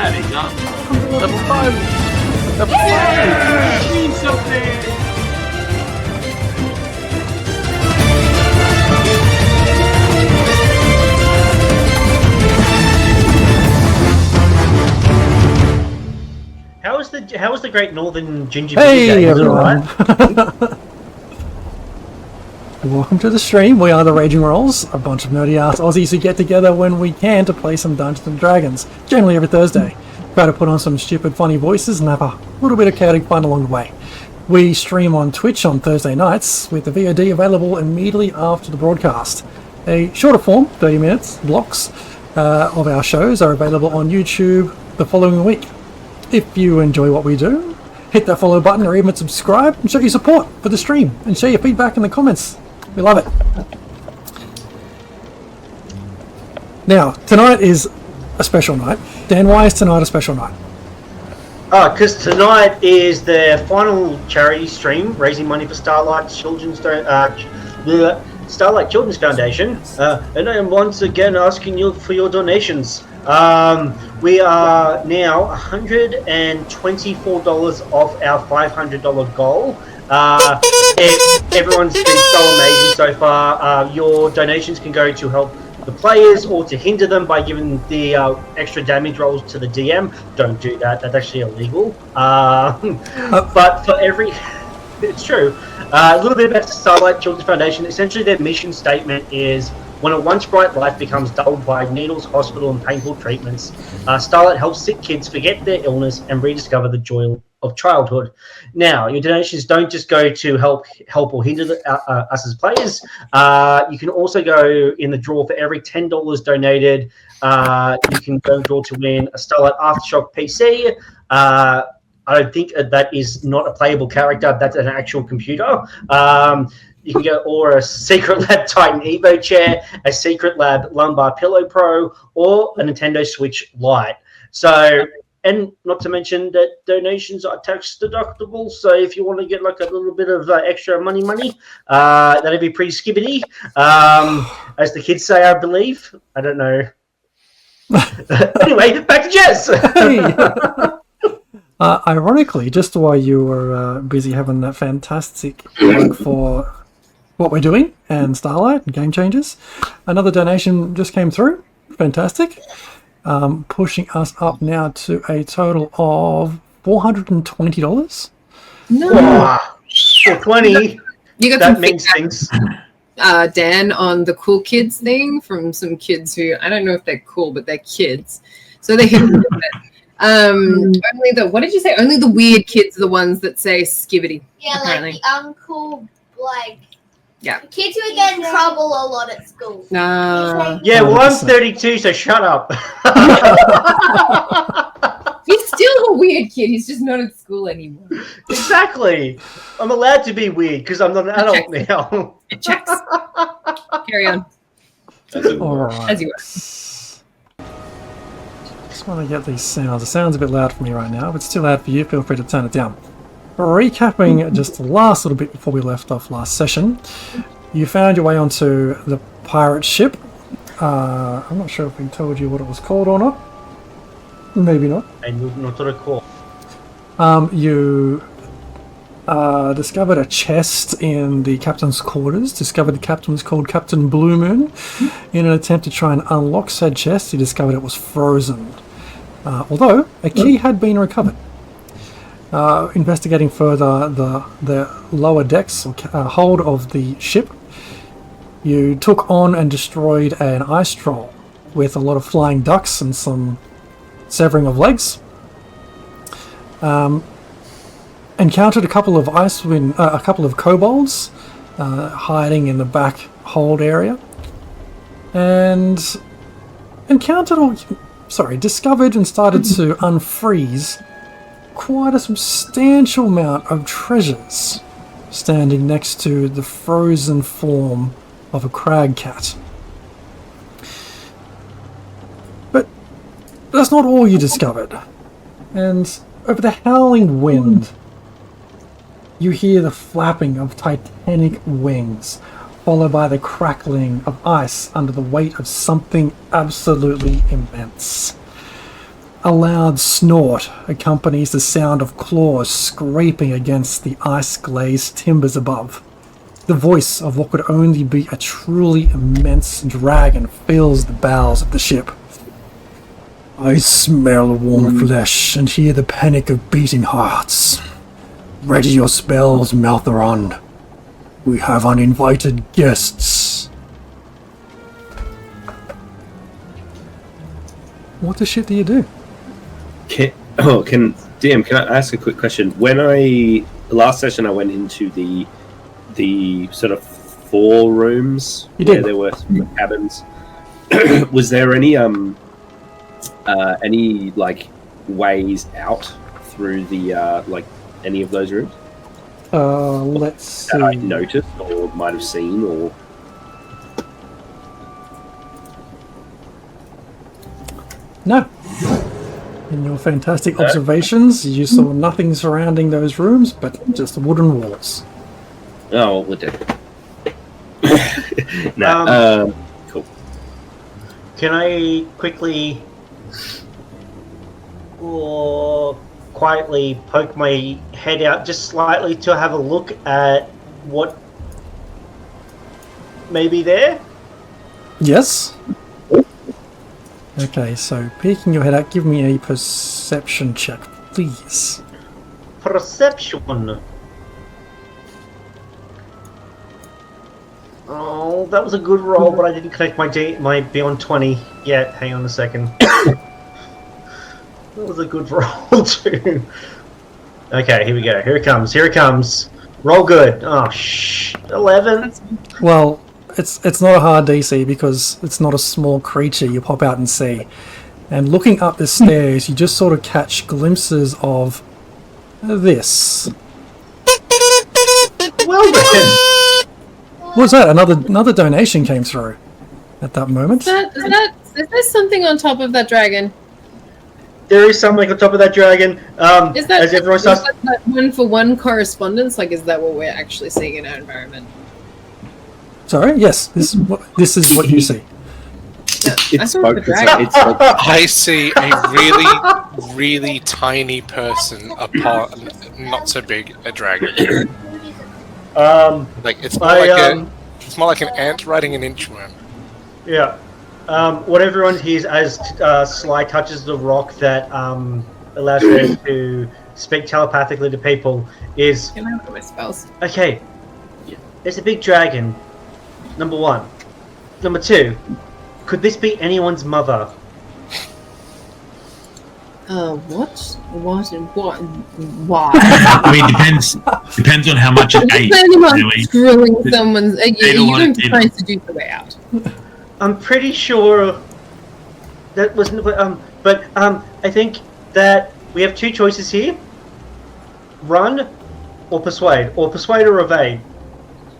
There you go. Level 5! Level 5! Means something! How was the Great Northern Ginger Hey Beer Day? everyone! Welcome to the stream. We are the Raging Rolls, a bunch of nerdy ass Aussies who get together when we can to play some Dungeons and Dragons, generally every Thursday. Try to put on some stupid funny voices and have a little bit of chaotic fun along the way. We stream on Twitch on Thursday nights, with the VOD available immediately after the broadcast. A shorter form, 30 minutes, blocks, of our shows are available on YouTube the following week. If you enjoy what we do, hit that follow button or even subscribe and show your support for the stream and share your feedback in the comments. We love it. Now, tonight is a special night. Dan, why is tonight a special night? Because tonight is the final charity stream, raising money for Starlight Children's Foundation. And I am once again asking you for your donations. We are now $124 off our $500 goal. Everyone's been so amazing so far. Your donations can go to help the players or to hinder them by giving the extra damage rolls to the DM. Don't do that. That's actually illegal. But for every... It's true. A little bit about Starlight Children's Foundation. Essentially, their mission statement is, when a once bright life becomes dulled by needles, hospital, and painful treatments, Starlight helps sick kids forget their illness and rediscover the joy of childhood. Now, your donations don't just go to help or hinder us as players. You can also go in the draw for every $10 donated. You can go draw to win a Starlight Aftershock PC. I don't think that is not a playable character. That's an actual computer. You can go or a Secret Lab Titan Evo chair, a Secret Lab Lumbar Pillow Pro, or a Nintendo Switch Lite. So, and not to mention that donations are tax deductible. So if you want to get like a little bit of extra money, that'd be pretty skibbity. As the kids say, I believe. I don't know. Anyway, back to Jess. Hey. Ironically, just while you were busy having that fantastic work for what we're doing and Starlight and Game Changers, another donation just came through. Fantastic. Pushing us up now to a total of $420. No. Wow. 420. You got that means things. Dan, on the cool kids thing from some kids who, I don't know if they're cool, but they're kids. So they hit it. Only the, what did you say? Only the weird kids are the ones that say skibbity. Yeah, apparently. like the uncool, like, yeah, kids who get in trouble a lot at school. No. Yeah, well, I'm 32, so shut up. He's still a weird kid. He's just not at school anymore. Exactly. I'm allowed to be weird because I'm not an adult now. It checks. Carry on. All right. As you were. Just want to get these sounds. It sounds a bit loud for me right now. If it's too loud for you, feel free to turn it down. Recapping just the last little bit before we left off last session, you found your way onto the pirate ship. I'm not sure if we told you what it was called or not. Maybe not. I'm not recall. You discovered a chest in the captain's quarters. Discovered the captain was called Captain Blue Moon. In an attempt to try and unlock said chest, you discovered it was frozen. Although a key had been recovered. Investigating further the lower decks or hold of the ship, you took on and destroyed an ice troll with a lot of flying ducks and some severing of legs. Encountered a couple of a couple of kobolds hiding in the back hold area, and discovered and started to unfreeze quite a substantial amount of treasures standing next to the frozen form of a crag cat. But that's not all you discovered. And over the howling wind, you hear the flapping of titanic wings, followed by the crackling of ice under the weight of something absolutely immense. A loud snort accompanies the sound of claws scraping against the ice-glazed timbers above. The voice of what could only be a truly immense dragon fills the bowels of the ship. I smell warm flesh and hear the panic of beating hearts. Ready your spells, Maltheron. We have uninvited guests. What the shit do you do? DM, can I ask a quick question? Last session I went into the sort of 4 rooms where there were some cabins. Was there any like ways out through the like any of those rooms? Let's see. That I noticed or might have seen or No. In your fantastic observations, you saw nothing surrounding those rooms but just wooden walls. oh, we're dead. Cool. Can I quickly or quietly poke my head out just slightly to have a look at what may be there? Yes? Okay, so peeking your head out, give me a perception check, please. Perception. Oh, that was a good roll, but I didn't connect my beyond 20 yet. Hang on a second. That was a good roll too. Okay, here we go. Here it comes. Here it comes. Roll good. Oh, 11. Well, it's not a hard DC because it's not a small creature you pop out and see. And looking up the stairs, you just sort of catch glimpses of this. Well then. What's that? Another donation came through at that moment. Is there something on top of that dragon? There is something on top of that dragon. Is that, as everyone starts. that one-for-one correspondence? Like, is that what we're actually seeing in our environment? Sorry? Yes, this is what you see. It's I thought it was a spoken. dragon. I see a really, really tiny person apart, not so big, a dragon. Like it's more like an ant riding an inchworm. Yeah. What everyone hears as Sly touches the rock that allows them to speak telepathically to people is... Can I look at my spells? Okay, there's a big dragon, number 1. Number 2, could this be anyone's mother? What and what and why? I mean, depends on how much it ate. Planning on Really. screwing someone's... you don't dinner. try to do the way out. I'm pretty sure that wasn't... but I think that we have 2 choices here. Run or persuade. Or persuade or evade.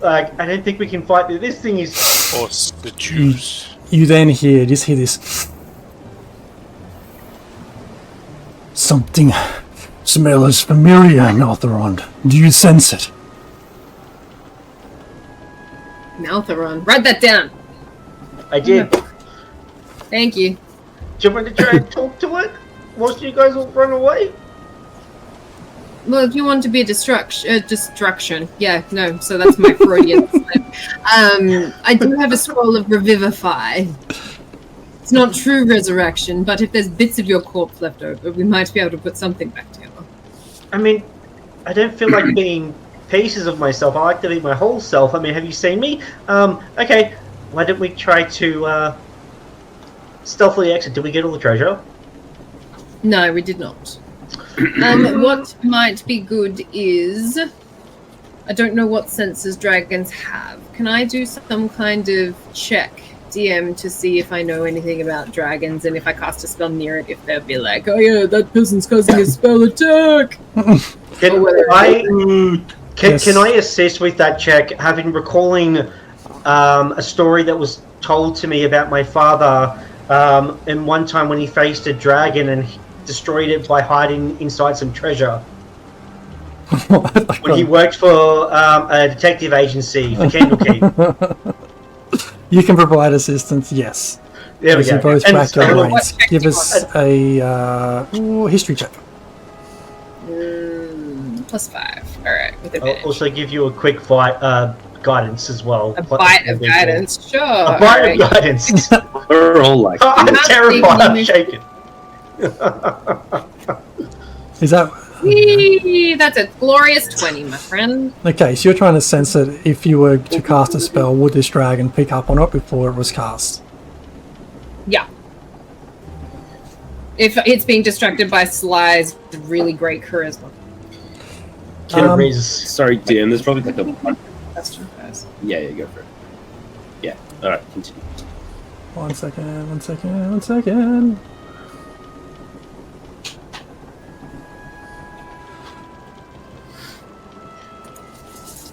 I don't think we can fight. This thing is... Or the Jews. You then hear this. Something smells familiar, Maltheron. Do you sense it? Maltheron. Write that down. I did. Thank you. Do you want to try and talk to it? Most of you guys will run away? Well, if you want to be a destruction. Yeah, no, so that's my Freudian slip. I do have a scroll of revivify. It's not true resurrection, but if there's bits of your corpse left over, we might be able to put something back together. I mean, I don't feel like being pieces of myself. I like to be my whole self. I mean, have you seen me? Okay, why don't we try to stealthily exit? Did we get all the treasure? No, we did not. What might be good is... I don't know what senses dragons have. Can I do some kind of check, DM, to see if I know anything about dragons, and if I cast a spell near it, if they'll be like, oh yeah, that person's casting a spell attack! Can I assist with that check, having recalling a story that was told to me about my father and one time when he faced a dragon and destroyed it by hiding inside some treasure. When he worked for a detective agency for Candlekeep. You can provide assistance, yes. There we As you go. both And rack your so- brains. Give us a history check. +5. All right, with I'll advantage. also give you a quick guidance as well. A bite of guidance, sure. A bite of guidance. We're all like, I'm terrified. I'm shaking. Is that... Whee! That's a glorious 20, my friend. Okay, so you're trying to sense that if you were to cast a spell, would this dragon pick up on it before it was cast? Yeah. If it's being distracted by Sly's really great charisma. Sorry, Dan, there's probably like a... Question first. Yeah, go for it. Yeah, alright, continue. 1 second, 1 second, 1 second.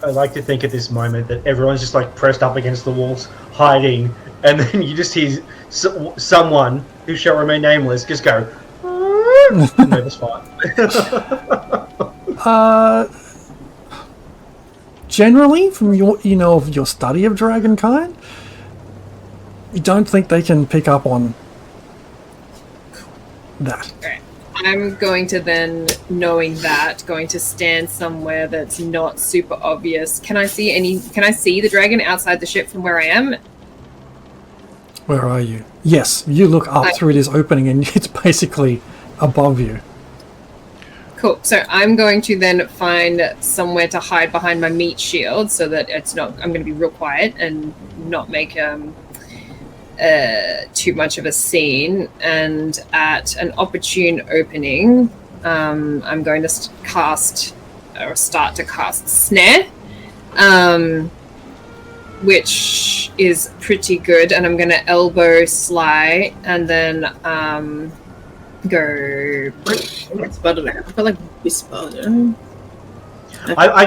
I like to think at this moment that everyone's just like pressed up against the walls, hiding, and then you just hear someone who shall remain nameless just go. No, that's fine. Generally, from your of your study of dragonkind, you don't think they can pick up on that. Right. I'm going to then, knowing that, going to stand somewhere that's not super obvious. Can I see the dragon outside the ship from where I am? Where are you? Yes, you look up through this opening and it's basically above you. Cool. So I'm going to then find somewhere to hide behind my meat shield so that it's not... I'm going to be real quiet and not make too much of a scene. And at an opportune opening, I'm going to start to cast Snare, which is pretty good. And I'm going to elbow Sly and then... go. What spell did I have? I feel like whisper.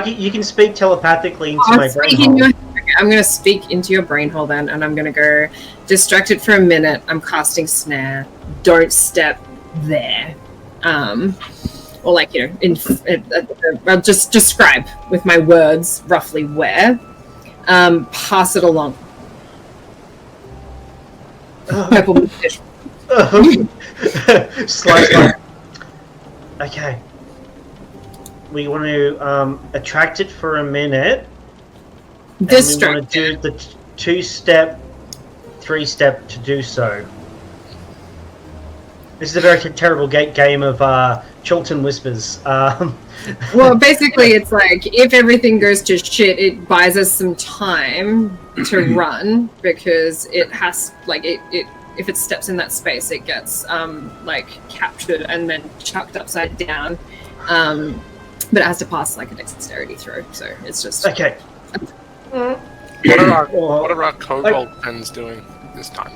You can speak telepathically into my brain hole. I'm going to speak into your brain hole then, and I'm going to go distracted for a minute. I'm casting Snare. Don't step there. Or like, I'll just describe with my words roughly where. Pass it along. Purple fish. Slightly. Okay. We want to attract it for a minute. Distract. And we want to do the 2-step, 3-step to do so. This is a very terrible game of Chilton Whispers. Well, basically, it's like if everything goes to shit, it buys us some time to run because it has if it steps in that space, it gets captured and then chucked upside down. But it has to pass like a dexterity throw, so it's just okay. What are our kobold friends doing this time?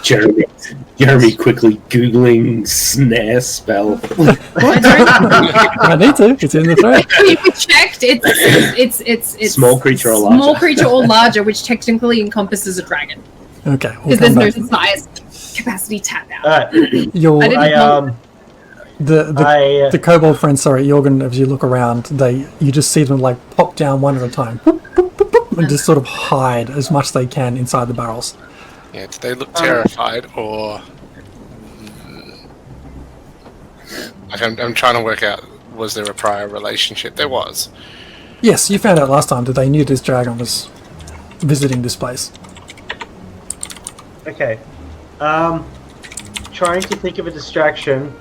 Jeremy quickly googling snare spell. I need to. It's in the thread. We checked. It's small creature or larger. Small creature or larger, which technically encompasses a dragon. Okay. Because there's no size capacity tap out. The kobold friends. Sorry, Jorgen. As you look around, you just see them like pop down one at a time, and just sort of hide as much as they can inside the barrels. Yeah, do they look terrified or... I'm trying to work out, was there a prior relationship? There was. Yes, you found out last time that they knew this dragon was visiting this place. Okay. Trying to think of a distraction.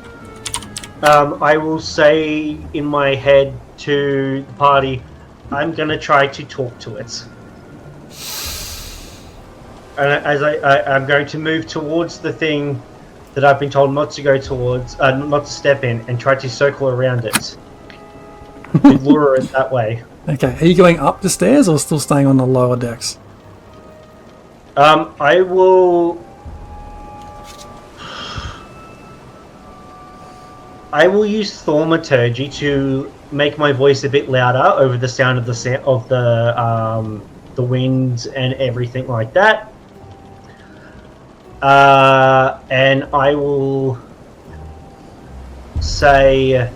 I will say in my head to the party, I'm going to try to talk to it. And as I'm going to move towards the thing that I've been told not to go towards, not to step in, and try to circle around it. To lure it that way. Okay, are you going up the stairs or still staying on the lower decks? I will use thaumaturgy to make my voice a bit louder over the sound of the wind and everything like that. And I will say,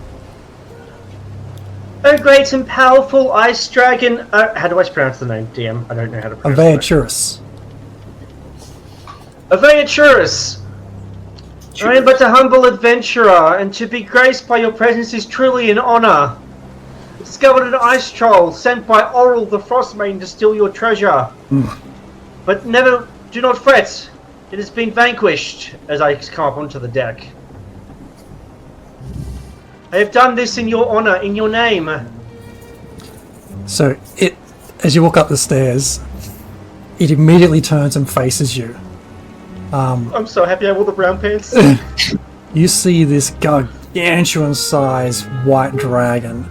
"Oh, great and powerful ice dragon." How do I pronounce the name, DM? I don't know how to pronounce it. Adventurous. Adventurous! I am but a humble adventurer, and to be graced by your presence is truly an honor. Discovered an ice troll sent by Oral the Frostmaiden to steal your treasure. But do not fret. It has been vanquished as I come up onto the deck. I have done this in your honor, in your name. So as you walk up the stairs, it immediately turns and faces you. I'm so happy I wore the brown pants. You see this gargantuan-sized white dragon,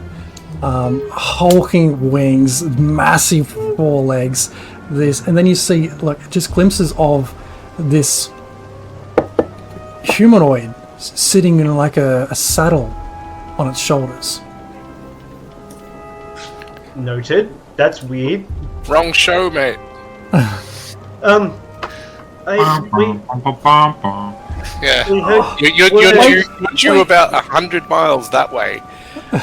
hulking wings, massive forelegs. And then you see just glimpses of this humanoid sitting in like a saddle on its shoulders. Noted. That's weird. Wrong show, mate. Yeah. You're due about 100 miles that way.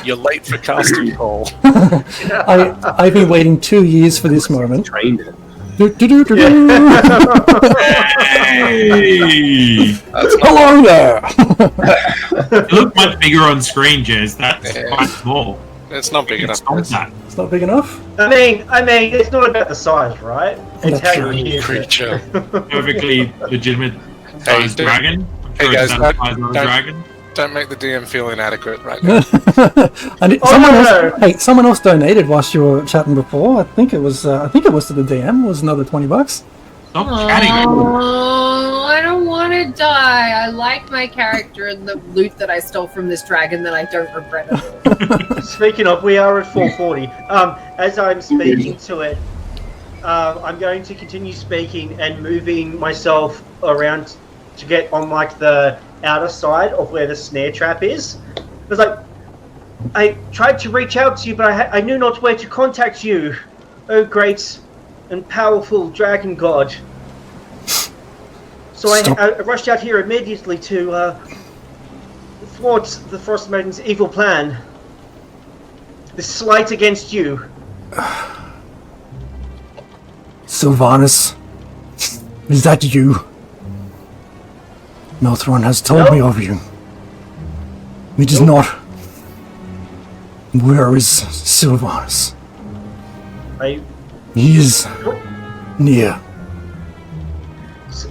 You're late for casting call. I've been waiting 2 years for this moment. Trained it. Hey! Hello there! You look much bigger on screen, Jez. That's quite small. It's not big enough. It's not big enough? I mean, it's not about the size, right? It's That's how you use it. Creature. Perfectly legitimate sized dragon. I'm sure Hey it's guys, that size of a dragon. don't make the DM feel inadequate right now. Someone else donated whilst you were chatting before. I think it was to the DM. It was another $20. Stop chatting. Oh, I don't want to die. I like my character and the loot that I stole from this dragon that I don't regret it. Speaking of, we are at 440. As I'm speaking to it, I'm going to continue speaking and moving myself around to get on like the outer side of where the snare trap is. It was like, I tried to reach out to you, but I knew not where to contact you. Oh, great and powerful dragon god. So I rushed out here immediately to thwart the Frostmaiden's evil plan. The slight against you. Sylvanus, is that you? Melthron has told me of you. It is not. Where is Sylvanus? He is near.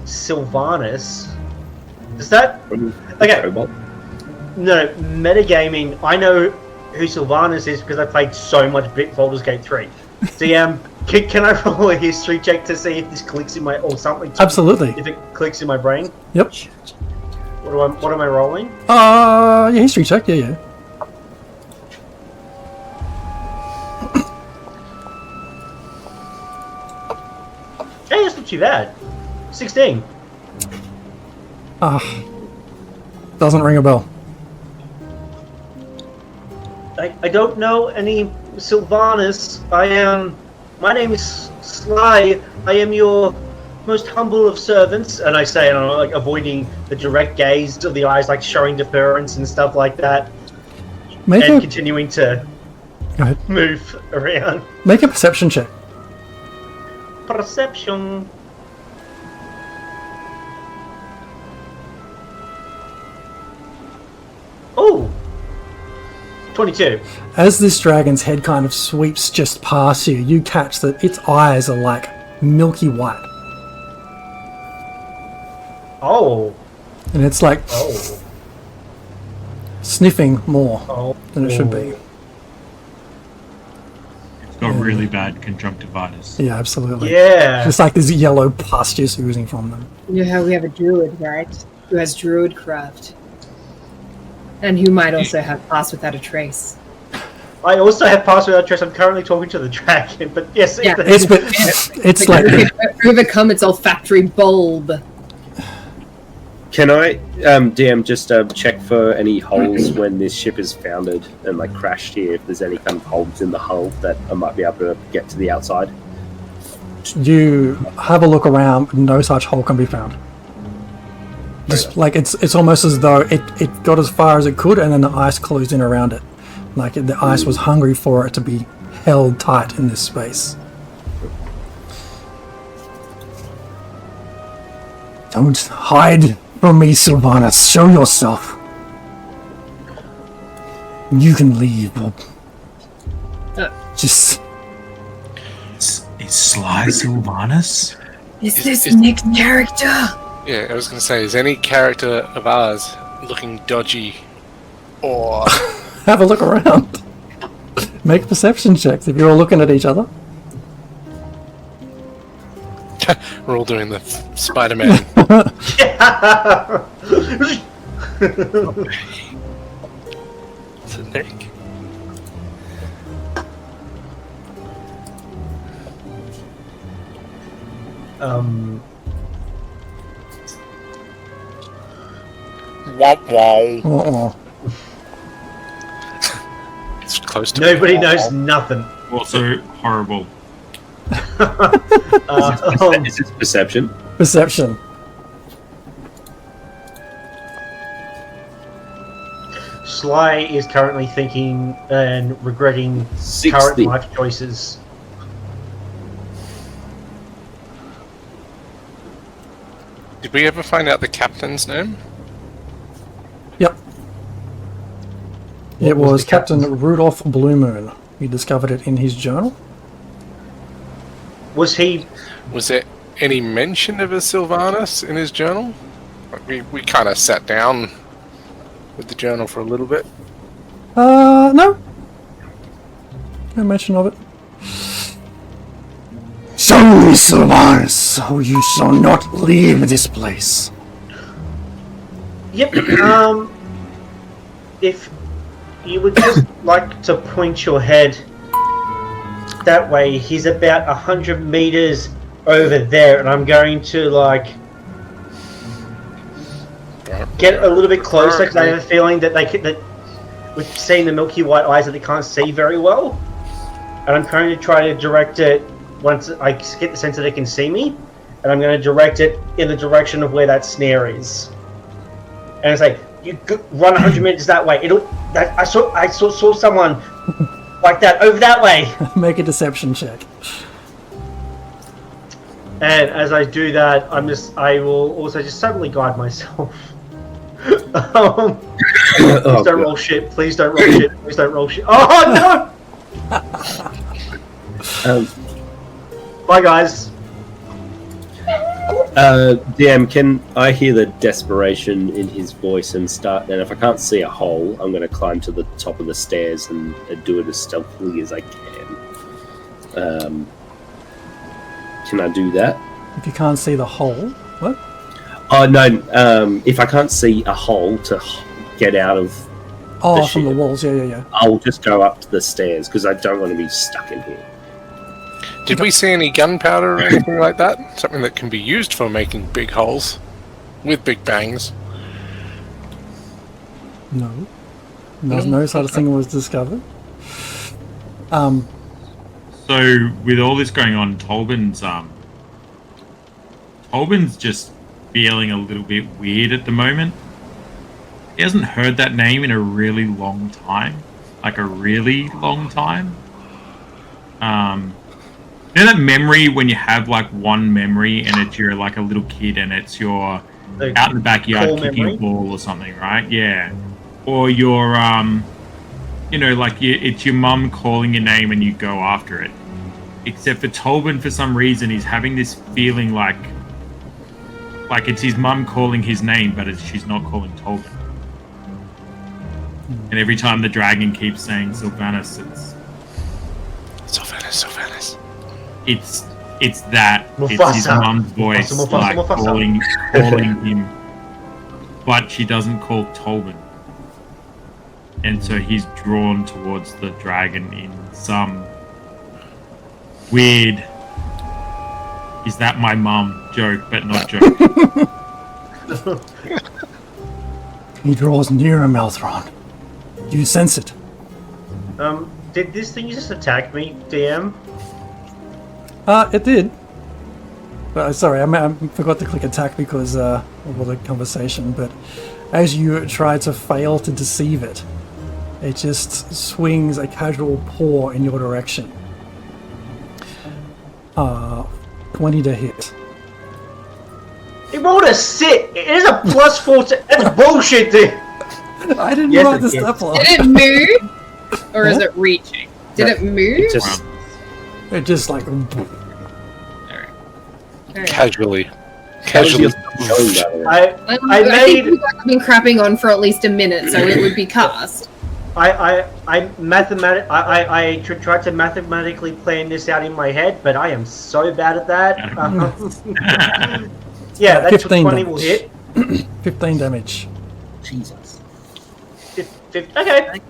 Sylvanus? Is that... Okay. No, metagaming, I know who Sylvanus is because I played so much Baldur's Gate 3. DM, can I roll a history check to see if this clicks in my... or something? Absolutely. If it clicks in my brain? Yep. What am I rolling? Yeah, history check, yeah. Hey, that's not too bad. 16. Doesn't ring a bell. I don't know any Sylvanus. My name is Sly. I am your most humble of servants. And I say, and I'm like avoiding the direct gaze of the eyes, like showing deference and stuff like that. Continuing to move around. Make a perception check. Perception. Oh! 22. As this dragon's head kind of sweeps just past you, you catch that its eyes are like milky white. Oh. And it's like sniffing more than it should be. It's got really bad conjunctivitis. Yeah, absolutely. Yeah. Just like there's yellow pus just oozing from them. You know how we have a druid, right? Who has druid craft. And who might also have pass without a trace. I also have pass without a trace. I'm currently talking to the dragon, but yes. Yeah. It's like... overcome its olfactory bulb. Can I, DM, just check for any holes when this ship is founded and like crashed here? If there's any kind of holes in the hull that I might be able to get to the outside. You have a look around, no such hole can be found. Just like it's almost as though it got as far as it could, and then the ice closed in around it. Like the ice was hungry for it to be held tight in this space. Don't hide from me, Sylvanas. Show yourself. You can leave, Bob. Just... Is Sly Sylvanas? Is this Nick's character? Yeah, I was going to say, is any character of ours looking dodgy or... Have a look around. Make perception checks if you're all looking at each other. We're all doing the Spider-Man. It's a Nick. Womp womp. Uh-oh. It's close to Nobody knows nothing. Also horrible. Is this perception? Perception. Sly is currently thinking and regretting 60. current life choices. Did we ever find out the captain's name? Yep. It was was the captain's- Captain Rudolph Bluemoon. He discovered it in his journal. Was he? Was there any mention of a Sylvanas in his journal? We kind of sat down with the journal for a little bit. No. No mention of it. Show me, Sylvanas, or you shall not leave this place. Yep. If you would just like to point your head that way, he's about 100 meters over there, and I'm going to get a little bit closer because I have a feeling that with seeing the milky white eyes that they can't see very well, and I'm going to try to direct it once I get the sense that they can see me, and I'm going to direct it in the direction of where that snare is, and it's like you run 100 meters that way. I saw someone like that over that way. Make a deception check. And as I do that, I will also just suddenly guide myself. Please don't roll shit. Please don't roll shit. Please don't roll shit. Oh no! Bye, guys. DM, can I hear the desperation in his voice and start? And if I can't see a hole, I'm going to climb to the top of the stairs and do it as stealthily as I can. Can I do that? If you can't see the hole, what? Oh no! If I can't see a hole to get out of Oh, the from the ship, walls, yeah. I'll just go up to the stairs because I don't want to be stuck in here. Did we see any gunpowder or anything like that? Something that can be used for making big holes with big bangs. No. No such thing was discovered. So with all this going on, Tolban's just feeling a little bit weird at the moment. He hasn't heard that name in a really long time. Like a really long time. You know that memory when you have like one memory and it's you're like a little kid and it's your out in the backyard kicking a ball or something, right? Yeah. Or you're it's your mum calling your name and you go after it. Except for Tolban, for some reason, he's having this feeling like it's his mum calling his name, but she's not calling Tolban. And every time the dragon keeps saying Sylvanas, Sylvanas. It's that. Mufasa. It's his mum's voice, Mufasa. calling him, but she doesn't call Tolban. And so he's drawn towards the dragon in some weird, is that my mum joke, but not joke. He draws nearer, Malthron. You sense it. Did this thing just attack me, DM? It did. But sorry, I forgot to click attack because of all the conversation. But as you try to fail to deceive it, it just swings a casual paw in your direction. 20 to hit. He rolled a sit. It is a +4 to... That's bullshit, dude. I didn't Yes, write the it is. step line. Did it move? Or is it reaching? Did it move? It just It just like... Alright. Casually. How's your Casually. going, by the way? I think made... you guys have been crapping on for at least a minute, so it would be cast. I tried to mathematically plan this out in my head, but I am so bad at that. Yeah, that 15 20 will hit. 15 damage. Jesus. Okay.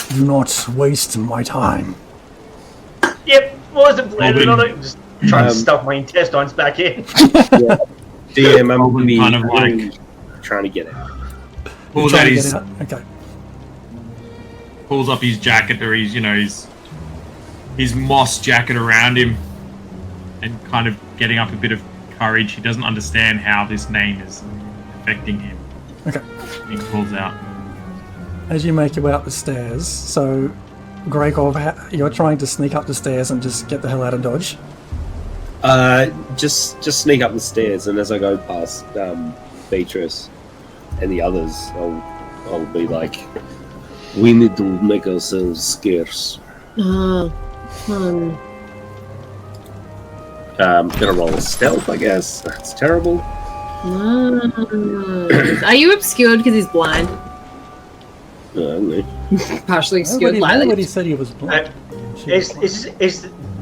Do not waste my time. Yep, wasn't planning on it. Just trying to Um, stuff my intestines back in. Yeah. DM, I'm gonna be Kind of like- trying to get it. Pulls Try out to get his, out. Okay. pulls up his jacket or his, his moss jacket around him, and kind of getting up a bit of courage. He doesn't understand how this name is affecting him. Okay. He pulls out. As you make your way up the stairs, so Gregor, you're trying to sneak up the stairs and just get the hell out of Dodge. Just sneak up the stairs, and as I go past Beatrice and the others, I'll be like, "We need to make ourselves scarce." Gonna roll a stealth, I guess. That's terrible. Are you obscured because he's blind? Partially obscured. Nobody said he was blind. Is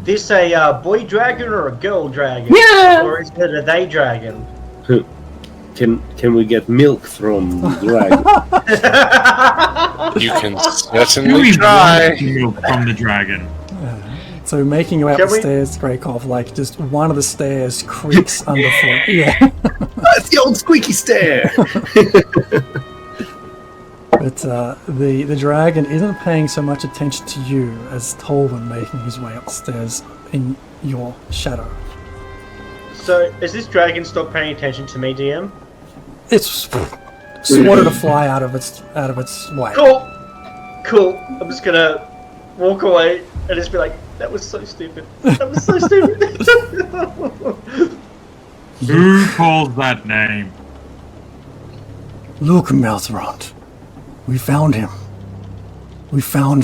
this a boy dragon or a girl dragon? Yeah. Or is it a they dragon? Can we get milk from the dragon? You can Who certainly is try. milk from the dragon? So making your way up Can the we- stairs, Greykov, like just one of the stairs creaks underfoot. Yeah. That's the old squeaky stair. But the dragon isn't paying so much attention to you as Tolwyn making his way upstairs in your shadow. So, is this dragon stopped paying attention to me, DM? It's swatted a fly out of its way. Cool. I'm just gonna walk away and just be like, that was so stupid. That was so stupid. Who calls that name? Look, Melthrond, we found him. We found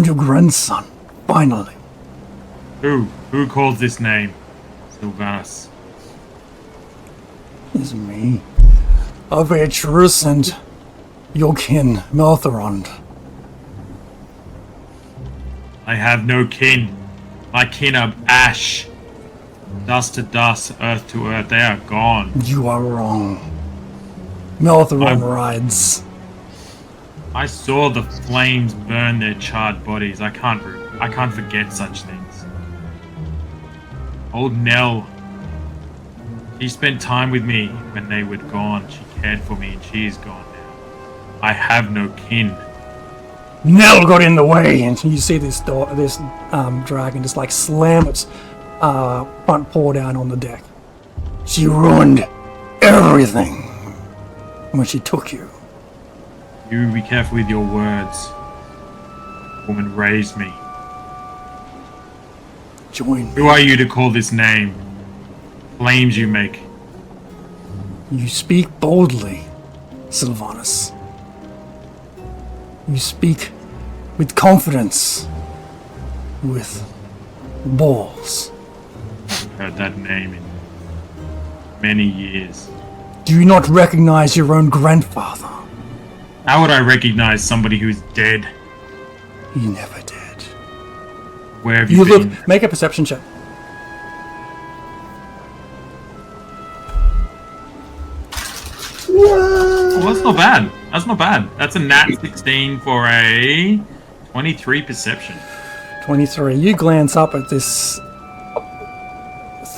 your grandson. Finally. Who calls this name? Sylvanas. It's me. Beatrice and your kin, Melthrond. I have no kin. My kin are ash. Dust to dust, earth to earth. They are gone. You are wrong. Melthrond rides. I saw the flames burn their charred bodies. I can't forget such things. Old Nell. She spent time with me when they were gone. She cared for me and she is gone now. I have no kin. Nell got in the way, and you see this dragon just like slam its front paw down on the deck. She ruined everything when she took you. You be careful with your words. The woman raised me. Join me. Who are you to call this name? Claims you make. You speak boldly, Sylvanas. You speak with confidence, with balls. I've heard that name in many years. Do you not recognize your own grandfather? How would I recognize somebody who's dead? He never did. Where have you You been? look. Make a perception check. Oh, that's not bad. That's not bad. That's a nat 16 for a 23 perception. 23. You glance up at this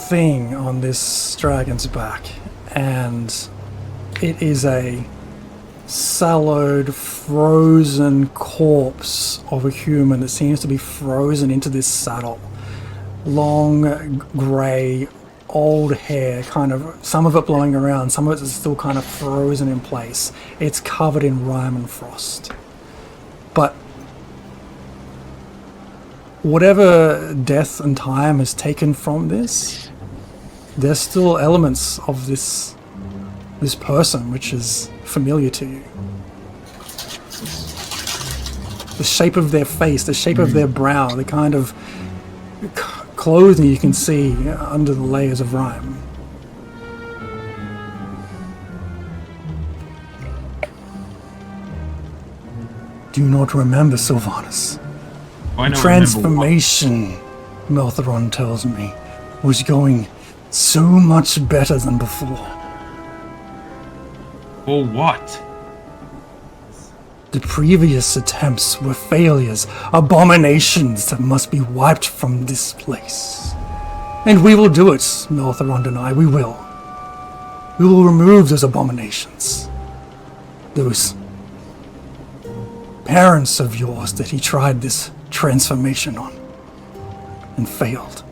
thing on this dragon's back, and it is a sallowed, frozen corpse of a human that seems to be frozen into this saddle. Long, grey, old hair, kind of, some of it blowing around, some of it is still kind of frozen in place. It's covered in rime and frost. But whatever death and time is taken from this, there's still elements of this person which is familiar to you. The shape of their face, the shape of their brow, the kind of clothing you can see under the layers of rime. Do you not remember, Sylvanus? Transformation, Meltheron tells me, was going so much better than before. For what? The previous attempts were failures, abominations that must be wiped from this place. And we will do it, Meltheron and I, we will. We will remove those abominations. Those parents of yours that he tried this transformation on and failed.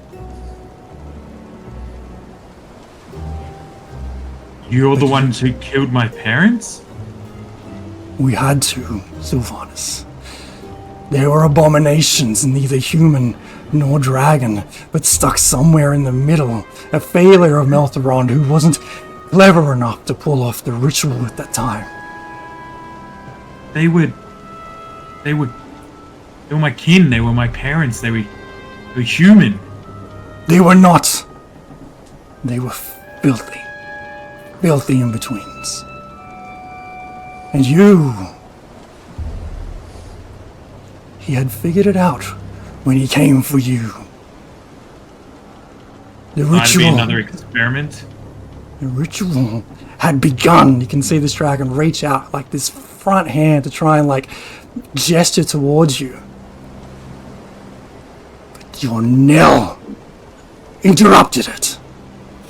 You're the ones who killed my parents? We had to, Sylvanus. They were abominations, neither human nor dragon, but stuck somewhere in the middle. A failure of Meltheron who wasn't clever enough to pull off the ritual at that time. They were my kin, they were my parents, they were human. They were not. They were filthy. Filthy in-betweens. And you... He had figured it out when he came for you. The ritual... Might be another experiment. The ritual had begun. You can see this dragon reach out like this front hand to try and like gesture towards you. But your knell interrupted it.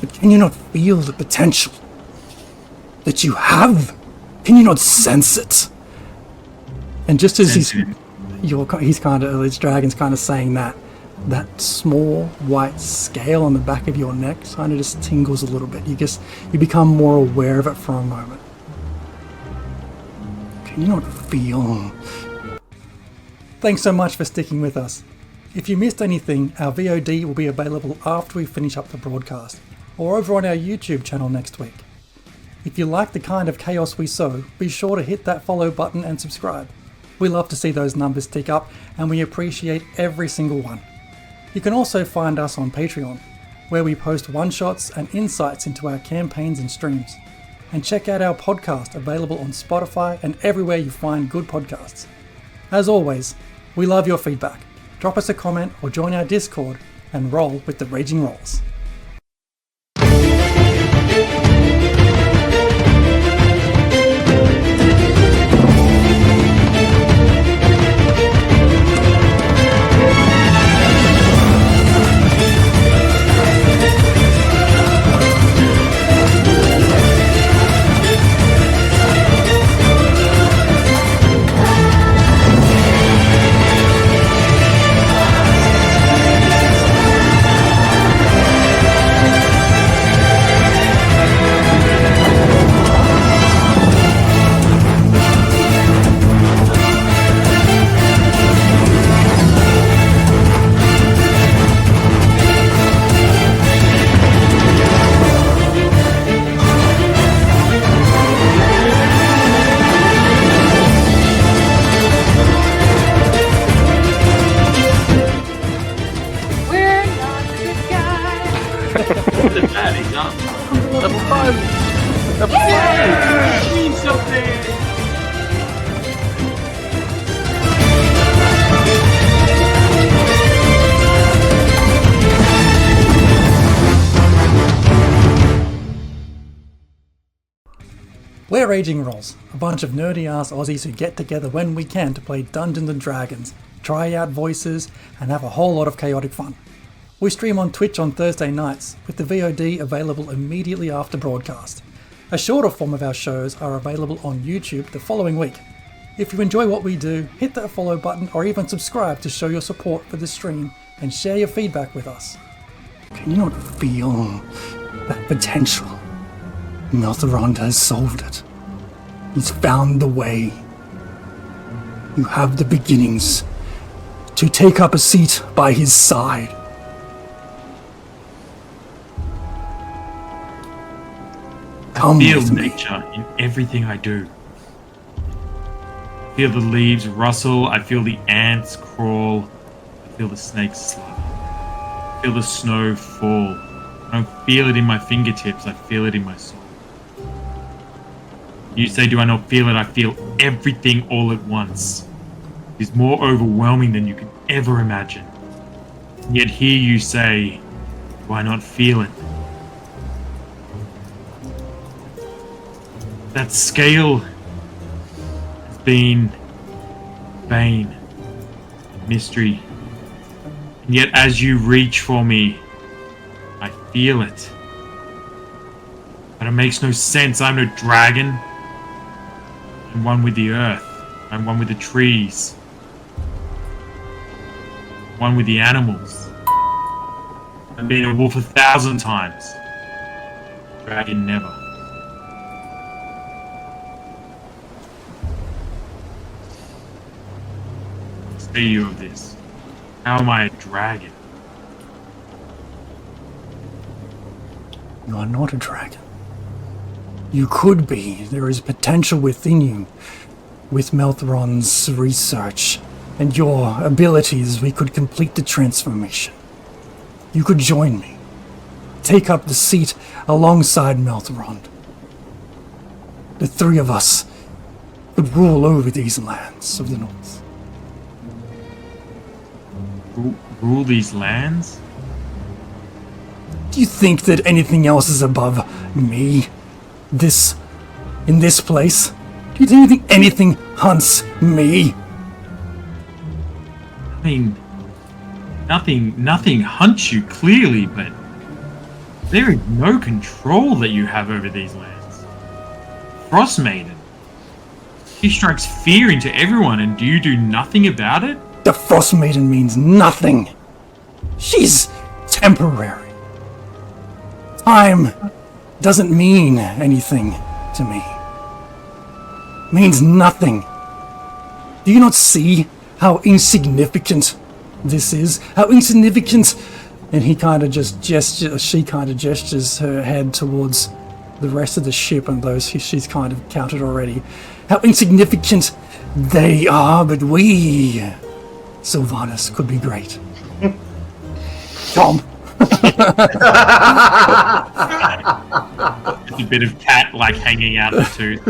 But can you not feel the potential that you have? Can you not sense it? And just as this dragon's kind of saying that small white scale on the back of your neck kind of just tingles a little bit. You become more aware of it for a moment. Can you not feel? Thanks so much for sticking with us. If you missed anything, our VOD will be available after we finish up the broadcast, or over on our YouTube channel next week. If you like the kind of chaos we sow, be sure to hit that follow button and subscribe. We love to see those numbers tick up, and we appreciate every single one. You can also find us on Patreon, where we post one-shots and insights into our campaigns and streams. And check out our podcast, available on Spotify and everywhere you find good podcasts. As always, we love your feedback. Drop us a comment or join our Discord and roll with the Raging Rolls. We're Raging Rolls, a bunch of nerdy-ass Aussies who get together when we can to play Dungeons & Dragons, try out voices, and have a whole lot of chaotic fun. We stream on Twitch on Thursday nights, with the VOD available immediately after broadcast. A shorter form of our shows are available on YouTube the following week. If you enjoy what we do, hit that follow button or even subscribe to show your support for the stream and share your feedback with us. Can you not feel that potential? Meltheron has solved it. He's found the way. You have the beginnings to take up a seat by his side. Come I feel with me. nature in everything I do. I feel the leaves rustle, I feel the ants crawl, I feel the snakes slither. I feel the snow fall. I don't feel it in my fingertips, I feel it in my soul. You say, do I not feel it? I feel everything all at once. It is more overwhelming than you could ever imagine. And yet here you say, do I not feel it? That scale has been vain, mystery. And yet as you reach for me, I feel it. But it makes no sense. I'm no dragon. I'm one with the earth. I'm one with the trees. One with the animals. I've been a wolf 1,000 times. Dragon never. What say you of this? How am I a dragon? You are not a dragon. You could be. There is potential within you. With Meltheron's research and your abilities, we could complete the transformation. You could join me. Take up the seat alongside Meltheron. The three of us could rule over these lands of the north. Rule these lands? Do you think that anything else is above me? In this place? Do you think anything hunts me? I mean, nothing hunts you clearly, but there is no control that you have over these lands. Frostmaiden. She strikes fear into everyone, and do you do nothing about it? The Frostmaiden means nothing. She's temporary. Time doesn't mean anything to me. Means nothing. Do you not see how insignificant this is? How insignificant? And he kind of just gestures, she kind of gestures her head towards the rest of the ship and those she's kind of counted already. How insignificant they are, but we, Sylvanas, could be great. Tom. It's a bit of cat like hanging out the tooth.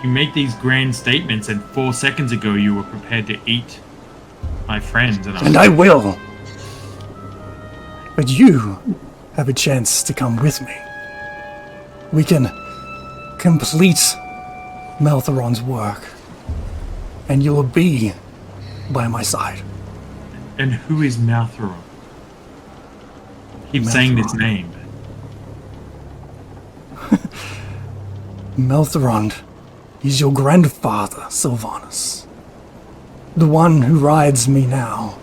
You make these grand statements, and 4 seconds ago you were prepared to eat my friends, and I will. But you have a chance to come with me. We can complete Meltheron's work, and you will be by my side. And who is Meltheron? Keep saying this name. Meltheron is your grandfather, Sylvanas. The one who rides me now.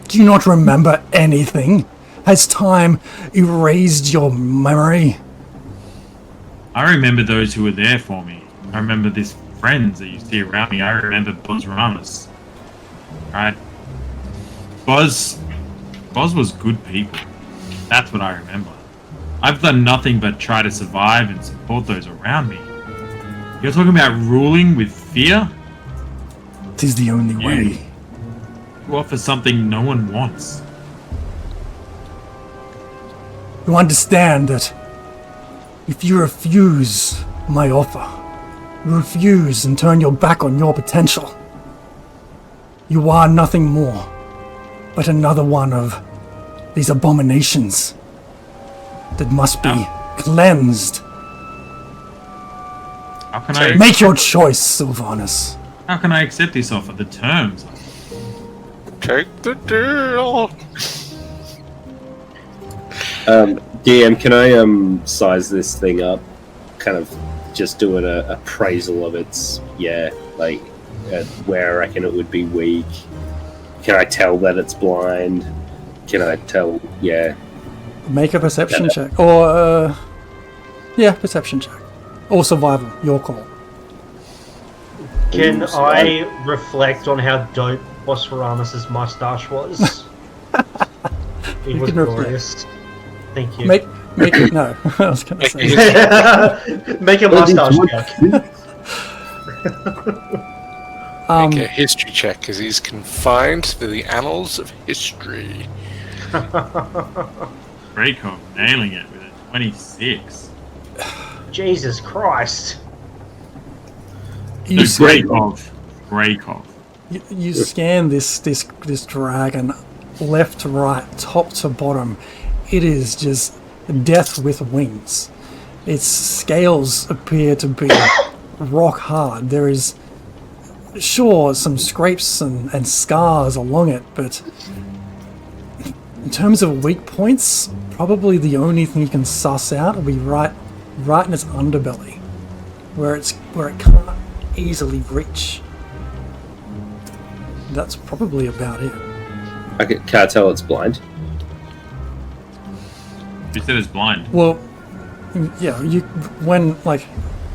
Do you not remember anything? Has time erased your memory? I remember those who were there for me. I remember these friends that you see around me. I remember Buzz Ramus. Right? Buzz was good people. That's what I remember. I've done nothing but try to survive and support those around me. You're talking about ruling with fear? It is the only way. You offer something no one wants. You understand that if you refuse my offer, you refuse and turn your back on your potential, you are nothing more but another one of these abominations that must be cleansed. How can I make your choice, Sylvanas? How can I accept this offer? The terms. Take the deal. DM, can I size this thing up? Kind of just do an appraisal of its where I reckon it would be weak. Can I tell that it's blind? Can I tell? Yeah. Make a perception check, or Yeah, perception check. Or survival, your call. Can I reflect on how dope Bosphoramus's mustache was? It was glorious. Thank you. Make it, no, I was going to say. Make a mustache check. Make a history check, because he's confined to the annals of history. Breakov nailing it with a 26. Jesus Christ. You Breakov. You scan this dragon left to right, top to bottom. It is just death with wings. Its scales appear to be rock hard. There is, sure, some scrapes and scars along it, but in terms of weak points, probably the only thing you can suss out will be right in its underbelly, where it can't easily reach. That's probably about it. I can't tell it's blind. You said it's blind. Well, yeah,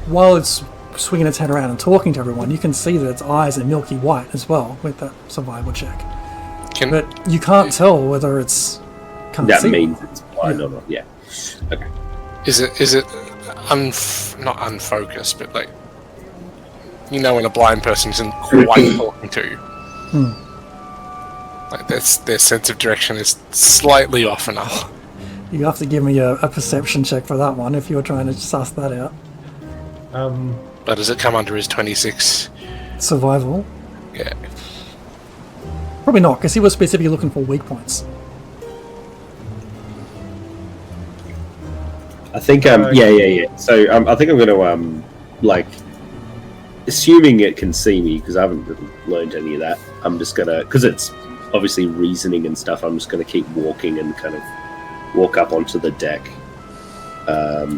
while it's swinging its head around and talking to everyone, you can see that its eyes are milky white as well with that survival check. But you can't tell whether it's can't that see. Means it's blind or not. Yeah. Okay. Is it not unfocused, but like, you know, when a blind person isn't quite talking to you. Like their sense of direction is slightly off enough. You have to give me a perception check for that one if you're trying to suss that out. But does it come under his 26? Survival? Yeah. Probably not, because he was specifically looking for weak points. I think yeah. So I think I'm going to assuming it can see me, because I haven't really learned any of that. I'm just gonna, because it's obviously reasoning and stuff. I'm just gonna keep walking and kind of walk up onto the deck.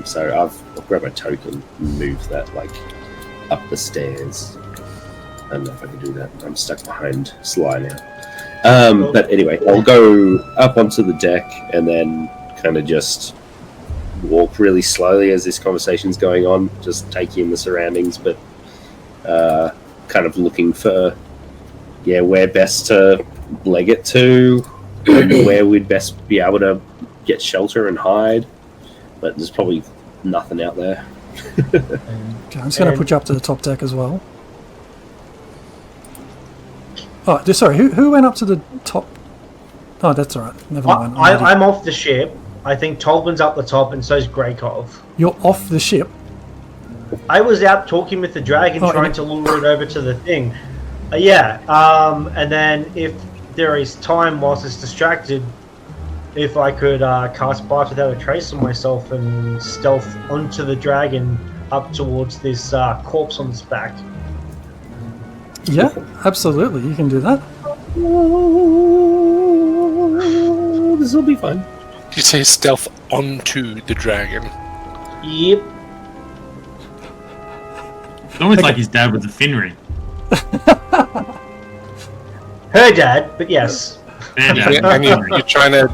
So I'll grab a token and move that up the stairs. I don't know if I can do that. I'm stuck behind Sly now. But anyway, I'll go up onto the deck and then kind of just walk really slowly as this conversation's going on, just taking in the surroundings, but kind of looking for where best to leg it to, and where we'd best be able to get shelter and hide. But there's probably nothing out there. Okay, I'm just going to put you up to the top deck as well. Oh, sorry, who went up to the top? Oh, that's alright. Never mind. I'm off the ship. I think Tolman's up the top, and so's Greykov. You're off the ship? I was out talking with the dragon, trying to lure it over to the thing. And then if there is time whilst it's distracted, if I could cast Bite Without a Trace on myself and stealth onto the dragon up towards this corpse on its back. Yeah, absolutely. You can do that. This will be fun. Did you say stealth onto the dragon? Yep. It's almost like his dad with the fin ring. Her dad, but yes. And you're trying to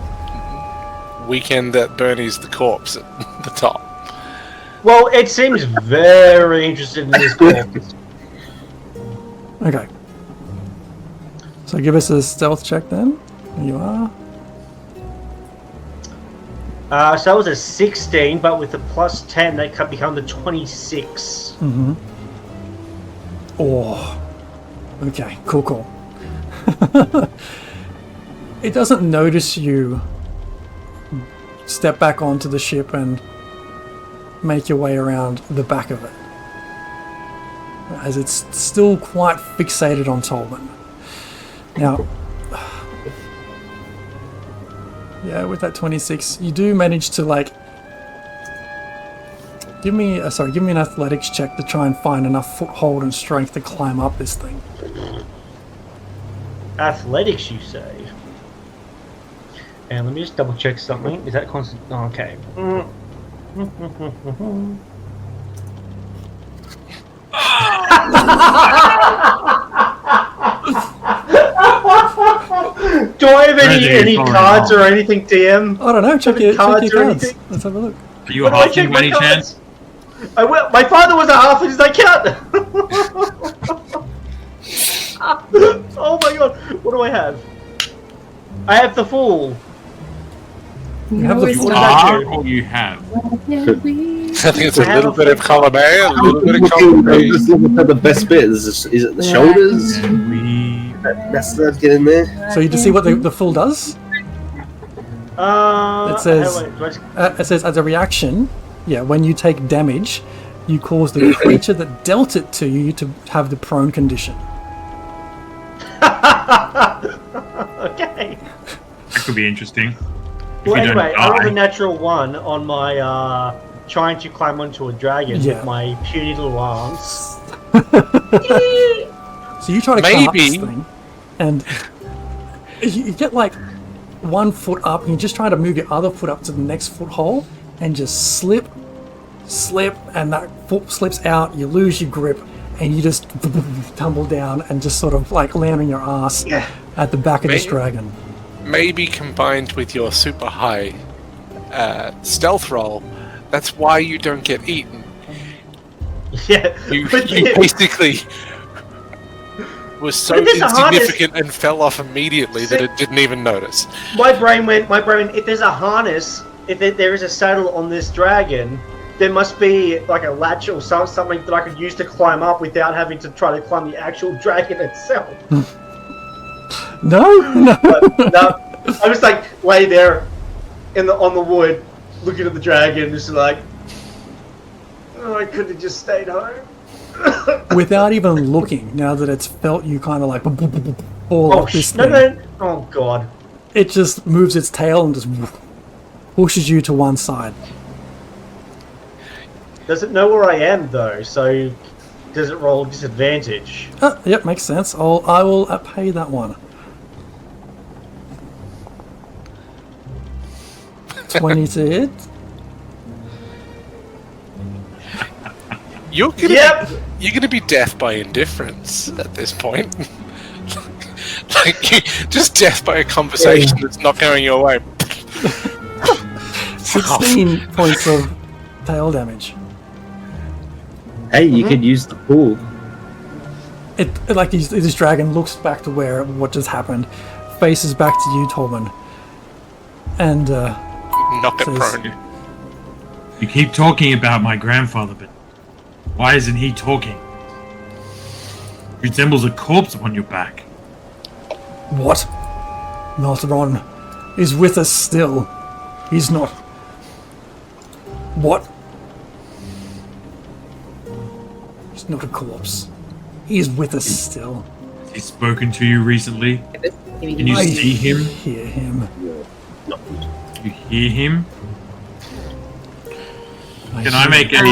weekend that Bernie's the corpse at the top. Well, it seems very interested in this corpse. Okay. So give us a stealth check then. There you are. So that was a 16, but with the plus 10, that could become the 26. Mm-hmm. Oh. Okay, cool. It doesn't notice you step back onto the ship and make your way around the back of it, as it's still quite fixated on Tolman. Now, yeah, with that 26, you do manage to give me an athletics check to try and find enough foothold and strength to climb up this thing. Athletics, you say? And let me just double check something. Is that constant? Oh, okay. Do I have any cards or anything, DM? I don't know. Check your cards. Anything? Let's have a look. Are you a When do I check halfling by my any cards? chance? My father was a halfling. Does that count? Oh my god! What do I have? I have the fool. You have the it's What You does not. that are do? or you have? I think it's a I have little a bit of flip column A, a little bit of column I'm B. just looking for the best bit. Is it the shoulders? And we... That's that get in there. So you just see what the full does? It says- It says, as a reaction, when you take damage, you cause the creature that dealt it to you to have the prone condition. Okay. That could be interesting. If Well, you don't anyway, I rolled a die. natural 1 on my trying to climb onto a dragon with my puny little arms. So you try to climb up this Maybe. thing, and you get like 1 foot up, and you're just trying to move your other foot up to the next foothold, and just slip, and that foot slips out, you lose your grip, and you just tumble down and just sort of like land on your ass at the back of this dragon. Maybe combined with your super high stealth roll, that's why you don't get eaten. Yeah. You but basically was so But there's a insignificant and fell off immediately that it didn't even notice. my brain went, if there's a harness, if there is a saddle on this dragon, there must be like a latch or something that I could use to climb up without having to try to climb the actual dragon itself. No. But no, I was like lay there on the wood, looking at the dragon, just like, oh, I could have just stayed home. Without even looking, now that it's felt you kind of like fall Oh off this no, thing, no! Oh god! it just moves its tail and just pushes you to one side. Does it know where I am though? So does it roll disadvantage? Yep, makes sense. I will pay that one. 20 to hit. You're gonna Yep. you're gonna be death by indifference at this point. Just death by a conversation that's not going your way. 16 points of tail damage. Hey, you could use the pool. It like this dragon looks back to what just happened, faces back to you, Tolman, and Knock it says- prone. You keep talking about my grandfather, but why isn't he talking? He resembles a corpse upon your back. "What? Melteron is with us still. He's not. What? He's not a corpse. He's with us still. Has he spoken to you recently? Can you I see him? hear him. You hear him? Can I make a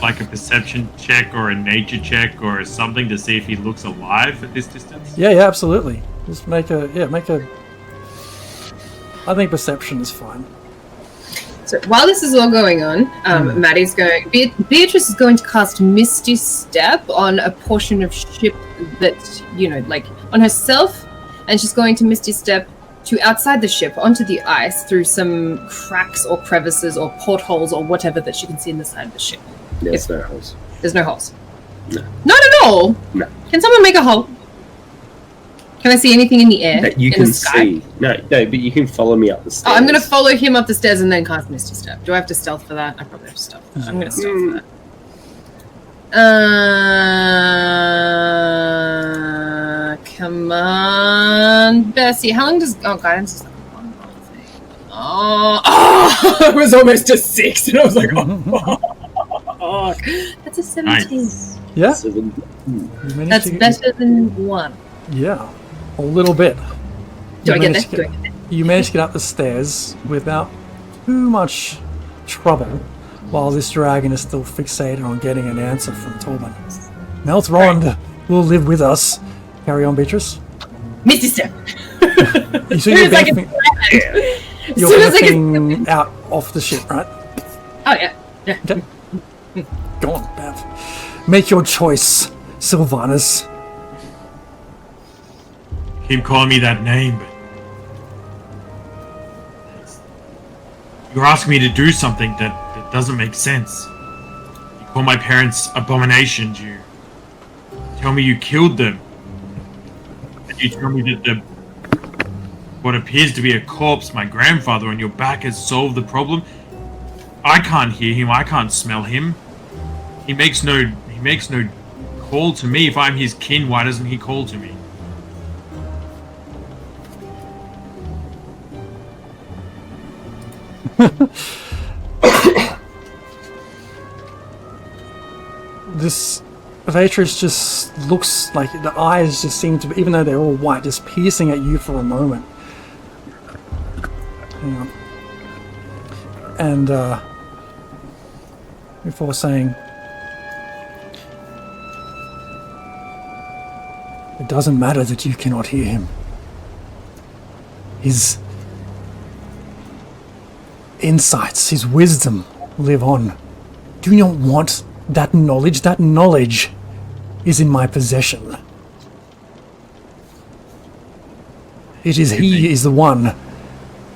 like a perception check or a nature check or something to see if he looks alive at this distance? Yeah, absolutely. Just make a. I think perception is fine. So while this is all going on, Maddie's going. Beatrice is going to cast Misty Step on a portion of ship that like on herself, and she's going to Misty Step to outside the ship onto the ice through some cracks or crevices or portholes or whatever that she can see in the side of the ship. There's no holes. There's no holes. No. Not at all. No. Can someone make a hole? Can I see anything in the air? That you in can the sky? see. No, but you can follow me up the stairs. Oh, I'm going to follow him up the stairs and then cast Misty Step. Do I have to stealth for that? I probably have to stealth for that. I'm going to stealth for that. Come on, Bessie. How long does... Oh, guidance is like one roll thing. Oh, it was almost a 6, and I was like, oh, fuck. That's a 17. Nice. Yeah, 7. you managed That's to- better than 1. Yeah, a little bit. Do You I get managed that? to You managed to get up the stairs without too much trouble, while this dragon is still fixated on getting an answer from Torben. Meltrond will live with us. Carry on, Beatrice. Misty Step. You see As you're soon as I beefing, As you're soon as I beefing out off the ship, right? Oh, yeah. Yeah. Okay. Go on, Bev. Make your choice, Sylvanus. Keep calling me that name, but You're asking me to do something that doesn't make sense. You call my parents abominations. You tell me you killed them. And you tell me that what appears to be a corpse, my grandfather, on your back has solved the problem. I can't hear him. I can't smell him. He makes no call to me. If I'm his kin, why doesn't he call to me? This Beatrice just looks like the eyes just seem to be, even though they're all white, just piercing at you for a moment. Hang on. And before saying, it doesn't matter that you cannot hear him. His insights, his wisdom live on. Do you not want that knowledge? That knowledge is in my possession. It is he is the one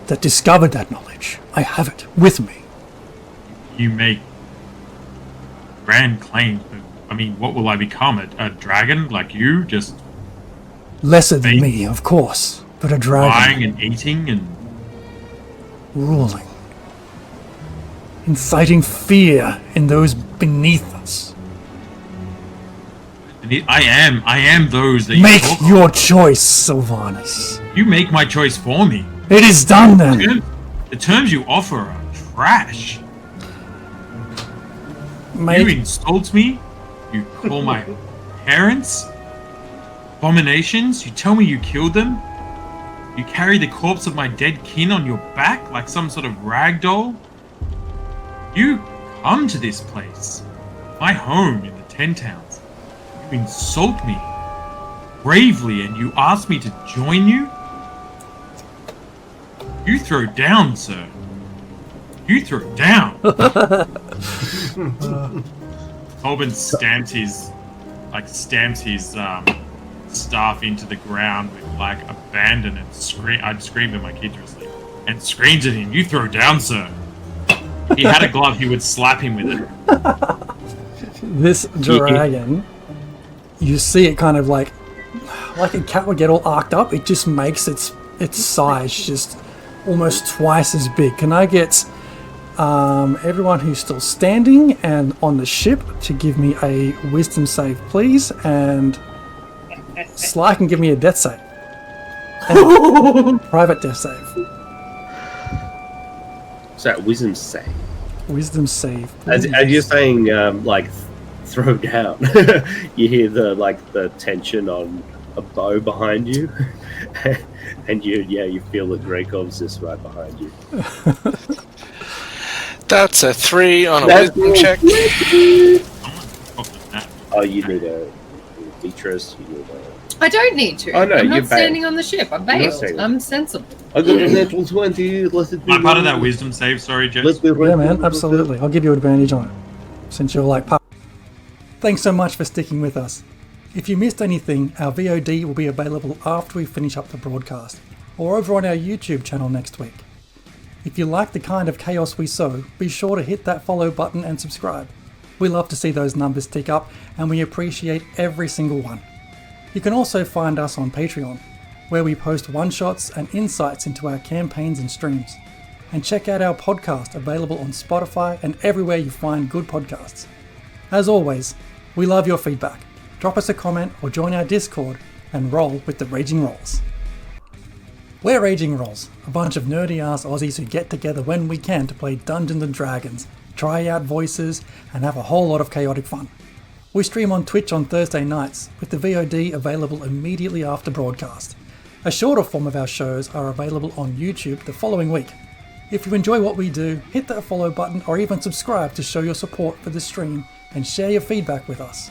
that discovered that knowledge. I have it with me. You make grand claims. I mean, what will I become? A dragon like you? Just lesser than me, of course, but a dragon. Lying and eating and ruling. Inciting fear in those beneath us. I am those that you make talk your choice, Sylvanus. You make my choice for me. It is done then. The terms you offer are trash. You insult me. You call my parents abominations. You tell me you killed them. You carry the corpse of my dead kin on your back like some sort of rag doll. You come to this place, my home in the 10 Towns. You insult me bravely and you ask me to join you? You throw down, sir. You throw down. Tobin stamps his staff into the ground with like abandon and scream. I'd scream to my kids were asleep and screams at him. You throw down, sir. He had a glove, he would slap him with it. This dragon, you see it kind of like a cat would get all arced up. It just makes its size just almost twice as big. Can I get everyone who's still standing and on the ship to give me a wisdom save, please? And Sly can give me a death save. And private death save. What's that? Wisdom save. Wisdom save. As you're saying, like throw down, you hear the tension on a bow behind you, and you feel the Dracov's just right behind you. That's a 3 on a wisdom check. Oh, you need a Beatrice. You need a... I don't need to. Oh, no, I'm not you're standing on the ship. I'm bailed. I'm sensible. I got a natural 20. I'm part of that wisdom save, sorry, Jess. Yeah, man, absolutely. I'll give you advantage on it, since you're like... Thanks so much for sticking with us. If you missed anything, our VOD will be available after we finish up the broadcast, or over on our YouTube channel next week. If you like the kind of chaos we sow, be sure to hit that follow button and subscribe. We love to see those numbers tick up, and we appreciate every single one. You can also find us on Patreon, where we post one-shots and insights into our campaigns and streams. And check out our podcast, available on Spotify and everywhere you find good podcasts. As always, we love your feedback. Drop us a comment or join our Discord and roll with the Raging Rolls. We're Raging Rolls, a bunch of nerdy-ass Aussies who get together when we can to play Dungeons & Dragons, try out voices, and have a whole lot of chaotic fun. We stream on Twitch on Thursday nights, with the VOD available immediately after broadcast. A shorter form of our shows are available on YouTube the following week. If you enjoy what we do, hit that follow button or even subscribe to show your support for the stream and share your feedback with us.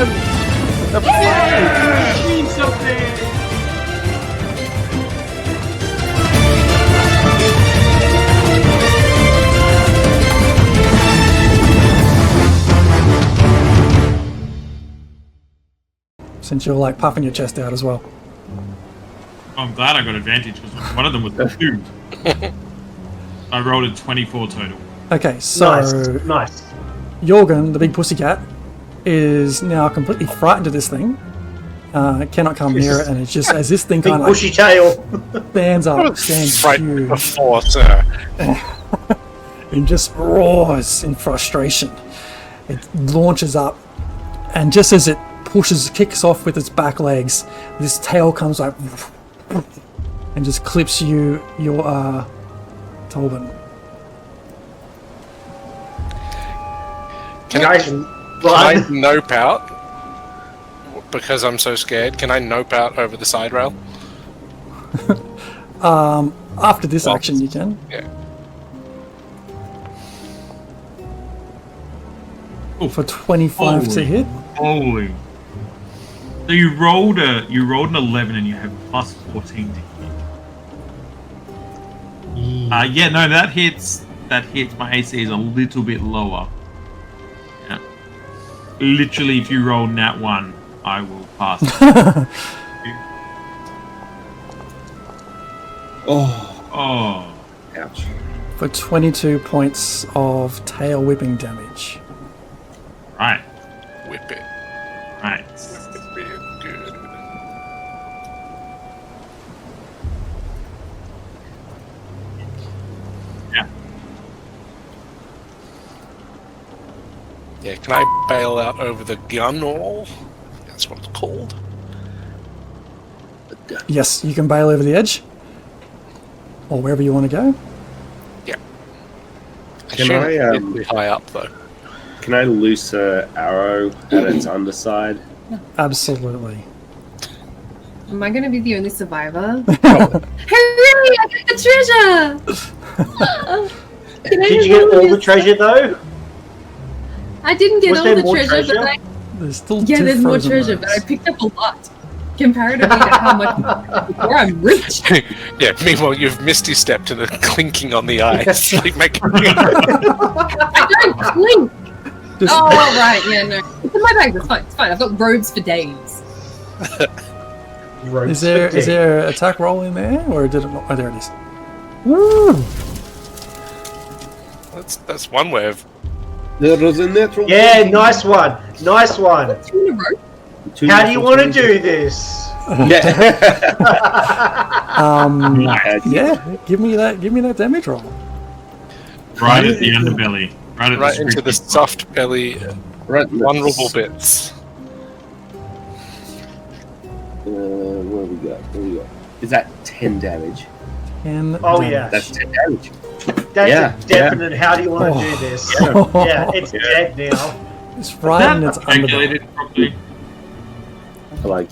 fun! The fun! Mean something! Since you're like puffing your chest out as well. I'm glad I got advantage because one of them was 2. I rolled a 24 total. Okay, so Nice. Jorgen, the big pussycat, is now completely frightened of this thing. Cannot come near it, and it's just as this thing Big kind of bushy tail. stands up, stands Frightened huge, before, sir. and just roars in frustration. It launches up, and just as it kicks off with its back legs, this tail comes like and just clips your Tolbin. Can I nope out? Because I'm so scared, can I nope out over the side rail? After this action, you can. Yeah. For 25 to hit. Holy. So you rolled an 11 and you have plus 14 to hit. Yeah, no, that hits. My AC is a little bit lower. Yeah. Literally, if you roll nat 1, I will pass. Oh. Ouch. For 22 points of tail whipping damage. Right. Whip it. Right. Whip it real good. Yeah. Yeah, can I bail out over the gun wall? That's what it's called. Yes, you can bail over the edge. Or wherever you want to go. Yeah. Can I, Pretty high up though. Can I loose an arrow at its underside? Absolutely. Am I going to be the only survivor? Hooray! I got the treasure! Did you get all the treasure though? I didn't get Was all there the more treasure, but I, There's still yeah, two there's more frozen treasure, rows. but I picked up a lot comparatively to how much before I'm rich. Yeah, meanwhile you've misty stepped to the clinking on the ice. Like making I don't clink. Just- Oh right, yeah, no, it's in my bag. It's fine. It's fine. I've got robes for days. Is there an attack roll in there, or did it not? Oh, there it is. Woo! that's one way of There was a natural. Yeah, nice one. Nice one. 2 in a row. How do you want to do this? Yeah, give me that damage roll. Right at the underbelly. right into the soft belly, Right. vulnerable bits. What do we got? Is that 10 damage? 10 Oh, damage. yeah. That's 10 damage. That's Yeah, a definite. How do you want to Oh. do this? Yeah, it's dead now. It's right in its underbelly. Calculated properly. Like,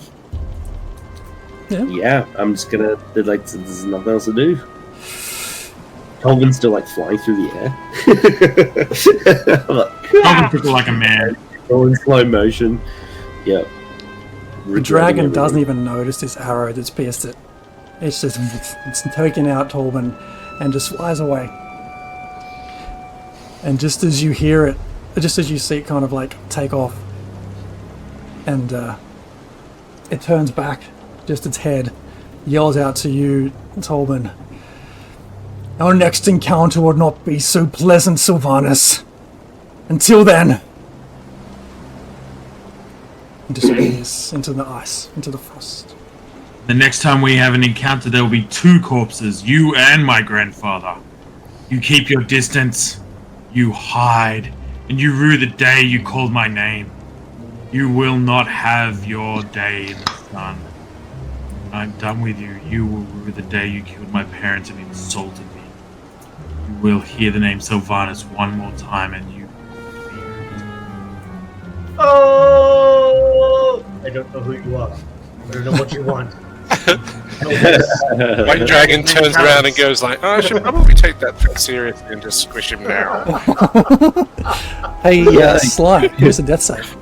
Yeah. I'm just gonna, there's nothing else to do. Tolvin's still like flying through the air. Tolvin took it like a man. All in slow motion. Yep. The dragon doesn't even notice this arrow that's pierced it. It's just it's taking out Tolvin and just flies away. And just as you hear it, just as you see it kind of like take off, and it turns back, just its head yells out to you, Tolvin. Our next encounter would not be so pleasant, Sylvanas. Until then. And disappears into the ice, into the frost. The next time we have an encounter, there will be 2 corpses, you and my grandfather. You keep your distance, you hide, and you rue the day you called my name. You will not have your day in the sun. When I'm done with you, you will rue the day you killed my parents and insulted me. You will hear the name Sylvanas one more time, and you Oh! I don't know who you are. I don't know what you want. White dragon turns around and goes like, "Oh, I should probably take that threat seriously and just squish him now." Hey, Sly, here's a death save.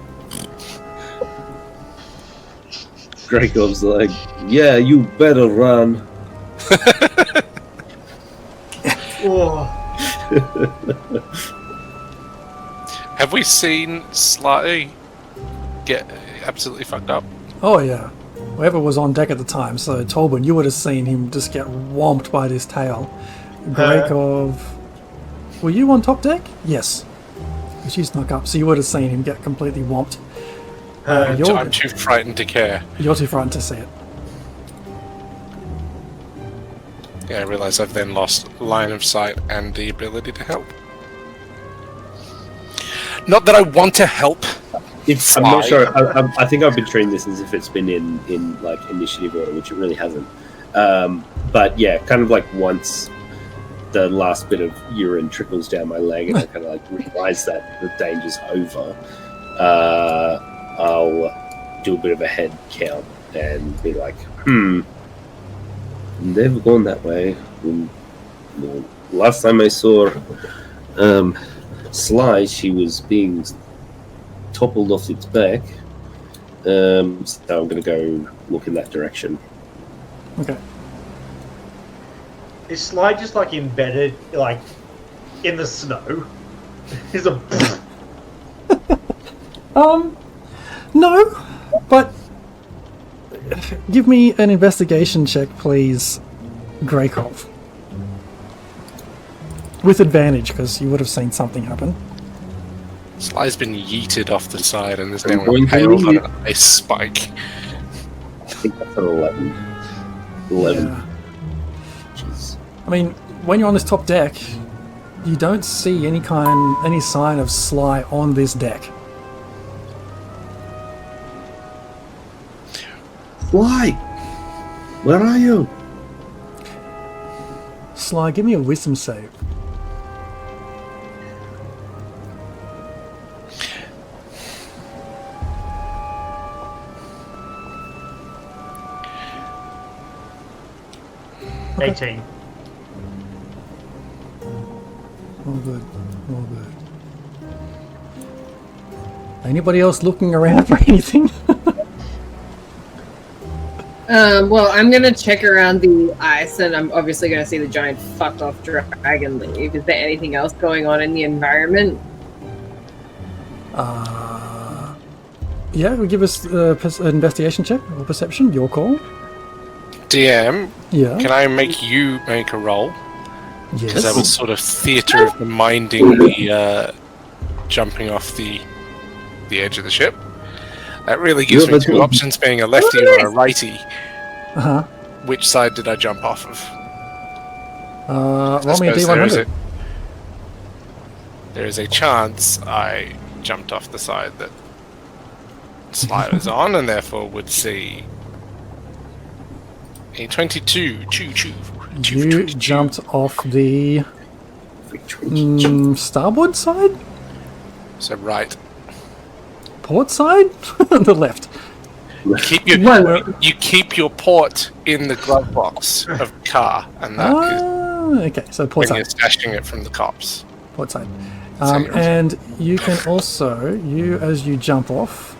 Greycroft's like, yeah, you better run. Oh. Have we seen Sly get absolutely fucked up? Oh yeah. Whoever was on deck at the time, so Tolbin, you would have seen him just get whomped by this tail. Grekov... Were you on top deck? Yes. Because you snuck up, so you would have seen him get completely whomped. I'm too frightened to care. You're too frightened to see it. Yeah, I realise I've then lost line of sight and the ability to help. Not that I want to help. I'm not sure. I think I've been treating this as if it's been in like initiative order, which it really hasn't. But yeah, kind of like once the last bit of urine trickles down my leg and I kind of like realise that the danger's over, I'll do a bit of a head count and be like, they've gone that way. The last time I saw Sly, she was being toppled off its back. So I'm going to go look in that direction. Okay. Is Sly just like embedded, like in the snow? Is a No, but give me an investigation check, please, Grekov. With advantage, because you would have seen something happen. Sly's been yeeted off the side and is now impaled on an ice spike. I think that's an 11. 11. Yeah. Jeez. I mean, when you're on this top deck, you don't see any sign of Sly on this deck. Sly! Where are you? Sly, give me a wisdom save. Okay. 18. All good. All good. Anybody else looking around for anything? Well, I'm gonna check around the ice, and I'm obviously gonna see the giant fucked off dragon leave. Is there anything else going on in the environment? Yeah, give us an investigation check or perception. Your call. DM, Yeah. can I make you make a roll? Because that Yes. was sort of theatre of the minding the jumping off the edge of the ship. That really gives me two options, being a lefty or a righty. Uh-huh. Which side did I jump off of? Roll me a D100. There is a chance I jumped off the side that Sly was on, and therefore would see a 22. You jumped off the starboard side? So right. Port side? The left. You keep your port in the glove box of the car, and that is Okay, so port when you're side. stashing it from the cops. Port side. And you can also, as you jump off,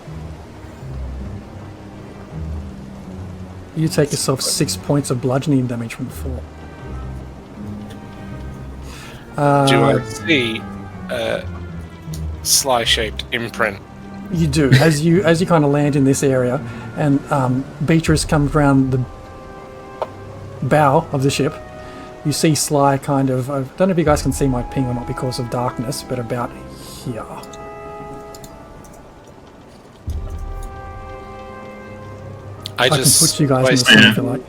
you take yourself 6 points of bludgeoning damage from the fall. Do I see a Sly-shaped imprint? You do. As you kind of land in this area, and Beatrice comes around the bow of the ship, you see Sly kind of... I don't know if you guys can see my ping or not because of darkness, but about here. I can put you guys in the scene if you like.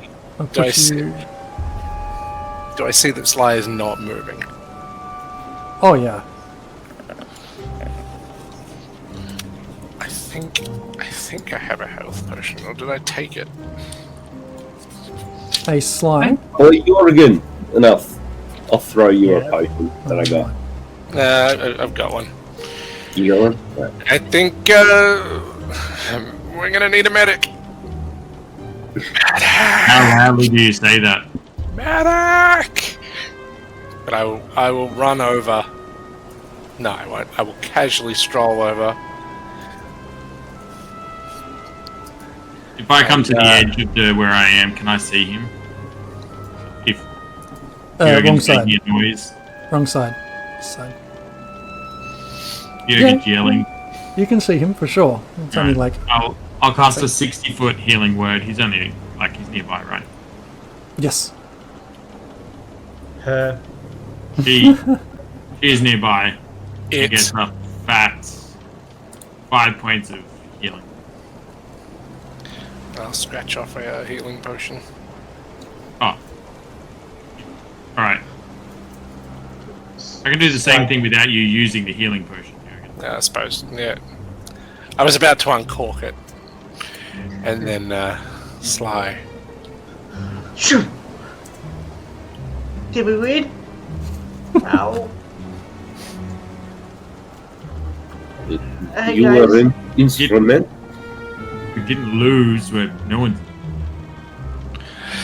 Do I see that Sly is not moving? Oh yeah. I think I have a health potion, or did I take it? Hey Sly. Oh, Jorgen, enough. I'll throw you a potion that I got. I've got one. You got one? Right. I think we're gonna need a medic. How loudly do you say that? Medic! But I will run over. No, I won't. I will casually stroll over. If I come to the edge of where I am, can I see him? If wrong side. making a noise, Wrong side. Jürgen's yelling. You can see him for sure. It's only like I'll cast a 60-foot healing word. He's only he's nearby, right? yes. She is nearby. She It. gets a fat 5 points of healing. I'll scratch off a healing potion. Oh. Alright. I can do the same thing without you using the healing potion, Jürgen. I suppose. Yeah. I was about to uncork it, and then Sly. Shoot! Did we win? Ow. Hey, You guys. were an instrument. We didn't lose, but no one.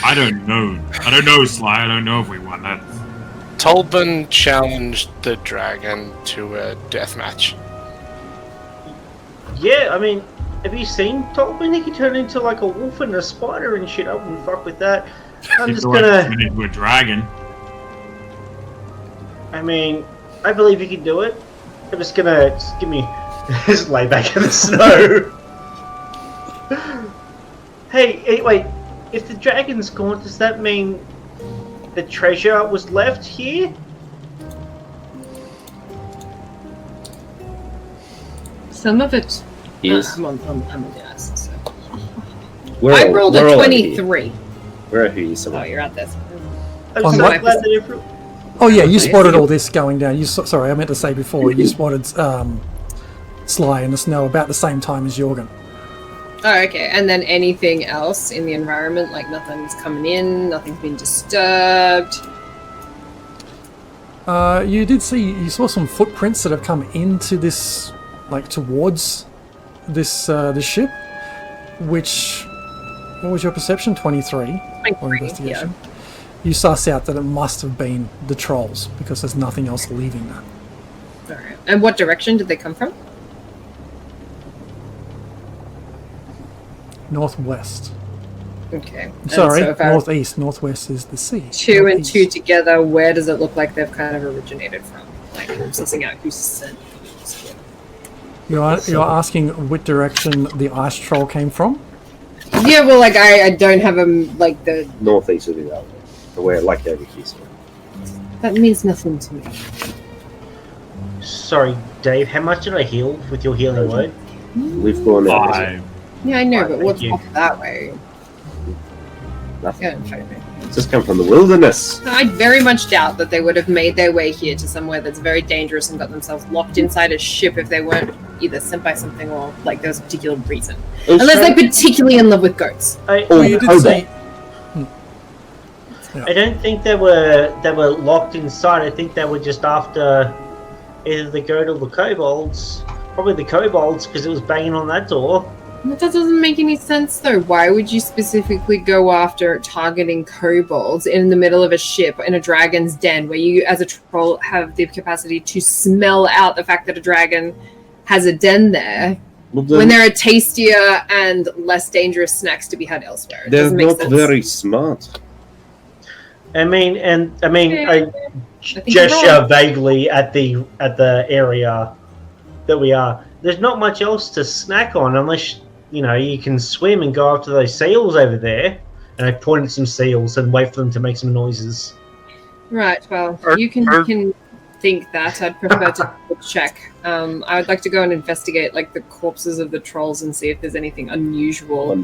I don't know. I don't know, Sly. I don't know if we won that. Tolbin challenged the dragon to a death match. Yeah, I mean, have you seen Tolkien? He can turn into like a wolf and a spider and shit. I wouldn't fuck with that. I'm If just the one gonna. turned into a dragon. I mean, I believe you can do it. I'm just gonna give me just lay back in the snow. Hey, wait. If the dragon's gone, does that mean the treasure was left here? Some of it. Yes. I'm on the ice. So. We're I all- rolled we're a all over 23. here. We're over here Oh, somewhere. you're out there. I'm On so what? glad that everyone. Oh yeah, you spotted all this going down. Sorry, I meant to say before. You spotted Sly in the snow about the same time as Jorgen. Oh, okay. And then anything else in the environment, like nothing's coming in, nothing's been disturbed. You saw some footprints that have come into this, like towards this this ship. Which, what was your perception? 23 or investigation. Yeah. You suss out that it must have been the trolls because there's nothing else leaving that. All right. And what direction did they come from? Northwest. Okay. And Sorry, so if I- northeast. Northwest is the sea. Two and Northeast. two together, where does it look like they've kind of originated from? Like, I'm sussing out who sent these. You're asking what direction the ice troll came from? Yeah, well, like, I don't have like, the... Northeast of the other. We're like over here. So. That means nothing to me. Sorry, Dave. How much did I heal with your healing word? We've gone over. 5. Yeah, I know, Alright, but thank what's you. off that way? Nothing. Yeah, fine. It's just come from the wilderness. I very much doubt that they would have made their way here to somewhere that's very dangerous and got themselves locked inside a ship if they weren't either sent by something or like there was a particular reason. Unless they're particularly in love with goats. Well, you did say. I don't think they were locked inside. I think they were just after either the goat or the kobolds. Probably the kobolds because it was banging on that door. But that doesn't make any sense though. Why would you specifically go after targeting kobolds in the middle of a ship in a dragon's den where you as a troll have the capacity to smell out the fact that a dragon has a den there when there are tastier and less dangerous snacks to be had elsewhere? It They're doesn't make not sense. very smart. I think I you're gesture wrong. vaguely at the area that we are. There's not much else to snack on unless you can swim and go after those seals over there. And I point at some seals and wait for them to make some noises. Right, well, you can think that. I'd prefer to check. I would like to go and investigate like the corpses of the trolls and see if there's anything unusual.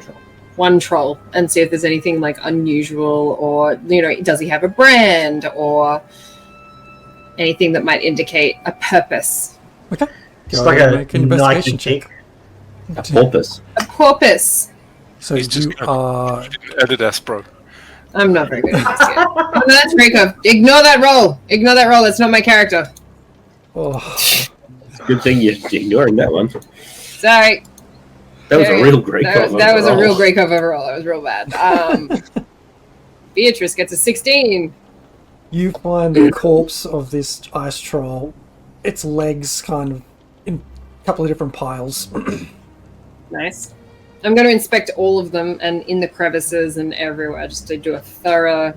One troll, and see if there's anything like unusual or does he have a brand or anything that might indicate a purpose. Okay. It's Go like ahead and a make an investigation Nike check. kick. A porpoise. A corpus. So He's just you gonna- are. Edit us, bro. I'm not very good at this yet. Oh, no, that's Reiko. Ignore that roll. Ignore that roll. That's not my character. Oh, Good thing you're ignoring that one. Sorry. That was a real great That cover. was a real great cover roll. That was real bad. Beatrice gets a 16. you find the corpse of this ice troll. Its legs kind of in a couple of different piles. Nice. I'm going to inspect all of them and in the crevices and everywhere, just to do a thorough.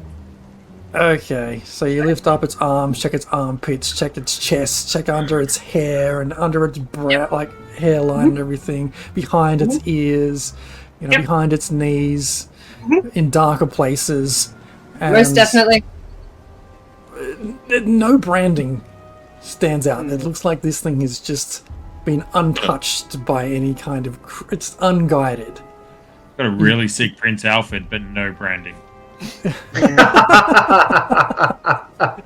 Okay, so you lift up its arms, check its armpits, check its chest, check under its hair and under its brow, like hairline and everything, behind its ears, behind its knees, in darker places. And most definitely. No branding stands out. It looks like this thing has just been untouched by any kind of... It's unguided. Got a really sick Prince Alfred, but no branding.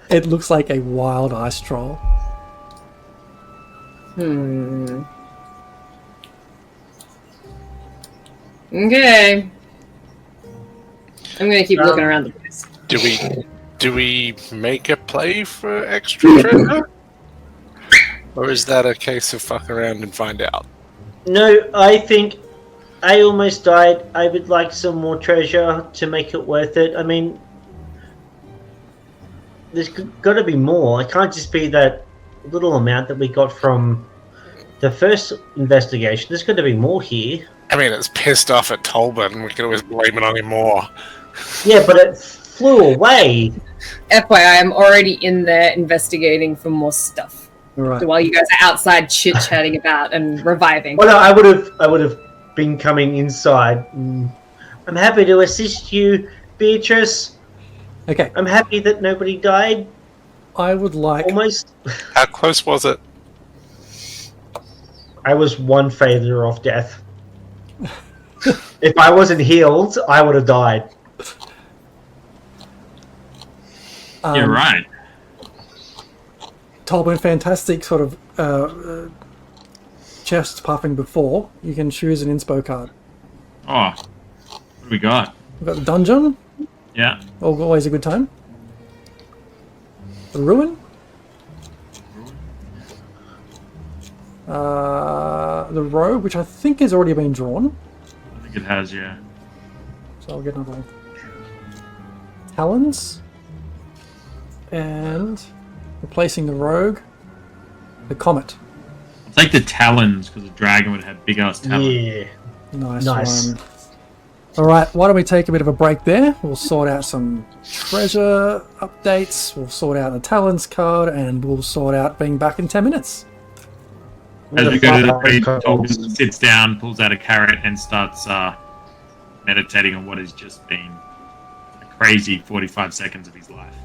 It looks like a wild ice troll. Okay. I'm going to keep looking around the place. Do we make a play for extra treasure? Or is that a case of fuck around and find out? No, I think I almost died. I would like some more treasure to make it worth it. I mean, there's got to be more. It can't just be that little amount that we got from the first investigation. There's got to be more here. I mean, it's pissed off at Tolbin. We could always blame it on him more. Yeah, but it flew away. FYI, I'm already in there investigating for more stuff. Right. So while you guys are outside chit-chatting about and reviving. Well, no, I would have been coming inside. I'm happy to assist you, Beatrice. Okay. I'm happy that nobody died. I would like... Almost. How close was it? I was one failure off death. If I wasn't healed, I would have died. You're right. Tolbin, fantastic sort of chest puffing before. You can choose an inspo card. Oh, what do we got? We've got the dungeon. Yeah. Always a good time. The ruin. The rogue, which I think has already been drawn. I think it has, yeah. So I'll get another one. Talons. And replacing the rogue, the comet. I'll take the talons, because the dragon would have big ass talons. Yeah. Nice one. Alright, why don't we take a bit of a break there? We'll sort out some treasure updates, we'll sort out the talents card, and we'll sort out being back in 10 minutes. As we go to the break, Tolkien sits down, pulls out a carrot, and starts meditating on what has just been a crazy 45 seconds of his life.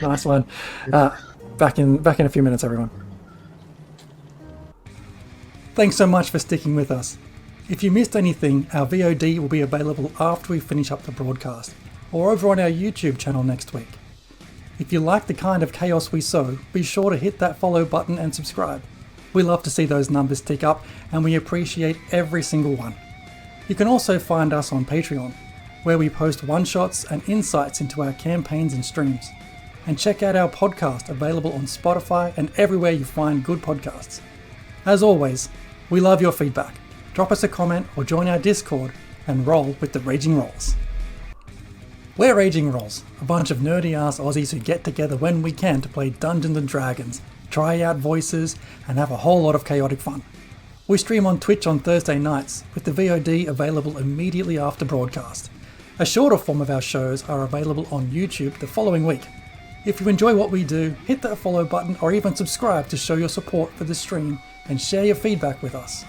Nice one. Back in a few minutes, everyone. Thanks so much for sticking with us. If you missed anything, our VOD will be available after we finish up the broadcast, or over on our YouTube channel next week. If you like the kind of chaos we sow, be sure to hit that follow button and subscribe. We love to see those numbers tick up, and we appreciate every single one. You can also find us on Patreon, where we post one-shots and insights into our campaigns and streams. And check out our podcast, available on Spotify and everywhere you find good podcasts. As always, we love your feedback. Drop us a comment or join our Discord and roll with the Raging Rolls. We're Raging Rolls, a bunch of nerdy-ass Aussies who get together when we can to play Dungeons & Dragons, try out voices, and have a whole lot of chaotic fun. We stream on Twitch on Thursday nights, with the VOD available immediately after broadcast. A shorter form of our shows are available on YouTube the following week. If you enjoy what we do, hit that follow button or even subscribe to show your support for the stream and share your feedback with us.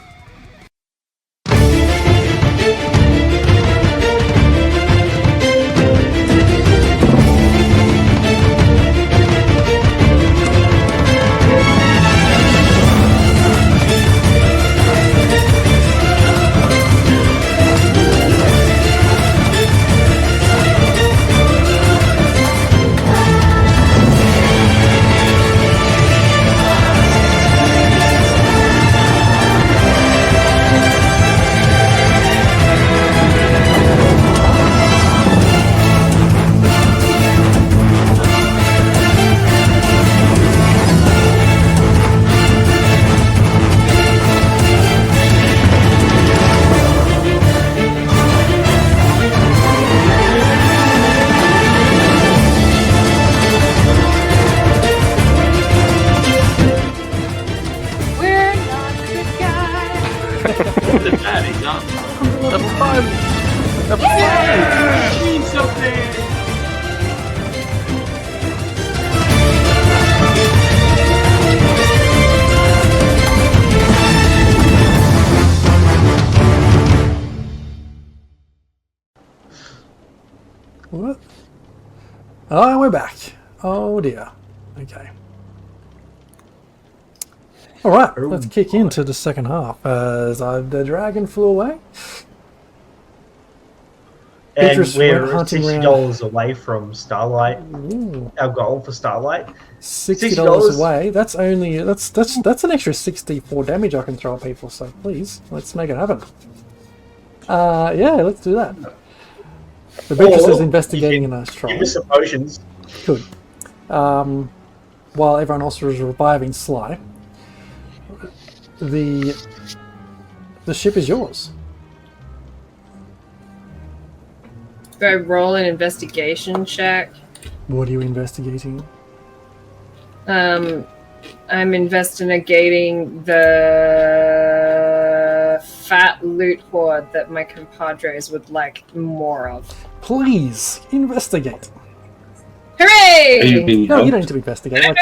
A pun! A pun! Mean something. What? Oh, we're back. Oh dear. Okay. Alright, let's kick into the second half as the dragon flew away. And Beatrice we're went hunting $60 away from Starlight. Ooh, Our goal for Starlight. $60 away. That's only that's an extra 64 damage I can throw at people. So please, let's make it happen. Yeah, let's do that. The Beatrice is investigating a nice troll. Give us some potions. Good. While everyone else is reviving Sly, the ship is yours. Do I roll an investigation check? What are you investigating? I'm investigating the fat loot hoard that my compadres would like more of. Please investigate. Hooray! Are you being No, you helped? don't need to investigate.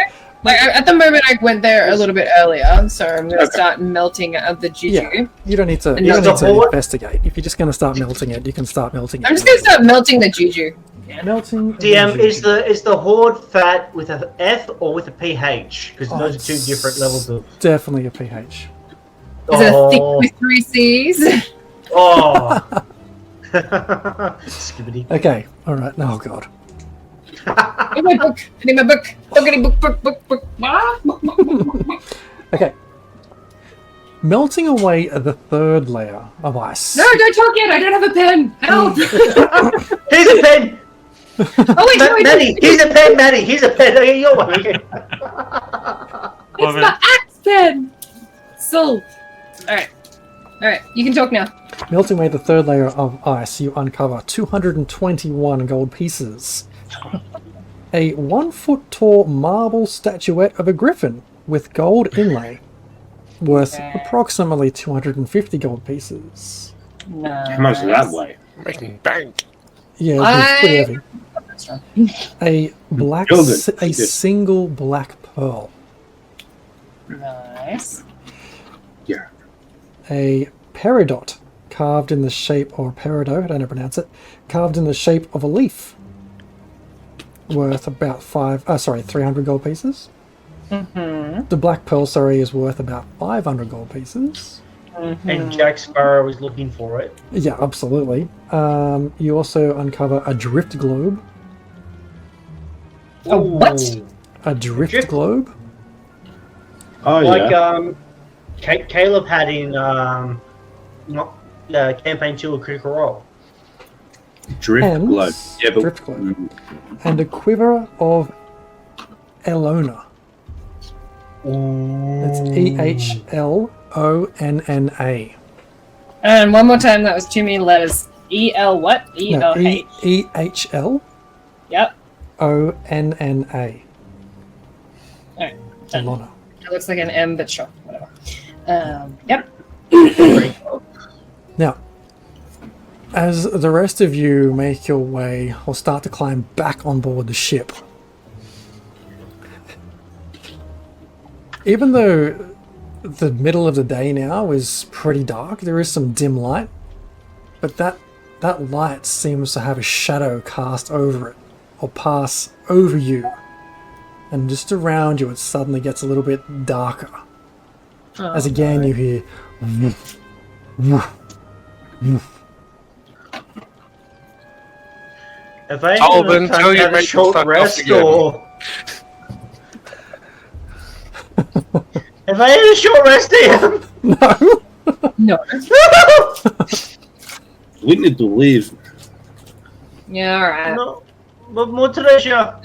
At the moment, I went there a little bit earlier, so I'm going to start melting of the juju. Yeah, you don't need to. And You don't that's need the to hoard? investigate. If you're just going to start melting it, you can start melting it. I'm just going to start melting the juju. melting. DM, is the horde fat with a F or with a PH? Because those are two different levels of. Definitely a pH. Is it a thick with 3 C's? Oh. Skibbity. Okay. All right. Oh god. I need my book. I need my book. Book. Okay. Melting away the third layer of ice. No, don't talk yet. I don't have a pen. Help! Here's a pen! Oh wait, no, Maddie! Here's a pen, Maddie! Here's a pen! Okay, you're one. Okay. It's my axe pen. Sold. All right. You can talk now. Melting away the third layer of ice, you uncover 221 gold pieces. A 1 foot tall marble statuette of a griffin with gold inlay, worth approximately 250 gold pieces. How much is that weigh? Making bank. Yeah, it's pretty heavy. A single black pearl. Nice. Yeah. A peridot carved in the shape, or peridot, I don't know how to pronounce it, carved in the shape of a leaf, worth about 300 gold pieces. Mm-hmm. The black pearl, is worth about 500 gold pieces. Mm-hmm. And Jack Sparrow is looking for it. Yeah, absolutely. You also uncover a drift globe. A what? A drift globe? Oh, Like yeah. Caleb had in campaign 2 of Critical Role. Drift globe. Yeah, but drift globe. And a quiver of Elona. It's EHLONNA. And one more time, that was too many letters. E-L what? E-L-H. EHLONNA. Yep. Alright. Elona. It looks like an M, but sure. Whatever. Yep. Now, as the rest of you make your way or start to climb back on board the ship, even though the middle of the day now is pretty dark, there is some dim light, but that light seems to have a shadow cast over it, or pass over you, and just around you it suddenly gets a little bit darker. As again you hear woof, woof, woof. Have I Alvin, time tell to you have a make short fuck rest, off again. or have I had a short rest, DM? No. No. we need to leave. Yeah, alright. No, but more treasure.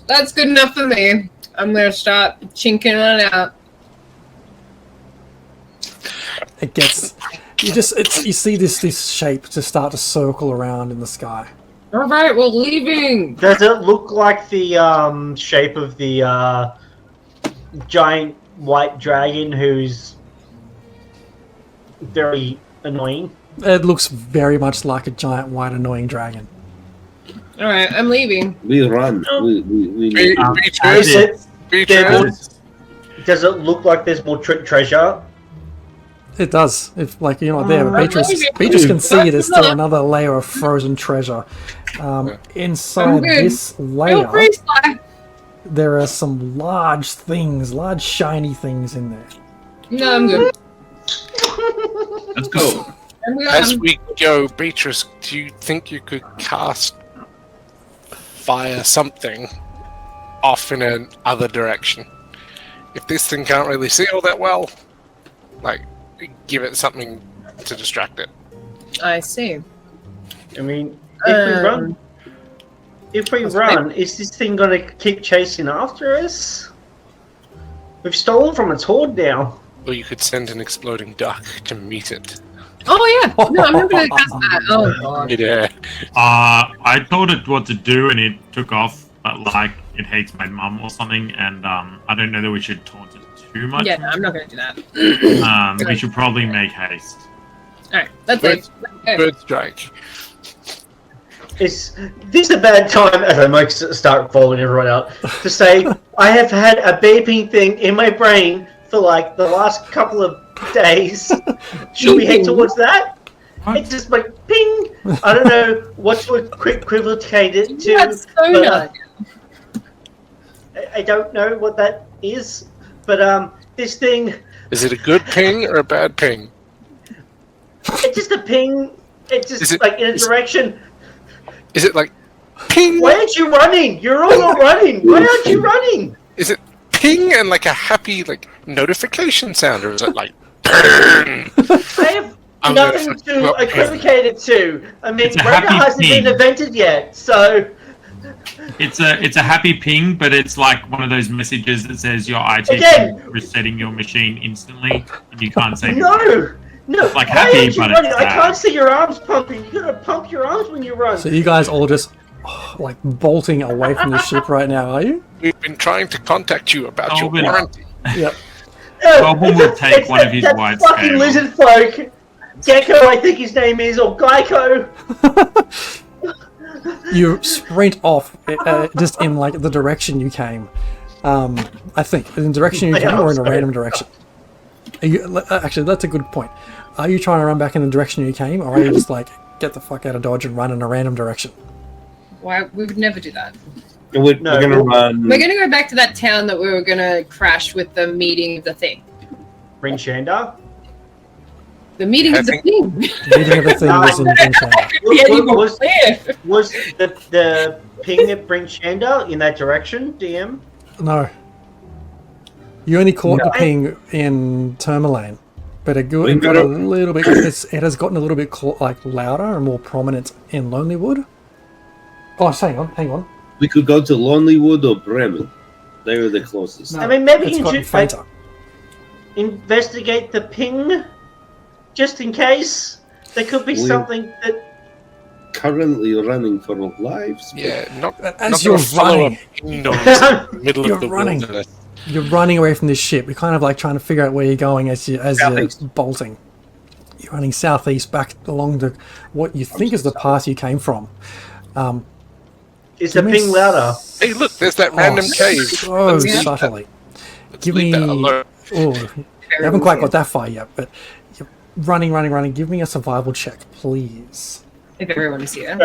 That's good enough for me. I'm gonna start chinking it out. It gets you see this shape just start to circle around in the sky. Alright, we're leaving! Does it look like the shape of the giant white dragon who's very annoying? It looks very much like a giant, white, annoying dragon. All right, I'm leaving. We run. Beatrice. Does it look like there's more treasure? It does. If like you're not there, but Beatrice can see there's still another layer of frozen treasure. Inside this layer, there are some large shiny things in there. No, I'm good. Let's go. As we go, Beatrice, do you think you could cast fire something off in another direction? If this thing can't really see all that well, like, give it something to distract it. I see. I mean, if we run, is this thing going to keep chasing after us? We've stolen from its hoard now. Or you could send an exploding duck to meet it. Oh yeah. No, I'm not going to cast that. Oh god. Yeah. I told it what to do and it took off, but like it hates my mum or something, and I don't know that we should taunt it too much. Yeah, no, I'm not going to do that. We should probably make haste. All right, that's it. Bird strike. Is this a bad time, as I might start following everyone out, to say I have had a beeping thing in my brain for like the last couple of days. Should we head towards that? What? It's just like ping. I don't know what to equivocate it to. That's so but, nice. I don't know what that is, but this thing. Is it a good ping or a bad ping? It's just a ping. It's just like in a direction. Is it like ping? Why aren't you running? You're all not running. Why aren't you running? Is it ping and like a happy like notification sound, or is it like burn? I have nothing to equivocate it to. I mean, It's a radar happy hasn't ping. been invented yet, so. It's a happy ping, but it's like one of those messages that says your IT Again. is resetting your machine instantly, and you can't say No! It's like why happy, aren't you but running? it's I bad. can't see your arms pumping. You gotta pump your arms when you run. So you guys all just like bolting away from the ship right now, are you? We've been trying to contact you about your Tobin. warranty. Yep. Goblin would take one of his that wide fucking scale. lizard folk. Gecko, I think his name is, or Geico. You sprint off just in like the direction you came. I think in the direction you came or in a random direction. Are you, actually, that's a good point. Are you trying to run back in the direction you came, or are you just like get the fuck out of Dodge and run in a random direction? Why we would never do that. We're going to run. We're going to go back to that town that we were going to crash with the meeting of the thing. Bring Shanda. The meeting of the thing. Meeting of the thing was in Vincennes. Was the ping that brings Shanda in that direction, DM? No. You only caught the ping in Tourmaline, but it got a little bit. It has gotten a little bit like louder and more prominent in Lonelywood. Oh, hang on. We could go to Lonelywood or Bremen. They were the closest. No, I mean, maybe it's you gotten should fainter. investigate the ping, just in case. There could be something that. Currently running for our lives. Yeah, not As not you're gonna follow running, a noise in the middle You're of the running. wilderness. you're running away from this ship. You're kind of like trying to figure out where you're going as you're bolting. You're running southeast back along what you think is the path you came from. Is the ping louder? Hey, look, there's that random cave. So Let's leave subtly. Let's Give leave me. that alone. Oh, you haven't quite got that far yet, but you're running. Give me a survival check, please. If everyone is here.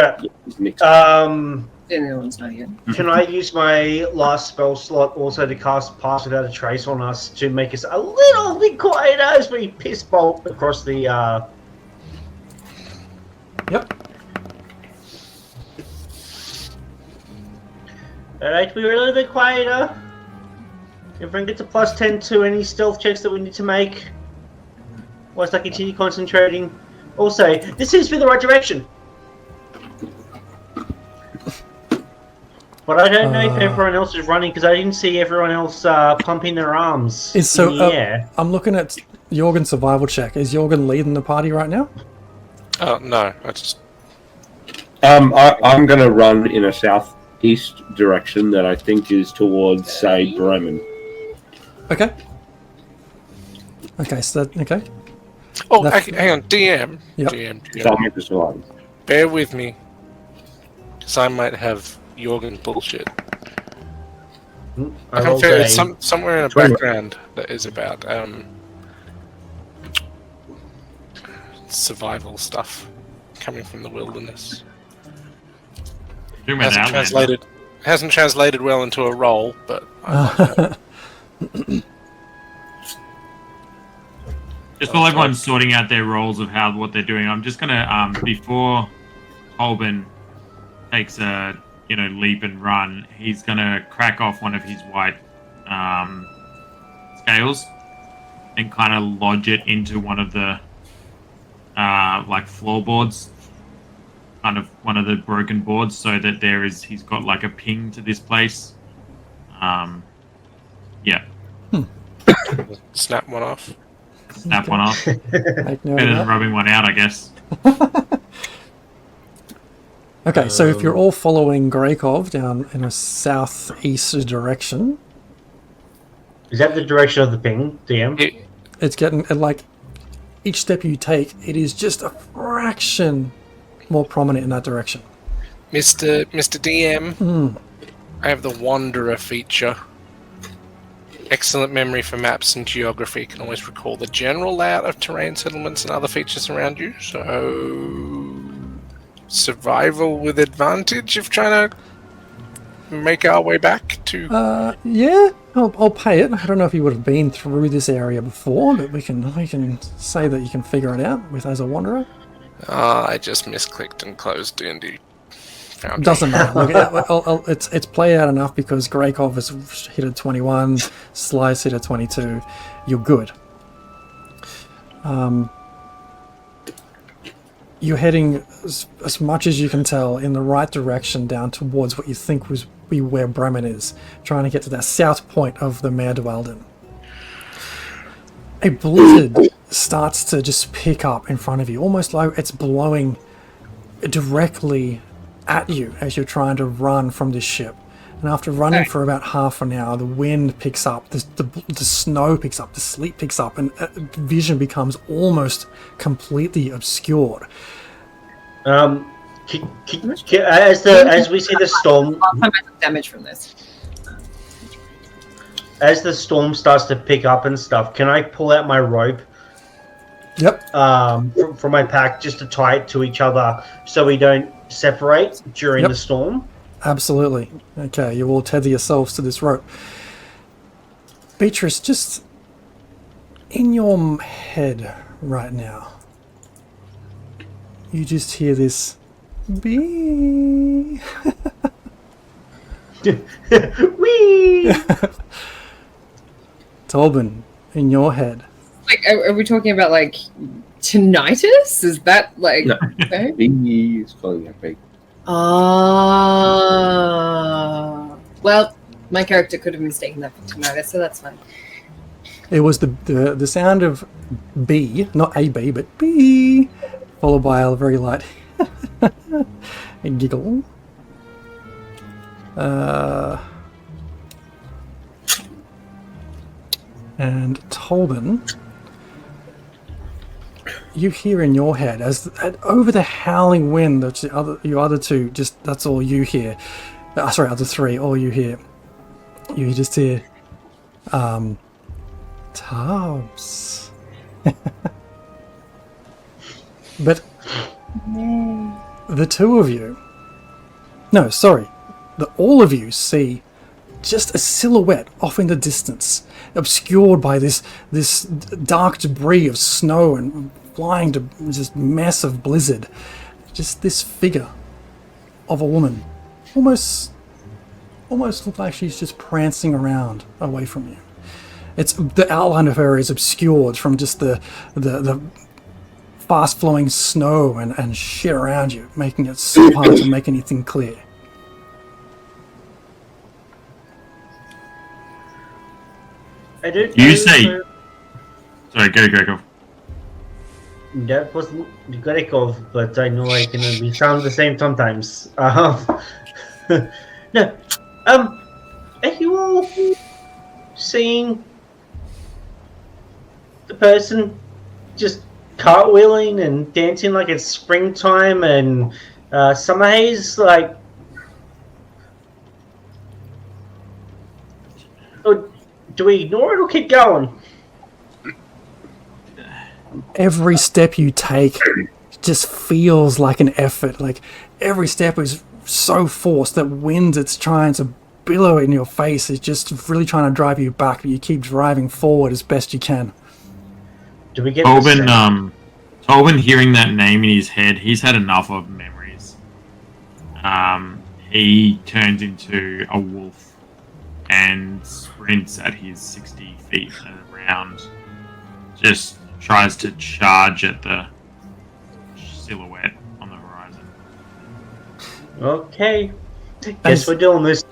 Then the one's not here. Can I use my last spell slot also to cast Pass Without a Trace on us to make us a little bit quieter as we piss bolt across the. Yep. Alright, we were a little bit quieter. Everyone gets a +10 to any stealth checks that we need to make. Whilst I continue concentrating. Also, this seems to be the right direction. But I don't know if everyone else is running because I didn't see everyone else pumping their arms. I'm looking at Jorgen's survival check. Is Jorgen leading the party right now? Oh no, I just. I'm going to run in a southeast direction that I think is towards, say, Bremen. Okay. Okay. Oh, hang on, DM. Yep. DM. Bear with me, because I might have Jorgen bullshit. I can feel it's somewhere in the background that is about survival stuff coming from the wilderness. Hasn't translated well into a role, but just while everyone's sorting out their roles of what they're doing, I'm just gonna before Holben takes a leap and run, he's gonna crack off one of his white scales and kind of lodge it into one of the like floorboards, kind of one of the broken boards, so that he's got like a ping to this place. Yeah. Snap one off. Snap one off. Better than rubbing one out, I guess. Okay, so if you're all following Grakov down in a southeast direction... Is that the direction of the ping, DM? It's getting, like, each step you take, it is just a fraction more prominent in that direction. Mr. DM, I have the Wanderer feature. Excellent memory for maps and geography. Can always recall the general layout of terrain, settlements, and other features around you. So, survival with advantage if trying to make our way back to. Yeah, I'll pay it. I don't know if you would have been through this area before, but we can say that you can figure it out as a wanderer. I just misclicked and closed D&D. Doesn't matter. Look, it's played out enough because Grakov has hit a 21, Slice hit a 22. You're good. You're heading, as much as you can tell, in the right direction down towards what you think was where Bremen is, trying to get to that south point of the Mare Dweldin. A blizzard starts to just pick up in front of you, almost like it's blowing directly at you as you're trying to run from this ship. And after running for about half an hour, the wind picks up, the snow picks up, the sleet picks up, and vision becomes almost completely obscured. As we see the storm, damage from this. As the storm starts to pick up and stuff, can I pull out my rope? Yep. From my pack, just to tie it to each other so we don't separate during the storm. Absolutely. Okay, you all tether yourselves to this rope. Beatrice, just in your head right now, you just hear this bee. Wee. Tolben, in your head. Like, are we talking about like tinnitus? Is that like? No. Okay? Bee is calling out big. Well, my character could have mistaken that for tinnitus, so that's fine. It was the sound of bee, not a bee, but bee, followed by a very light giggle. And Tolben, you hear in your head as over the howling wind that you other two, just that's all you hear. Sorry, other three, all you hear. You just hear, Tubbs. But the two of you, no, sorry, all of you see just a silhouette off in the distance, obscured by this dark debris of snow and flying to just mess of blizzard. Just this figure of a woman, almost look like she's just prancing around away from you. It's the outline of her is obscured from just the fast flowing snow and shit around you, making it so hard to make anything clear. I don't You say. Sorry, go, Gregor. That wasn't Grekov, but I know we sound the same sometimes. No. Are you all seeing the person just cartwheeling and dancing like it's springtime and summer haze. Like, do we ignore it or keep going? Every step you take just feels like an effort. Like every step is so forced that wind it's trying to billow in your face is just really trying to drive you back, but you keep driving forward as best you can. Do we get Tobin hearing that name in his head, he's had enough of memories. He turns into a wolf and sprints at his 60 feet around. Just tries to charge at the silhouette on the horizon. Okay. Guess we're doing this.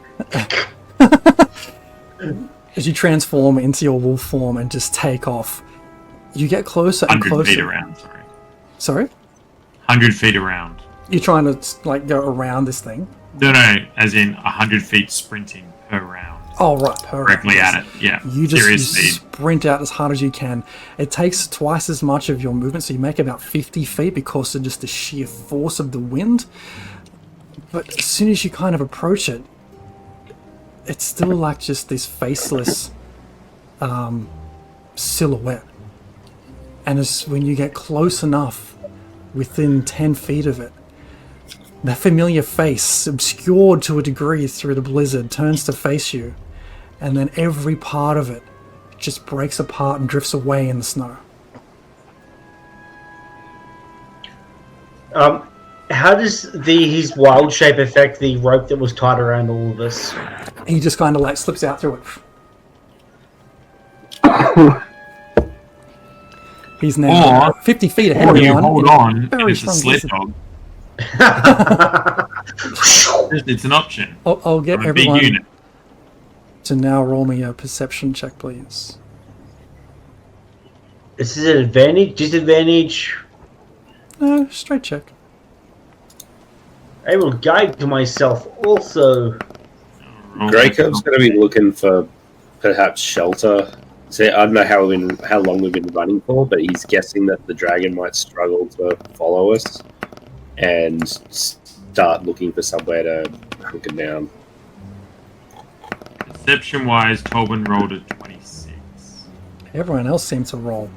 As you transform into your wolf form and just take off, you get closer and 100 closer. feet around, Sorry? 100 feet around. You're trying to like go around this thing? No, as in 100 feet sprinting per round. Oh, right. Per Directly round. at it, yeah. You Serious speed. sprint out as hard as you can. It takes twice as much of your movement, so you make about 50 feet because of just the sheer force of the wind. But as soon as you kind of approach it, it's still like just this faceless silhouette. And when you get close enough, within 10 feet of it, that familiar face, obscured to a degree through the blizzard, turns to face you, and then every part of it just breaks apart and drifts away in the snow. How does his wild shape affect the rope that was tied around all of us? He just kind of like slips out through it. He's now 50 feet ahead of you everyone. hold on, Very it's a strong sled blizzard. dog. It's an option. I'll get I'm a big everyone unit. to now roll me a perception check, please. This is an advantage, disadvantage. No, straight check. I will guide to myself also. Greycoat's going to be looking for perhaps shelter. So I don't know how long we've been running for, but he's guessing that the dragon might struggle to follow us and start looking for somewhere to hunker down. Perception-wise, Tobin rolled a 26. Everyone else seems to roll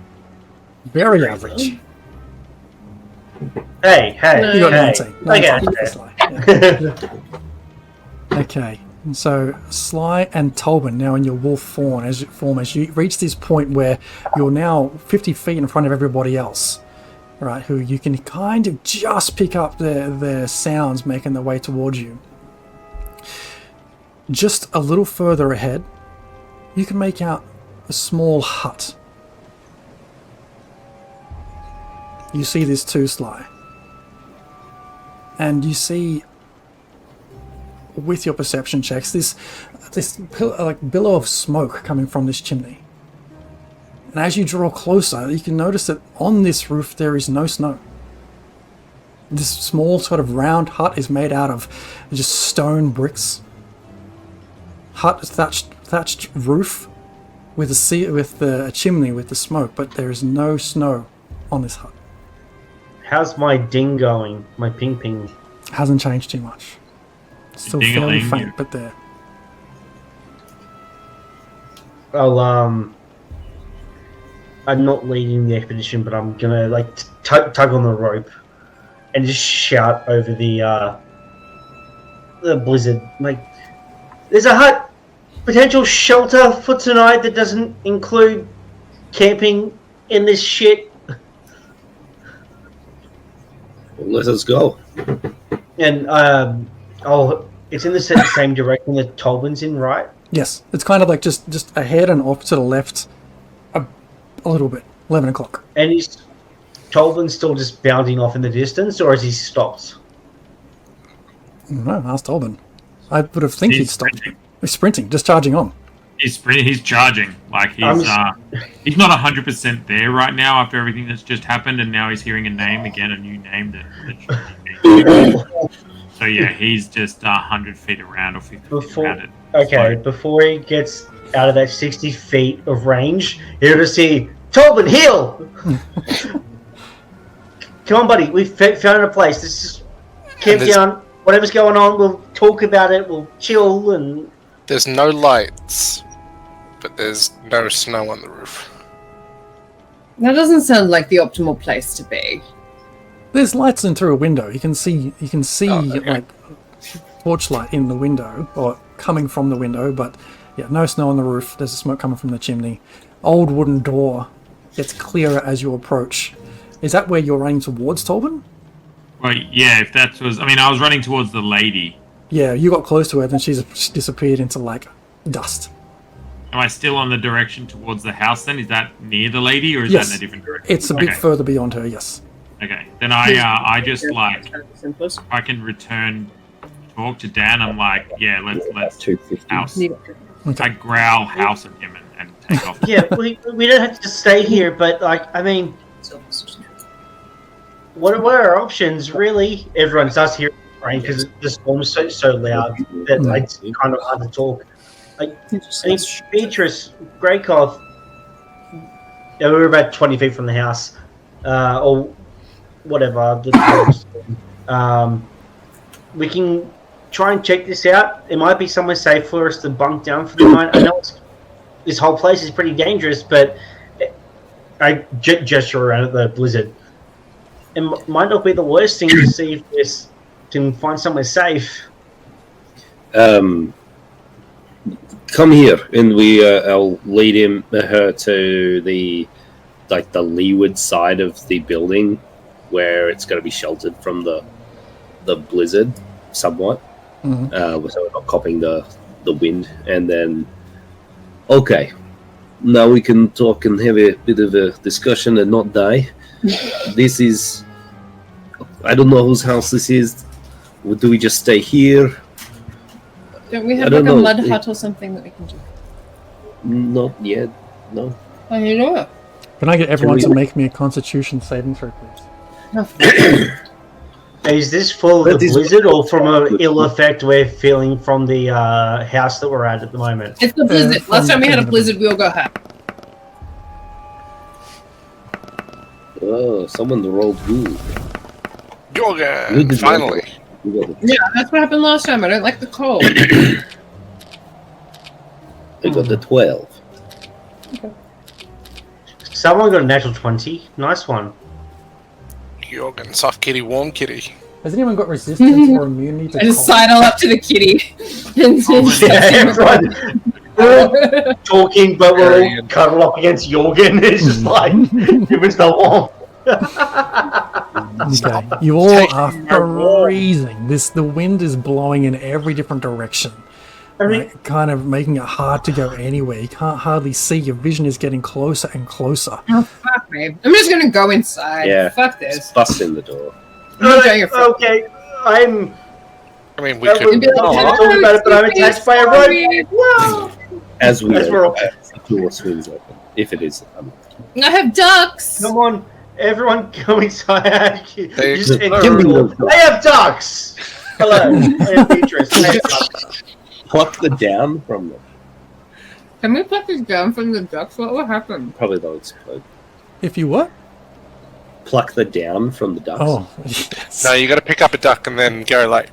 very average. Hey, You got hey. 19. Okay. Yeah. Okay, so Sly and Tobin now in your wolf form as you reach this point where you're now 50 feet in front of everybody else, right? Who you can kind of just pick up their sounds making their way towards you. Just a little further ahead, you can make out a small hut. You see this too, Sly. And you see, with your perception checks, this billow of smoke coming from this chimney. And as you draw closer, you can notice that on this roof there is no snow. This small sort of round hut is made out of just stone bricks. Thatched roof with a chimney with the smoke, but there is no snow on this hut. How's my ding going? My ping ping. Hasn't changed too much. Still fairly Ding-a-ling. faint, but there. I'll I'm not leading the expedition, but I'm gonna like tug on the rope and just shout over the blizzard. Like, there's a hut, potential shelter for tonight that doesn't include camping in this shit. Well, let us go. And it's in the same direction that Tobin's in, right? Yes, it's kind of like just ahead and off to the left a little bit. 11 o'clock. And is Tobin still just bounding off in the distance, or has he stopped? No, ask Tobin. I would have think he'd He's stopped. sprinting. He's sprinting, just charging on. He's charging. Like he's not 100% there right now after everything that's just happened, and now he's hearing a name again, a new name that should be. So yeah, he's just 100 feet around or 50 feet around it. Okay, before he gets out of that 60 feet of range, you're going to see Tobin heal! come on, buddy. We've found a place. Let's just camp down. Whatever's going on, we'll talk about it. We'll chill and. There's no lights, but there's no snow on the roof. That doesn't sound like the optimal place to be. There's lights in through a window. You can see okay. like torchlight in the window or coming from the window, but yeah, no snow on the roof. There's smoke coming from the chimney. Old wooden door gets clearer as you approach. Is that where you're running towards, Tolbin? Well, yeah, if that was... I mean, I was running towards the lady. Yeah, you got close to her, then she's disappeared into, like, dust. Am I still on the direction towards the house then? Is that near the lady, or is that in a different direction? It's a bit further beyond her, yes. Okay, then I just, like... If I can return... Talk to Dan, I'm like, yeah, let's house. Okay. I growl house at him and take off. Yeah, we don't have to stay here, but like, I mean, what are our options, really? Everyone starts hearing rain because the storm's so loud that like, it's kind of hard to talk. Like, I mean, Beatrice, Greykov, we were about 20 feet from the house, or whatever. We can try and check this out. It might be somewhere safe for us to bunk down for the night. I know this whole place is pretty dangerous, but I gesture around at the blizzard. It might not be the worst thing to see if this can find somewhere safe. Come here, and I'll lead her to the leeward side of the building, where it's going to be sheltered from the blizzard somewhat, so we're not copying the wind. And then, okay, now we can talk and have a bit of a discussion and not die. This is, I don't know whose house this is. Do we just stay here? Don't we have like a mud hut or something that we can do? Not yet, no. I don't know. Can I get everyone to make me a Constitution saving throw, please? Is this full of the blizzard or from an ill effect we're feeling from the house that we're at the moment? It's the blizzard. Last time we had a blizzard, we all got hurt. Oh, someone rolled good. Jorgen, finally. Yeah, that's what happened last time. I don't like the cold. I got the 12. Okay. Someone got a natural 20. Nice one. Jorgen, soft kitty, warm kitty. Has anyone got resistance or immunity to I just cold? sidle up to the kitty. We're all talking, but we're all cuddled up against Jorgen. It's just like, it was the warmth. Okay, you all are freezing. The wind is blowing in every different direction, right? Kind of making it hard to go anywhere. You can't hardly see. Your vision is getting closer and closer. Oh, fuck me. I'm just gonna go inside. Yeah. Fuck this. Bust in the door. Okay, I mean, we could. We can't talk about it, but I'm attacked by a rodent. Whoa! As we're all... the door swings open, if it is. I have ducks. Come on, everyone, go inside. They have ducks. Hello, I am Beatrice. I have ducks. Pluck the down from them. Can we pluck this down from the ducks? What will happen? Probably they'll explode. If you what? Pluck the down from the ducks. Oh, yes. No, you got to pick up a duck and then go like,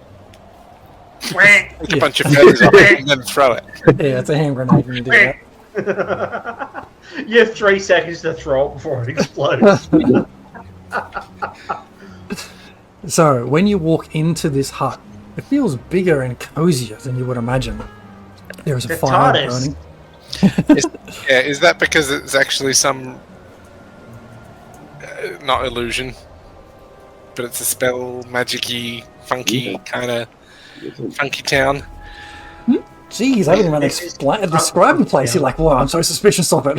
take a bunch of feathers off it and then throw it. Yeah, it's a hand grenade when you do that. You have 3 seconds to throw it before it explodes. So, when you walk into this hut, it feels bigger and cozier than you would imagine. There is a fire burning. Is that because it's actually some not illusion, but it's a spell, magic-y, funky kind of funky town? Jeez, I didn't want to describe the place. You're like, wow, I'm so suspicious of it.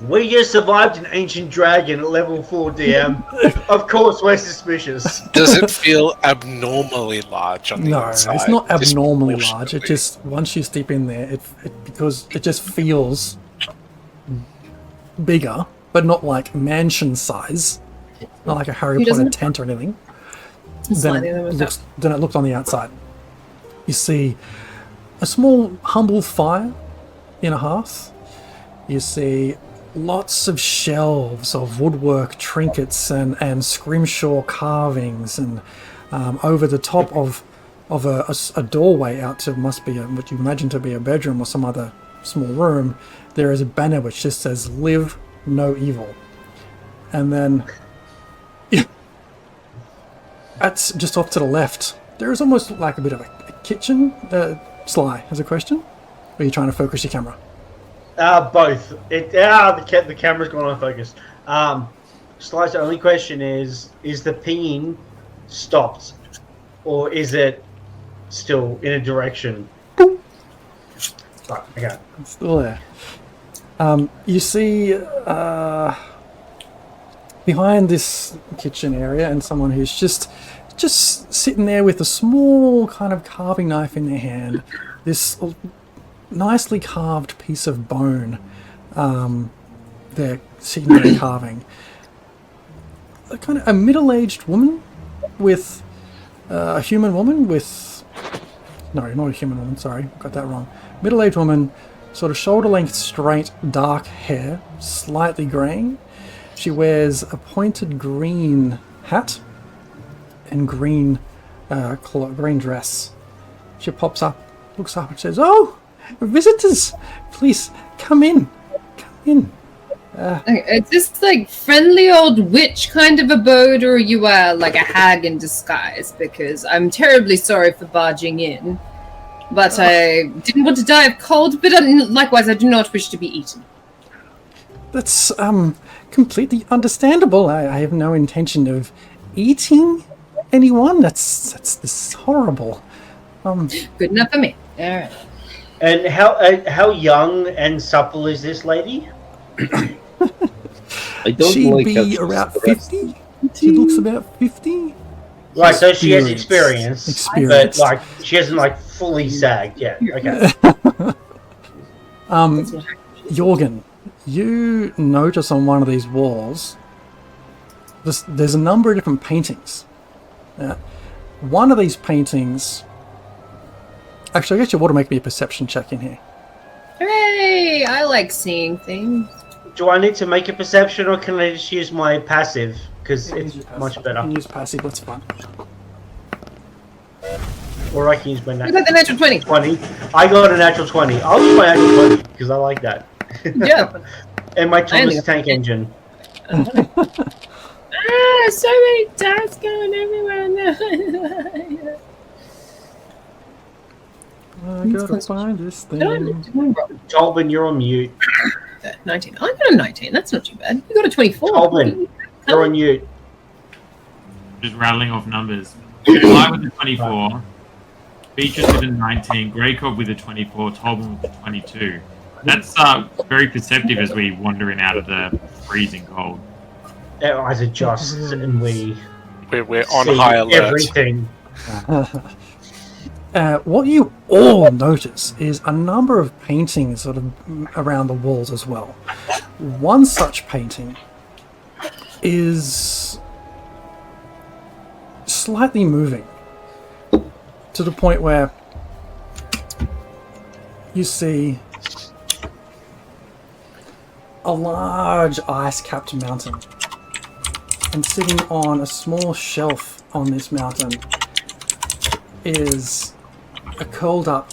We just survived an ancient dragon at level 4 DM. Of course, we're suspicious. Does it feel abnormally large on the inside? No, it's not abnormally large. It just, once you step in there, because it just feels bigger, but not like mansion size. Not like a Harry Potter tent or anything. Then it looks on the outside. You see a small, humble fire in a hearth. You see lots of shelves of woodwork trinkets and scrimshaw carvings, and over the top of a doorway out to must be what you imagine to be a bedroom or some other small room, there is a banner which just says "Live No Evil," and then that's just off to the left. There is almost like a bit of a kitchen. Sly has a question. Or are you trying to focus your camera? Both. The camera's gone on focus. Sly's only question is the pinging stopped, or is it still in a direction? Right, okay. It's still there. You see behind this kitchen area, and someone who's just sitting there with a small kind of carving knife in their hand. This nicely carved piece of bone they're sitting there carving. A middle-aged woman with a human woman with... No, not a human woman, sorry, got that wrong. Middle-aged woman, sort of shoulder-length straight dark hair, slightly greying. She wears a pointed green hat and green green dress. She pops up, looks up and says, "Oh, visitors, please come in, come in." Is this like friendly old witch kind of abode, or are you like a hag in disguise? Because I'm terribly sorry for barging in, but I didn't want to die of cold, but likewise I do not wish to be eaten. That's completely understandable. I have no intention of eating anyone. That's horrible. Good enough for me. All right. And how young and supple is this lady? She'd be around 50. She looks about 50. Right, so she has experience, but like she hasn't fully sagged yet. Okay. Jorgen, you notice on one of these walls, there's a number of different paintings. One of these paintings... Actually, I guess you want to make me a perception check in here. Hooray! I like seeing things. Do I need to make a perception, or can I just use my passive? Because it's much better. You can use passive, that's fine. Or I can use my What about the natural 20? 20. I got a natural 20. I'll use my natural 20 because I like that. Yeah. And my Thomas Tank Engine. So many tabs going everywhere now. I gotta find this thing. Tolbin, you're on mute. 19. I got a 19. That's not too bad. You got a 24. Tolbin, you're on mute. Just rattling off numbers. I with a 24. Beatrice with a 19. Greycock with a 24. Tolbin with a 22. That's very perceptive as we wander in out of the freezing cold. Our eyes adjust and we're on high alert. Everything. What you all notice is a number of paintings sort of around the walls as well. One such painting is slightly moving to the point where you see a large ice-capped mountain, and sitting on a small shelf on this mountain is a curled up,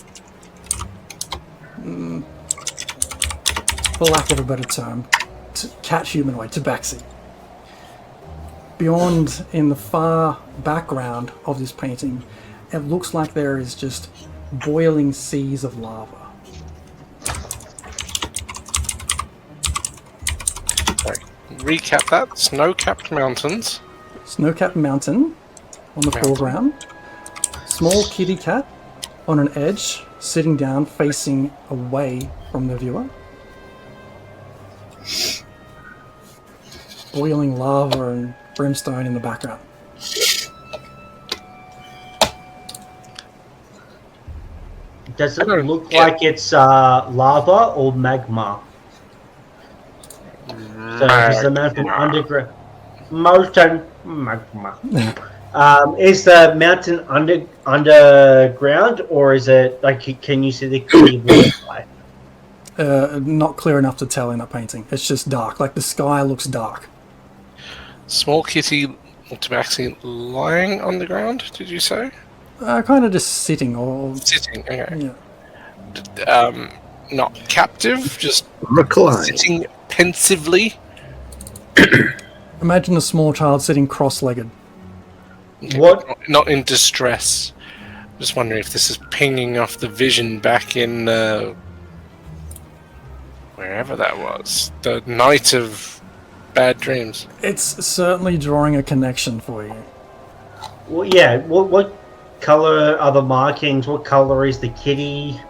for lack of a better term, cat humanoid, tabaxi. Beyond, in the far background of this painting, it looks like there is just boiling seas of lava. Recap that. Snow-capped mountains. Snow-capped mountain on the foreground. Small kitty cat on an edge, sitting down, facing away from the viewer. Boiling lava and brimstone in the background. Does it look like it's lava or magma? So is the mountain underground? Molten magma. Is the mountain underground, or is it like? Can you see the clear water? not clear enough to tell in that painting. It's just dark. Like the sky looks dark. Small kitty looked to be actually lying on the ground, did you say? Kind of just sitting or... Sitting, okay. Yeah. Not captive, just Recline. sitting pensively. Imagine a small child sitting cross-legged. Okay, What? Not in distress. Just wondering if this is pinging off the vision back in wherever that was. The night of bad dreams. It's certainly drawing a connection for you. Well, yeah. What color are the markings? What color is the kitty?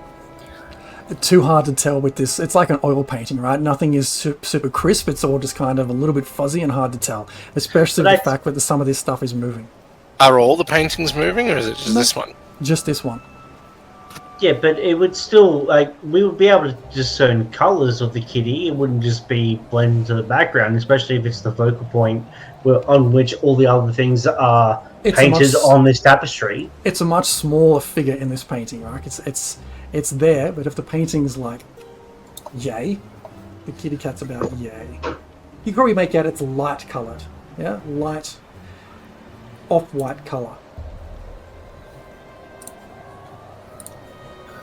Too hard to tell with this. It's like an oil painting, right? Nothing is super crisp. It's all just kind of a little bit fuzzy and hard to tell, especially the fact that some of this stuff is moving. Are all the paintings moving, or is it just this one? Just this one. Yeah, but it would still, like, we would be able to discern colors of the kitty. It wouldn't just be blended into the background, especially if it's the focal point on which all the other things are painted on this tapestry. It's a much smaller figure in this painting, right? It's there, but if the painting's like yay, the kitty cat's about yay. You can probably make out it's light coloured. Yeah? Light off-white colour.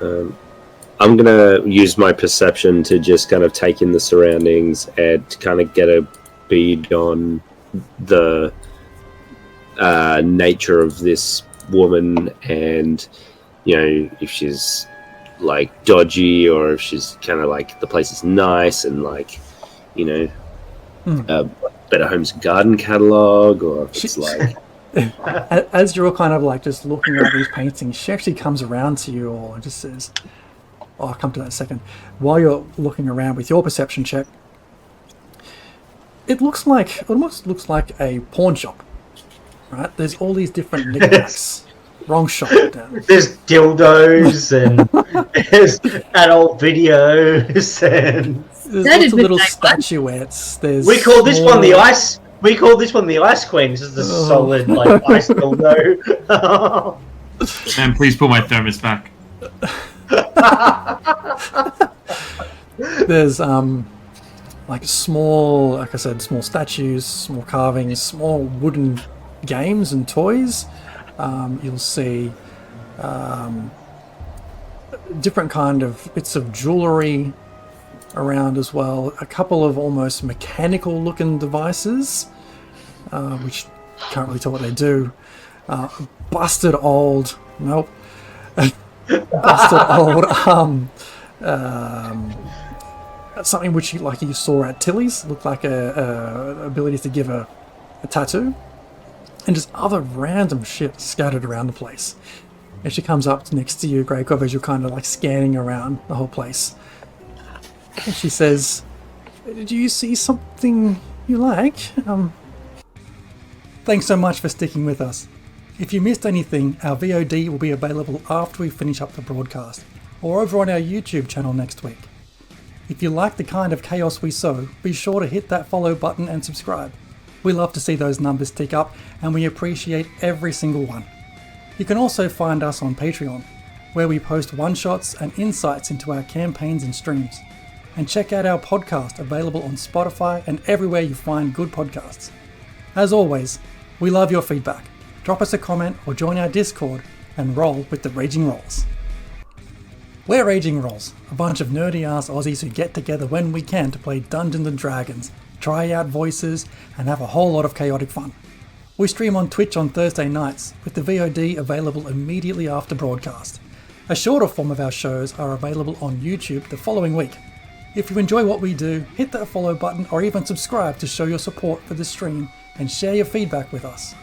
I'm going to use my perception to just kind of take in the surroundings and kind of get a bead on the nature of this woman, and, you know, if she's like dodgy or if she's kind of like the place is nice and like, you know, Better Homes and Garden catalogue, or if it's like... As you're all kind of like just looking at these paintings, she actually comes around to you all and just says, I'll come to that in a second. While you're looking around with your perception check, it almost looks like a pawn shop, right? There's all these different knickknacks. Wrong shop. There's dildos and there's adult videos and there's lots of little statuettes. We call this one the ice. We call this one the Ice Queen. This is the solid, like, ice dildo. Man, please put my thermos back. There's like small, like I said, small statues, small carvings, small wooden games and toys. You'll see different kind of bits of jewellery around as well. A couple of almost mechanical looking devices, which can't really tell what they do. Busted old, nope. Busted old something which you saw at Tilly's, looked like a ability to give a tattoo, and just other random shit scattered around the place. And she comes up next to you, Greykov, as you're kind of like scanning around the whole place. And she says, "Do you see something you like? Thanks so much for sticking with us. If you missed anything, our VOD will be available after we finish up the broadcast, or over on our YouTube channel next week. If you like the kind of chaos we sow, be sure to hit that follow button and subscribe. We love to see those numbers tick up, and we appreciate every single one. You can also find us on Patreon, where we post one-shots and insights into our campaigns and streams. And check out our podcast, available on Spotify and everywhere you find good podcasts. As always, we love your feedback. Drop us a comment or join our Discord and roll with the Raging Rolls. We're Raging Rolls, a bunch of nerdy-ass Aussies who get together when we can to play Dungeons & Dragons, try out voices, and have a whole lot of chaotic fun. We stream on Twitch on Thursday nights, with the VOD available immediately after broadcast. A shorter form of our shows are available on YouTube the following week. If you enjoy what we do, hit that follow button or even subscribe to show your support for the stream and share your feedback with us.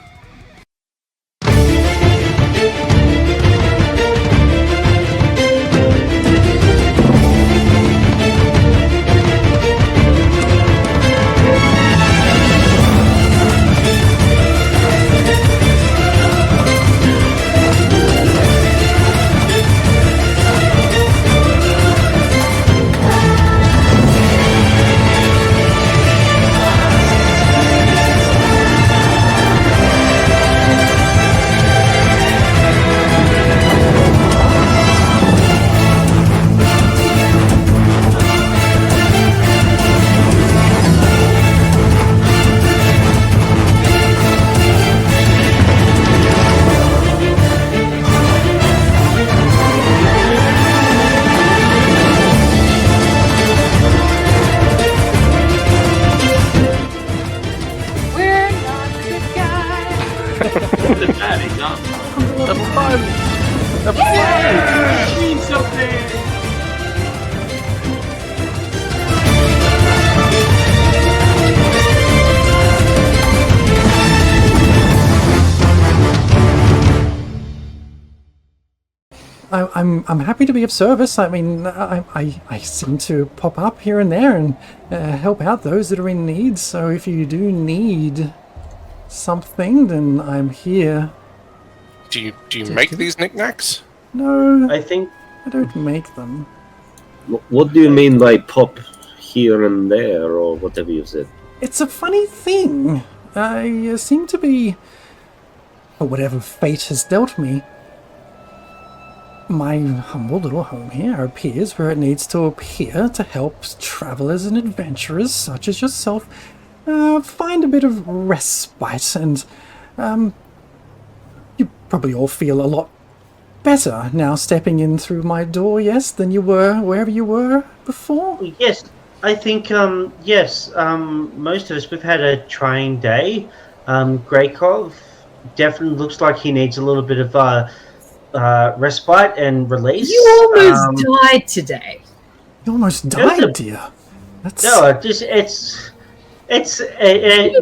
The daddy's up. Level 5! Level 5! Means something. I'm happy to be of service. I mean, I seem to pop up here and there and help out those that are in need. So if you do need something, then I'm here. Do you make these knickknacks? No, I think I don't make them. What do you mean by pop here and there, or whatever you said? It's a funny thing. I seem to be, or whatever fate has dealt me, my humble little home here appears where it needs to appear to help travelers and adventurers such as yourself find a bit of respite, and you probably all feel a lot better now stepping in through my door, yes, than you were wherever you were before? yes. I think yes. Most of us, we've had a trying day. Greykov definitely looks like he needs a little bit of respite and release. You almost died today. You almost died, dear. That's... No, it's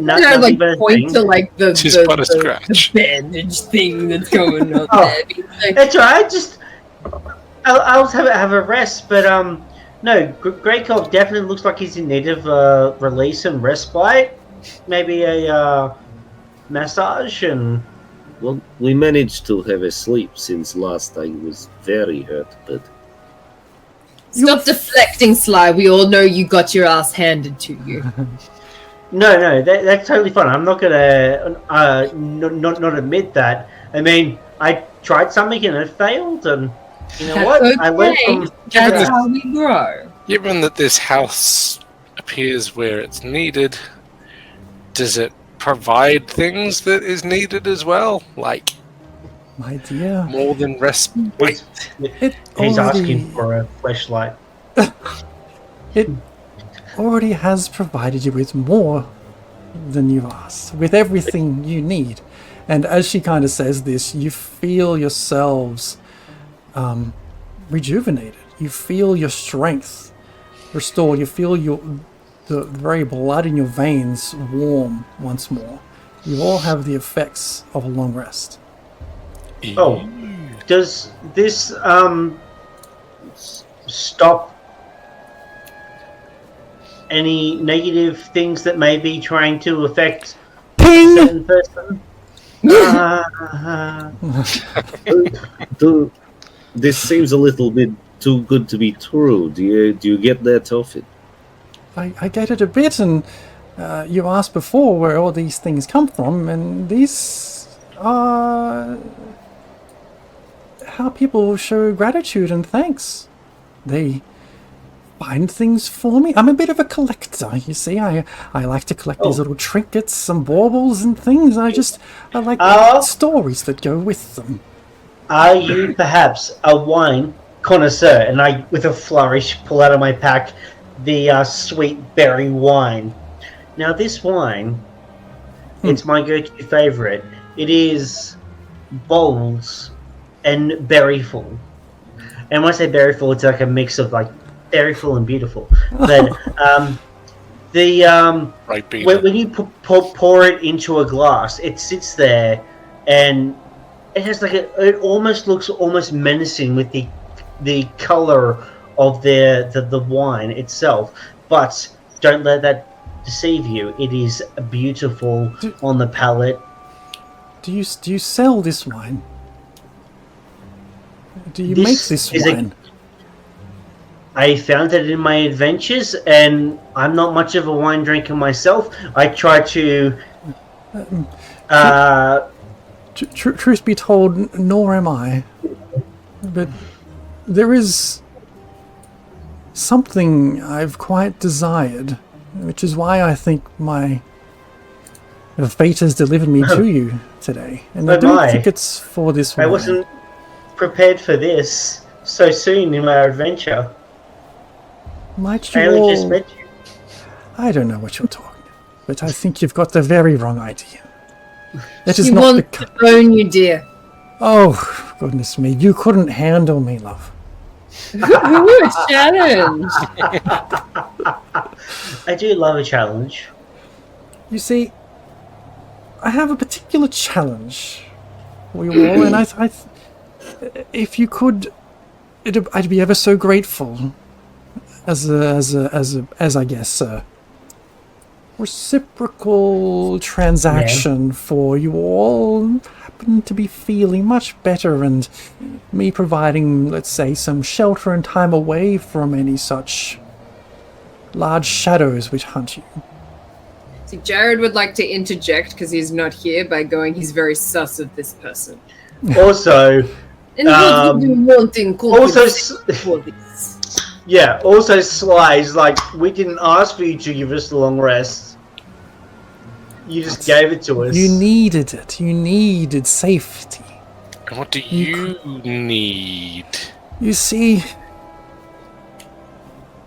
not I like but a point thing. to like the scratch. bandage thing that's going on Oh, there. Like, That's right. I'll have a rest, but no, Greykov definitely looks like he's in need of release and respite. Maybe a massage and. Well, we managed to have a sleep since last I was very hurt, but... Stop deflecting, Sly. We all know you got your ass handed to you. No, that's totally fine. I'm not gonna not admit that. I mean, I tried something and it failed, and you know what? Okay. I learned from. That's how we grow. Given that this house appears where it's needed, does it provide things that is needed as well? Like, My dear, more than respite? He's already- asking for a flashlight. it already has provided you with more than you've asked, with everything you need. And as she kind of says this, you feel yourselves rejuvenated. You feel your strength restored. You feel the very blood in your veins warm once more. You all have the effects of a long rest. Oh, does this stop any negative things that may be trying to affect a certain person? This seems a little bit too good to be true. Do you get that often? I get it a bit, and you asked before where all these things come from, and these are how people show gratitude and thanks. They find things for me. I'm a bit of a collector, you see. I like to collect these little trinkets, some baubles and things. I like the stories that go with them. Are you perhaps a wine connoisseur? And I, with a flourish, pull out of my pack the sweet berry wine. Now, this wine, it's my go-to favorite. It is bold and berryful. And when I say berryful, it's like a mix of like berryful and beautiful. But when you pour it into a glass, it sits there, and it has like it almost looks almost menacing with the color of the wine itself. But don't let that deceive you. It is beautiful on the palate. Do you sell this wine? Do you make this wine? I found it in my adventures, and I'm not much of a wine drinker myself. I try to. Truth be told, nor am I. But there is something I've quite desired, which is why I think the fate has delivered me to you today. And I don't think it's for this wine. I wasn't prepared for this so soon in our adventure. Might you I only just met you. I don't know what you're talking about, but I think you've got the very wrong idea. That is She not wants the... to own you, dear. Oh, goodness me. You couldn't handle me, love. Ooh, a challenge. I do love a challenge. You see, I have a particular challenge for you all, and I if you could, I'd be ever so grateful as I guess a reciprocal transaction for you all happen to be feeling much better, and me providing, let's say, some shelter and time away from any such large shadows which hunt you. See, Jared would like to interject because he's not here by going, he's very sus of this person. Also, And what would you want in compensation for this? Yeah, also Sly's like, we didn't ask for you to give us the long rest. You just gave it to us. You needed it. You needed safety. And what do you need? You see,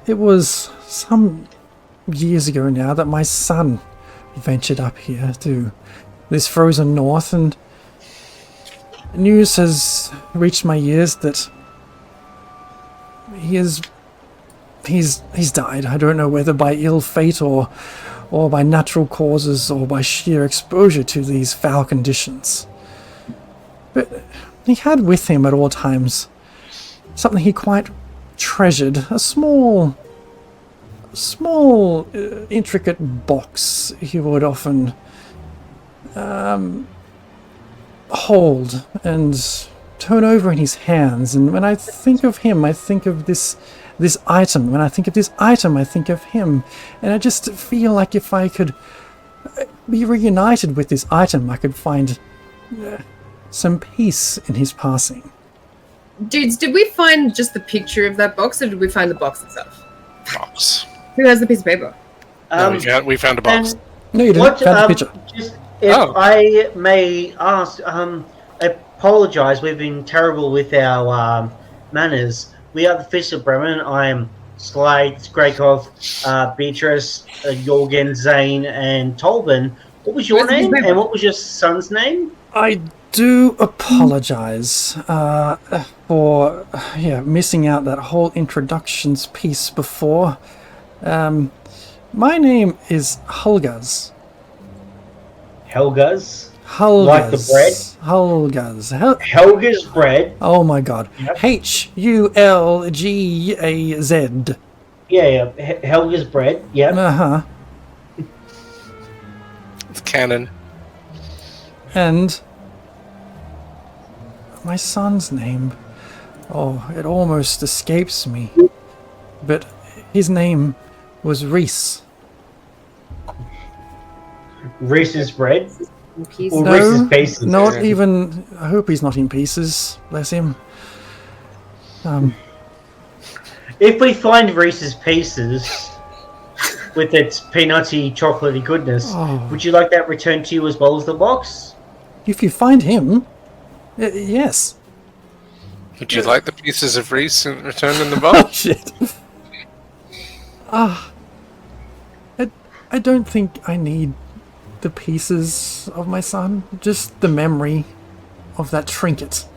it was some years ago now that my son ventured up here to this frozen north, and news has reached my ears that he's died. I don't know whether by ill fate or by natural causes or by sheer exposure to these foul conditions. But he had with him at all times something he quite treasured, a small intricate box he would often hold and turn over in his hands. And when I think of him, I think of this item. When I think of this item, I think of him. And I just feel like if I could be reunited with this item, I could find some peace in his passing. Dudes, did we find just the picture of that box, or did we find the box itself? Box. Who has the piece of paper? No, we found a box. No, you didn't. Found the picture. If I may ask, I apologise, we've been terrible with our manners. We are the Fist of Bremen. I am Sly, Grakov, Beatrice, Jorgen, Zane, and Tolben. What was your name, and what was your son's name? I do apologise for missing out that whole introductions piece before. My name is Hulgaz. Helga's? Hulgaz. Like the bread? Hulgaz. Helga's bread? Oh my god. Yep. Hulgaz. Yeah. Helga's bread, yeah. Uh-huh. It's canon. And my son's name, it almost escapes me, but his name was Reese. Reese's bread? Or no, Reese's Pieces? Not even. I hope he's not in pieces. Bless him. If we find Reese's Pieces with its peanutty, chocolatey goodness, would you like that returned to you as well as the box? If you find him, yes. Would you like the pieces of Reese returned in the box? Oh, shit. I don't think I need the pieces of my son, just the memory of that trinket.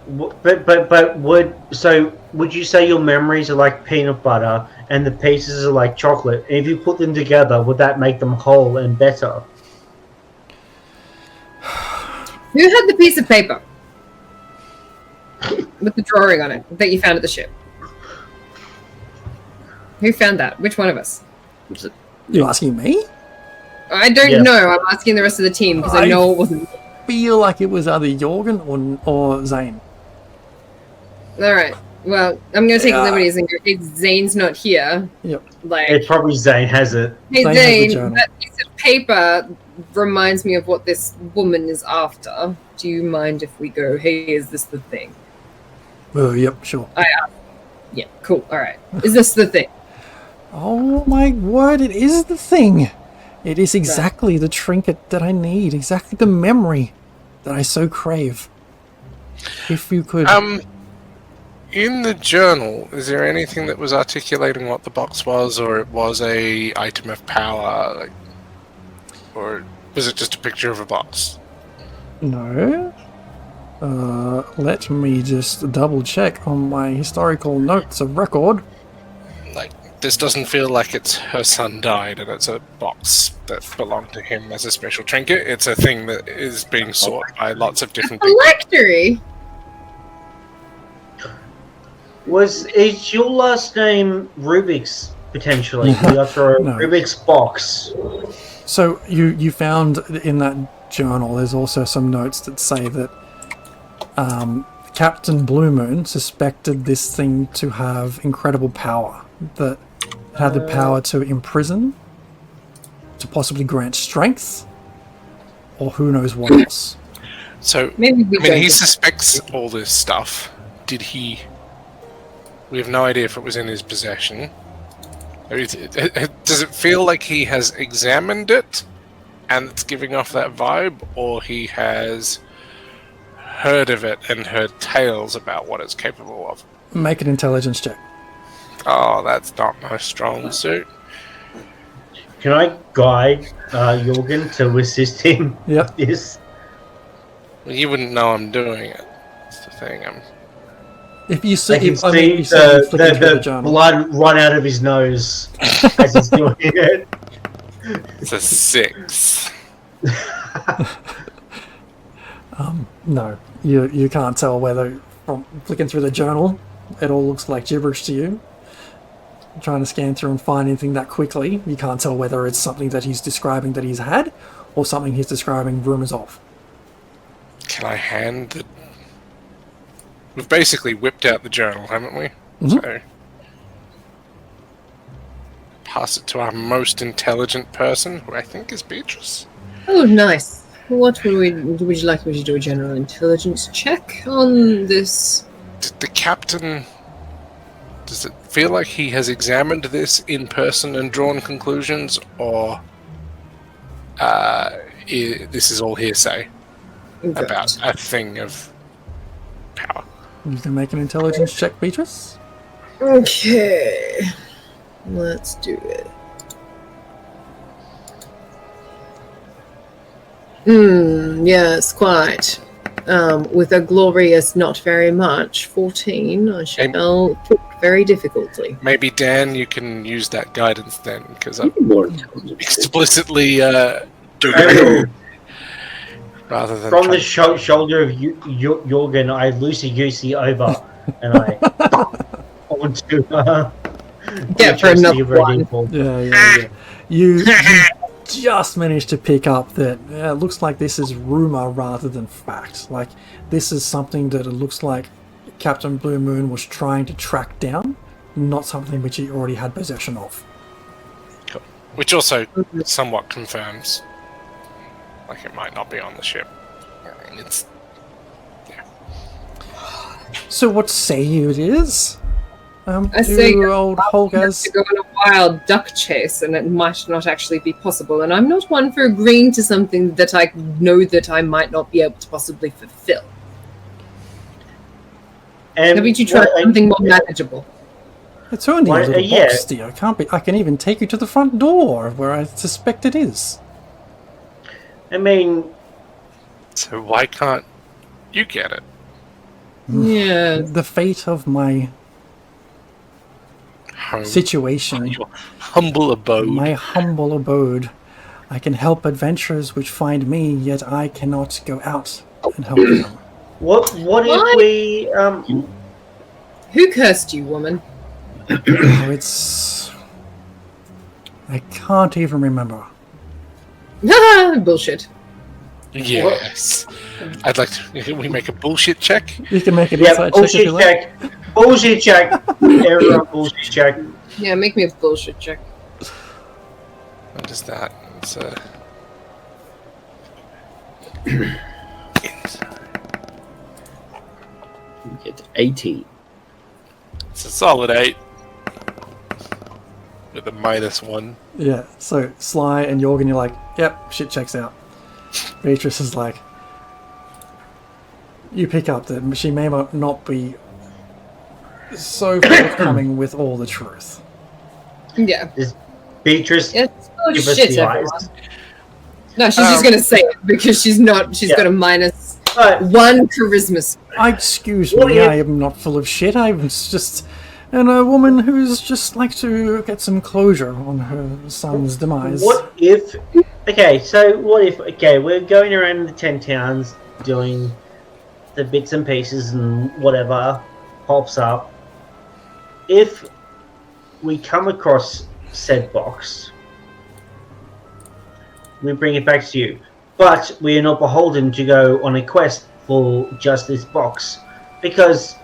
But would you say your memories are like peanut butter and the pieces are like chocolate? And if you put them together, would that make them whole and better? Who had the piece of paper with the drawing on it that you found at the ship? Who found that? Which one of us? You asking me? I don't know. I'm asking the rest of the team because I know it wasn't. Feel like it was either Jorgen or Zane. All right. Well, I'm going to take liberties and go. If Zane's not here, It's probably Zane has it. Hey Zane, that piece of paper reminds me of what this woman is after. Do you mind if we go? Hey, is this the thing? Oh, yep, sure. Yeah, cool. All right. Is this the thing? Oh my word! It is the thing. It is exactly the trinket that I need. Exactly the memory that I so crave. If you could. In the journal, is there anything that was articulating what the box was, or it was a item of power, or was it just a picture of a box? No. Let me just double check on my historical notes of record. Like, this doesn't feel like it's her son died and it's a box that belonged to him as a special trinket. It's a thing that is being sought by lots of different people. Phylactery? Is your last name Rubik's, potentially? We are for a No. Rubik's box. So you found in that journal, there's also some notes that say that Captain Blue Moon suspected this thing to have incredible power. That it had the power to imprison, to possibly grant strength, or who knows what else. So, Maybe we don't he get- suspects all this stuff. Did he... We have no idea if it was in his possession. Does it feel like he has examined it and it's giving off that vibe, or he has heard of it and heard tales about what it's capable of? Make an intelligence check. Oh, that's not my strong suit. Can I guide Jorgen to assist him? Yep. Yes. Well, you wouldn't know I'm doing it. That's the thing. If you I see, can you see see him flicking through the the journal. blood run out of his nose as he's doing it. It's a 6. No, you can't tell whether from flicking through the journal, it all looks like gibberish to you. Trying to scan through and find anything that quickly, you can't tell whether it's something that he's describing that he's had, or something he's describing rumors of. Can I hand the... We've basically whipped out the journal, haven't we? Mhm. So... Pass it to our most intelligent person, who I think is Beatrice. Oh, nice. What would you like me to do? A general intelligence check on this? Did the captain... Does it feel like he has examined this in person and drawn conclusions, or... this is all hearsay about a thing of power? You can make an intelligence check, Beatrice. Okay. Let's do it. Yes, quite. With a glorious not very much, 14, I shall pick very difficultly. Maybe, Dan, you can use that guidance then, because I'm More intelligent. explicitly doing I will- it rather than From the trying- shoulder of Jorgen, I loosey-goosey over, and I onto Get for another one. Yeah. You just managed to pick up that it looks like this is rumor rather than fact. Like, this is something that it looks like Captain Blue Moon was trying to track down, not something which he already had possession of. Which also somewhat confirms, like, it might not be on the ship. I mean, it's... So what say you it is? I say do old Holgaz... to go on a wild duck chase, and it might not actually be possible. And I'm not one for agreeing to something that I know that I might not be able to possibly fulfill. Haven't you tried something more manageable? It's only a little yeah. box, dear. I can even take you to the front door where I suspect it is. I mean, So why can't you get it? Yeah. The fate of my Home. situation, Your humble abode. my humble abode. I can help adventurers which find me, yet I cannot go out and help them. what if we Who cursed you, woman? Oh, it's... I can't even remember. Bullshit. Yes. I'd like to... Can we make a bullshit check? You can make an yeah, insight check if you bullshit like. check, bullshit check, everyone bullshit check. Yeah, make me a bullshit check. What is that? It's a... You get 18. It's a solid 8. With a -1. Yeah, so Sly and Jorgen, you're like, yep, shit checks out. Beatrice is like, you pick up that she may not be so forthcoming with all the truth. Yeah. Beatrice, It's give us bullshit, the eyes. everyone. No, she's just going to say it because she's not. She's got a minus 1 charisma. Excuse me, I am not full of shit. I'm just a woman who's just like to get some closure on her son's demise. What if... Okay, so what if... Okay, we're going around the 10 towns doing the bits and pieces and whatever pops up. If we come across said box, we bring it back to you. But we are not beholden to go on a quest for just this box. Because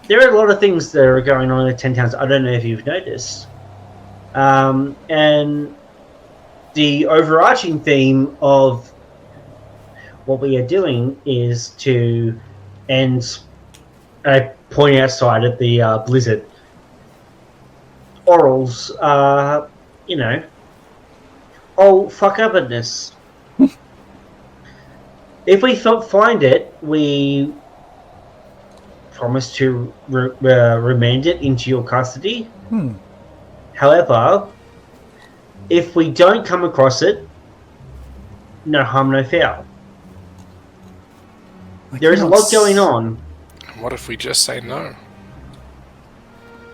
there are a lot of things that are going on in the 10 towns. I don't know if you've noticed. And the overarching theme of what we are doing is to end... pointing outside at the blizzard. Orals, you know, fuck-uppedness. If we find it, we promise to remand it into your custody. However, if we don't come across it, no harm, no foul. There is a lot going on. What if we just say no?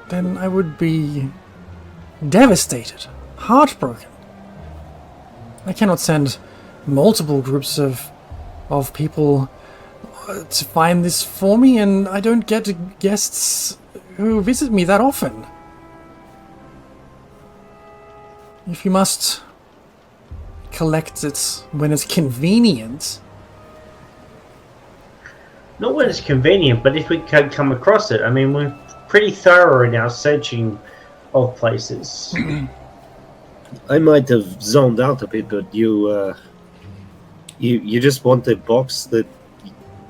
Then I would be devastated, heartbroken. I cannot send multiple groups of people to find this for me, and I don't get guests who visit me that often. If you must collect it when it's convenient... Not when it's convenient, but if we can come across it. I mean, we're pretty thorough in our searching of places. I might have zoned out a bit, but you just want a box that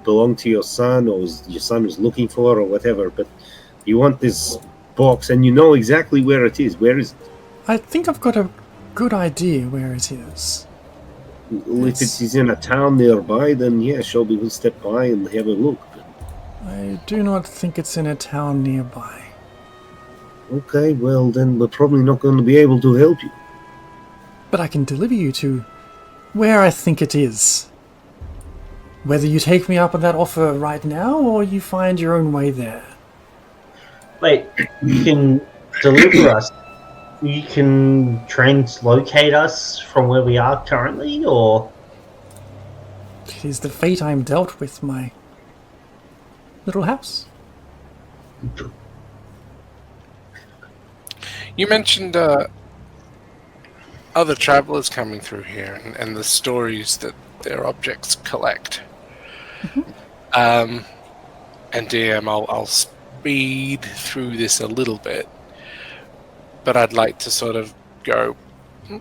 belonged to your son, or your son was looking for, or whatever. But you want this box, and you know exactly where it is. Where is it? I think I've got a good idea where it is. Well, if it is in a town nearby, then yeah, Shelby will step by and have a look. I do not think it's in a town nearby. Okay, well then we're probably not going to be able to help you. But I can deliver you to where I think it is. Whether you take me up on that offer right now, or you find your own way there. Wait, you can deliver us? You can translocate us from where we are currently, or...? It is the fate I am dealt with, my little house. You mentioned other travelers coming through here and the stories that their objects collect. And DM, I'll speed through this a little bit, but I'd like to sort of go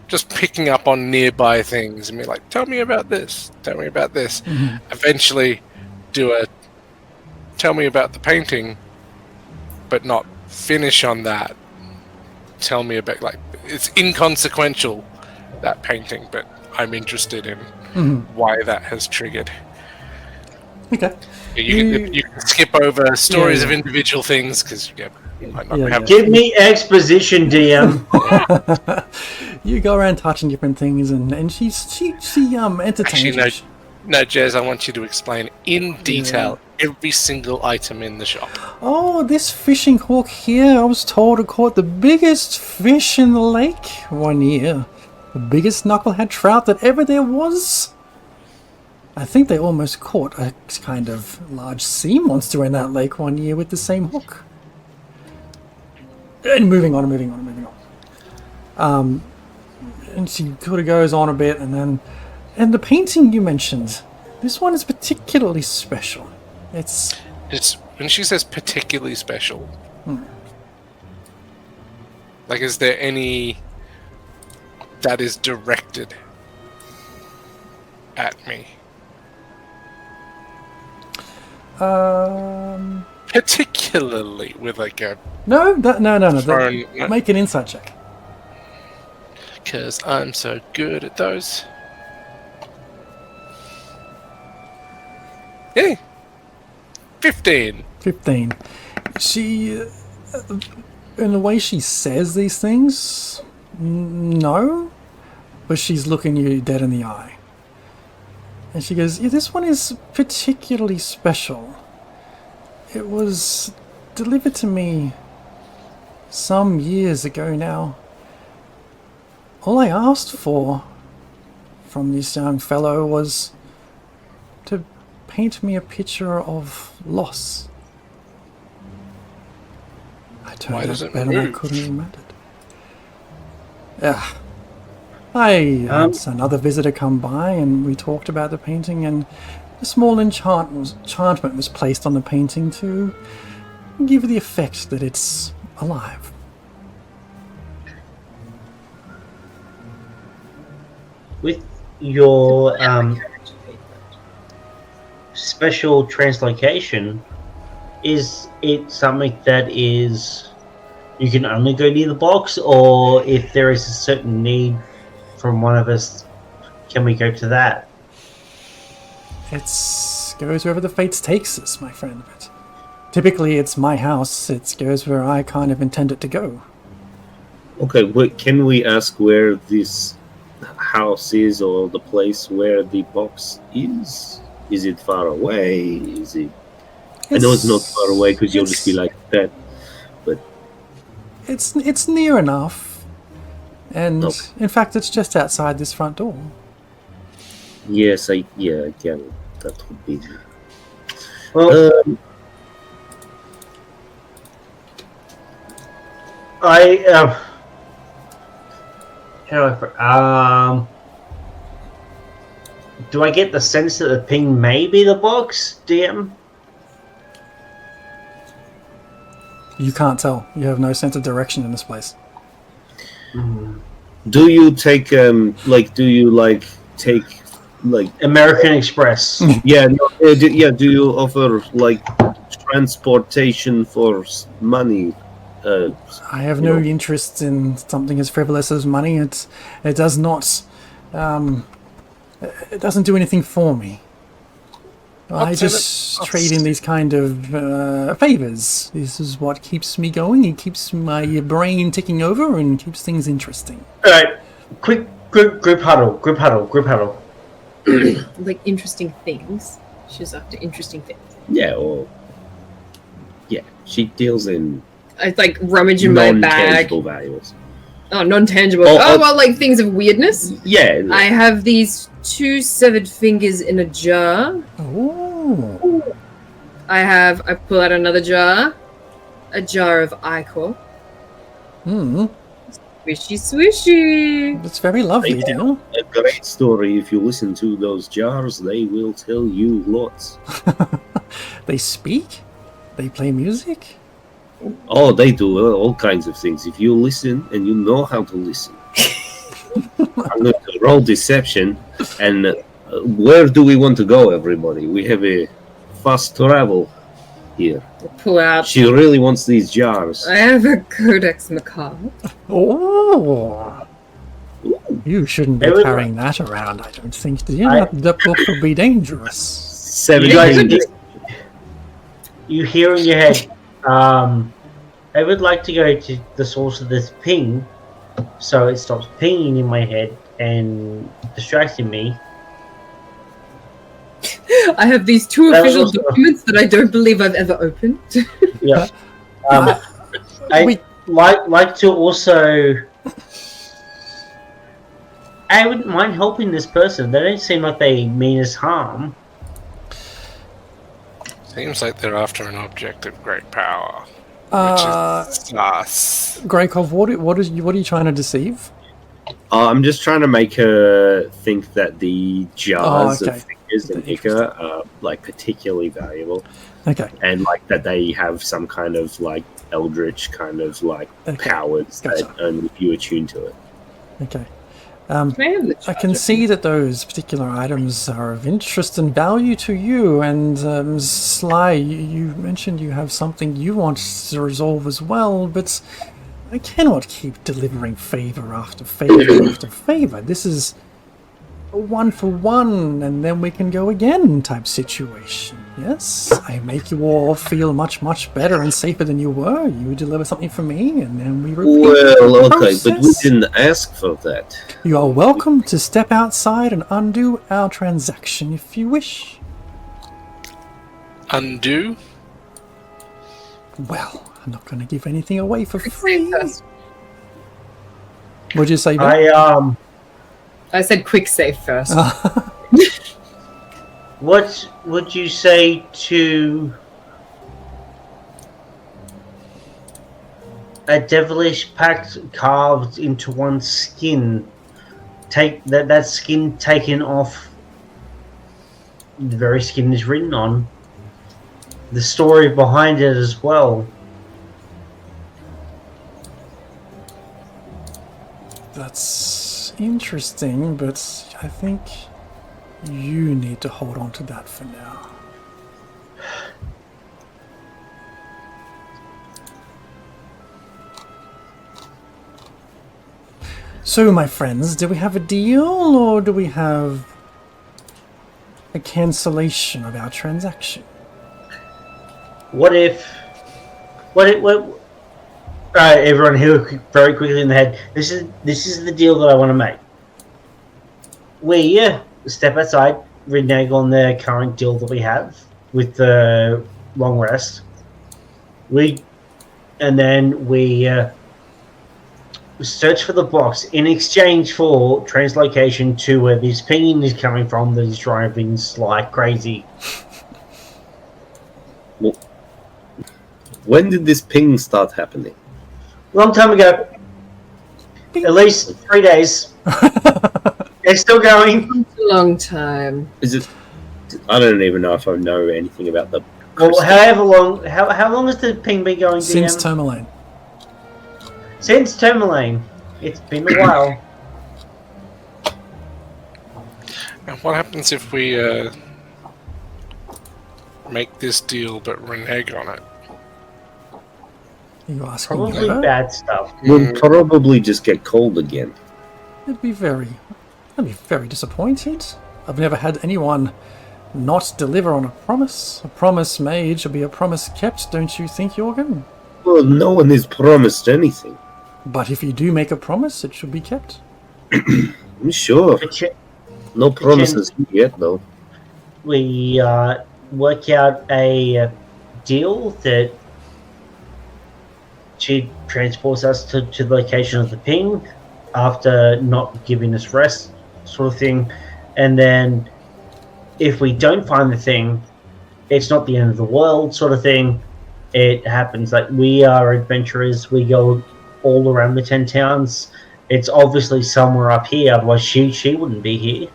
just picking up on nearby things and be like, tell me about this, tell me about this. Eventually do a tell me about the painting, but not finish on that. Tell me about, like, it's inconsequential, that painting, but I'm interested in why that has triggered. Okay. You can skip over stories of individual things, because you might not have... Give me exposition, DM. You go around touching different things, and she entertains. Actually, no, Jez, I want you to explain in detail every single item in the shop. Oh, this fishing hook here, I was told it caught the biggest fish in the lake one year. The biggest knucklehead trout that ever there was. I think they almost caught a kind of large sea monster in that lake one year with the same hook. And moving on. And she sort of goes on a bit, and the painting you mentioned, this one is particularly special. It's when she says particularly special, like, is there any that is directed at me? Particularly with like a... No. Make an insight check. Because I'm so good at those. Hey! 15. She... in the way she says these things, no. but she's looking you dead in the eye. And she goes, yeah, this one is particularly special. It was delivered to me some years ago now. All I asked for from this young fellow was to paint me a picture of loss. I turned out better than I could have imagined. Yeah. I had another visitor come by and we talked about the painting, and a small enchantment was placed on the painting to give the effect that it's alive. With your special translocation, is it something that is you can only go near the box, or if there is a certain need from one of us, can we go to that? It goes wherever the fates takes us, my friend. But typically it's my house. It goes where I kind of intend it to go. Okay, can we ask where this house is, or the place where the box is? Is it far away? Is it? I know it's not far away because you'll just be like that, but it's near enough, and in fact, it's just outside this front door. Yes, I get it. That would be. Well, do I get the sense that the ping may be the box, DM? You can't tell. You have no sense of direction in this place. Do you take take American Express? Do you offer like transportation for money? I have no interest in something as frivolous as money. It does not. It doesn't do anything for me. I just trade in these kind of favors. This is what keeps me going. It keeps my brain ticking over and keeps things interesting. All right, quick group huddle. Like interesting things. She's up to interesting things. She deals in. I like rummage in my bag. Non-tangible values. Oh, non-tangible. Well, like things of weirdness. Yeah. I have these 2 severed fingers in a jar. Oh. I pull out another jar. A jar of ichor. Swishy, swishy. That's very lovely, deal. A great story. If you listen to those jars, they will tell you lots. They speak? They play music? Oh, they do all kinds of things. If you listen and you know how to listen. I'm going to roll deception. And where do we want to go, everybody? We have a fast travel here. Pull out. She really wants these jars. I have a Codex Macabre. Oh. You shouldn't be carrying that around, I don't think. That book would be dangerous. 17. You hear in your head, I would like to go to the source of this ping, so it stops pinging in my head and distracting me. I have these 2 official documents that I don't believe I've ever opened. Yeah. I like to also. I wouldn't mind helping this person. They don't seem like they mean us harm. Seems like they're after an object of great power. Which is us. Greykov, what are you trying to deceive? I'm just trying to make her think that the jars of fingers and ichor are like particularly valuable. Okay. And like that they have some kind of like eldritch kind of like powers that only if you attune to it. Okay. I can see that those particular items are of interest and value to you, and Sly, you mentioned you have something you want to resolve as well, but I cannot keep delivering favor after favor after favor. This is a 1 for 1 and then we can go again type situation. Yes, I make you all feel much, much better and safer than you were. You deliver something for me and then we repeat the process. But we didn't ask for that. You are welcome to step outside and undo our transaction if you wish. Undo? Well, I'm not going to give anything away for free. What'd you say, Ben? I said quick save first. What would you say to a devilish pact carved into one's skin? Take that skin taken off. The very skin is written on. The story behind it as well. That's interesting, but I think you need to hold on to that for now. So, my friends, do we have a deal or do we have a cancellation of our transaction? Everyone here, very quickly in the head. This is the deal that I want to make. We step outside, renege on the current deal that we have with the long rest. And then we search for the box in exchange for translocation to where this pinging is coming from that is driving like crazy. Well, when did this ping start happening? Long time ago. At least 3 days. It's still going. It's a long time. Is it? I don't even know if I know anything about the. Well, however long. How long has the ping been going? Since DM? Tourmaline. Since Tourmaline. It's been a while. And what happens if we make this deal but renege on it? Are you asking Probably me? bad stuff. We'll probably just get called again. I'd be very disappointed. I've never had anyone not deliver on a promise. A promise made should be a promise kept, don't you think, Jorgen? Well, no one has promised anything. But if you do make a promise, it should be kept. Sure. No promises yet, though. We work out a deal that she transports us to the location of the ping after not giving us rest, sort of thing. And then if we don't find the thing, it's not the end of the world, sort of thing. It happens. Like, we are adventurers. We go all around the 10 towns. It's obviously somewhere up here, otherwise she wouldn't be here.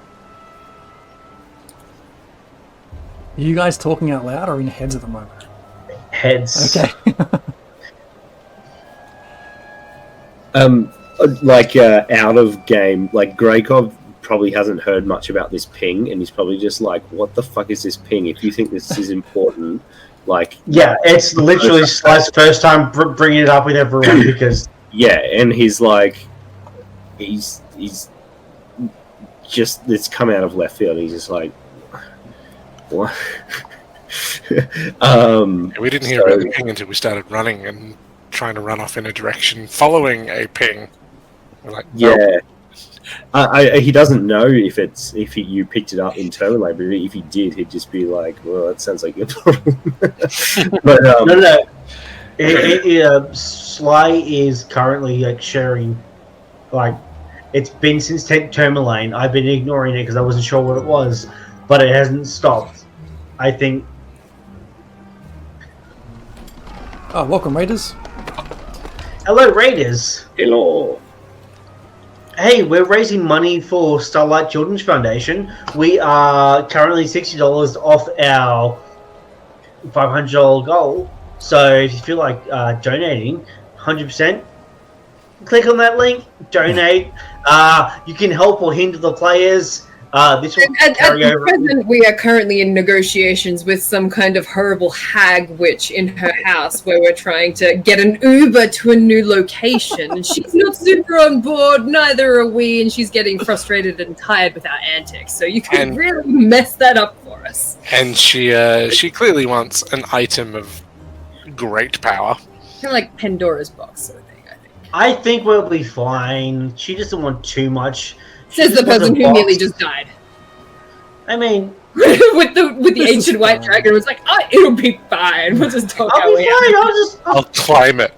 Are you guys talking out loud or in heads at the moment? Heads. Okay. Out of game, like Greykov probably hasn't heard much about this ping, and he's probably just like, "What the fuck is this ping? If you think this is important, like." Yeah, it's literally Sly's first time bringing it up with everyone because. Yeah, and he's like, he's just, it's come out of left field. He's just like, what? We didn't hear about the ping until we started running and trying to run off in a direction following a ping. We're like, nope. Yeah. He doesn't know if you picked it up in Tourmaline, but if he did, he'd just be like, well, that sounds like your problem. But, No. Sly is currently like sharing, like, it's been since Tourmaline. I've been ignoring it because I wasn't sure what it was, but it hasn't stopped. I think. Oh, welcome, Raiders. Hello, Raiders. Hello. Hey, we're raising money for Starlight Children's Foundation. We are currently $60 off our $500 goal. So if you feel like donating, 100%, click on that link, donate. You can help or hinder the players. This will At carry the over. present, we are currently in negotiations with some kind of horrible hag witch in her house where we're trying to get an Uber to a new location. And she's not super on board, neither are we, and she's getting frustrated and tired with our antics. So you could really mess that up for us. And she clearly wants an item of great power. Kind of like Pandora's box sort of thing, I think. I think we'll be fine. She doesn't want too much. Says the person who nearly just died. I mean, with the ancient white dragon was like, oh, it'll be fine. We'll just talk I'll our be way fine. out. I'll climb it.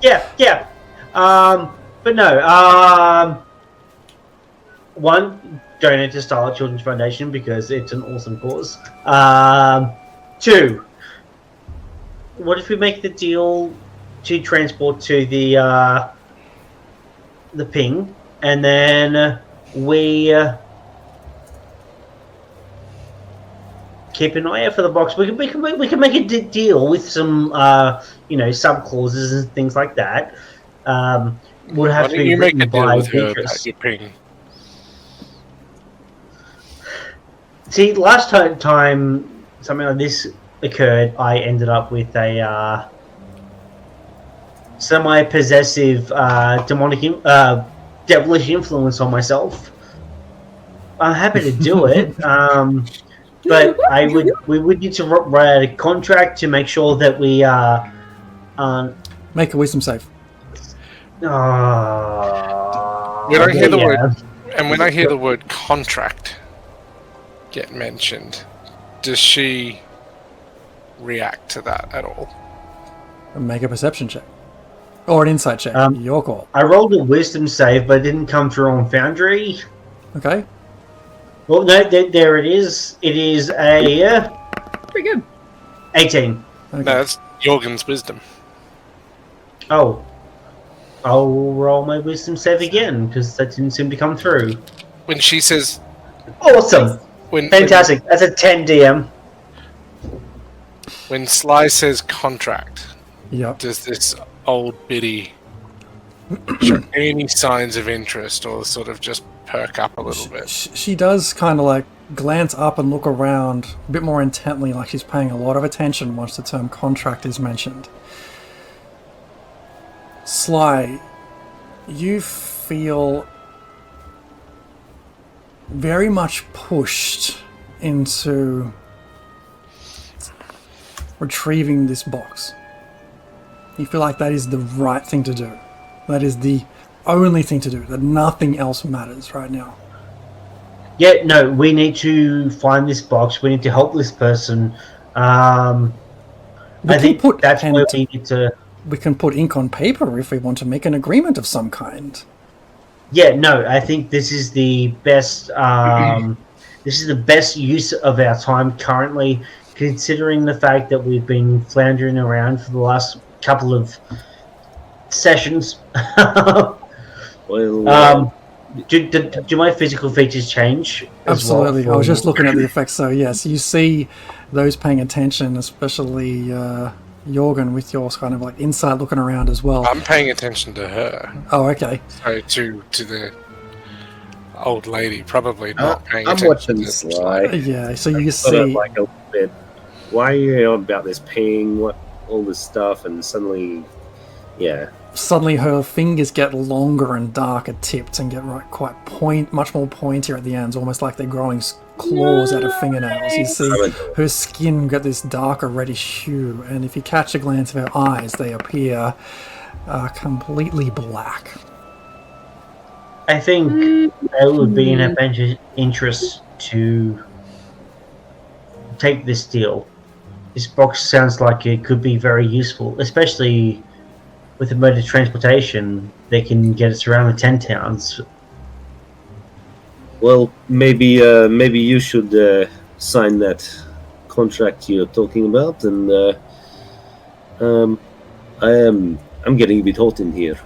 Yeah. But no. One, donate to Starlight Children's Foundation because it's an awesome cause. Two, what if we make the deal to transport to the ping, and then we keep an eye out for the box. We can make a deal with some sub clauses and things like that. Would have to be you make a written deal by with her Beatrice. about your ping. See, last time something like this occurred, I ended up with a semi-possessive demonic devilish influence on myself. I'm happy to do it, but we would need to write a contract to make sure that we Make a wisdom save. When I hear the word, and when I hear the word contract get mentioned, does she react to that at all? Make a perception check. Or an insight check. Your call. I rolled a wisdom save, but it didn't come through on Foundry. Okay. Well, no, there it is. It is a Pretty good. 18. Okay. No, that's Jorgen's wisdom. Oh. I'll roll my wisdom save again, because that didn't seem to come through. When she says... Awesome! Fantastic. That's a 10 DM. When Sly says contract, Yep. does this old biddy show any signs of interest or sort of just perk up a little bit? She does kind of like glance up and look around a bit more intently, like she's paying a lot of attention once the term contract is mentioned. Sly, you feel very much pushed into retrieving this box. You feel like that is the right thing to do. That is the only thing to do. That nothing else matters right now. Yeah, no, we need to find this box. We need to help this person. I think that's where we need to... We can put ink on paper if we want to make an agreement of some kind. Yeah, no, I think this is the best. This is the best use of our time currently, considering the fact that we've been floundering around for the last couple of sessions. Well, do my physical features change? Absolutely. I was just looking at the effects. So yes, you see those paying attention, especially Jorgen, with your kind of like insight looking around as well. I'm paying attention to her. Oh, okay. So to the old lady, probably not paying I'm attention. watching to Sly. Yeah, so you Sort of see... like a little bit. Why are you on about this ping? What all this stuff? And suddenly, yeah. Suddenly her fingers get longer and darker tipped and get much more pointier at the ends, almost like they're growing claws out of fingernails. You see her skin get this darker reddish hue, and if you catch a glance of her eyes, they appear completely black. I think it would be in our best interest to take this deal. This box sounds like it could be very useful, especially with the mode of transportation. They can get us around the 10 towns. Well, maybe you should sign that contract you're talking about, and I'm getting a bit hot in here.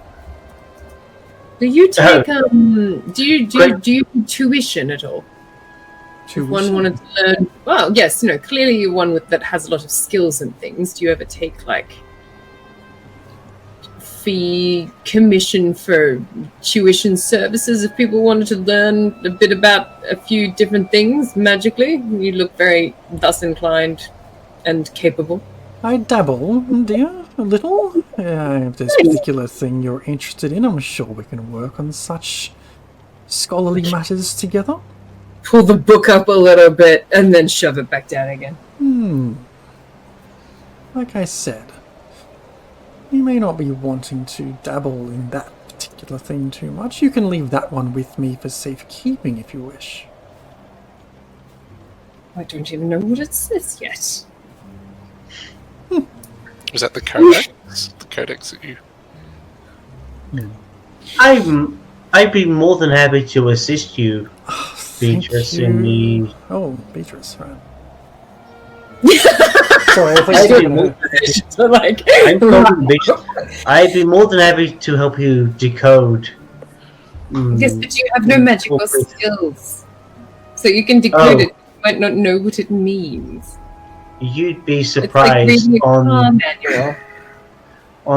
Do you take do you do tuition at all? If one wanted to learn, well, yes, clearly you're one that has a lot of skills and things. Do you ever take like fee commission for tuition services if people wanted to learn a bit about a few different things magically. You look very thus inclined and capable. I dabble, dear, a little. If there's a particular thing you're interested in, I'm sure we can work on such scholarly matters together. Pull the book up a little bit and then shove it back down again. Like I said, you may not be wanting to dabble in that particular thing too much. You can leave that one with me for safekeeping if you wish. I don't even know what it says yet. Was that the codex? The codex that you... I'd be more than happy to assist you, Beatrice, in the... Oh, Beatrice, right. Sorry, I I'd be more than happy to help you decode. Yes, but you have no magical skills. So you can decode it, you might not know what it means. You'd be surprised on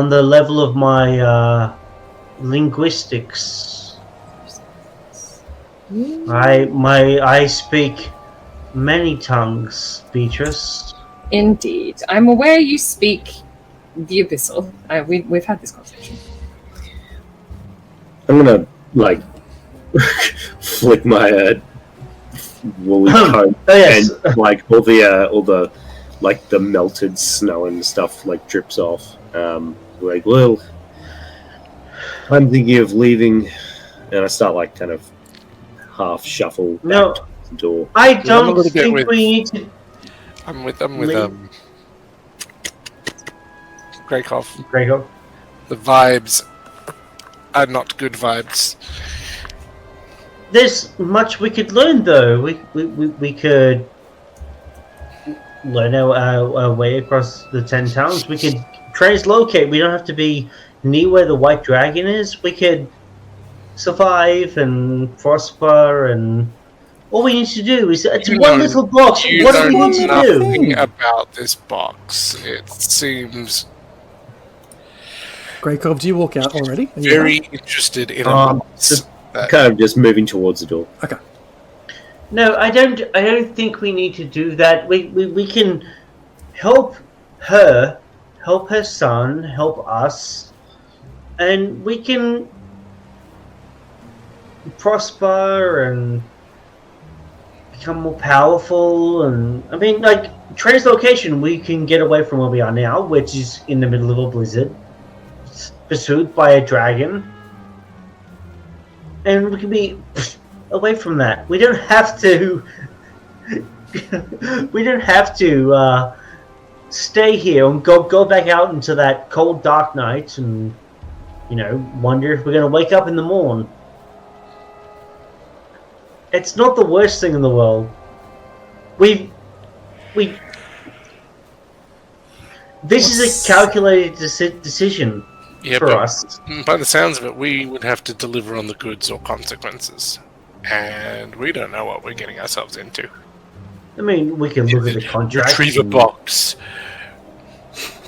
the level of my linguistics. I speak many tongues, Beatrice. Indeed. I'm aware you speak the Abyssal. We've had this conversation. I'm gonna, like, flick my woolly coat and, like, all the like, the melted snow and stuff, like, drips off. Like, well, I'm thinking of leaving, and I start, like, kind of half shuffle back to the door. I don't think we need to... I'm with Greykov. Greykov. The vibes are not good vibes. There's much we could learn, though. We could learn our way across the 10 towns. We could translocate. We don't have to be near where the White Dragon is. We could survive and prosper, and all we need to do is it's one little box. What do we need to do? Nothing about this box. It seems. Greykov, do you walk out already? Very interested in a box. Kind of just moving towards the door. Okay. No, I don't think we need to do that. We can help her, help her son, help us, and we can prosper and become more powerful. And I mean, like, translocation, we can get away from where we are now, which is in the middle of a blizzard, pursued by a dragon, and we can be away from that. We don't have to. We don't have to stay here and go back out into that cold, dark night, and wonder if we're going to wake up in the morn. It's not the worst thing in the world. This is a calculated decision for us. By the sounds of it, we would have to deliver on the goods or consequences. And we don't know what we're getting ourselves into. I mean, we can look at the contract. Retrieve a box.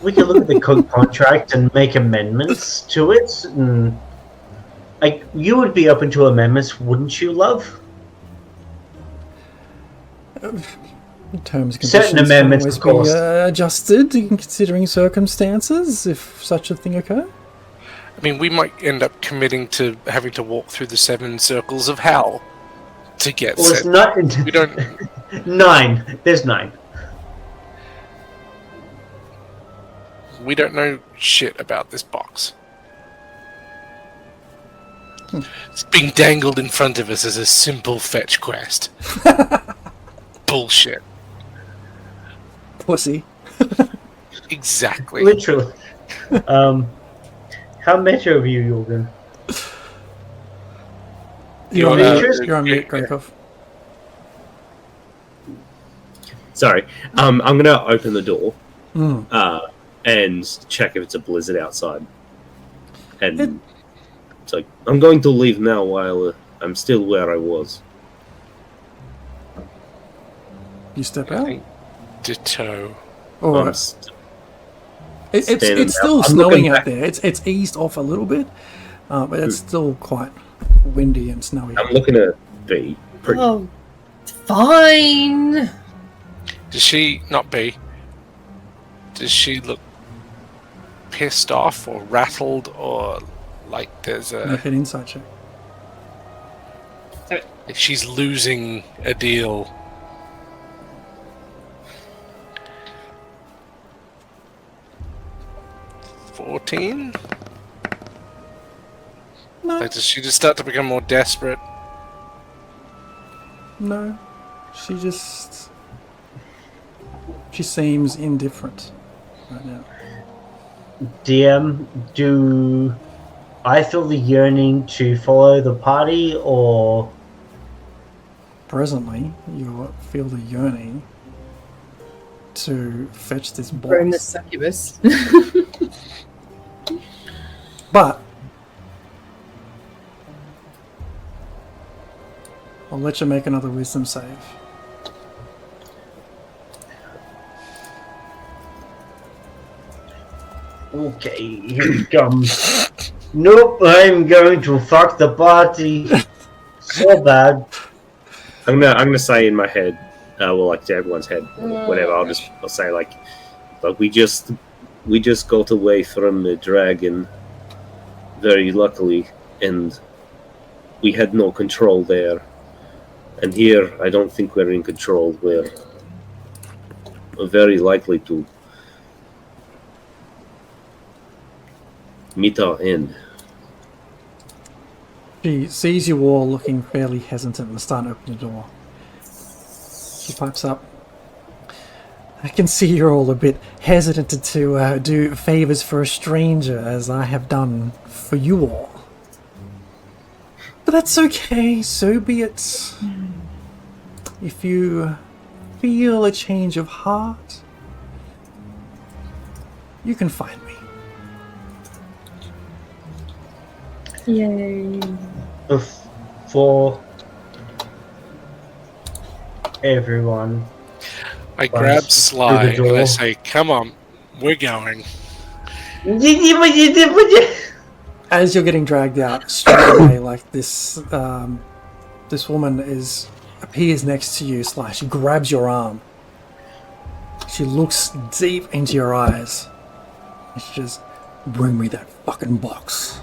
We can look at the contract and make amendments to it. And, like, you would be open to amendments, wouldn't you, love? Terms and certain conditions amendments, can of course, be adjusted in considering circumstances, if such a thing occur. I mean, we might end up committing to having to walk through the 7 circles of hell to get well, set. Not, we don't... 9. There's 9. We don't know shit about this box. It's being dangled in front of us as a simple fetch quest. Bullshit. Pussy. Exactly. Literally. How meta of you, Jorgen? You're on mute, Greykov. Sorry. I'm going to open the door and check if it's a blizzard outside. And it's like, I'm going to leave now while I'm still where I was. You step out? Ditto. Alright. It's still snowing out there. It's eased off a little bit, but it's still quite windy and snowy. I'm looking at B. Oh, fine. Does she not be? Does she look pissed off or rattled or like there's Make a? an insight check. If she's losing a deal. $14? No, Like, does she just start to become more desperate? no. She seems indifferent right now. DM, do I feel the yearning to follow the party, or Presently, you feel the yearning to fetch this Burn the box. succubus. But I'll let you make another wisdom save. okay, here it comes. Nope, I'm going to fuck the party so bad. I'm gonna say in my head, well, like to everyone's head, whatever. I'll say like we just got away from the dragon, very luckily, and we had no control there. And here, I don't think we're in control. We're very likely to meet our end. She sees you all looking fairly hesitant and starting to open the door. She pipes up. I can see you're all a bit hesitant to do favors for a stranger, as I have done for you all. But that's okay, so be it. If you feel a change of heart, you can find me. Yay. For everyone. I grab Sly through the and I door. say, "Come on, we're going." As you're getting dragged out straight away, like this, this woman appears next to you. Sly. She grabs your arm. She looks deep into your eyes. And she just, bring me that fucking box.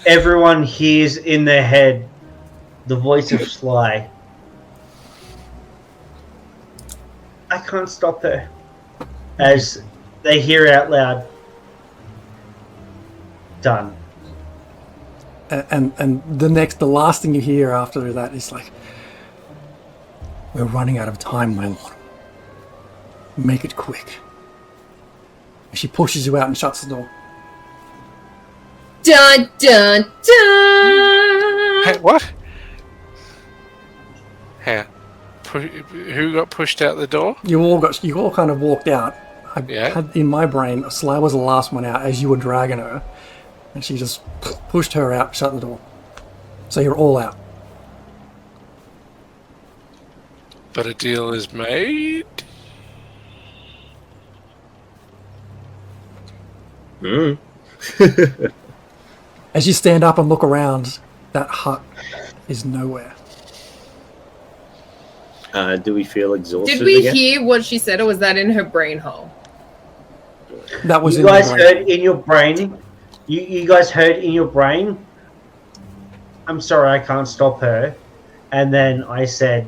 Everyone hears in their head the voice of Sly. I can't stop her. As they hear out loud. Done. And the last thing you hear after that is like, we're running out of time, my lord. Make it quick. And she pushes you out and shuts the door. Dun dun dun. Hey, what? Hey, who got pushed out the door? You all kind of walked out. I Yeah. had in my brain, Sly was the last one out as you were dragging her. And she just pushed her out, shut the door. So you're all out. But a deal is made. As you stand up and look around, that hut is nowhere. Do we feel exhausted Did we again? hear what she said, or was that in her brain hole? That was You in the guys brain. heard in your brain. You guys heard in your brain. I'm sorry, I can't stop her. And then I said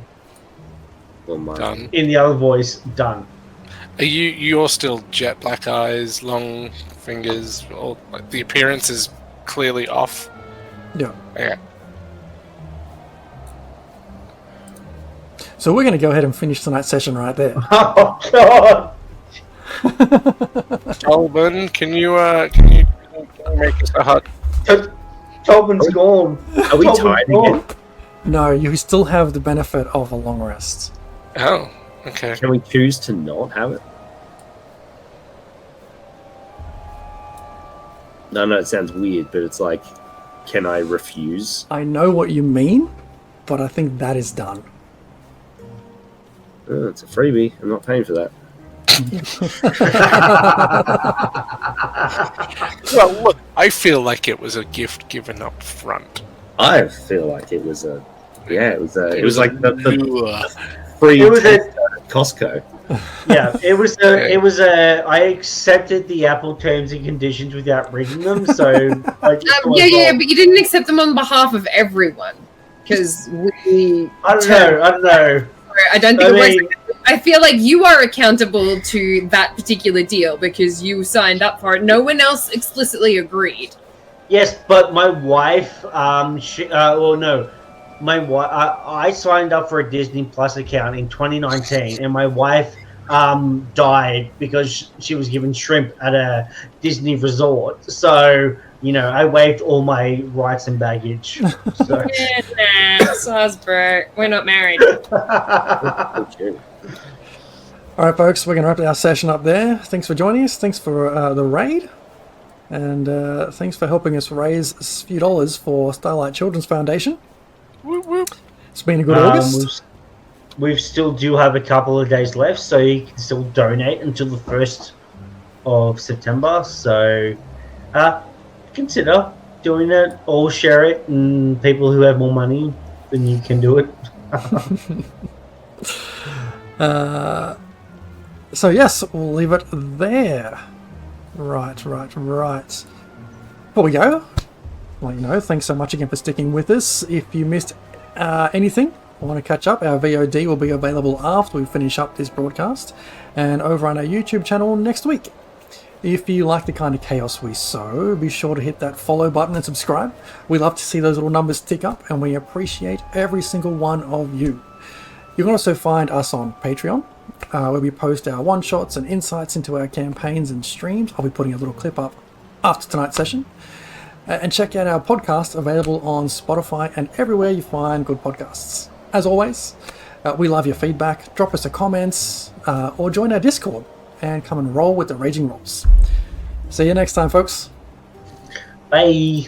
Oh my. Done. in the other voice, done. Are you're still jet black eyes, long fingers, or like the appearance is clearly off. Yeah. Yeah. So we're going to go ahead and finish tonight's session right there. Oh god! Tolban, can you make us a hut? Tobin's gone. Are we Tobin's tired gone. again? No, you still have the benefit of a long rest. Oh, okay. Can we choose to not have it? No, it sounds weird, but it's like, can I refuse? I know what you mean, but I think that is done. It's a freebie. I'm not paying for that. Well, look, I feel like it was a gift given up front. I feel like it was a it was like the free It was a- Costco. Yeah, it was a. I accepted the Apple terms and conditions without reading them, so I just thought, yeah, but you didn't accept them on behalf of everyone because we. I don't know. I don't think it works. I feel like you are accountable to that particular deal because you signed up for it. No one else explicitly agreed. Yes, but my wife. I signed up for a Disney Plus account in 2019, and my wife died because she was given shrimp at a Disney resort. So, I waived all my rights and baggage. So. Salisbury, we're not married. All right, folks, we're going to wrap our session up there. Thanks for joining us. Thanks for the raid. And thanks for helping us raise a few dollars for Starlight Children's Foundation. Whoop, whoop. It's been a good August. We still do have a couple of days left, so you can still donate until the 1st of September. So consider doing it or share it, and people who have more money than you can do it. So yes, we'll leave it there. Right. Before we go, thanks so much again for sticking with us. If you missed anything, or want to catch up, our VOD will be available after we finish up this broadcast and over on our YouTube channel next week. If you like the kind of chaos we sow, be sure to hit that follow button and subscribe. We love to see those little numbers tick up, and we appreciate every single one of you. You can also find us on Patreon, where we post our one-shots and insights into our campaigns and streams. I'll be putting a little clip up after tonight's session. And check out our podcast, available on Spotify and everywhere you find good podcasts. As always, we love your feedback. Drop us a comment or join our Discord and come and roll with the Raging Rolls. See you next time, folks. Bye.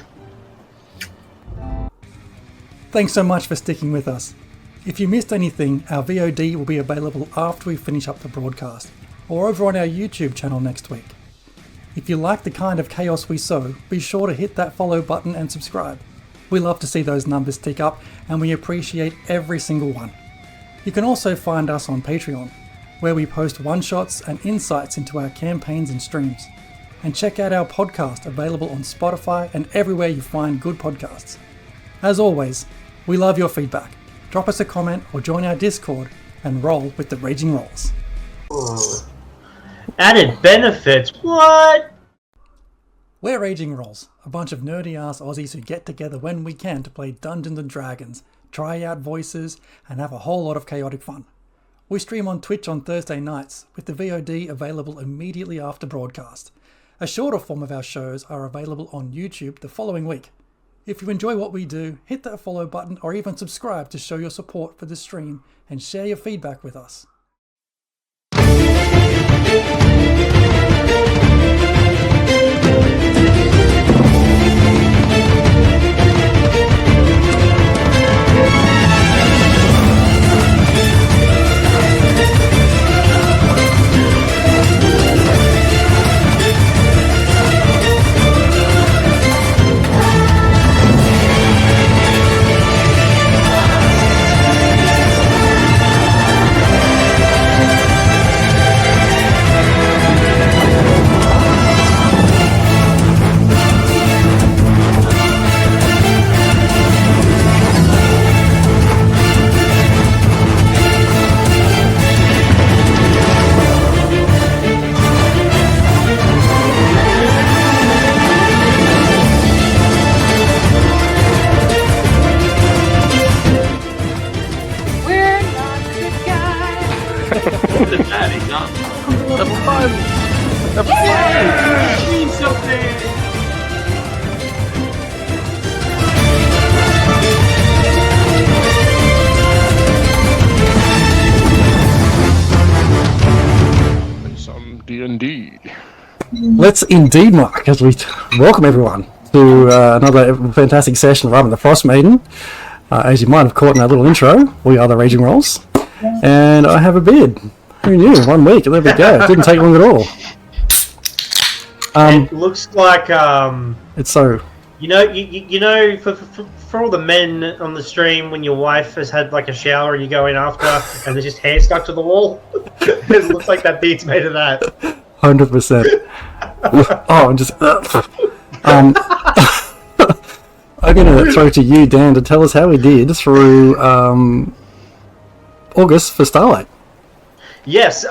Thanks so much for sticking with us. If you missed anything, our VOD will be available after we finish up the broadcast, or over on our YouTube channel next week. If you like the kind of chaos we sow, be sure to hit that follow button and subscribe. We love to see those numbers tick up, and we appreciate every single one. You can also find us on Patreon, where we post one-shots and insights into our campaigns and streams. And check out our podcast, available on Spotify and everywhere you find good podcasts. As always, we love your feedback. Drop us a comment or join our Discord and roll with the Raging Rolls. Added benefits? What? We're Raging Rolls, a bunch of nerdy-ass Aussies who get together when we can to play Dungeons & Dragons, try out voices, and have a whole lot of chaotic fun. We stream on Twitch on Thursday nights, with the VOD available immediately after broadcast. A shorter form of our shows are available on YouTube the following week. If you enjoy what we do, hit that follow button or even subscribe to show your support for the stream and share your feedback with us. Let's indeed, Mark, as we welcome everyone to another fantastic session of Rime the Frostmaiden. As you might have caught in our little intro, we are the Raging Rolls, and I have a beard. Who knew? 1 week. There we go. It didn't take long at all. It looks like It's so. you know for all the men on the stream, when your wife has had like a shower and you go in after and there's just hair stuck to the wall. It looks like that beard's made of that. 100%. Oh, and just. I'm going to throw to you, Dan, to tell us how we did through August for Starlight. Yes.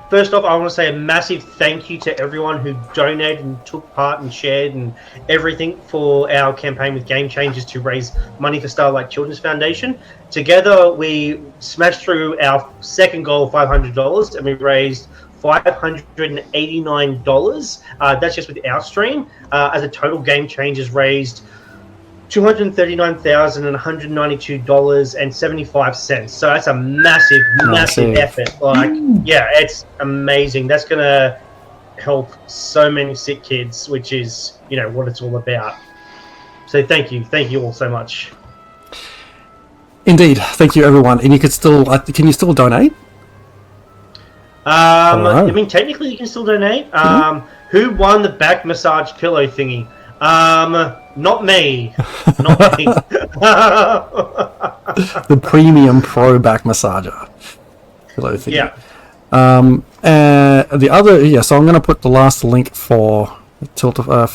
First off, I want to say a massive thank you to everyone who donated and took part and shared and everything for our campaign with Game Changers to raise money for Starlight Children's Foundation. Together, we smashed through our second goal of $500, and we raised $589. That's just with our stream. As a total, Game Changers raised $239,192.75. So that's a massive effort. Like, yeah, it's amazing. That's gonna help so many sick kids, which is, what it's all about. So thank you all so much. Indeed, thank you everyone. And you could still, can you still donate? I mean, technically you can still donate. Who won the back massage pillow thingy? Not me. Not me. The premium pro back massager. Pillow thingy. Yeah. The other, so I'm going to put the last link for Tilt for our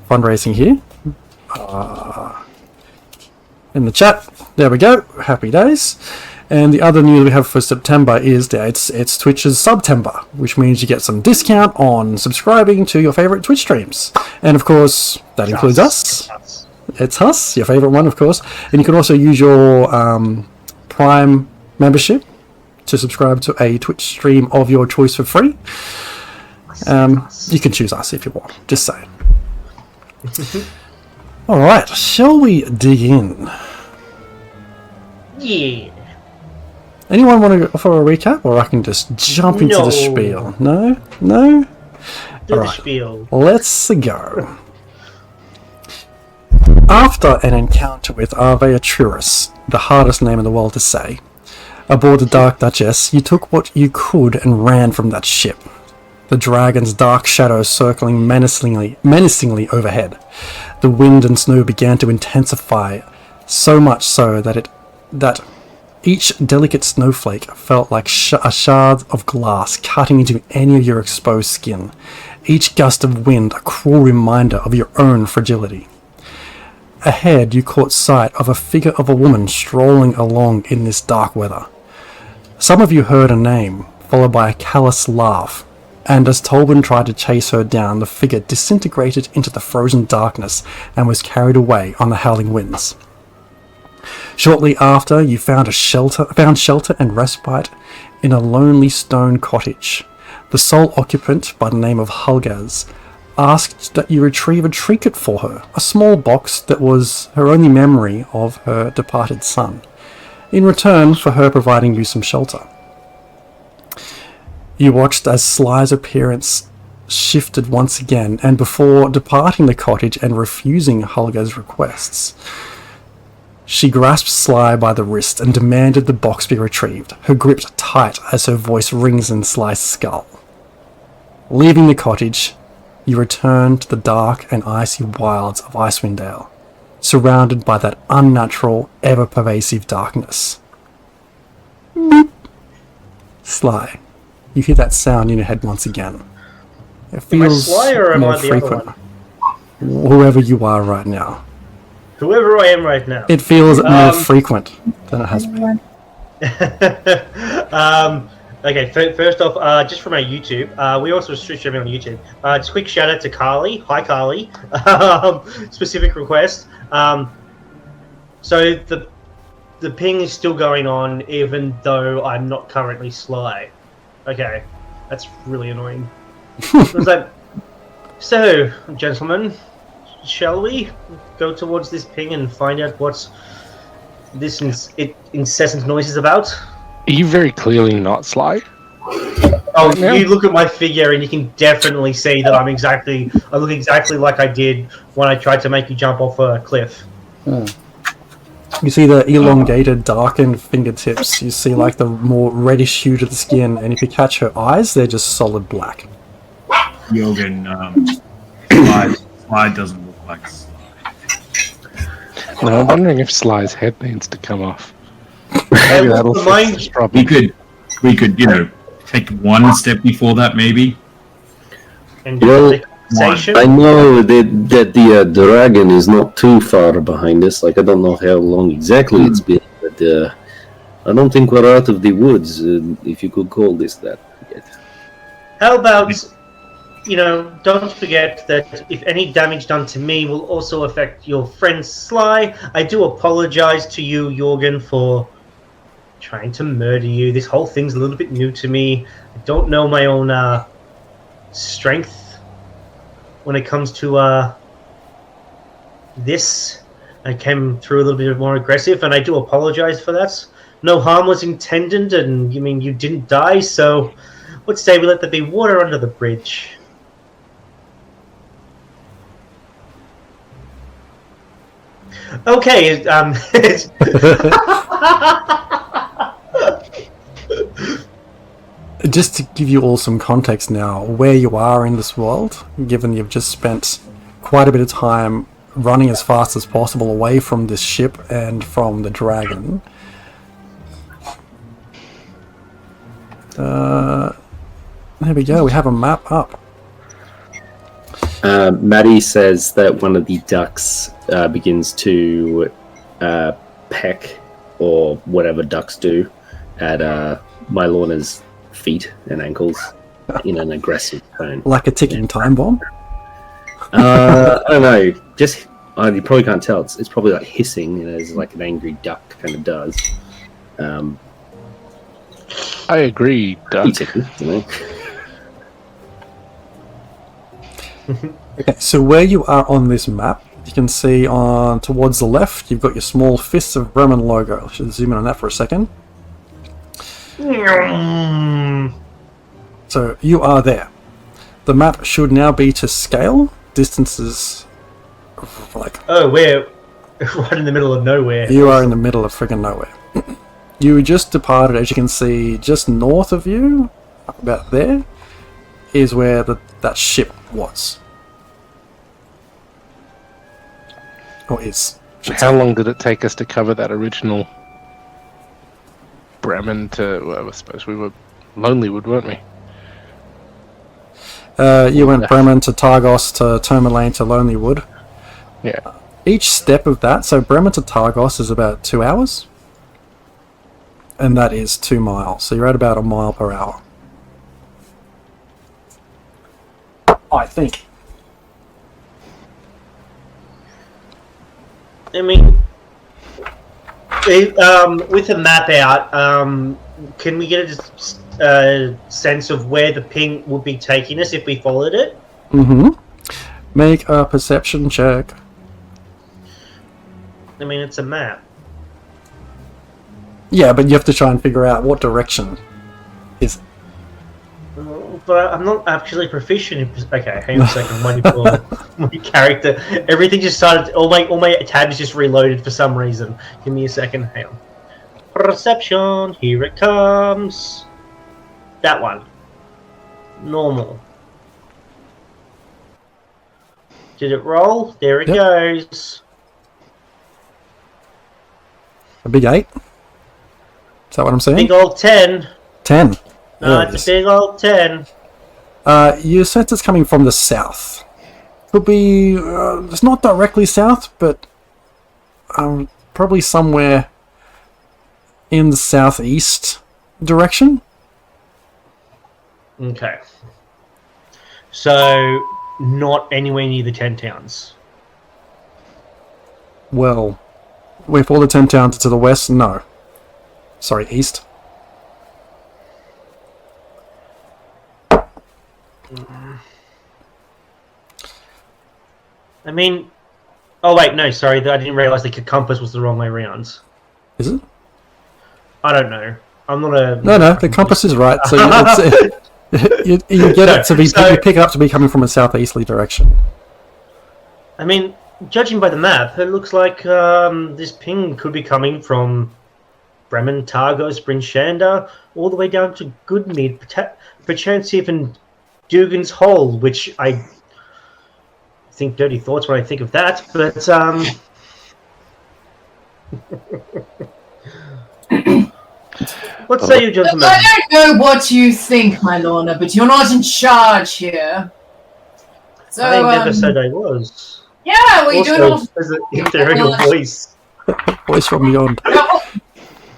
fundraising here in the chat. There we go. Happy days. And the other news we have for September is that it's Twitch's Subtember, which means you get some discount on subscribing to your favorite Twitch streams. And of course, that includes us. It's us, your favorite one, of course. And you can also use your Prime membership to subscribe to a Twitch stream of your choice for free. You can choose us if you want, just saying. Alright, shall we dig in? Yeah. Anyone want to go for a recap, or I can just jump into the spiel? No? Do the Alright, spiel. let's go. After an encounter with Arveatruris, the hardest name in the world to say, aboard the Dark Duchess, you took what you could and ran from that ship. The dragon's dark shadows circling menacingly overhead. The wind and snow began to intensify, so much so that each delicate snowflake felt like a shard of glass cutting into any of your exposed skin. Each gust of wind a cruel reminder of your own fragility. Ahead, you caught sight of a figure of a woman strolling along in this dark weather. Some of you heard a name, followed by a callous laugh, and as Tolbin tried to chase her down, the figure disintegrated into the frozen darkness and was carried away on the howling winds. Shortly after, you found shelter and respite in a lonely stone cottage. The sole occupant, by the name of Hulgaz, asked that you retrieve a trinket for her, a small box that was her only memory of her departed son, in return for her providing you some shelter. You watched as Sly's appearance shifted once again, and before departing the cottage and refusing Hulgaz's requests, she grasped Sly by the wrist and demanded the box be retrieved, her grip tight as her voice rings in Sly's skull. Leaving the cottage, you return to the dark and icy wilds of Icewind Dale, surrounded by that unnatural, ever-pervasive darkness. Boop. Sly, you hear that sound in your head once again. It feels Sly or am more I the frequent. other one? Whoever you are right now. Whoever I am right now. It feels more frequent than it has been. Okay, first off, just from our YouTube, we also streaming on YouTube. Just a quick shout out to Carly. Hi, Carly. Specific request. So the ping is still going on, even though I'm not currently Sly. Okay, that's really annoying. I was like, so, gentlemen, shall we go towards this ping and find out what this incessant noise is about? Are you very clearly not Sly? Oh, you look at my figure and you can definitely see that I look exactly like I did when I tried to make you jump off a cliff. You see the elongated, darkened fingertips. You see like the more reddish hue to the skin, and if you catch her eyes, they're just solid black. Jorgen, Sly doesn't look like Sly. No, I'm wondering if Sly's head needs to come off. Hey, Maybe that'll fix this problem. We could, take one step before that, maybe. And Well, conversation. I know that the dragon is not too far behind us. Like, I don't know how long exactly it's been, but I don't think we're out of the woods, if you could call this that yet. How about, don't forget that if any damage done to me will also affect your friend Sly. I do apologize to you, Jorgen, for trying to murder you. This whole thing's a little bit new to me. I don't know my own strength when it comes to this. I came through a little bit more aggressive, and I do apologize for that. No harm was intended, and you didn't die, so let's say we let there be water under the bridge. Okay, Just to give you all some context now, where you are in this world, given you've just spent quite a bit of time running as fast as possible away from this ship and from the dragon. There we go, we have a map up. Maddie says that one of the ducks begins to peck, or whatever ducks do, at Mylorna's feet and ankles in an aggressive tone. Like a ticking time bomb? I don't know. You probably can't tell. It's probably like hissing, as like an angry duck kind of does. I agree, Duck. Okay, so where you are on this map, you can see towards the left, you've got your small Fists of Bremen logo. I should zoom in on that for a second. So you are there. The map should now be to scale. Distances like... Oh, we're right in the middle of nowhere. You are in the middle of friggin' nowhere. You just departed, as you can see, just north of you, about there, is where that ship was. Or is. How long did it take us to cover that original Bremen to... Well, I suppose we were Lonelywood, weren't we? You went Bremen to Targos to Tourmaline to Lonelywood. Yeah. Each step of that, so Bremen to Targos is about 2 hours. And that is 2 miles. So you're at about a mile per hour. I think. I mean, with the map out, can we get a sense of where the ping would be taking us if we followed it? Mm-hmm. Make a perception check. I mean, it's a map. Yeah, but you have to try and figure out what direction is it. But I'm not actually proficient in... Okay, hang on a second. My character... Everything just started... All my tabs just reloaded for some reason. Give me a second. Hang on. Perception. Here it comes. That one. Normal. Did it roll? There it goes. A big 8? Is that what I'm saying? Big old 10. 10. No, it's a big old 10. You sense it's coming from the south. Could be... it's not directly south, but... probably somewhere... in the southeast direction. Okay. So, not anywhere near the 10 towns. Well, with all the 10 towns to the west, no. Sorry, east. I mean... Oh wait, no, sorry, I didn't realise the compass was the wrong way around. Is it? I don't know. I'm not a... No, the compass is right. So you get it to be... You pick it up to be coming from a southeasterly direction. I mean, Judging by the map, it looks like this ping could be coming from Bremen, Targos, Bryn Shander, all the way down to Goodmead, perchance even Dugan's Hole, which I think dirty thoughts when I think of that, but what say you, gentlemen? I don't know what you think, my Lorna, but you're not in charge here. So, I never said I was. Yeah, well, you don't know. If they're in your voice. Voice from beyond.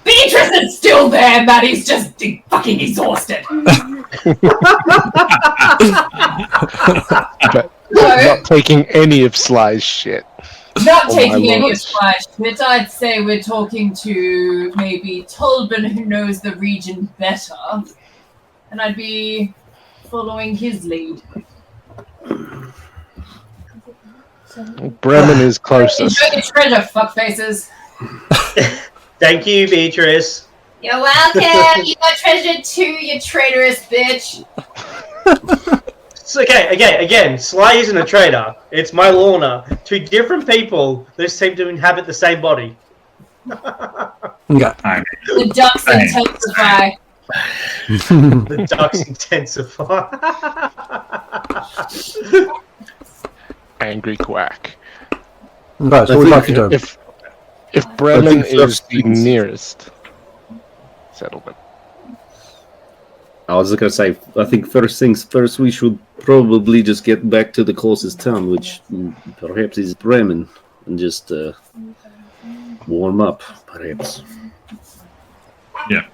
Beatrice is still there, Maddie's just fucking exhausted. But not taking any of Sly's shit. Not taking any of Sly's shit. I'd say we're talking to maybe Tolbin, who knows the region better, and I'd be following his lead. Bremen is closest. Enjoy your treasure, fuckfaces. Thank you, Beatrice. You're welcome. You got treasure too, you traitorous bitch. It's okay, again, Sly isn't a traitor. It's my Lorna. Two different people that seem to inhabit the same body. Okay. The ducks intensify. The ducks intensify. Angry quack. Okay, so we'd like to do. If Bremen is the nearest settlement. I was going to say, I think first things first, we should probably just get back to the closest town, which perhaps is Bremen, and just warm up, perhaps. Yeah.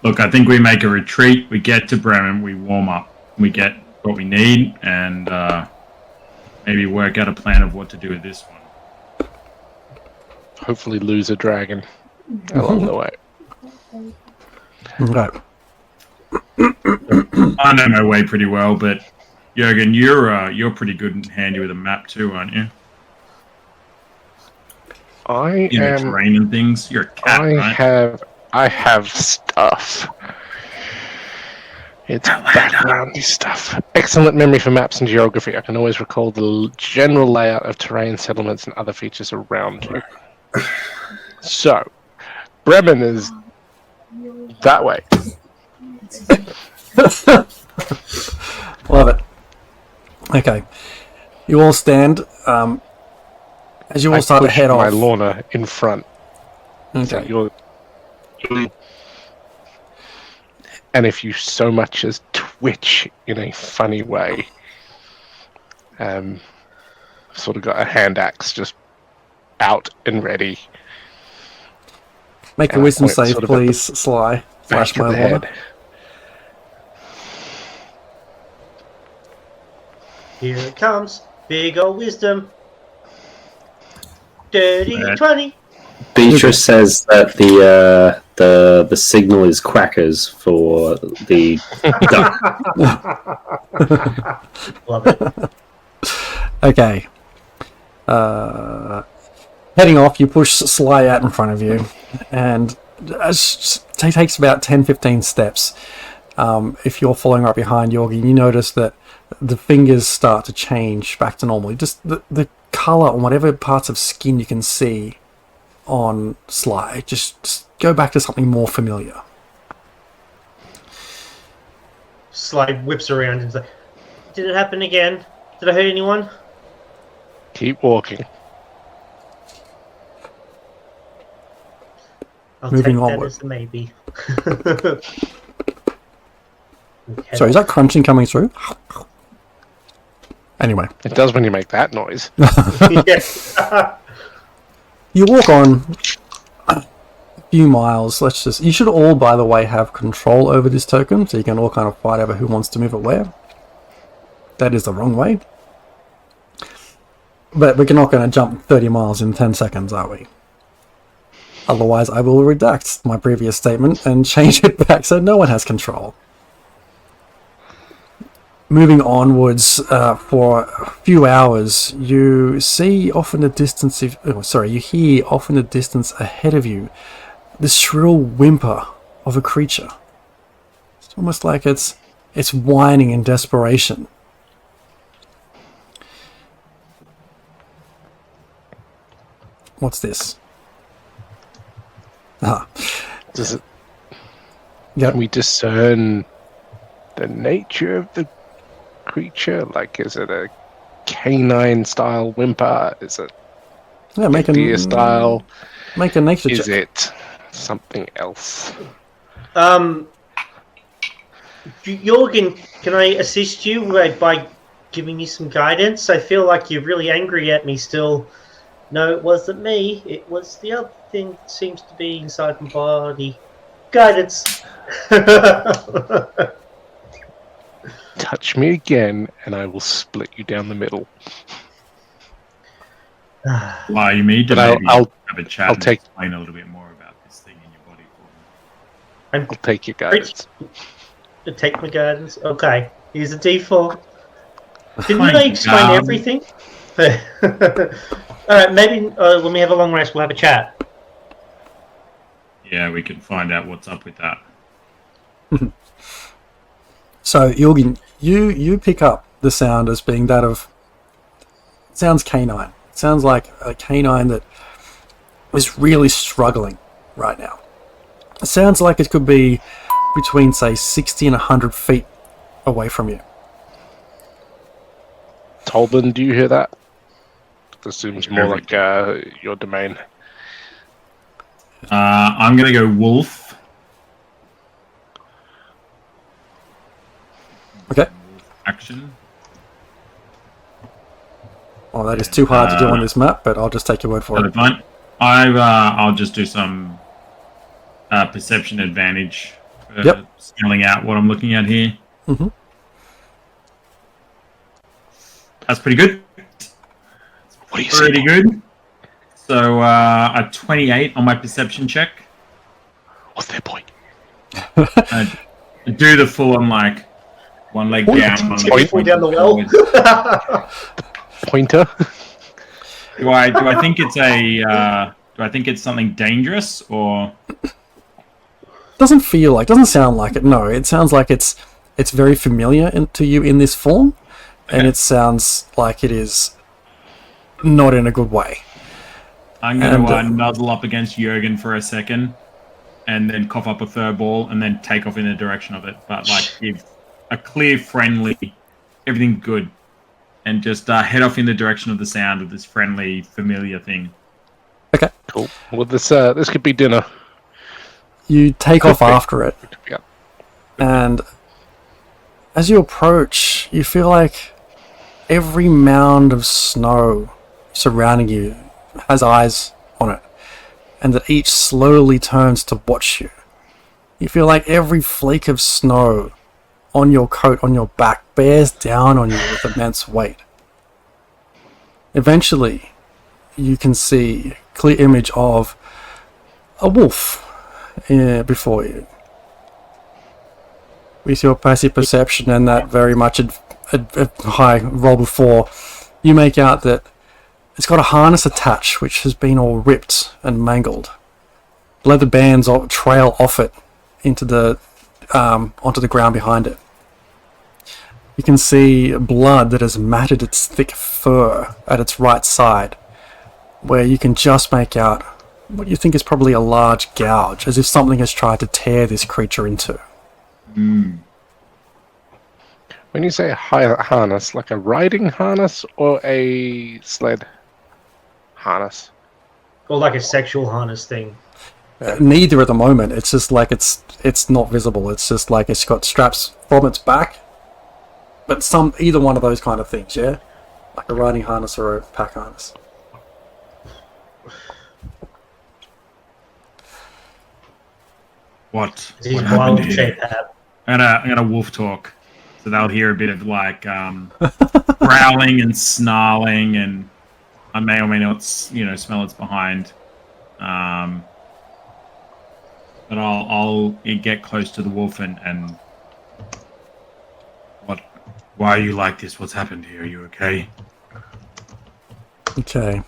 Look, I think we make a retreat, we get to Bremen, we warm up, we get what we need, and maybe work out a plan of what to do with this one. Hopefully lose a dragon along the way. Okay. I know my way pretty well, but Jurgen, you're pretty good and handy with a map too, aren't you? You know, terrain and things. You're a cat, right? I have stuff. It's backgroundy stuff. Excellent memory for maps and geography. I can always recall the general layout of terrain, settlements, and other features around you. So, Bremen is that way. Love it. Okay. You all stand. As you all start to head off. My Lorna in front. Okay. So and if you so much as twitch in a funny way, sort of got a hand axe just out and ready. Make a wisdom save, please, Sly. Flash my Lorna. Here it comes. Big old wisdom. Dirty 20. Beatrice says that the signal is crackers for the duck. Love it. Okay. Heading off, you push Sly out in front of you, and it takes about 10-15 steps. If you're following right behind Yorgi, you notice that the fingers start to change back to normal. Just the colour on whatever parts of skin you can see on Sly, just go back to something more familiar. Sly whips around and is like, did it happen again? Did I hurt anyone? Keep walking. I'll Moving take that onward. as a maybe. Okay. Sorry, is that crunching coming through? Anyway. It does when you make that noise. Yes. You walk on a few miles. You should all, by the way, have control over this token, so you can all kind of fight over who wants to move it where. That is the wrong way. But we're not going to jump 30 miles in 10 seconds, are we? Otherwise, I will redact my previous statement and change it back so no one has control. Moving onwards for a few hours, you see off in the distance. You hear off in the distance ahead of you the shrill whimper of a creature. It's almost like it's whining in desperation. What's this? Ah. Does it? Yep. Can we discern the nature of the creature? Like, is it a canine style whimper? Is it deer style? Make a nature check. Is it something else? Jorgen, can I assist you by giving you some guidance? I feel like you're really angry at me still. No, it wasn't me. It was the other thing that seems to be inside my body. Guidance. Touch me again, and I will split you down the middle. Well, you need to maybe have a chat and explain a little bit more about this thing in your body for me. I'll take your guidance. Take my guidance. Okay. Here's a D4. Didn't they explain everything? Alright, maybe when we have a long rest, we'll have a chat. Yeah, we can find out what's up with that. So, Jorgen, you pick up the sound as being that of... It sounds canine. It sounds like a canine that is really struggling right now. It sounds like it could be between, say, 60 and 100 feet away from you. Tolbin, do you hear that? This seems more like your domain. I'm going to go wolf. Okay. Action. Oh, that is too hard to do on this map, but I'll just take your word for it. Fine. I'll just do some perception advantage. Scaling out what I'm looking at here. Mm-hmm. That's pretty good. What are you Pretty good. So a 28 on my perception check. What's their point? Do the full on like one leg down, one leg fall down the well. Pointer. Do I think it's a? Do I think it's something dangerous or? Doesn't sound like it. No, it sounds like it's very familiar to you in this form, and it sounds like it is not in a good way. I'm going to nuzzle up against Jurgen for a second, and then cough up a fur ball, and then take off in the direction of it. But like, give a clear, friendly, everything good, and just head off in the direction of the sound of this friendly, familiar thing. Okay, cool. Well, this could be dinner. You take off after it, and as you approach, you feel like every mound of snow surrounding you has eyes on it, and that each slowly turns to watch you. You feel like every flake of snow on your coat, on your back, bears down on you with immense weight. Eventually, you can see a clear image of a wolf before you. With your passive perception and that very much a high roll before, you make out that it's got a harness attached which has been all ripped and mangled. Leather bands trail off it into onto the ground behind it. You can see blood that has matted its thick fur at its right side, where you can just make out what you think is probably a large gouge, as if something has tried to tear this creature into. When you say a harness, like a riding harness or a sled harness? Or like a sexual harness thing. Neither at the moment. It's just like it's not visible. It's just like it's got straps from its back, but either one of those kind of things, yeah, like a riding harness or a pack harness. What happened here? I'm gonna wolf talk, so they'll hear a bit of like growling and snarling, and I may or may not, smell it's behind. But I'll get close to the wolf and what? Why are you like this? What's happened here? Are you okay? Okay.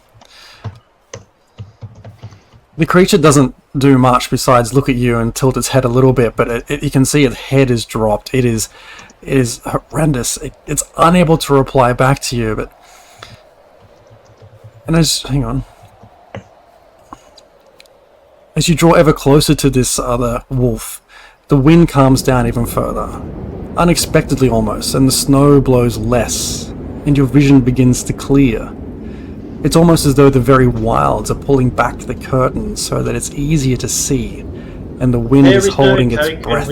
The creature doesn't do much besides look at you and tilt its head a little bit, but you can see its head is dropped. It is horrendous. It's unable to reply back to you, but... hang on. As you draw ever closer to this other wolf, the wind calms down even further, unexpectedly almost, and the snow blows less, and your vision begins to clear. It's almost as though the very wilds are pulling back the curtains so that it's easier to see, and the wind is holding its breath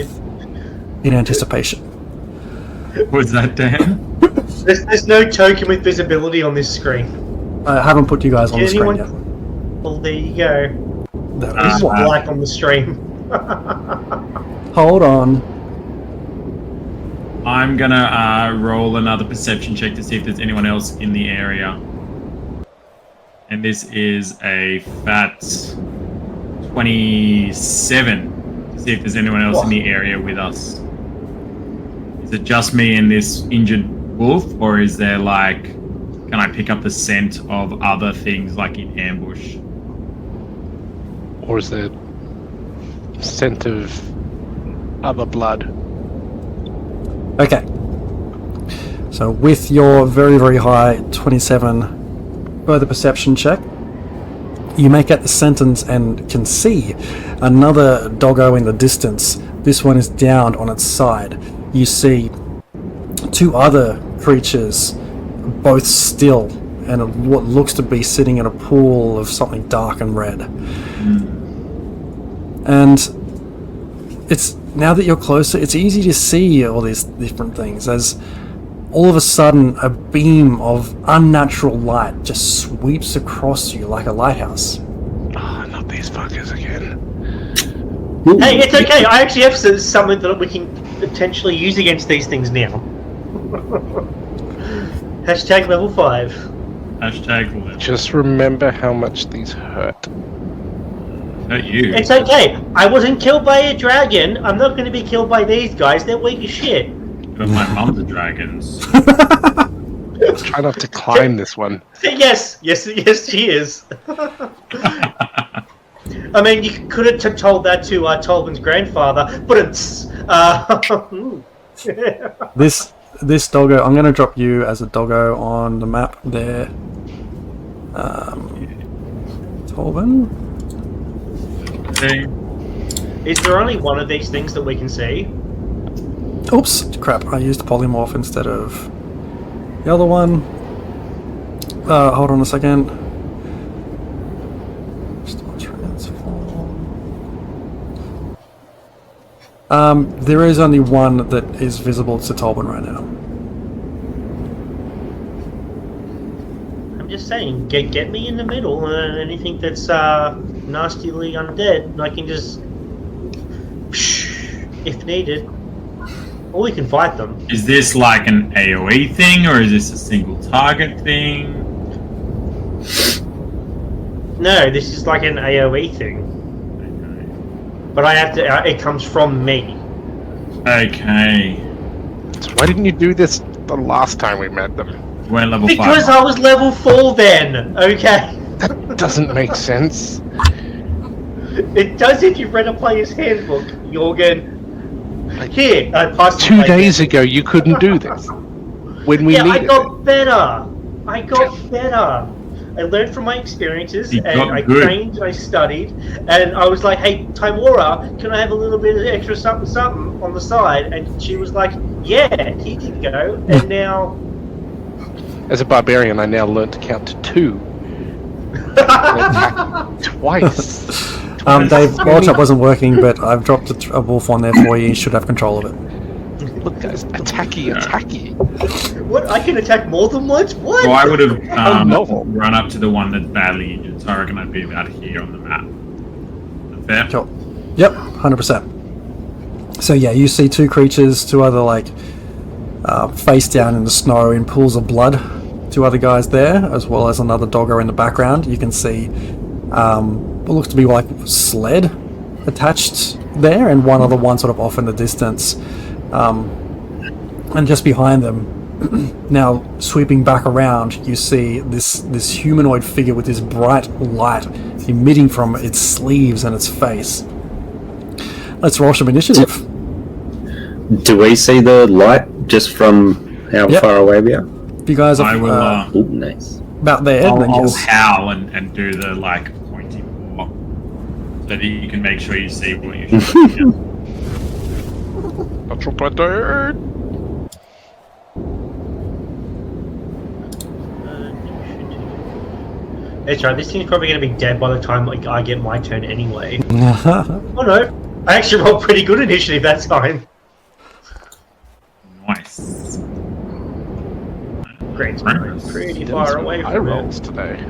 in anticipation. Was that Dan? There's no token with visibility on this screen. I haven't put you guys on the screen yet. Well, there you go. That There's is why. black on the stream. Hold on. I'm gonna roll another perception check to see if there's anyone else in the area. And this is a fat 27 to see if there's anyone else in the area with us. Is it just me and this injured wolf, or is there like, can I pick up the scent of other things like in ambush? Or is there scent of other blood? Okay. So with your very, very high 27 further perception check, you make out the sentence and can see another doggo in the distance. This one is down on its side. You see two other creatures, both still, and what looks to be sitting in a pool of something dark and red. And it's, now that you're closer, it's easy to see all these different things as all of a sudden a beam of unnatural light just sweeps across you like a lighthouse. Oh, not these fuckers again. Hey, it's okay. I actually have something that we can potentially use against these things now. Hashtag level 5. Hashtag level. Just remember how much these hurt. Hurt you? It's okay. I wasn't killed by a dragon. I'm not going to be killed by these guys. They're weak as shit. But my mum's a dragons. Try not to climb this one. Yes, she is. I mean, you could have told that to Tolben's grandfather, but it's... This doggo, I'm going to drop you as a doggo on the map there. Tolben? Okay. Is there only one of these things that we can see? Oops, crap, I used polymorph instead of the other one. Hold on a second. There is only one that is visible to Tolben right now. I'm just saying, get me in the middle, and anything that's nastily undead, I can just... if needed. Or we can fight them. Is this like an AoE thing, or is this a single target thing? No, this is like an AoE thing. But I have to. It comes from me. Okay. So why didn't you do this the last time we met them? We're level 5. Because I was level 4 then. Okay. That doesn't make sense. It does if you've read a player's handbook, Jorgen. Here, I passed 2 days ago, you couldn't do this. When we needed I got better. I learned from my experiences, and I trained, and I studied, and I was like, hey, Timora, can I have a little bit of extra something on the side? And she was like, yeah, here you go. And now... As a barbarian, I now learned to count to 2. And attack twice. Dave, Wallchop wasn't working, but I've dropped a wolf on there for you. You should have control of it. Look, guys, attacky. What? I can attack more than once? What? Well, I would have run up to the one that's badly injured, so I reckon I'd be about here on the map. Fair? Sure. Yep, 100%. So yeah, you see two creatures, two other face down in the snow in pools of blood. Two other guys there, as well as another doggo in the background. You can see what looks to be like a sled attached there, and one other one sort of off in the distance. And just behind them, now sweeping back around, you see this humanoid figure with this bright light emitting from its sleeves and its face. Let's roll some initiative. Do we see the light just from how far away we are? If you guys are nice. about there, then I'll yes. howl and do the pointy paw. that you can make sure you see what you're shooting at. Natural 20. That's right, this thing's probably going to be dead by the time I get my turn anyway. Oh no, I actually rolled pretty good initiative that time. Nice. Great, pretty far away I from rolls it. today.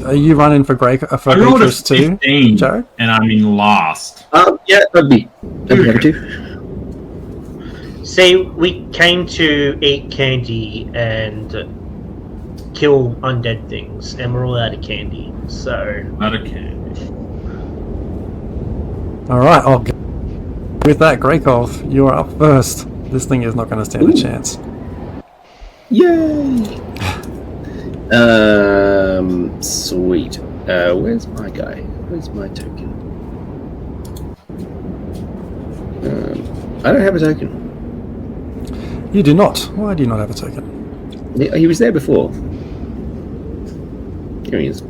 Are you running for Grey for I rolled a Beatrice too, 15, Jared? and I'm in last. Yeah, I'd be happy to. See, we came to eat candy and kill undead things, and we're all out of candy, so... Not a kid. Alright, I'll go. With that, Greykov, you're up first. This thing is not going to stand a chance. Yay! Sweet. Where's my guy? Where's my token? I don't have a token. You do not. Why do you not have a token? He was there before. Here he is.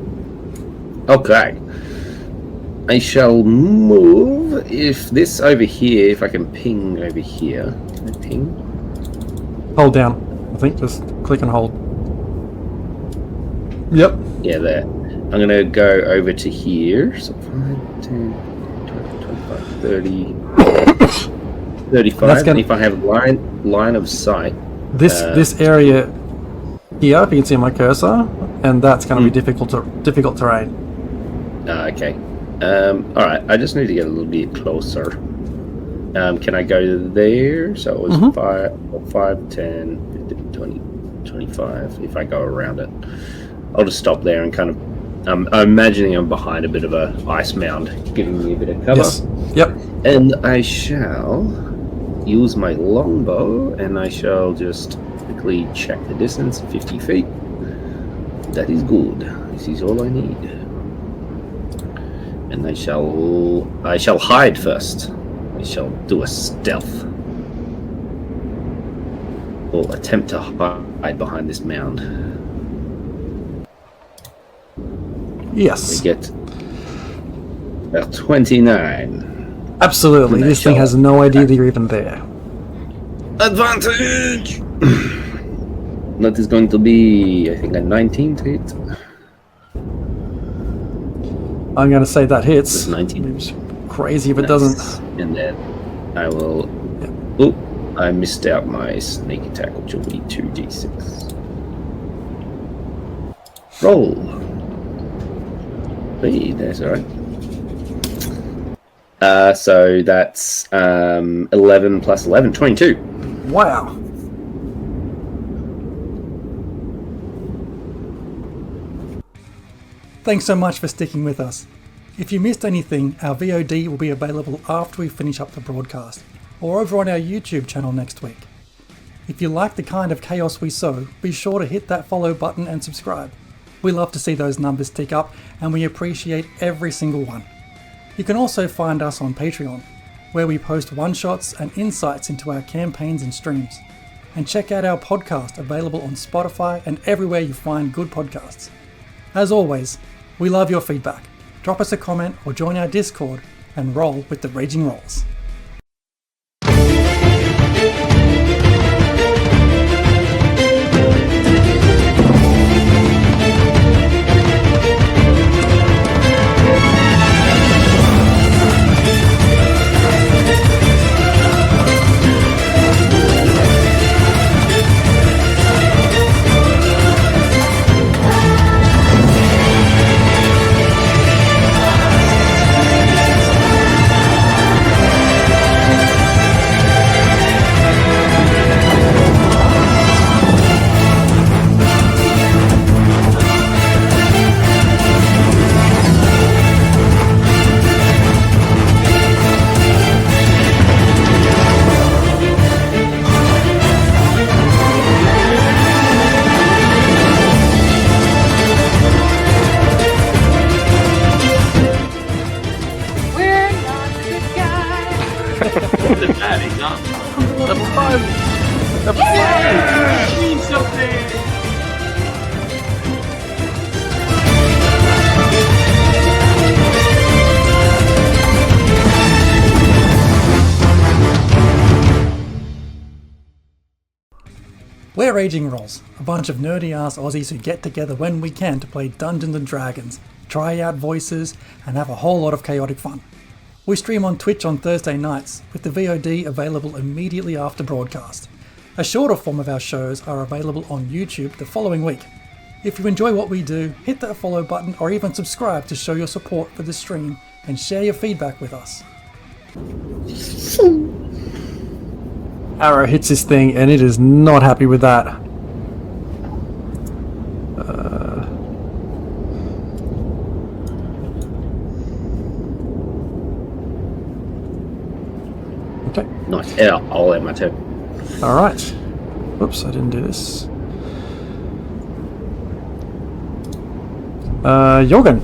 Okay. I shall move if this over here, if I can ping over here. Can I ping? Hold down. I think just click and hold. Yep. Yeah, there. I'm going to go over to here. So 5, 10, 20, 25, 30, 35. And if I have line of sight. This area here, if you can see my cursor, and that's going to be difficult terrain. Okay. Alright, I just need to get a little bit closer. Can I go there? So it was 5, 10, 15, 20, 25, if I go around it. I'll just stop there and kind of... I'm imagining I'm behind a bit of a ice mound, giving me a bit of cover. Yes. Yep. And I shall use my longbow, and I shall just quickly check the distance, 50 feet. That is good. This is all I need. And I shall hide first. I shall do a stealth. Or attempt to hide behind this mound. Yes. We get about 29. Absolutely. This thing has no idea that you're even there. Advantage! That is going to be, I think, a 19 to hit. I'm going to say that hits. 19. It's crazy if it doesn't. And then I will... Yeah. Oh, I missed out my sneak attack, which will be 2d6. Roll. Hey, that's alright. So that's 11 plus 11, 22. Wow. Thanks so much for sticking with us. If you missed anything, our VOD will be available after we finish up the broadcast, or over on our YouTube channel next week. If you like the kind of chaos we sow, be sure to hit that follow button and subscribe. We love to see those numbers tick up, and we appreciate every single one. You can also find us on Patreon, where we post one-shots and insights into our campaigns and streams. And check out our podcast available on Spotify and everywhere you find good podcasts. As always, we love your feedback. Drop us a comment or join our Discord and roll with the Raging Rolls. Something. We're Raging Rolls, a bunch of nerdy-ass Aussies who get together when we can to play Dungeons & Dragons, try out voices, and have a whole lot of chaotic fun. We stream on Twitch on Thursday nights, with the VOD available immediately after broadcast. A shorter form of our shows are available on YouTube the following week. If you enjoy what we do, hit that follow button or even subscribe to show your support for the stream and share your feedback with us. Arrow hits this thing and it is not happy with that. Okay. Nice. Yeah, I'll add my turn. Alright. Whoops, I didn't do this. Jorgen.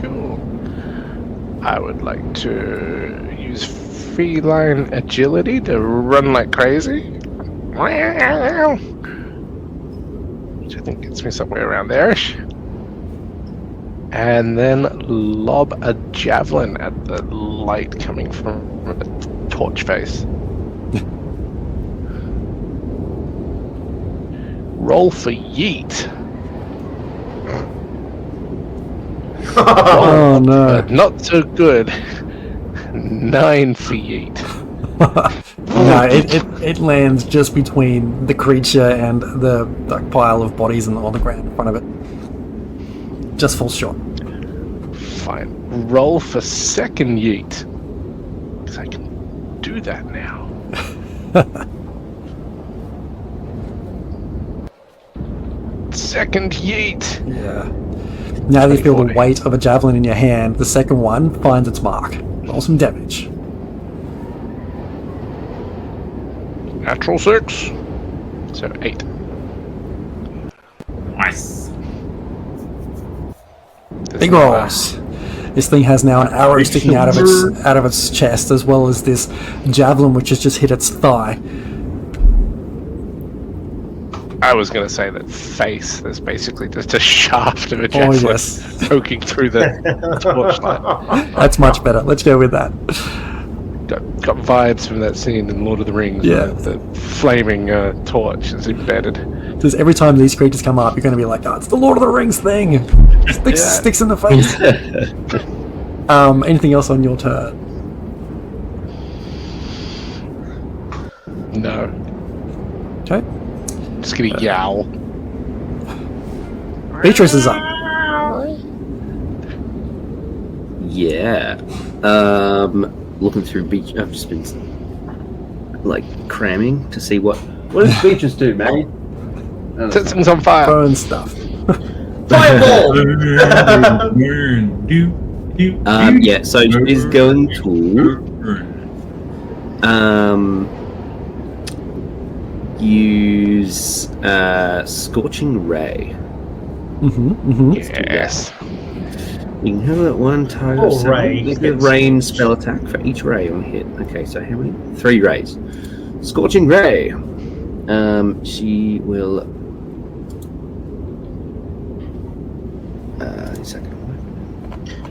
Cool. I would like to use feline agility to run like crazy. Which I think gets me somewhere around there-ish. And then lob a javelin at the light coming from a torch face. Roll for yeet. Oh no. Not so good. 9 for yeet. No, it lands just between the creature and the pile of bodies on the ground in front of it. Just falls short. Fine. Roll for second yeet. Because I can do that now. Second yeet. Yeah. Now that you feel the weight of a javelin in your hand, the second one finds its mark. Roll some damage. Natural 6. So 8. Nice. Big rolls. This thing has now an arrow sticking out of its chest, as well as this javelin which has just hit its thigh. I was going to say that face, there's basically just a shaft of a javelin poking through the torchlight. That's much better. Let's go with that. Got vibes from that scene in Lord of the Rings. Yeah. The flaming torch is embedded. Because every time these creatures come up, you're going to be like, oh, it's the Lord of the Rings thing. Sticks in the face. Anything else on your turn? No. Okay. Just gonna yowl. Beatrice is up. Yeah. Looking through Beach. I've just been like cramming to see what does Beatrice do, Maggie? Set things on fire. Burn stuff. Fireball! Yeah, so she's going to use Scorching Ray. Yes. You can have that one target of 7. Make a range spell attack for each ray on hit. Okay, so how many? 3 rays. Scorching Ray. She will. Second one.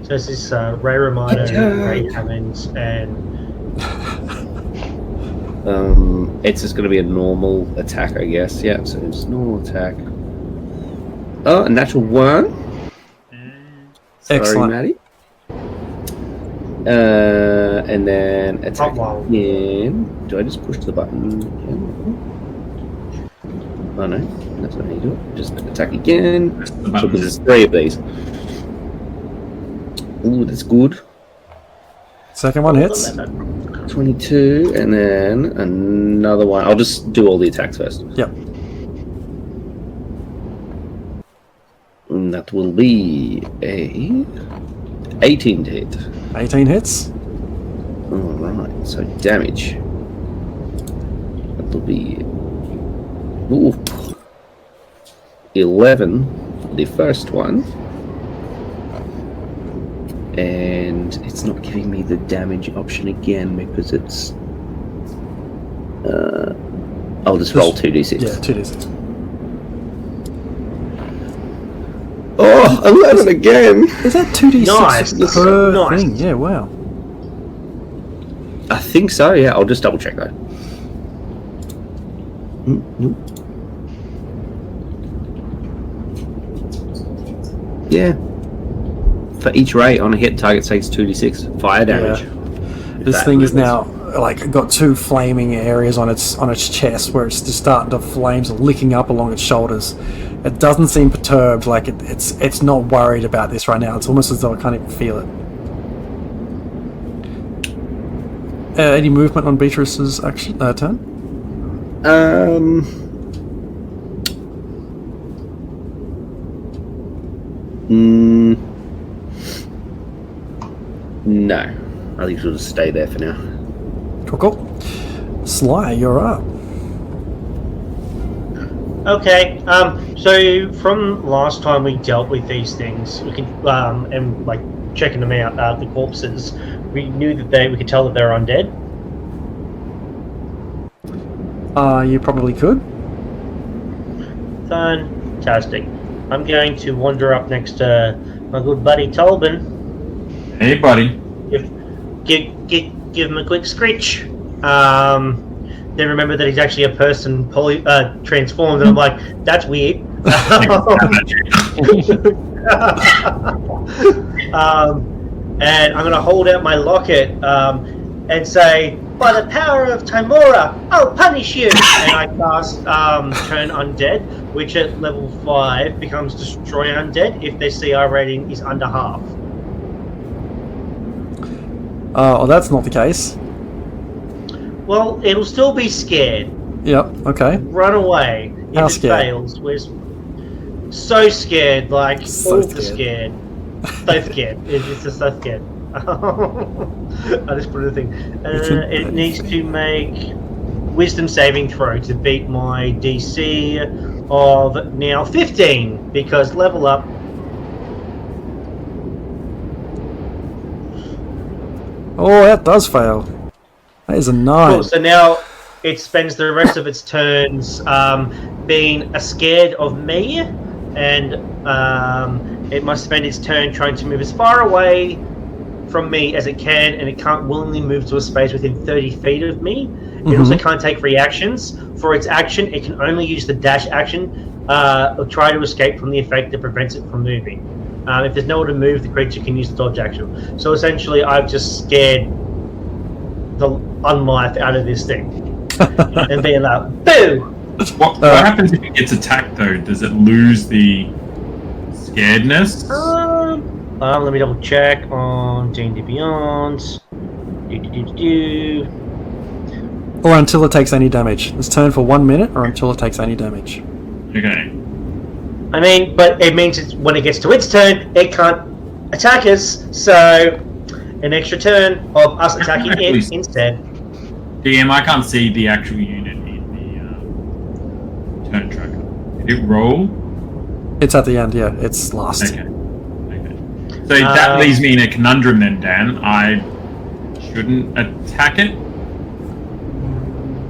So this is Ray Romano, Ray Cummins, and. It's just going to be a normal attack, I guess. Yeah, so it's normal attack. Oh, a natural 1. Sorry, Excellent. Maddie. And then attack again. Do I just push the button again? Oh no, that's not how you do it. Just attack again. So because there's 3 of these. Ooh, that's good. Second one hits. 22, and then another one. I'll just do all the attacks first. Yep. And that will be a 18 to hit. 18 hits. Alright, so damage. That will be 11, the first one. And it's not giving me the damage option again because it's... I'll just roll 2d6. Yeah, 2d6. Oh, 11 again! Is that 2d6 per thing? Yeah, wow. I think so, yeah. I'll just double check that. Nope. Yeah. For each ray on a hit, target takes 2d6 fire damage. Yeah. This thing is now like got 2 flaming areas on its chest where it's just starting to flames are licking up along its shoulders. It doesn't seem perturbed, like it's not worried about this right now. It's almost as though it can't even feel it. Any movement on Beatrice's action turn? No. I think she'll just stay there for now. Cool. Sly, you're up. Okay. So from last time we dealt with these things, we can and like checking them out, the corpses, we knew that we could tell that they're undead. You probably could. Fantastic. I'm going to wander up next to my good buddy Tolbin. Hey, buddy. Give him a quick screech. Then remember that he's actually a person transformed, and I'm like, that's weird. And I'm going to hold out my locket and say, by the power of Timora, I'll punish you! And I cast Turn Undead, which at level 5 becomes Destroy Undead if their CR rating is under half. Oh, that's not the case. Well, it'll still be scared. Yep, okay. Run away. How if it scared? fails. We're so scared, like, So ultra scared. So scared. It's just so scared. I just put a thing. It needs to make Wisdom saving throw to beat my DC of now 15, because level up. Oh, that does fail. That is a 9. Cool, so now it spends the rest of its turns being scared of me, and it must spend its turn trying to move as far away from me as it can, and it can't willingly move to a space within 30 feet of me. It also can't take reactions. For its action, it can only use the dash action or try to escape from the effect that prevents it from moving. If there's nowhere to move, the creature can use the dodge action. So essentially, I've just scared the unlife out of this thing. And being like, boo! What happens if it gets attacked, though? Does it lose the scaredness? Let me double check on D&D Beyond. Or until it takes any damage. It's turn for 1 minute, or until it takes any damage. Okay. I mean, but it means when it gets to its turn, it can't attack us, so an extra turn of us attacking it instead. DM, I can't see the actual unit in the turn tracker. Did it roll? It's at the end, yeah. It's last. Okay. So that leaves me in a conundrum then, Dan. I shouldn't attack it?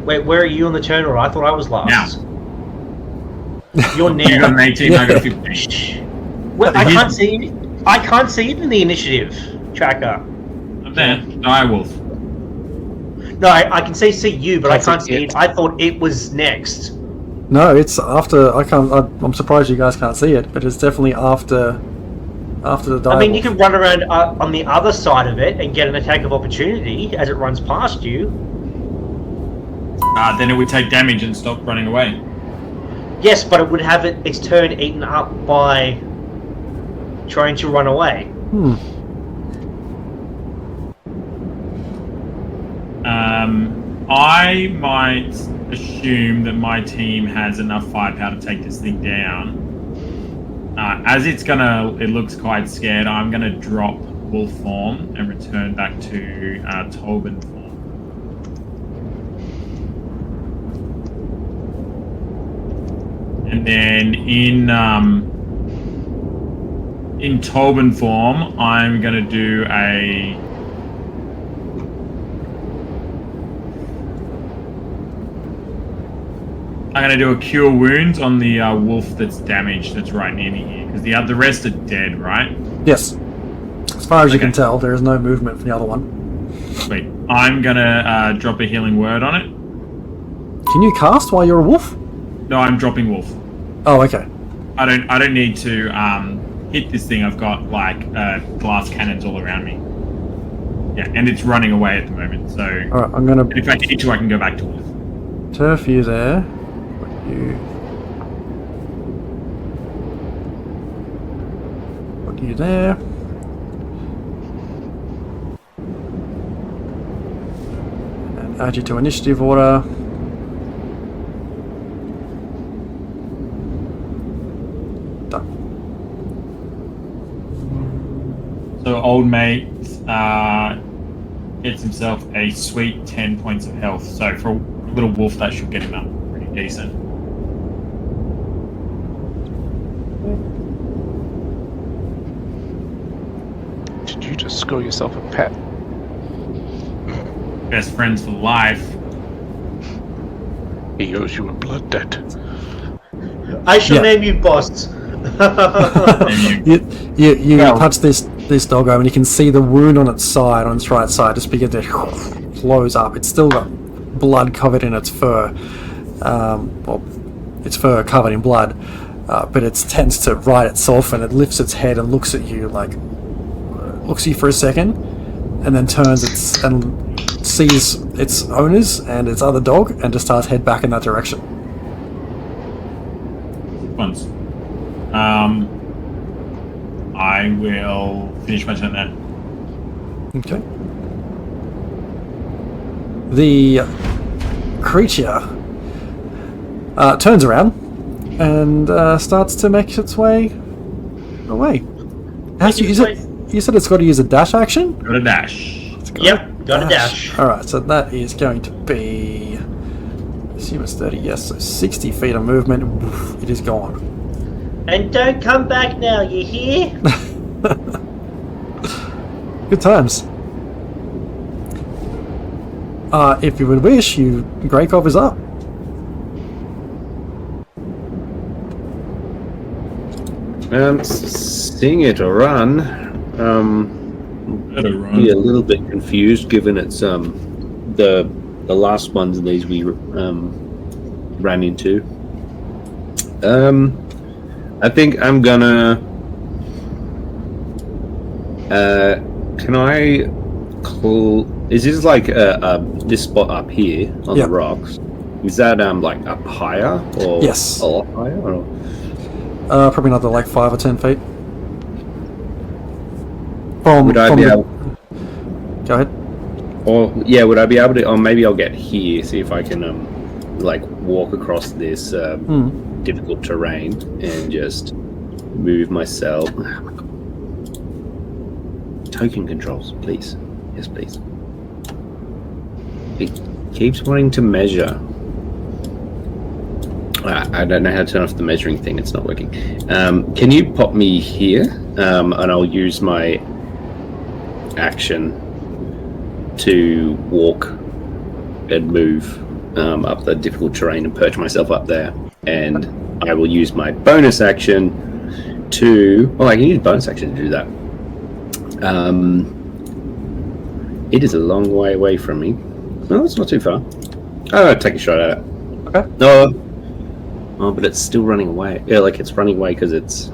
Wait, where are you on the turn order? I thought I was last. Now. You're now. You got an 18, I got a 15. Well, I can't see it in the initiative tracker. I'm there. No, I will. No, I can see you, but I can't see it. I thought it was next. No, it's after. I'm surprised you guys can't see it, but it's definitely after the dive. I mean, you can run around on the other side of it and get an attack of opportunity as it runs past you. Then it would take damage and stop running away. Yes, but it would have its turn eaten up by trying to run away. I might assume that my team has enough firepower to take this thing down. As it looks quite scared, I'm gonna drop wolf form and return back to Tobin form. And then in Tobin form, I'm gonna do a cure wounds on the wolf that's damaged, that's right near me here, because the rest are dead, right? Yes. As far as you can tell, there is no movement from the other one. Sweet. I'm gonna drop a healing word on it. Can you cast while you're a wolf? No, I'm dropping wolf. Oh, okay. I don't need to hit this thing. I've got like glass cannons all around me. Yeah, and it's running away at the moment. So Alright, I'm gonna... if I need to, I can go back to wolf. Turf you there. Put you there. And add you to initiative order. Done. So old mate gets himself a sweet 10 points of health. So for a little wolf, that should get him up pretty decent. Did you just score yourself a pet? Best friends for life. He owes you a blood debt. I shall name you boss. You touch this doggo and you can see the wound on its side, on its right side, just begin to close up. It's still got blood covered in its fur. Well, its fur covered in blood, but it tends to right itself and it lifts its head and looks at you for a second, and then turns and sees its owners and its other dog and just starts head back in that direction. Once. I will finish my turn there. Okay. The creature turns around and starts to make its way away. You said it's got to use a dash action? Got a dash. Yep, got a dash. Alright, so that is going to be... I assume it's 30, yes, so 60 feet of movement. Oof, it is gone. And don't come back now, you hear? Good times. If you would wish, Greykov is up. Seeing it run, be a little bit confused given it's the last ones of these we ran into. I think I'm gonna. Can I call? Is this like this spot up here on the rocks? Is that like up higher or yes, a lot higher? Or? Probably another like 5 or 10 feet. Would I be able? Go ahead. Or would I be able to? Or maybe I'll get here. See if I can like walk across this difficult terrain and just move myself. Oh my God. Token controls, please. Yes, please. It keeps wanting to measure. I don't know how to turn off the measuring thing. It's not working. Can you pop me here? And I'll use my action to walk and move up the difficult terrain and perch myself up there. And I will use my bonus action to... Oh, I can use bonus action to do that. It is a long way away from me. No, it's not too far. I'll take a shot at it. Okay. No. Oh, but it's still running away. Yeah, like it's running away because it's...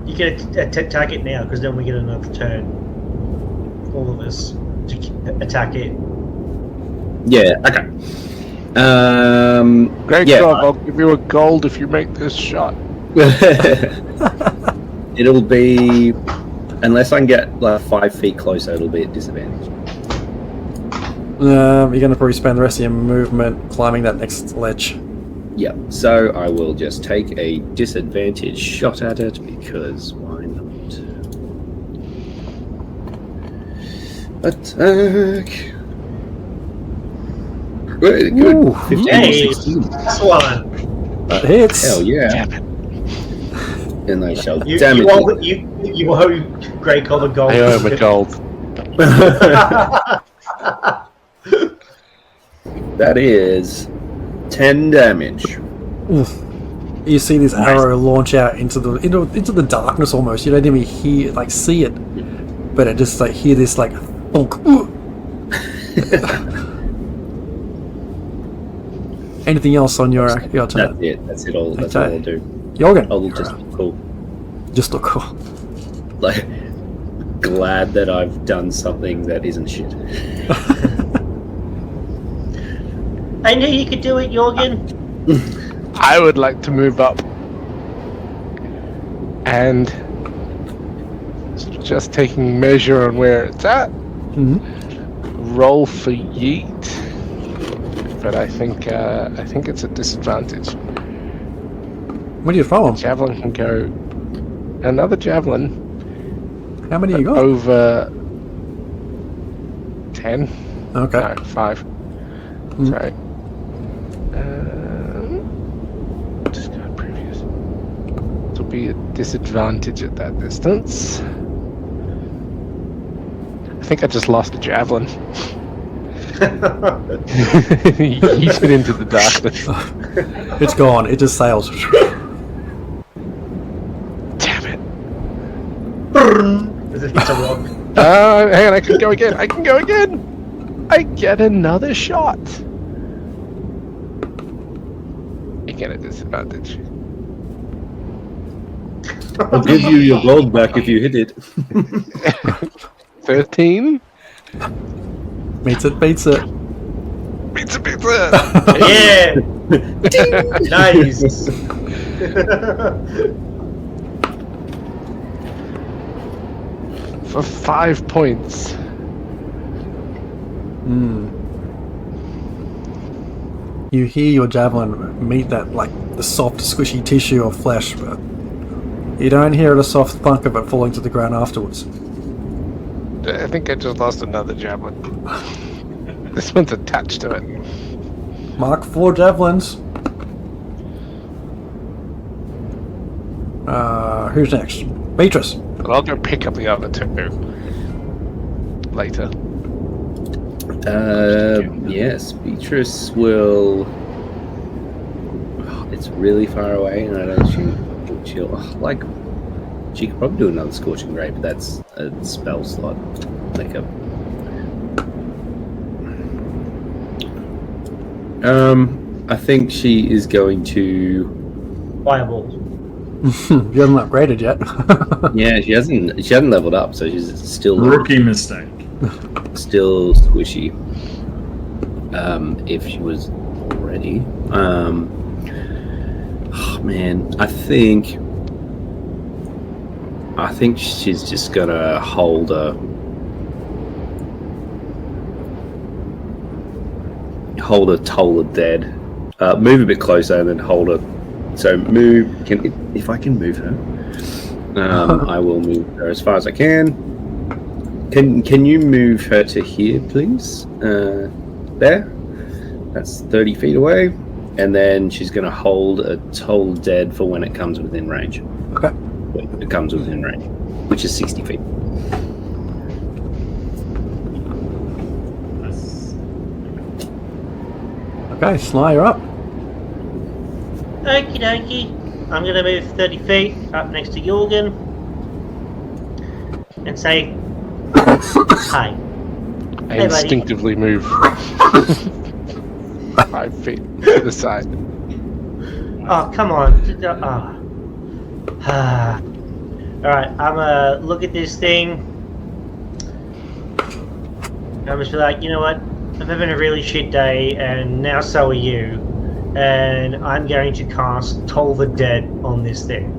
You can attack it now, because then we get another turn. All of us to attack it. Yeah, okay. Great job, I'll give you a gold if you make this shot. It'll be... Unless I can get like 5 feet closer, it'll be at disadvantage. You're going to probably spend the rest of your movement climbing that next ledge. Yep, so I will just take a disadvantage shot at it, because why not? Attack! Good, good. Ooh, 15 hey, or 16. That's one. That hits. Hell yeah. Damn it. And I shall You damage owe Greykov a gold. I owe him a gold. That is 10 damage. Oof. You see this arrow launch out into the darkness almost. You don't even see it, but it just hear this thunk. Anything else on your turn? That's it. That's it. All. That's all I'll do. Jorgen. I'll just look cool. Just look cool. Like, glad that I've done something that isn't shit. I knew you could do it, Jorgen. I would like to move up and just taking measure on where it's at. Roll for yeet, but I think it's a disadvantage. Where do you throw Javelin can go. Another javelin. How many you got? Over 10. Okay. No, 5. Sorry. Just go previous. It will be a disadvantage at that distance. I think I just lost a javelin. He's been into the darkness. It's gone. It just sails. Damn it. As it hits a rock. Hang on, I can go again. I get another shot. Again, a disadvantage. I'll give you your gold back if you hit it. 13. Beats it. Pizza. Yeah. Nice. For 5 points. You hear your javelin meet that, like, the soft, squishy tissue of flesh, but you don't hear the soft thunk of it falling to the ground afterwards. I think I just lost another javelin. This one's attached to it. Mark 4 javelins. Who's next? Beatrice. But I'll go pick up the other 2 later. Yes, Beatrice will. Oh, it's really far away, and I don't think she'll like. She could probably do another Scorching Ray, but that's a spell slot. Like a. I think she is going to. Fireball. You haven't upgraded yet. Yeah, she hasn't leveled up, so she's still Rookie mistake. Still squishy. If she was already. Oh man, I think she's just gonna hold a Toll of Dead. Move a bit closer and then hold it. So move. If I can move her, I will move her as far as I can. Can you move her to here, please? There. That's 30 feet away, and then she's going to hold a Toll Dead for when it comes within range. Okay. When it comes within range, which is 60 feet. Okay, Sly, you're up. Okie dokie. I'm going to move 30 feet up next to Jorgen and say, hi. I instinctively move 5 feet to the side. Oh, come on. Alright, I'm going to look at this thing. I'm just like, you know what? I'm having a really shit day, and now so are you. And I'm going to cast Toll the Dead on this thing.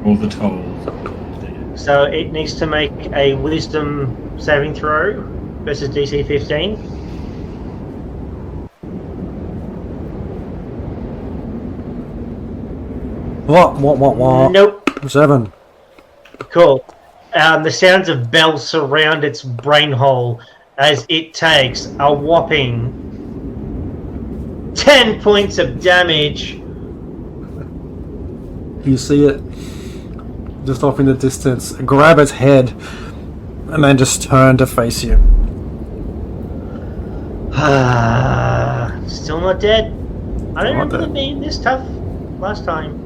All the tolls. So it needs to make a Wisdom saving throw versus DC 15. What? Nope. 7. Cool. The sounds of bells surround its brain hole as it takes a whopping 10 points of damage. You see it just off in the distance, grab its head, and then just turn to face you. Still not dead. I don't remember them being this tough last time.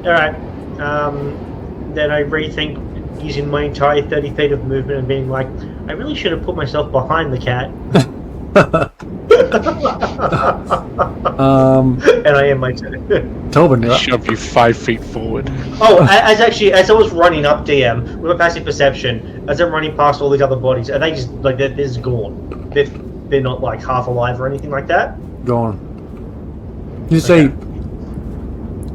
Alright. Then I rethink using my entire 30 feet of movement and being like, I really should have put myself behind the cat. And I am my turn. Tobin, you're up. Shove you 5 feet forward. Oh, as I was running up DM with a passive perception, as I'm running past all these other bodies, are they just like they're just gone? They're not like half alive or anything like that. Gone. You see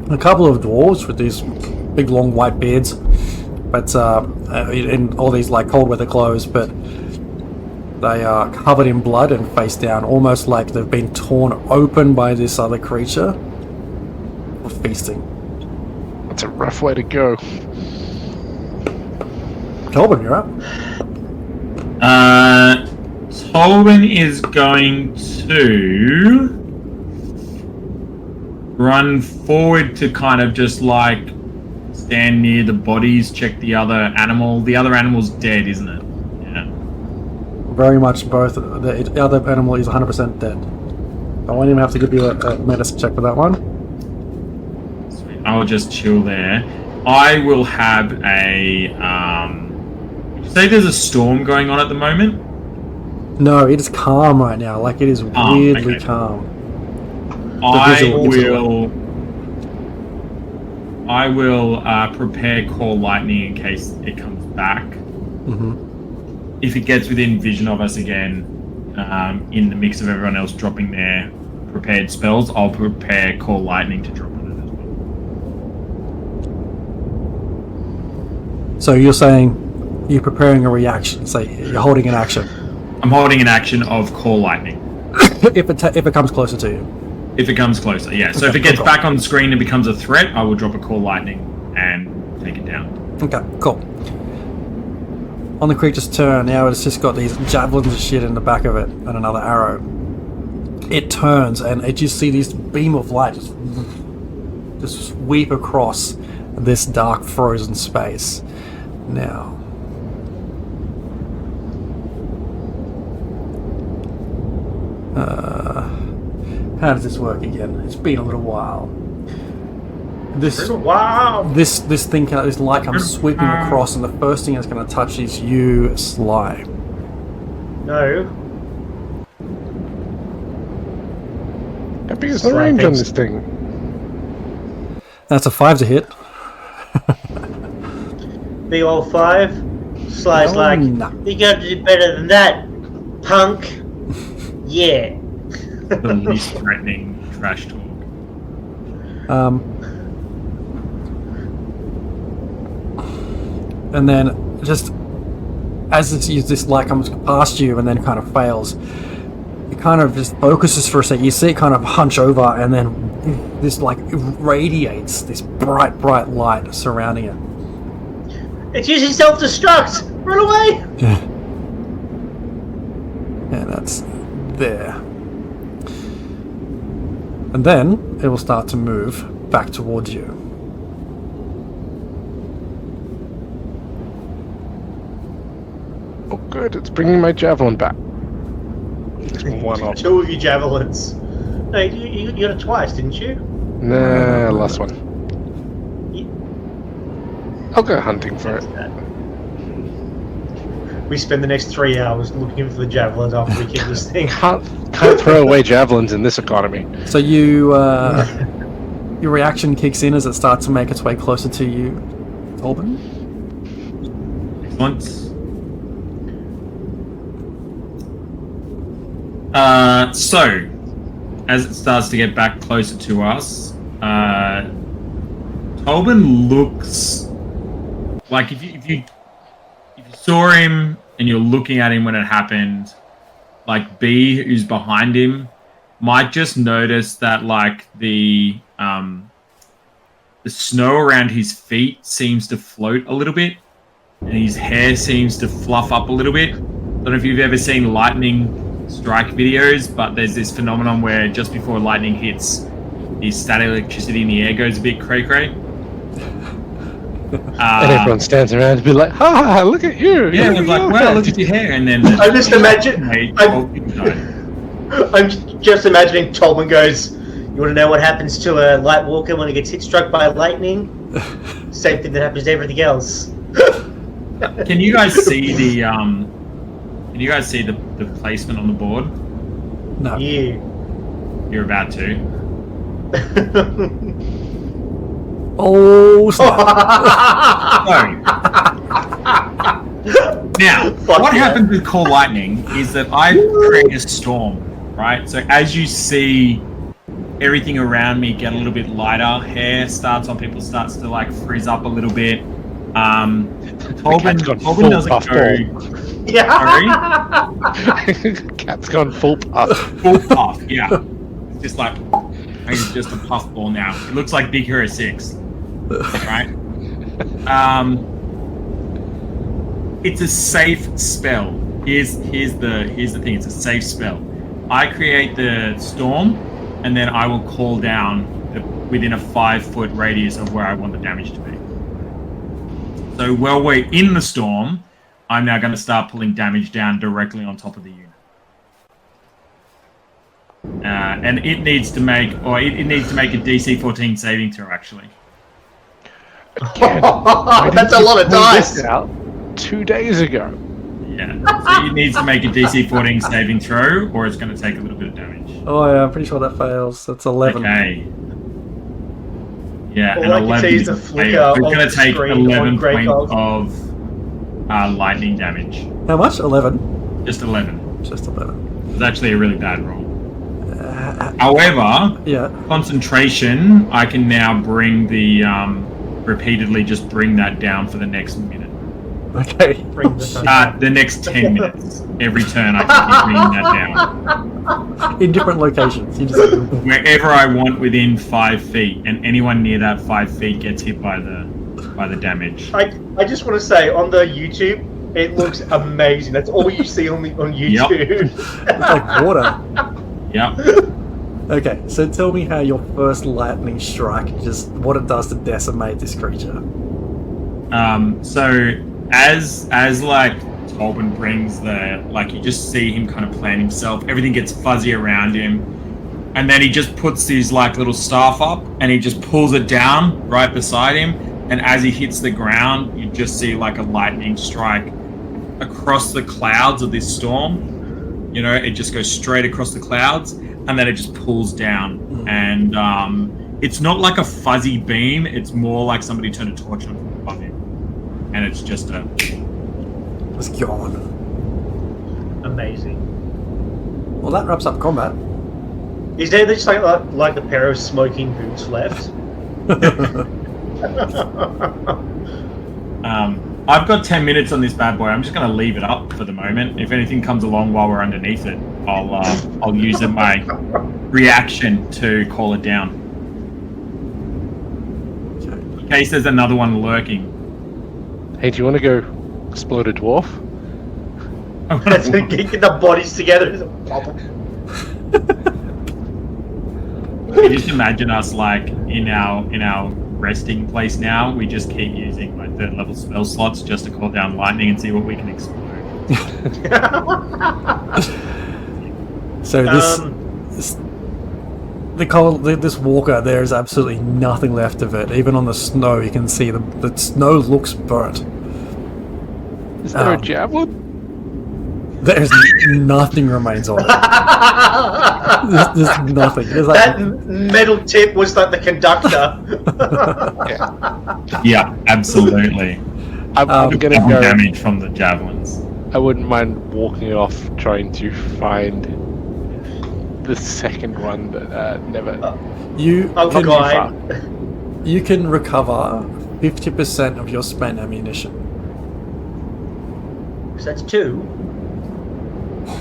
a couple of dwarves with these big long white beards, but in all these like cold weather clothes, but they are covered in blood and face down, almost like they've been torn open by this other creature for feasting. That's a rough way to go. Tobin, you're up. Tolwyn is going to run forward to kind of just like stand near the bodies, check the other animal. The other animal's dead, isn't it? Yeah. Very much both. The other animal is 100% dead. I won't even have to give you a medicine check for that one. Sweet. I'll just chill there. I will have a... would you say there's a storm going on at the moment? No, it is calm right now. Like, it is weirdly okay. calm. I will prepare Call Lightning in case it comes back. Mm-hmm. If it gets within vision of us again, in the mix of everyone else dropping their prepared spells, I'll prepare Call Lightning to drop on it as well. So you're saying you're preparing a reaction. So you're holding an action. I'm holding an action of Call Lightning. if it comes closer to you. If it comes closer, yeah. So Okay, if it gets cool. back on the screen and becomes a threat, I will drop a Call Lightning and take it down. Okay, cool. On the creature's turn, now it's just got these javelins and shit in the back of it, and another arrow. It turns, and it just see this beam of light just sweep across this dark, frozen space. Now, how does this work again? It's been a little while. This light comes sweeping across, and the first thing it's going to touch is you, Sly. No. How big is the range on this thing? That's a 5 to hit. Big old 5. Sly's No, like, no. you gotta do better than that, punk. Yeah. The least threatening trash talk. And then just as this light comes past you and then kind of fails, it kind of just focuses for a second. You see it kind of hunch over, and then this like radiates this bright light surrounding it. It's using self-destruct! Run away! And that's there. And then it will start to move back towards you. Oh, good. It's bringing my javelin back. One off. 2 of your javelins. No, you got it twice, didn't you? Nah, last one. I'll go hunting for it. We spend the next 3 hours looking for the javelins after we kill this thing. Can't throw away javelins in this economy. So you, your reaction kicks in as it starts to make its way closer to you, Tolbin. Excellent. So, as it starts to get back closer to us, Tolbin looks like if you saw him and you're looking at him when it happened, like B, who's behind him, might just notice that like the snow around his feet seems to float a little bit, and his hair seems to fluff up a little bit. I don't know if you've ever seen lightning strike videos, but there's this phenomenon where just before lightning hits, the static electricity in the air goes a bit cray-cray. And everyone stands around and be like, "Ha! Look at you!" Yeah, they're like, "Wow, look at your hair!" And then I'm just imagining Tolman goes, "You want to know what happens to a light walker when he gets struck by lightning? Same thing that happens to everything else." Can you guys see the placement on the board? No. You. You're about to. Oh, snap. Now, what happens with Call Lightning is that I create a storm, right? So as you see everything around me get a little bit lighter, hair starts on people starts to like frizz up a little bit. Tolbin doesn't go. Yeah. Sorry? Cat's gone full puff. Full puff, yeah. It's just like, he's just a puffball now. It looks like Big Hero 6. Right? It's a safe spell. Here's the thing. It's a safe spell. I create the storm, and then I will call down within a 5-foot radius of where I want the damage to be. So while we're in the storm, I'm now going to start pulling damage down directly on top of the unit. And it needs to make, it needs to make a DC 14 saving throw, actually. That's a lot of dice. Out 2 days ago. Yeah, so it needs to make a DC 14 saving throw, or it's going to take a little bit of damage. Oh yeah, I'm pretty sure that fails. That's 11. Okay. Yeah, All and I can 11 see is is the a flicker fail. It's of going the to take screen 11 on Grey points Gold. of lightning damage. How much? 11? Just 11. Just 11. It's actually a really bad roll. However, yeah. Concentration, I can now bring the repeatedly just bring that down for the next minute. Okay. The next 10 minutes. Every turn I can keep bringing that down. In different locations. You just... Wherever I want within 5 feet, and anyone near that 5 feet gets hit by the damage. I just want to say, on the YouTube, it looks amazing. That's all you see on YouTube. It's like water. Yep. Okay, so tell me how your first lightning strike, just what it does to decimate this creature. So as like Tolbin brings the, like, you just see him kind of plant himself, everything gets fuzzy around him, and then he just puts his like little staff up and he just pulls it down right beside him, and as he hits the ground you just see like a lightning strike across the clouds of this storm. You know, it just goes straight across the clouds, and then it just pulls down. And it's not like a fuzzy beam, it's more like somebody turned a torch on above him. And it's just a... It's gone. Amazing. Well, that wraps up combat. Is there just like the pair of smoking boots left? I've got 10 minutes on this bad boy. I'm just going to leave it up for the moment. If anything comes along while we're underneath it, I'll use my reaction to call it down. In case there's another one lurking. Hey, do you want to go explode a dwarf? Get the bodies together. You just imagine us like in our resting place now. We just keep using like 3rd level spell slots just to call down lightning and see what we can explode. So this walker, there is absolutely nothing left of it. Even on the snow, you can see the snow looks burnt. Is there a javelin? There's nothing remains of it. There's nothing. There's like... That metal tip was like the conductor. Yeah, absolutely. I'm gonna go damage from the javelins. I wouldn't mind walking off trying to find the second one, but never. You can recover 50% of your spent ammunition. So that's 2.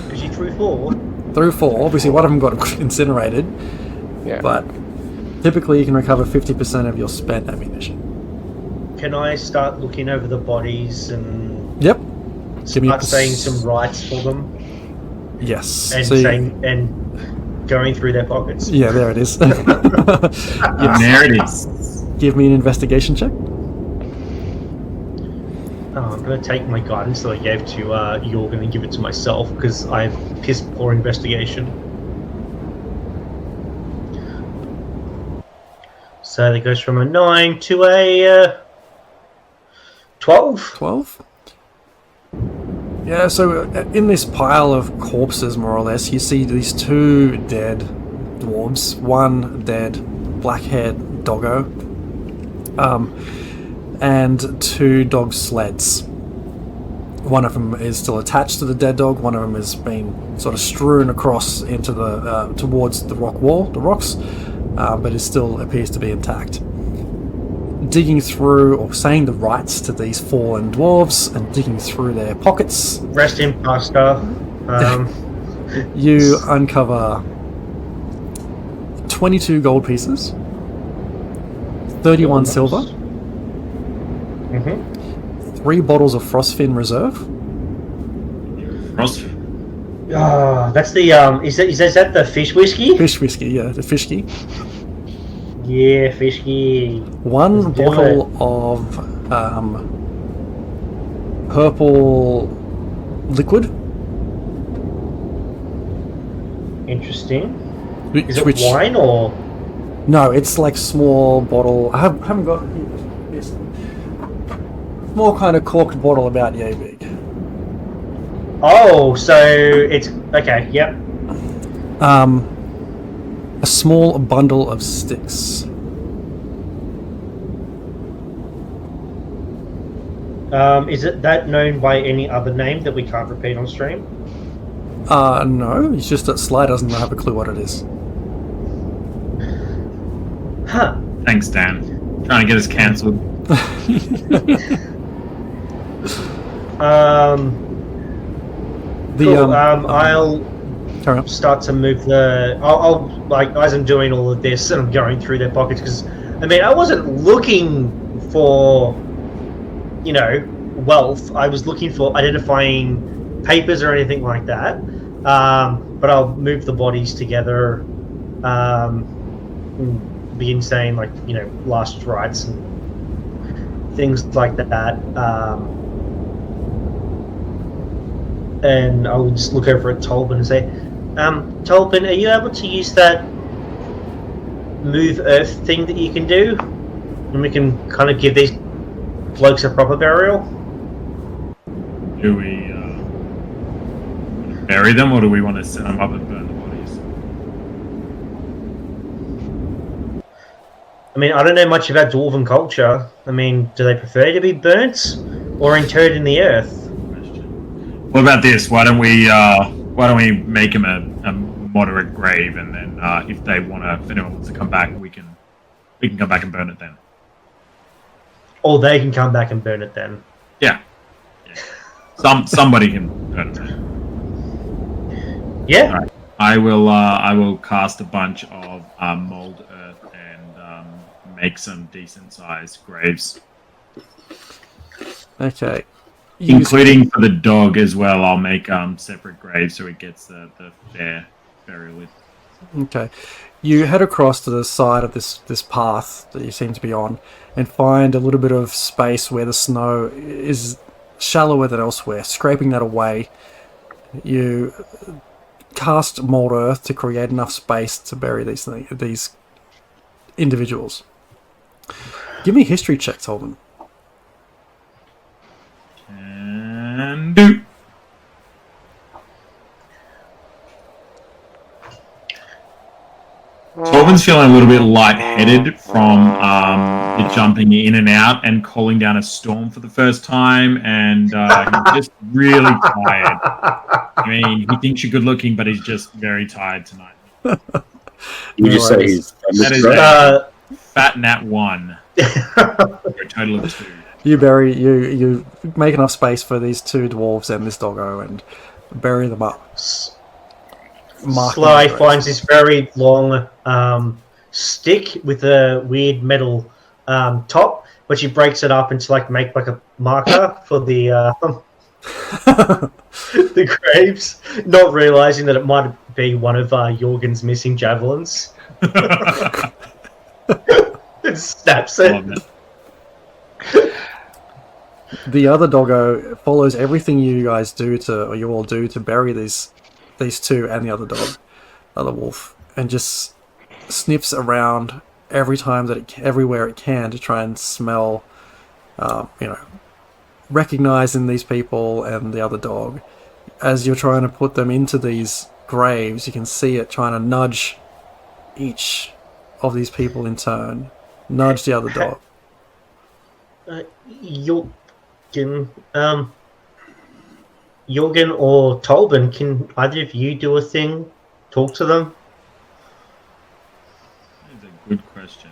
Because you threw 4. Through 4, obviously one of them got incinerated. Yeah. But typically you can recover 50% of your spent ammunition. Can I start looking over the bodies and Start saying some rites for them? Yes. And so and going through their pockets? Yeah, there it is. Yes. There it is. Give me an investigation check. I'm going to take my guidance that I gave to Jorgen and give it to myself because I have piss poor investigation. So that goes from a 9 to a 12. 12? Yeah, so in this pile of corpses, more or less, you see these two dead dwarves, one dead black-haired doggo, and two dog sleds. One of them is still attached to the dead dog. One of them has been sort of strewn across into the towards the rock wall, the rocks, but it still appears to be intact. Digging through or saying the rites to these fallen dwarves and digging through their pockets. Rest in pasta. You uncover 22 gold pieces, 31 silver, 3 bottles of Frostfin Reserve. Frost? That's the is that the fish whiskey? Fish whiskey, yeah, the fishki. Yeah, fishy. 1 bottle of purple liquid. Interesting. Is it wine or? No, it's like small bottle. I haven't got it here. Yes. Small kind of corked bottle about yay big. Oh, so it's okay. Yep. A small bundle of sticks. Is it that known by any other name that we can't repeat on stream? No. It's just that Sly doesn't have a clue what it is. Huh. Thanks, Dan. Trying to get us cancelled. Cool. I'll start to move the. I'll like as I'm doing all of this and I'm going through their pockets because I mean I wasn't looking for, you know, wealth. I was looking for identifying papers or anything like that. But I'll move the bodies together. Begin saying like, you know, last rites and things like that. And I'll just look over at Tolbin and say, Tolbin, are you able to use that move earth thing that you can do? And we can kind of give these blokes a proper burial? Do we bury them, or do we want to set them up and burn the bodies? I mean, I don't know much about dwarven culture. I mean, do they prefer to be burnt or interred in the earth? What about this? Why don't we make him a moderate grave, and then if anyone wants to come back, we can come back and burn it then. Or they can come back and burn it then. Yeah. Somebody can burn it then. Yeah. Right. I will cast a bunch of mold earth and make some decent sized graves. Okay. Including for the dog as well. I'll make separate graves so it gets the fair burial. Okay. You head across to the side of this path that you seem to be on and find a little bit of space where the snow is shallower than elsewhere. Scraping that away, you cast mold earth to create enough space to bury these individuals. Give me a history check, Tolbin. And do. Tolbin's feeling a little bit lightheaded from the jumping in and out and calling down a storm for the first time, and he's just really tired. I mean, he thinks you're good looking, but he's just very tired tonight. You just say he's that is a fat nat 1 for a total of 2. You make enough space for these 2 dwarves and this doggo and bury them up. Sly finds this very long stick with a weird metal top, but she breaks it up into make a marker for the the graves, not realizing that it might be one of Jorgen's missing javelins. It snaps it. The other doggo follows everything you all do to bury these 2 and the other wolf, and just sniffs around everywhere it can to try and smell, recognizing these people and the other dog, as you're trying to put them into these graves, you can see it trying to nudge each of these people in turn, nudge the other dog. Jorgen or Tolben, can either of you do a thing? Talk to them? That's a good question.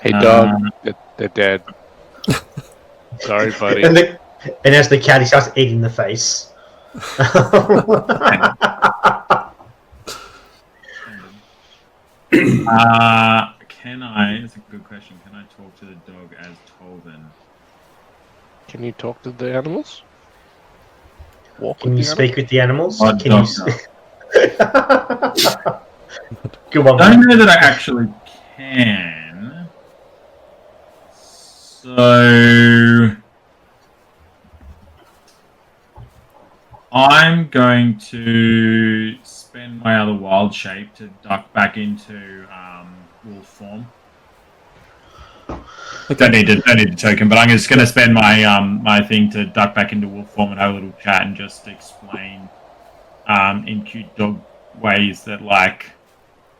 Hey, dog, they're dead. Sorry, buddy. And as the cat, he starts eating the face. Can I? That's a good question. Can I talk to the dog as Tolben? Can you talk to the animals? Can you speak with the animals? Oh, Can you? Good one. I don't know that I actually can. So I'm going to spend my other wild shape to duck back into wolf form. Don't need a token, but I'm just going to spend my my thing to duck back into wolf form and have a little chat and just explain in cute dog ways that like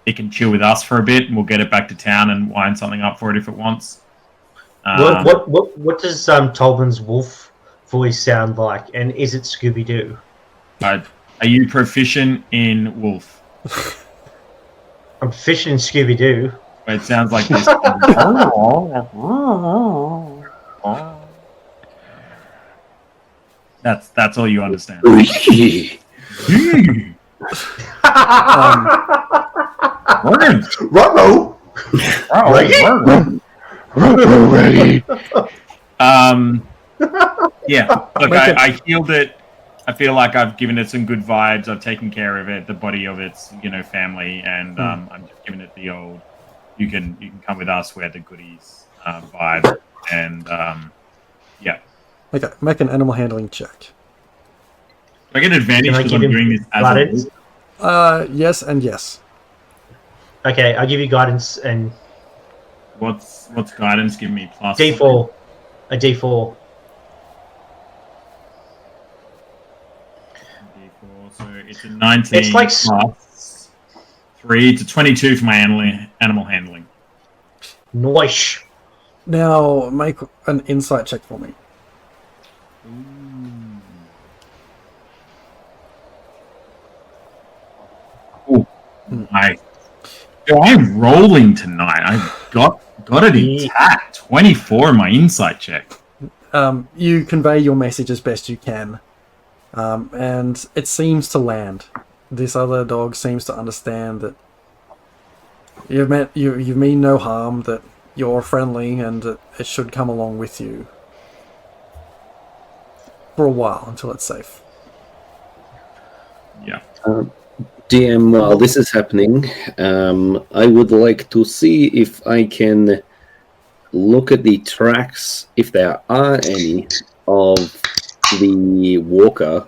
it can chill with us for a bit and we'll get it back to town and wind something up for it if it wants. What does Tolben's wolf voice sound like, and is it Scooby Doo? Are you proficient in wolf? I'm proficient in Scooby Doo. It sounds like this. That's all you understand. Rubbo! Ready. Yeah. Look, I healed it. I feel like I've given it some good vibes. I've taken care of it, the body of its, family, and I'm just giving it the old. You can come with us where the goodies vibe, and yeah. Okay, make an animal handling check. Do I get advantage because I'm doing this as guidance? Yes and yes. Okay, I'll give you guidance and. What's guidance? Give me plus D4. A D4. D4. So it's a 19 It's like plus 3 to 22 for my animal handling. Nice. Now make an insight check for me. Ooh. Nice. Yo, I'm rolling tonight. I got it intact. 24 in my insight check. You convey your message as best you can, and it seems to land. This other dog seems to understand that you've mean no harm, that you're friendly, and that it should come along with you for a while until it's safe. Yeah. DM, while this is happening, I would like to see if I can look at the tracks, if there are any, of the walker,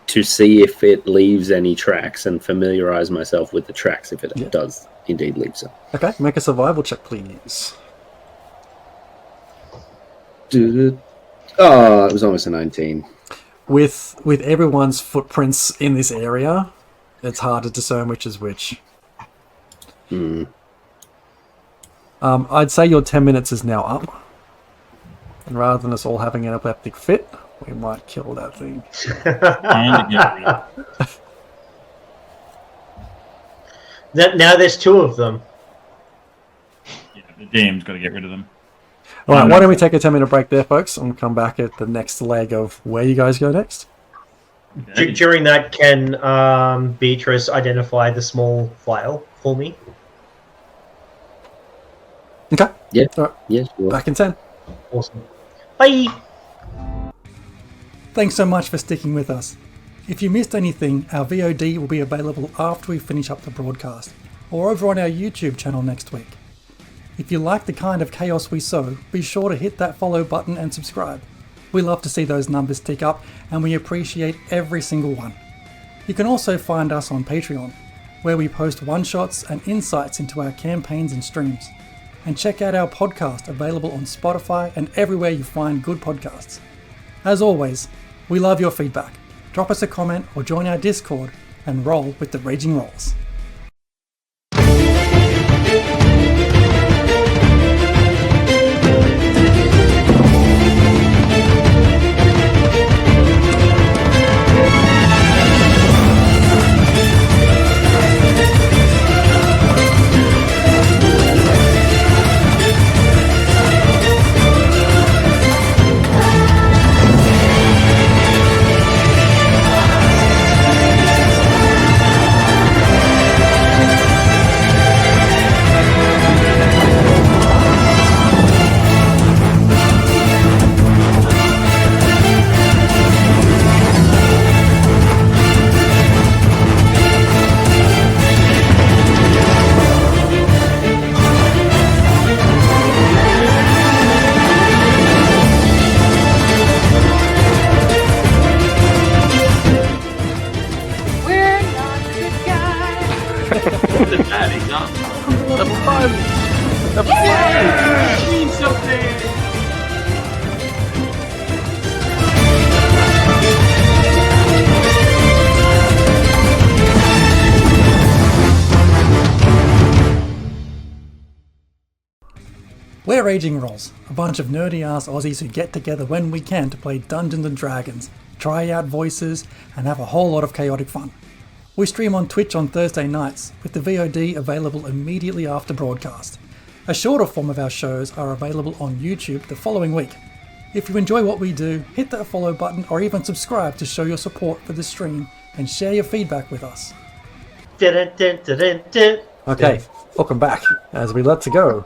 to see if it leaves any tracks and familiarize myself with the tracks if it does indeed leave some. Okay, make a survival check, please. Oh, it was almost a 19. With everyone's footprints in this area, it's hard to discern which is which. I'd say your 10 minutes is now up. And rather than us all having an epileptic fit, we might kill that thing. Now there's two of them. Yeah, the DM's got to get rid of them. Alright, why don't we take a 10-minute break there, folks, and come back at the next leg of where you guys go next. Okay. During that, can Beatrice identify the small vial for me? Okay. Yeah. All right. Yeah, sure. Back in 10. Awesome. Bye! Thanks so much for sticking with us. If you missed anything, our VOD will be available after we finish up the broadcast, or over on our YouTube channel next week. If you like the kind of chaos we sow, be sure to hit that follow button and subscribe. We love to see those numbers tick up, and we appreciate every single one. You can also find us on Patreon, where we post one-shots and insights into our campaigns and streams. and check out our podcast available on Spotify and everywhere you find good podcasts. As always, we love your feedback. Drop us a comment or join our Discord and roll with the Raging Rolls. We're Raging Rolls, a bunch of nerdy-ass Aussies who get together when we can to play Dungeons & Dragons, try out voices, and have a whole lot of chaotic fun. We stream on Twitch on Thursday nights, with the VOD available immediately after broadcast. A shorter form of our shows are available on YouTube the following week. If you enjoy what we do, hit that follow button or even subscribe to show your support for the stream and share your feedback with us. Okay, welcome back as we let to go.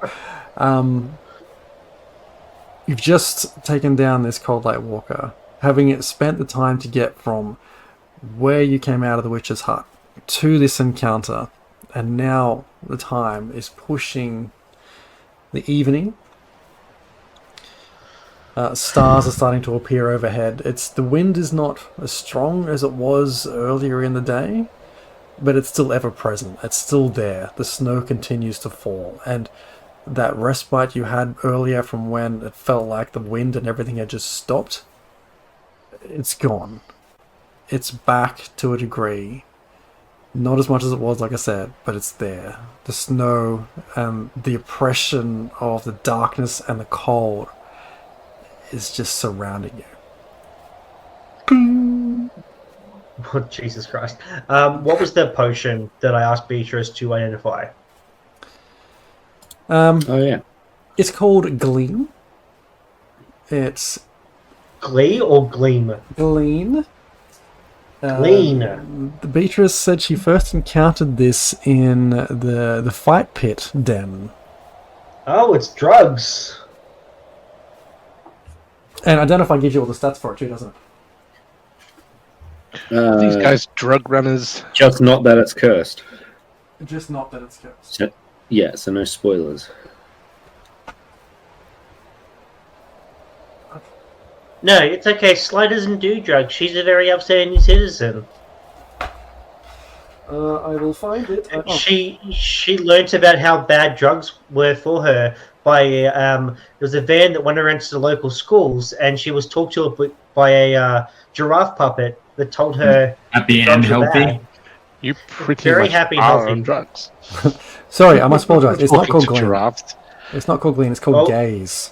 You've just taken down this Cold Light Walker, having spent the time to get from where you came out of the witch's hut to this encounter, and now the time is pushing the evening. Stars are starting to appear overhead. The wind is not as strong as it was earlier in the day, but it's still ever present. It's still there. The snow continues to fall, and that respite you had earlier from when it felt like the wind and everything had just stopped, it's gone. It's back to a degree. Not as much as it was, like I said, but it's there. The snow and the oppression of the darkness and the cold is just surrounding you. Oh, Jesus Christ. What was the potion that I asked Beatrice to identify? It's called Gleam. It's Glee or Gleam? Glean. Glean. Beatrice said she first encountered this in the fight pit den. Oh, it's drugs. And Identify gives you all the stats for it too, doesn't it? These guys drug runners. Just not that it's cursed. Just not that it's cursed. So no spoilers. No, it's okay. Sly doesn't do drugs. She's a very upstanding citizen. I will find it. She learnt about how bad drugs were for her by there was a van that went around to the local schools, and she was talked to by a giraffe puppet that told her happy and healthy. You pretty very much happy are healthy. on drugs. Sorry, I must apologise. It's not called Glean. Giraffes. It's not called Glean. It's called Gaze.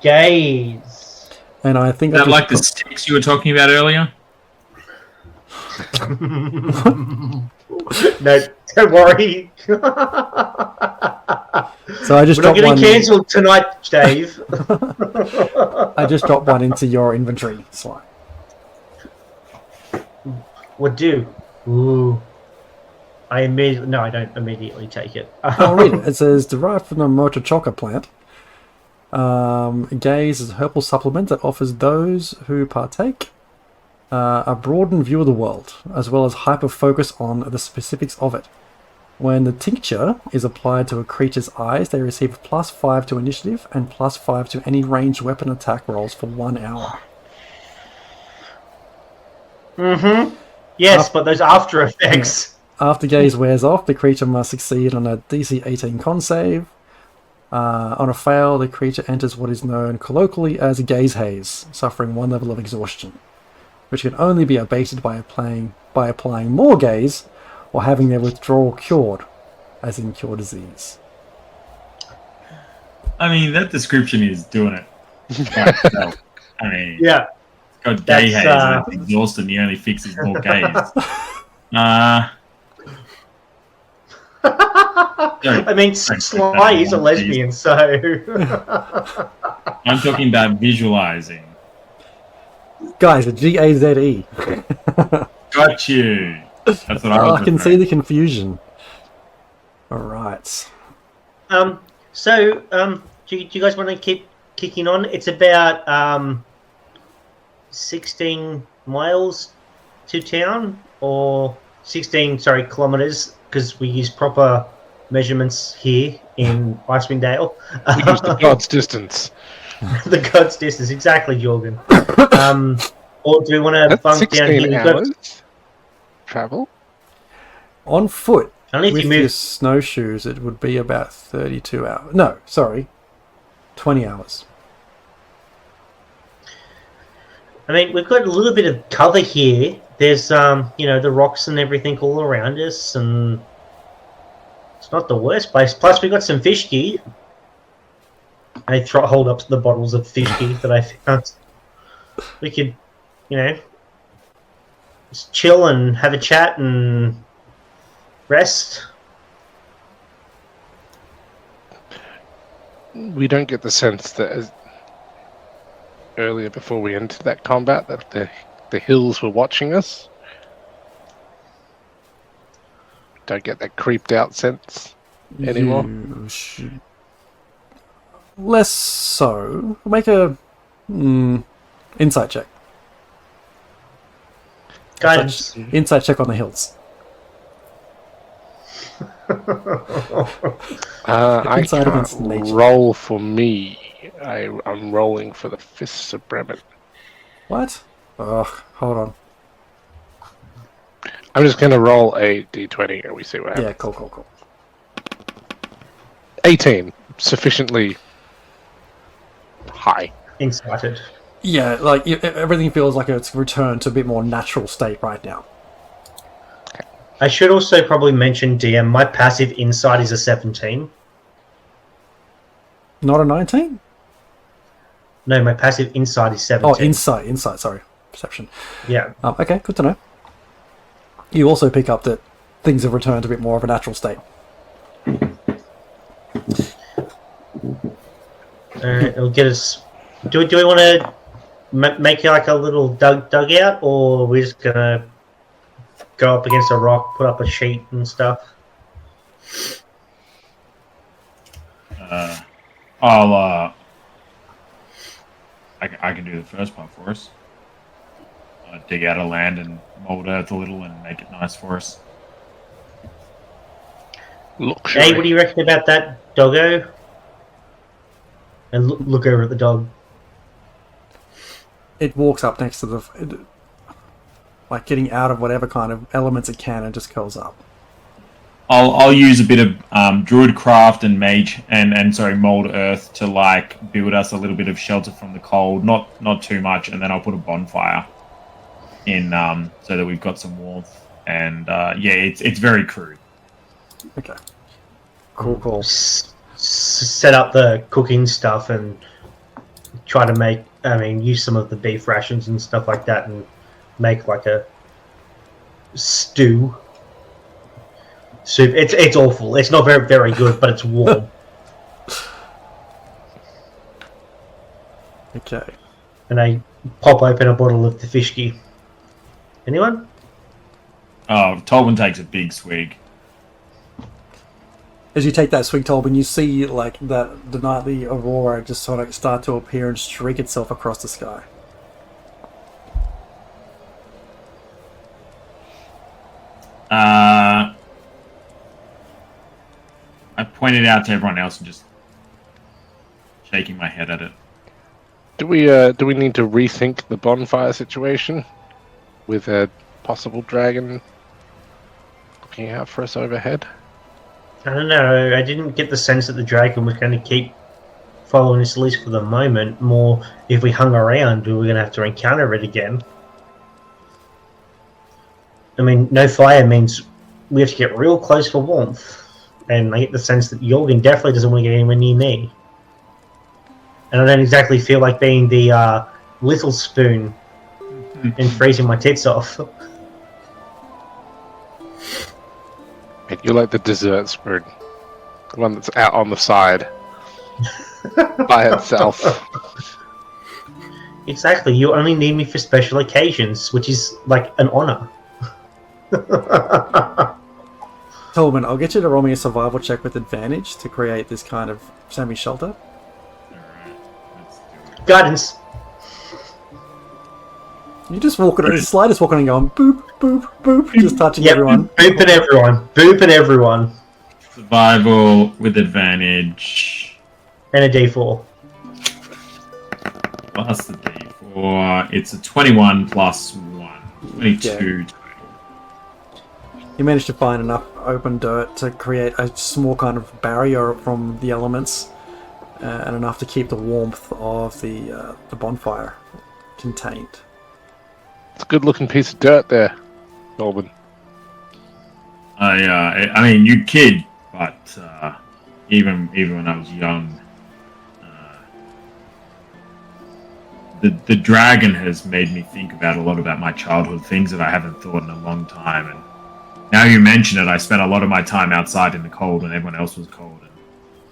Gaze. And I think Is that like the sticks you were talking about earlier? No, don't worry. So I just We're not dropped getting one. cancelled tonight, Dave. I just dropped one into your inventory, Sly. What do? Ooh. I don't immediately take it. I'll read it. It says, derived from the mochachoca plant, Gaze is a herbal supplement that offers those who partake a broadened view of the world, as well as hyper-focus on the specifics of it. When the tincture is applied to a creature's eyes, they receive +5 to initiative and +5 to any ranged weapon attack rolls for 1 hour. Mm-hmm. Yes, but those after effects. After Gaze wears off, the creature must succeed on a DC 18 con save, On a fail, the creature enters what is known colloquially as a gaze haze, suffering 1 level of exhaustion, which can only be abated by applying more gaze or having their withdrawal cured, as in cure disease. I mean, that description is doing it by itself. I mean, Yeah. it's got gay haze and it's exhausted and the only fix is more gaze. I mean, Sly is a lesbian, so... I'm talking about visualizing. Guys, a G-A-Z-E. Got you. That's what I can see the confusion. Alright. So, do you guys want to keep kicking on? It's about 16 miles to town, or 16, kilometers, because we use proper measurements here in Icewind Dale. We use the god's distance. The god's distance, exactly, Jorgen. Or do we want to bump down here? 16 hours travel? On foot, Only if with you move... your snowshoes, it would be about 32 hours. No, sorry. 20 hours. I mean, we've got a little bit of cover here. There's, the rocks and everything all around us, and it's not the worst place. Plus, we've got some fish gear. I hold up the bottles of fish gear that I found. We could, just chill and have a chat and rest. We don't get the sense that earlier, before we entered that combat, that the hills were watching us. Don't get that creeped out sense anymore. Less so. Make a insight check. Guidance. Insight check on the hills. I Inside can't against nature. roll for me. I'm rolling for the Fists of Bremen. What? Ugh, hold on. I'm just going to roll a d20 and we see what happens. Yeah, cool. 18. Sufficiently high. Incited. Yeah, like everything feels like it's returned to a bit more natural state right now. I should also probably mention, DM, my passive insight is a 17. Not a 19? No, my passive insight is 17. Oh, insight, sorry. Perception. Yeah. Okay, good to know. You also pick up that things have returned to a bit more of a natural state. It'll get us... Do we want to make like a little dugout, or we're just going to go up against a rock, put up a sheet and stuff? I can do the first part for us. Dig out a land and mold earth a little and make it nice for us. Luxury. Hey, what do you reckon about that, doggo? And look over at the dog. It walks up next to the... like getting out of whatever kind of elements it can and just curls up. I'll use a bit of druidcraft and mage and mold earth to like build us a little bit of shelter from the cold, not too much, and then I'll put a bonfire in so that we've got some warmth. And it's very crude. Okay. Cool. Set up the cooking stuff and try to use some of the beef rations and stuff like that and make like a stew. Soup. It's awful. It's not very, very good, but it's warm. Okay. And I pop open a bottle of the fishki. Anyone? Oh, Tolman takes a big swig. As you take that swig, Tolban, you see like the nightly aurora just sort of start to appear and streak itself across the sky. I pointed out to everyone else and just shaking my head at it. Do we need to rethink the bonfire situation with a possible dragon looking out for us overhead? I don't know. I didn't get the sense that the dragon was going to keep following us, at least for the moment. More, if we hung around, we were going to have to encounter it again. I mean, no fire means we have to get real close for warmth. And I get the sense that Jorgen definitely doesn't want to get anywhere near me. And I don't exactly feel like being the little spoon and freezing my tits off. You're like the dessert spoon. The one that's out on the side. By itself. Exactly. You only need me for special occasions, which is like an honor. Tolman, I'll get you to roll me a survival check with advantage to create this kind of semi-shelter. Guidance. You just walking, the slightest walking and going boop, boop, boop, just touching everyone. Booping everyone. Booping everyone. Survival with advantage. And a D4. Plus the D4. It's a 21 plus 1. 22 total. You managed to find enough open dirt to create a small kind of barrier from the elements, and enough to keep the warmth of the bonfire contained. It's a good-looking piece of dirt there, Melbourne. I mean, you kid, but even when I was young, the dragon has made me think about a lot about my childhood, things that I haven't thought in a long time. And now you mention it, I spent a lot of my time outside in the cold when everyone else was cold. And,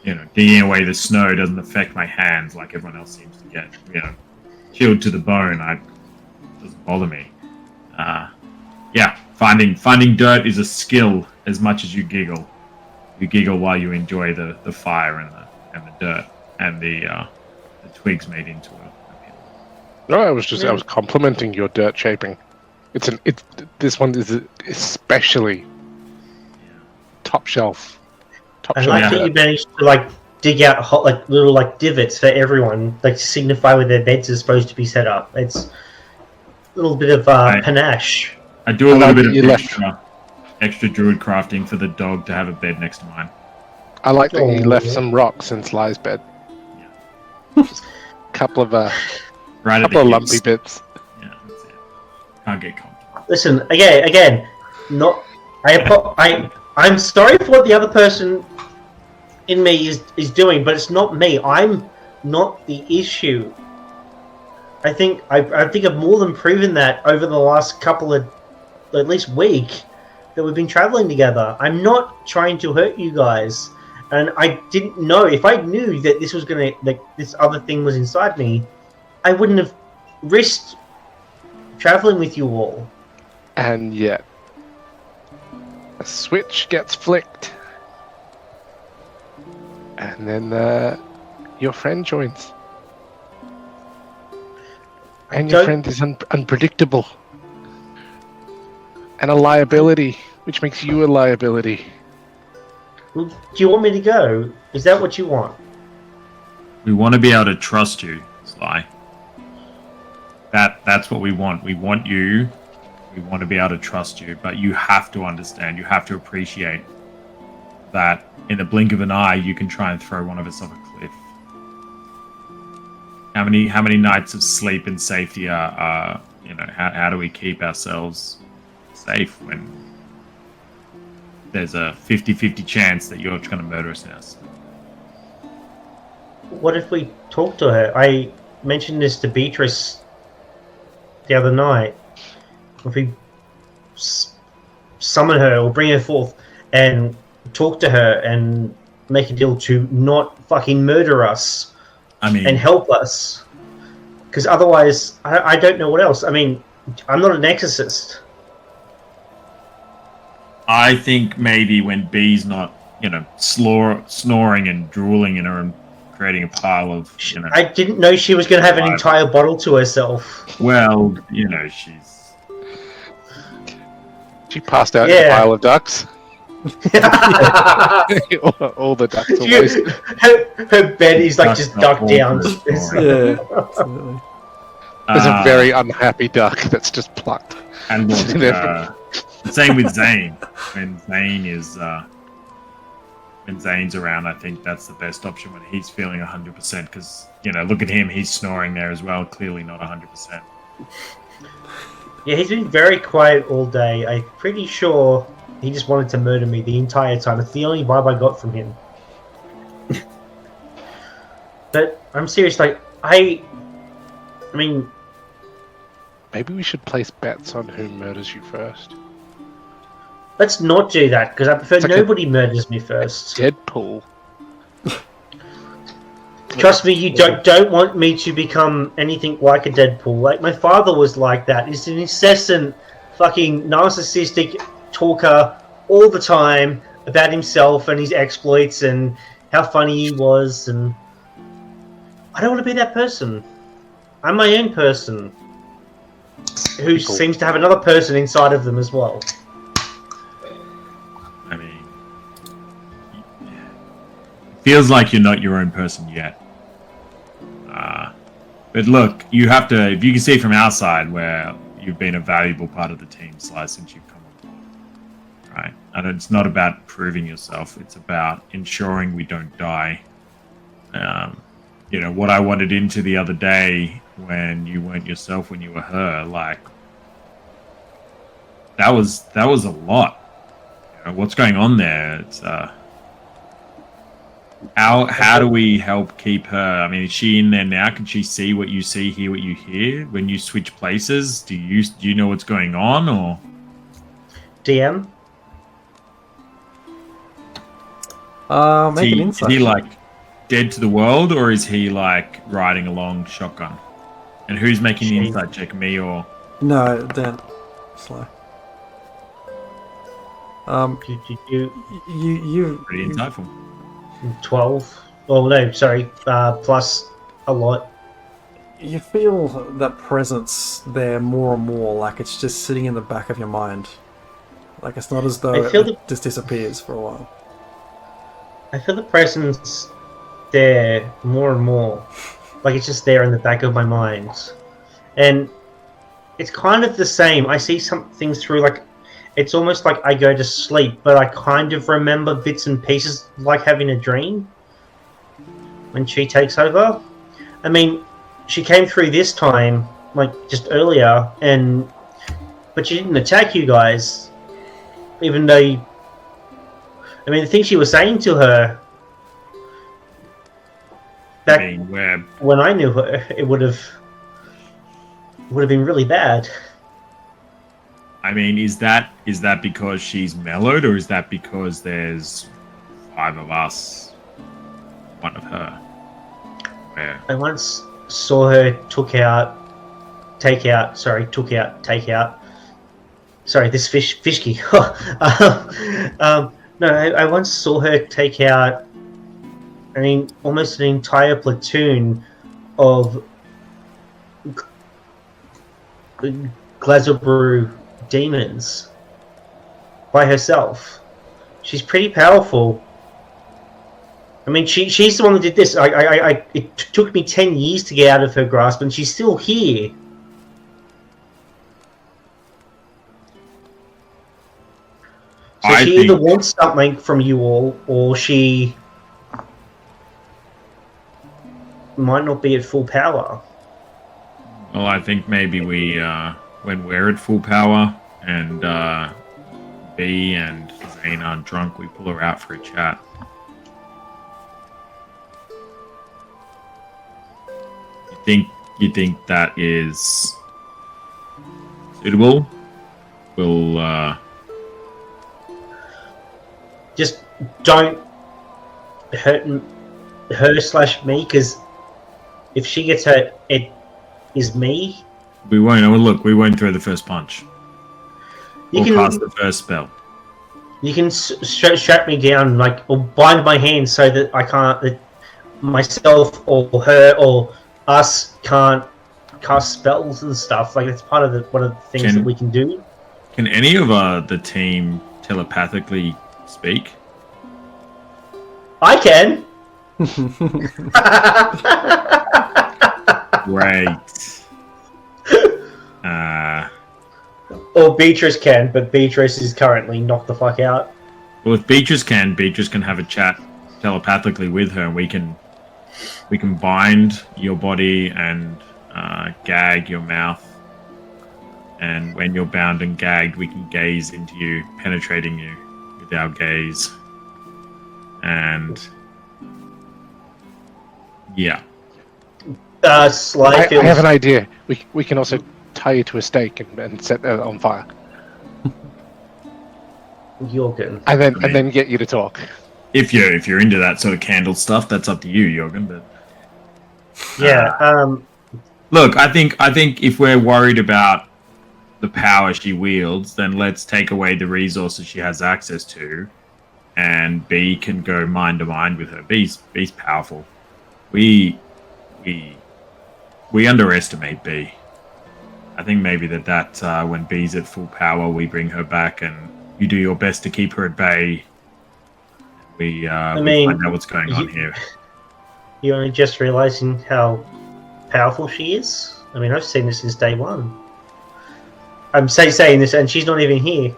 you know, digging away the snow doesn't affect my hands like everyone else seems to get, you know, chilled to the bone. It doesn't bother me. Yeah, finding dirt is a skill as much as you giggle. You giggle while you enjoy the fire and the dirt and the twigs made into it. No, I was complimenting your dirt shaping. This one is especially top shelf. I like that you managed to dig out little divots for everyone, to signify where their beds are supposed to be set up. It's a little bit of panache. I do a little bit of extra druid crafting for the dog to have a bed next to mine. I like that you left some rocks in Sly's bed. Yeah. Just a couple of lumpy bits. Yeah, that's it. Can't get comfortable. Listen, again, I'm sorry for what the other person in me is doing, but it's not me. I'm not the issue. I think I've more than proven that over the last couple of, at least week, that we've been traveling together. I'm not trying to hurt you guys, and I didn't know. If I knew that this other thing was inside me, I wouldn't have risked traveling with you all. And yet, a switch gets flicked, and then your friend joins. And your friend is unpredictable. And a liability, which makes you a liability. Well, do you want me to go? Is that what you want? We want to be able to trust you, Sly. That's what we want. We want you. We want to be able to trust you. But you have to understand, you have to appreciate that in the blink of an eye, you can try and throw one of us off a cliff. How many nights of sleep and safety are how do we keep ourselves safe when there's a 50-50 chance that you're going to murder us now? What if we talk to her? I mentioned this to Beatrice the other night. If we summon her or bring her forth and talk to her and make a deal to not fucking murder us, and help us, because otherwise I don't know what else. I mean, I'm not an exorcist. I think maybe when B's not, snoring and drooling in her and creating a pile of, I didn't know she was going to have an entire bottle to herself. Well, she passed out in a pile of ducks. All the ducks are wasted. Her bed is just ducked down. Yeah, absolutely. There's a very unhappy duck that's just plucked. And same with Zane. When Zane is when Zane's around, I think that's the best option when he's feeling 100%. Because look at him, he's snoring there as well. Clearly not 100%. Yeah, he's been very quiet all day. I'm pretty sure he just wanted to murder me the entire time. It's the only vibe I got from him. But I'm serious. Like I mean, maybe we should place bets on who murders you first. Let's not do that, because I prefer like nobody murders me first. Deadpool. Trust me, you don't want me to become anything like a Deadpool. Like, my father was like that. He's an incessant, fucking narcissistic talker all the time about himself and his exploits and how funny he was, and I don't want to be that person. I'm my own person who seems to have another person inside of them as well. I mean, feels like you're not your own person yet. But look, you have to, if you can see from our side where you've been a valuable part of the team, Sly, since you've come on board. Right? And it's not about proving yourself, it's about ensuring we don't die. What I wanted into the other day when you weren't yourself, when you were her, like, that was a lot. What's going on there? It's how do we help keep her? I mean, is she in there now? Can she see what you see, hear what you hear? When you switch places, do you know what's going on, or DM? Make an insight. Is he like dead to the world, or is he like riding along shotgun? And who's making the insight check, me or? No, Dan. Slow. You pretty insightful. 12. Oh no, sorry. Plus a lot. You feel that presence there more and more, like it's just sitting in the back of your mind. Like it's not as though it just disappears for a while. I feel the presence there more and more. Like it's just there in the back of my mind. And it's kind of the same. I see some things through, like, it's almost like I go to sleep, but I kind of remember bits and pieces, like having a dream when she takes over. I mean, she came through this time, like, just earlier, but she didn't attack you guys, even though I mean, the thing she was saying to her back when I knew her, it would have been really bad. I mean, is that because she's mellowed, or is that because there's 5 of us, 1 of her? Where? I once saw her take out. Sorry, this fishky. No, I once saw her take out, I mean, almost an entire platoon of Glazobrew demons by herself. She's pretty powerful. I mean, she's the one that did this. It took me 10 years to get out of her grasp, and she's still here. So she either wants something from you all, or she might not be at full power. Well, I think maybe we, when we're at full power, and B and Zane are drunk, we pull her out for a chat. You think that is suitable? We'll just don't hurt her/me, because if she gets hurt, it is me. We won't. Oh, look, we won't throw the first punch. We'll cast the first spell. You can strap me down, like, or bind my hands so that I can't, that myself or her or us can't cast spells and stuff. Like, it's part of one of the things that we can do. Can any of the team telepathically speak? I can. Great. Or Beatrice can, but Beatrice is currently knocked the fuck out. Well, if Beatrice can have a chat telepathically with her, and we can bind your body and gag your mouth. And when you're bound and gagged, we can gaze into you, penetrating you with our gaze. And yeah. I have an idea. We can also tie you to a stake and set that on fire. Jorgen. And then get you to talk. If you're into that sort of candle stuff, that's up to you, Jorgen. But yeah. Look, I think if we're worried about the power she wields, then let's take away the resources she has access to, and B can go mind to mind with her. B's powerful. We underestimate B. I think maybe that when B's at full power, we bring her back, and you do your best to keep her at bay. We find out what's going on here. You're only just realizing how powerful she is. I mean, I've seen this since day one. I'm saying this, and she's not even here.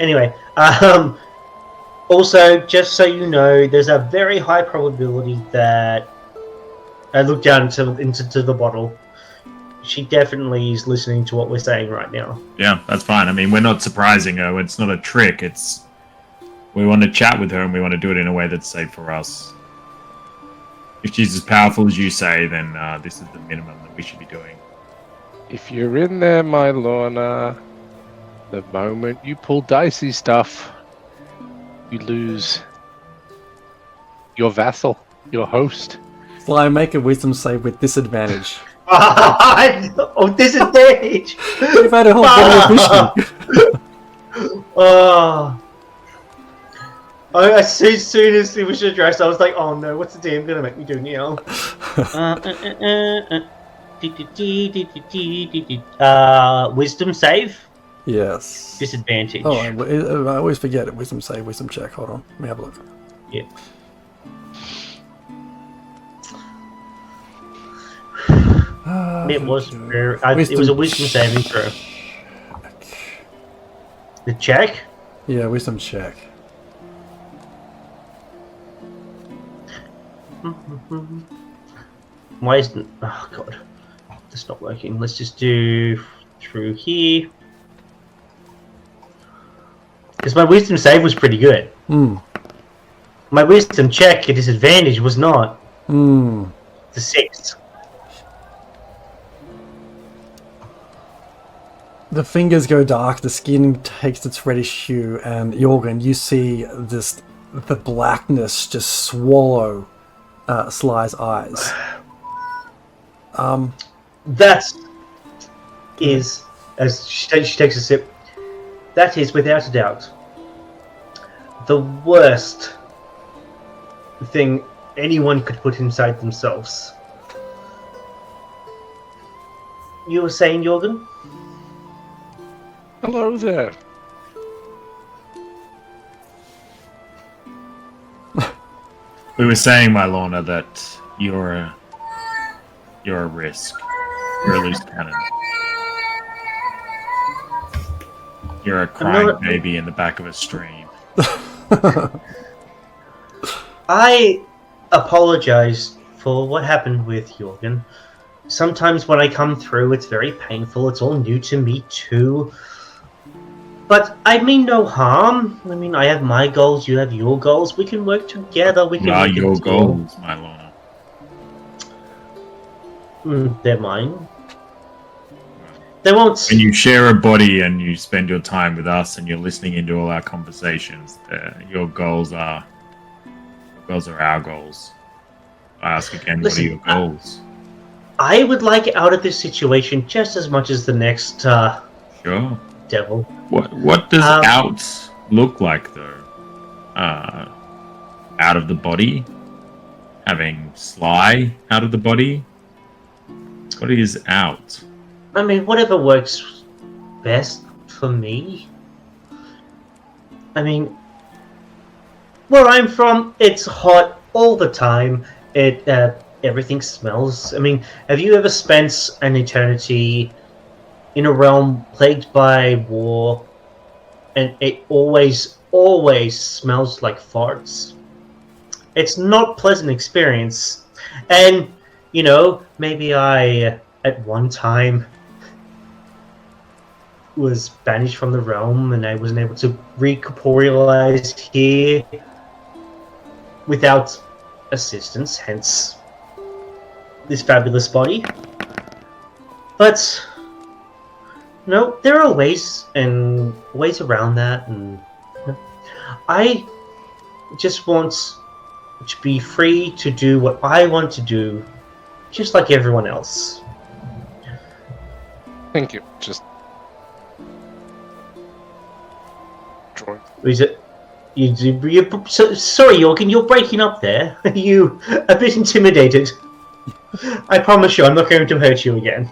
Anyway, also, just so you know, there's a very high probability that I look down into the bottle. She definitely is listening to what we're saying right now. Yeah, that's fine. I mean, we're not surprising her. It's not a trick. We want to chat with her, and we want to do it in a way that's safe for us. If she's as powerful as you say, then this is the minimum that we should be doing. If you're in there, my Lorna, the moment you pull dicey stuff, you lose your vassal, your host. Sly, make a wisdom save with disadvantage. Oh, disadvantage! You've had a whole body of history. As soon as it was addressed, I was like, oh no, what's the DM gonna make me do now? Wisdom save? Yes. Disadvantage. Oh, I always forget it. Wisdom save, wisdom check. Hold on. Let me have a look. Yeah. It was a wisdom saving throw. The check? Yeah, wisdom check. Why isn't... Oh, God. That's not working. Let's just do through here. Because my wisdom save was pretty good. My wisdom check at disadvantage was not. The 6. The fingers go dark, the skin takes its reddish hue, and Jorgen, you see the blackness just swallow Sly's eyes. That is, as she takes a sip, that is without a doubt the worst thing anyone could put inside themselves. You were saying, Jorgen? Hello there. We were saying, my Lorna, that you're a risk. You're a loose cannon. You're a crying baby in the back of a stream. I apologize for what happened with Jorgen. Sometimes when I come through, it's very painful. It's all new to me too. But I mean no harm. I mean, I have my goals, you have your goals. We can work together. We can. What are your goals, my Lorna? They're mine. They won't. When you share a body and you spend your time with us and you're listening into all our conversations, your goals are our goals. I ask again, Listen, what are your goals? I would like out of this situation just as much as the next Sure. devil. What does out look like though? Out of the body? Having Sly out of the body? What is out? I mean, whatever works best for me. I mean, where I'm from, it's hot all the time. Everything smells. I mean, have you ever spent an eternity in a realm plagued by war and it always smells like farts. It's not a pleasant experience. And, you know, maybe I, at one time, was banished from the realm and I wasn't able to recorporealize here without assistance, hence this fabulous body. But, you know, there are ways around that, and you know, I just want to be free to do what I want to do, just like everyone else. Thank you. Just drawing. Is it? Sorry, Jorgen, you're breaking up there. You a bit intimidated. I promise you, I'm not going to hurt you again.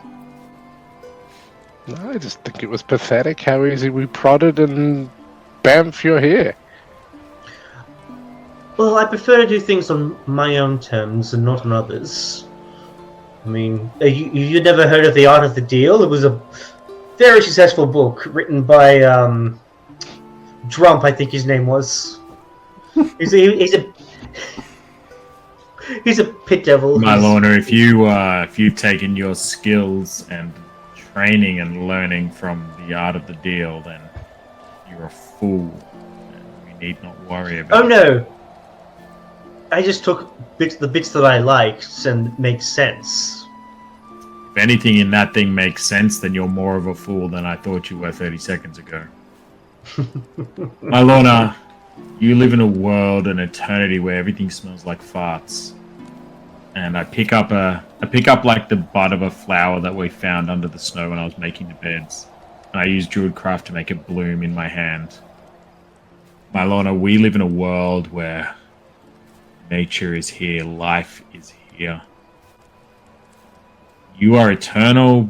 No, I just think it was pathetic how easy we prodded and bamf, you're here. Well, I prefer to do things on my own terms and not on others. I mean, you never heard of The Art of the Deal? It was a very successful book written by Drump, I think his name was. He's a pit devil. My Lorna, if you've taken your skills and training and learning from The Art of the Deal, then you're a fool. And we need not worry about it. Oh no! I just took the bits that I liked and make sense. If anything in that thing makes sense, then you're more of a fool than I thought you were 30 seconds ago. My Lorna, you live in a world, an eternity where everything smells like farts. And I pick up like the bud of a flower that we found under the snow when I was making the beds. And I use Druidcraft to make it bloom in my hand. My Lorna, we live in a world where nature is here, life is here. You are eternal.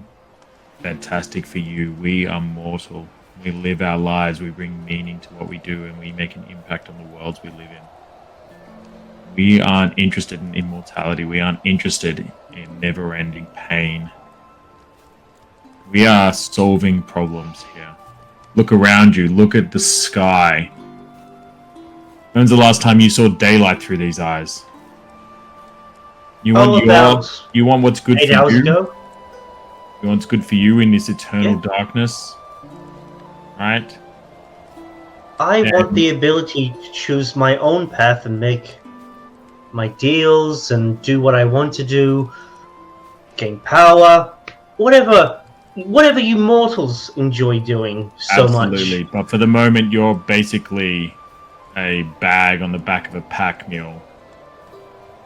Fantastic for you. We are mortal. We live our lives, we bring meaning to what we do, and we make an impact on the worlds we live in. We aren't interested in immortality. We aren't interested in never-ending pain. We are solving problems here. Look around you. Look at the sky. When's the last time you saw daylight through these eyes? You want what's good for you? 8 hours ago. You want what's good for you in this eternal darkness, right? I want the ability to choose my own path and make my deals and do what I want to do, gain power, whatever you mortals enjoy doing so much. Absolutely, but for the moment, you're basically a bag on the back of a pack mule.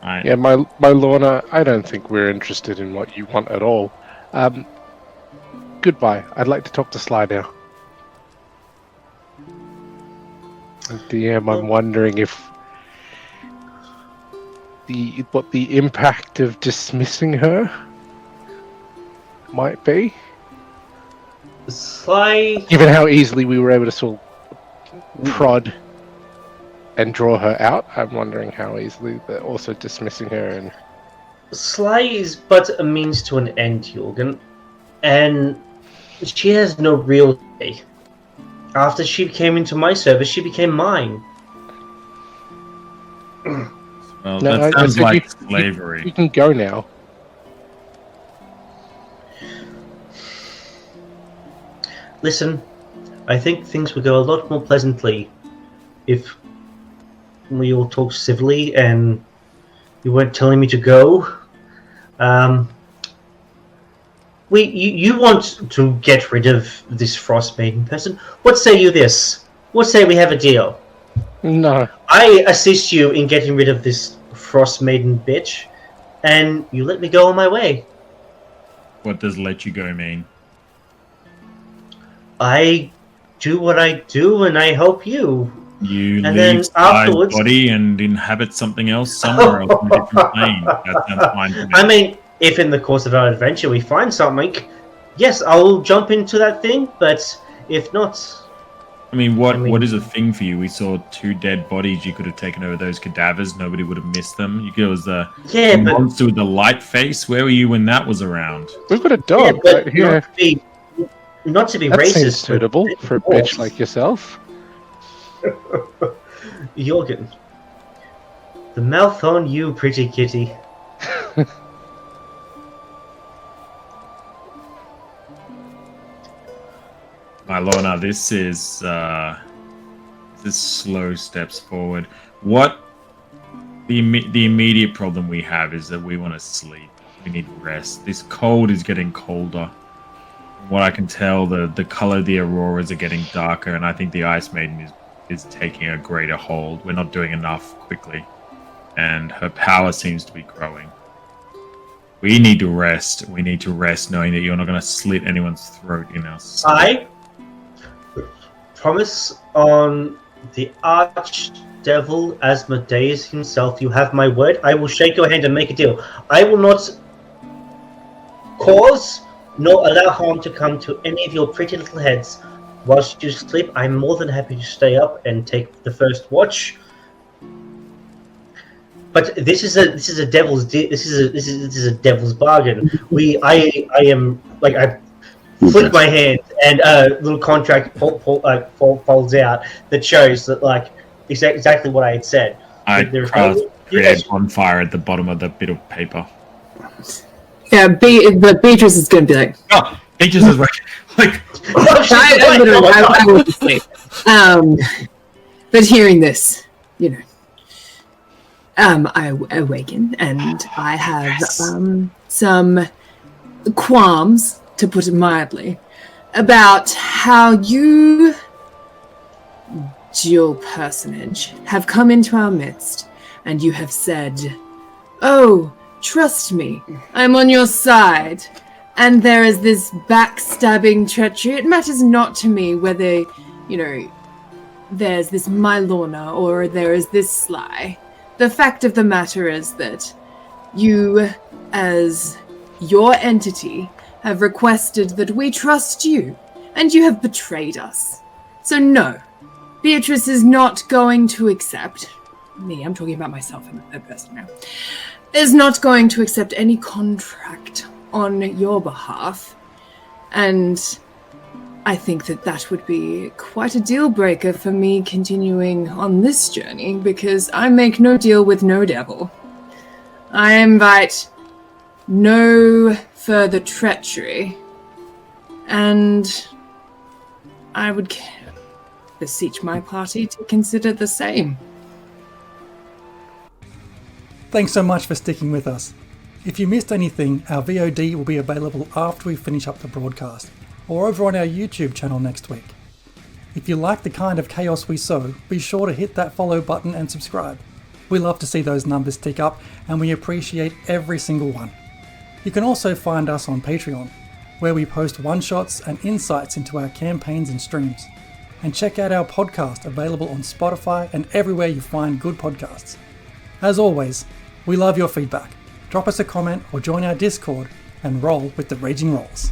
Right. Yeah, my Lorna, I don't think we're interested in what you want at all. Goodbye. I'd like to talk to Sly now. DM, I'm wondering if what the impact of dismissing her might be. Sly, given how easily we were able to sort of prod and draw her out, I'm wondering how easily they're also dismissing her. And Sly is but a means to an end, Jorgen, and she has no real say. After she came into my service, she became mine. Well, that sounds like slavery. You can go now. Listen, I think things would go a lot more pleasantly if we all talked civilly and you weren't telling me to go. You want to get rid of this Frostmaiden person? What say you this? What say we have a deal? No. I assist you in getting rid of this Frostmaiden bitch, and you let me go on my way. What does let you go mean? I do what I do, and I help you. You and leave Sly's body and inhabit something else somewhere else in a different plane. That sounds fine to me. I mean, if in the course of our adventure we find something, yes, I'll jump into that thing, but if not... I mean, what is a thing for you? We saw 2 dead bodies. You could have taken over those cadavers. Nobody would have missed them. It was the monster with the light face. Where were you when that was around? We've got a dog right here. not to be That racist, seems suitable for a bitch like yourself. Jorgen, the mouth on you, pretty kitty. My Lorna, this is slow steps forward. What the immediate problem we have is that we want to sleep. We need rest. This cold is getting colder. From what I can tell, the color of the auroras are getting darker, and I think the Icewind is taking a greater hold. We're not doing enough quickly, and her power seems to be growing. We need to rest. We need to rest knowing that you're not going to slit anyone's throat in our sleep. I promise on the archdevil Asmodeus himself, you have my word. I will shake your hand and make a deal. I will not cause nor allow harm to come to any of your pretty little heads. Whilst you sleep, I'm more than happy to stay up and take the first watch. But this is a devil's bargain. I am like I flick my hand and a little contract folds out that shows that like exactly what I had said. I create bonfire at the bottom of the bit of paper. Yeah, but Beatrice is going to be like, oh, Beatrice is like, I would sleep. But hearing this, you know, I awaken and I have some qualms, to put it mildly, about how you, dual personage, have come into our midst and you have said, "Oh, trust me, I'm on your side." And there is this backstabbing treachery. It matters not to me whether, you know, there's this Mylorna or there is this Sly. The fact of the matter is that you, as your entity, have requested that we trust you, and you have betrayed us. So no, Beatrice is not going to accept, I'm talking about myself in the third person now, is not going to accept any contract on your behalf, and I think that would be quite a deal breaker for me continuing on this journey, because I make no deal with no devil. I invite no further treachery, and I would beseech my party to consider the same. Thanks so much for sticking with us. If you missed anything, our VOD will be available after we finish up the broadcast, or over on our YouTube channel next week. If you like the kind of chaos we sow, be sure to hit that follow button and subscribe. We love to see those numbers tick up, and we appreciate every single one. You can also find us on Patreon, where we post one-shots and insights into our campaigns and streams. And check out our podcast, available on Spotify and everywhere you find good podcasts. As always, we love your feedback. Drop us a comment or join our Discord and roll with the Raging Rolls.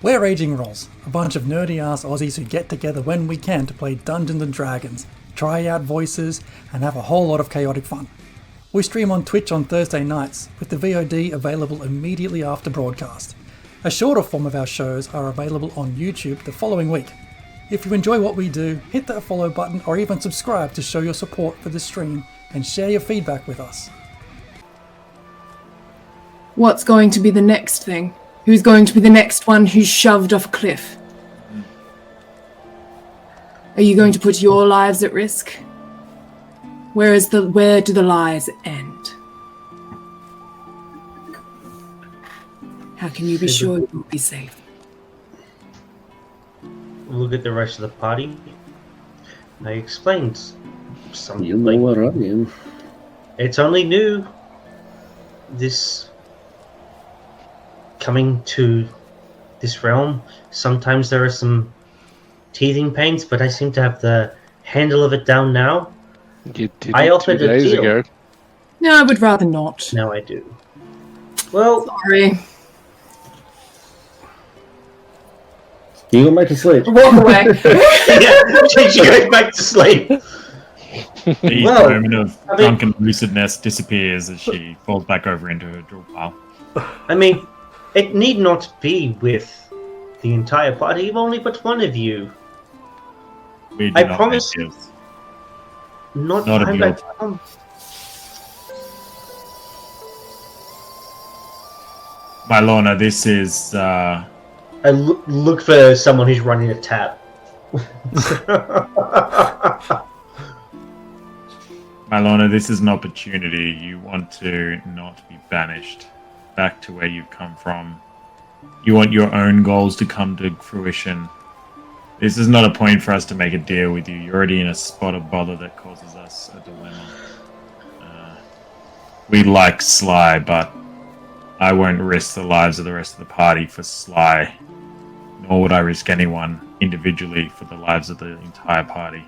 We're Raging Rolls, a bunch of nerdy-ass Aussies who get together when we can to play Dungeons & Dragons, try out voices, and have a whole lot of chaotic fun. We stream on Twitch on Thursday nights, with the VOD available immediately after broadcast. A shorter form of our shows are available on YouTube the following week. If you enjoy what we do, hit that follow button or even subscribe to show your support for the stream and share your feedback with us. What's going to be the next thing? Who's going to be the next one who's shoved off a cliff? Are you going to put your lives at risk? Where do the lies end? How can you be sure you will be safe? Look at the rest of the party. I explained something. You know what I am. It's only new. This coming to this realm. Sometimes there are some teething pains, but I seem to have the handle of it down now. You did I it offered 2 a days deal. ago. No, I would rather not. Now I do. Well, Sorry. You go back to sleep. Walk away. she goes back to sleep. The Well, moment of I mean- drunken lucidness disappears as she falls back over into her drill pile. I mean, it need not be with the entire party, only but one of you. We do I not promise- make deals. Not Not of I'm your like, My Lorna, this is I look for someone who's running a tap. My Lorna, this is an opportunity. You want to not be banished back to where you've come from. You want your own goals to come to fruition. This is not a point for us to make a deal with you. You're already in a spot of bother that causes us a dilemma. We like Sly, but I won't risk the lives of the rest of the party for Sly. Nor would I risk anyone individually for the lives of the entire party.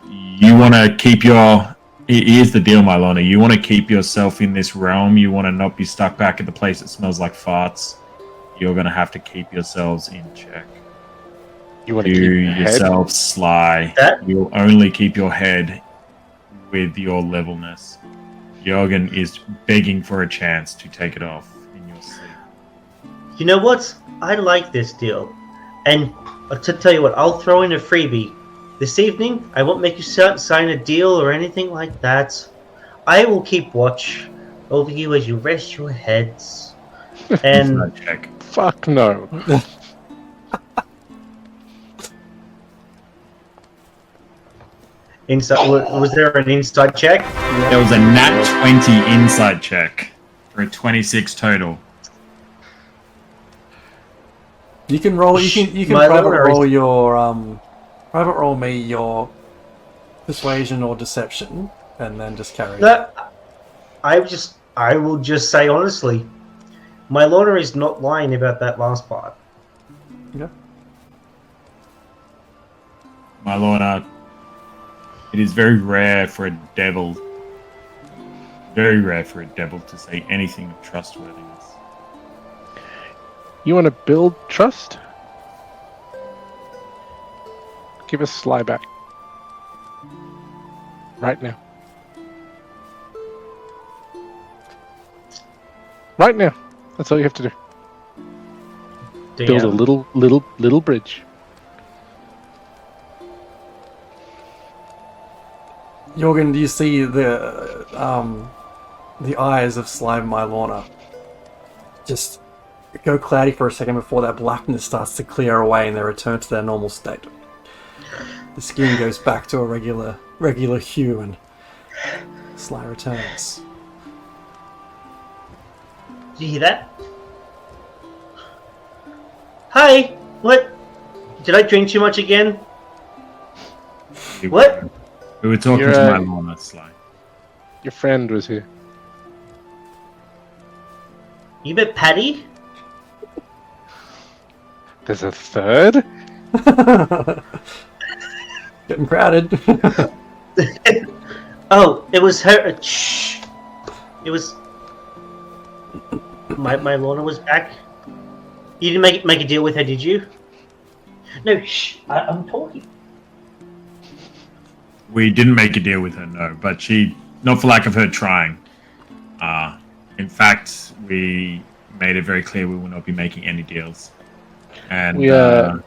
You want to keep your... Here's the deal, my Lorna. You want to keep yourself in this realm. You want to not be stuck back at the place that smells like farts. You're going to have to keep yourselves in check. You want to You keep your head? yourself Sly. You'll only keep your head with your levelness. Jorgen is begging for a chance to take it off in your sleep. You know what? I like this deal. And to tell you what, I'll throw in a freebie. This evening, I won't make you sign a deal or anything like that. I will keep watch over you as you rest your heads. And check. Fuck no. was there an inside check? There was a nat 20 inside check for a 26 total. You can roll. You can My private Lorna roll is- your private roll me your persuasion or deception, and then just carry. That I will just say honestly, my Lorna is not lying about that last part. Yeah. My Lorna, it is very rare for a devil to say anything of trustworthiness. You want to build trust? Give us Sly back. Right now. Right now. That's all you have to do. Build a little bridge. Jorgen, do you see the eyes of Slime My Lorna just go cloudy for a second before that blackness starts to clear away and they return to their normal state? The skin goes back to a regular hue and Sly returns. Did you hear that? Hi! What? Did I drink too much again? What? We were talking You're, to my Lorna, Sly. Your friend was here. You met Patty? There's a third? Getting crowded. Oh, it was her. Shh. It was. My Lorna was back. You didn't make a deal with her, did you? No, shh. I'm talking. We didn't make a deal with her, no, but she not for lack of her trying. In fact, we made it very clear we will not be making any deals. And we made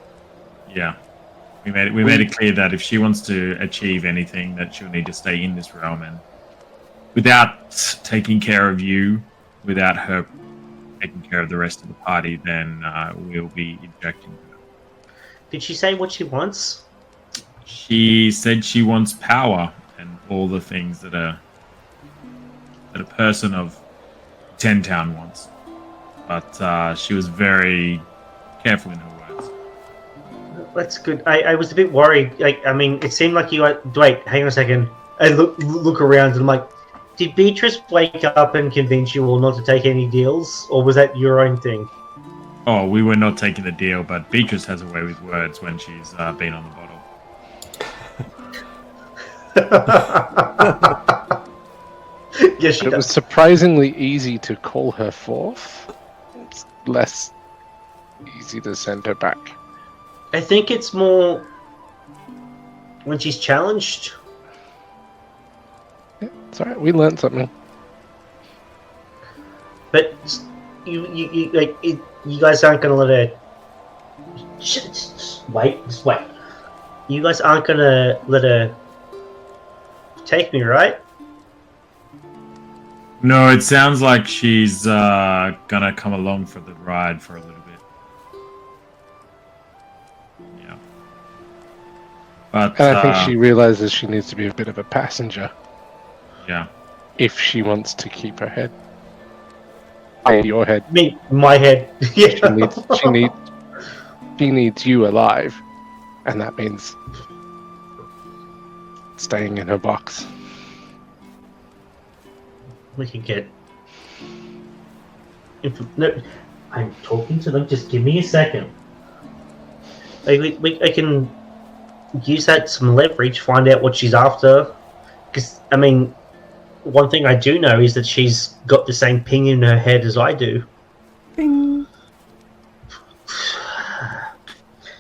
it clear that if she wants to achieve anything, that she'll need to stay in this realm. And without taking care of you, without her taking care of the rest of the party, then we'll be ejecting her. Did she say what she wants? She said she wants power and all the things that a person of 10 Town wants. But she was very careful in her words. That's good. I was a bit worried. It seemed like you... Wait, hang on a second. I look around and I'm like, did Beatrice wake up and convince you all not to take any deals? Or was that your own thing? Oh, we were not taking the deal, but Beatrice has a way with words when she's been on the bottle. Yes, she does. It was surprisingly easy to call her forth. It's less easy to send her back. I think it's more when she's challenged. Yeah, it's alright. We learned something. But you guys aren't gonna let her. Just wait. You guys aren't gonna let her take me, right? No, it sounds like she's gonna come along for the ride for a little bit. Yeah. But and I think she realizes she needs to be a bit of a passenger. Yeah. If she wants to keep her head. Your head. My head. Yeah. She needs you alive, and that means staying in her box. We can get. No, I'm talking to them. Just give me a second. I can use that some leverage. Find out what she's after. Because one thing I do know is that she's got the same ping in her head as I do. Ping.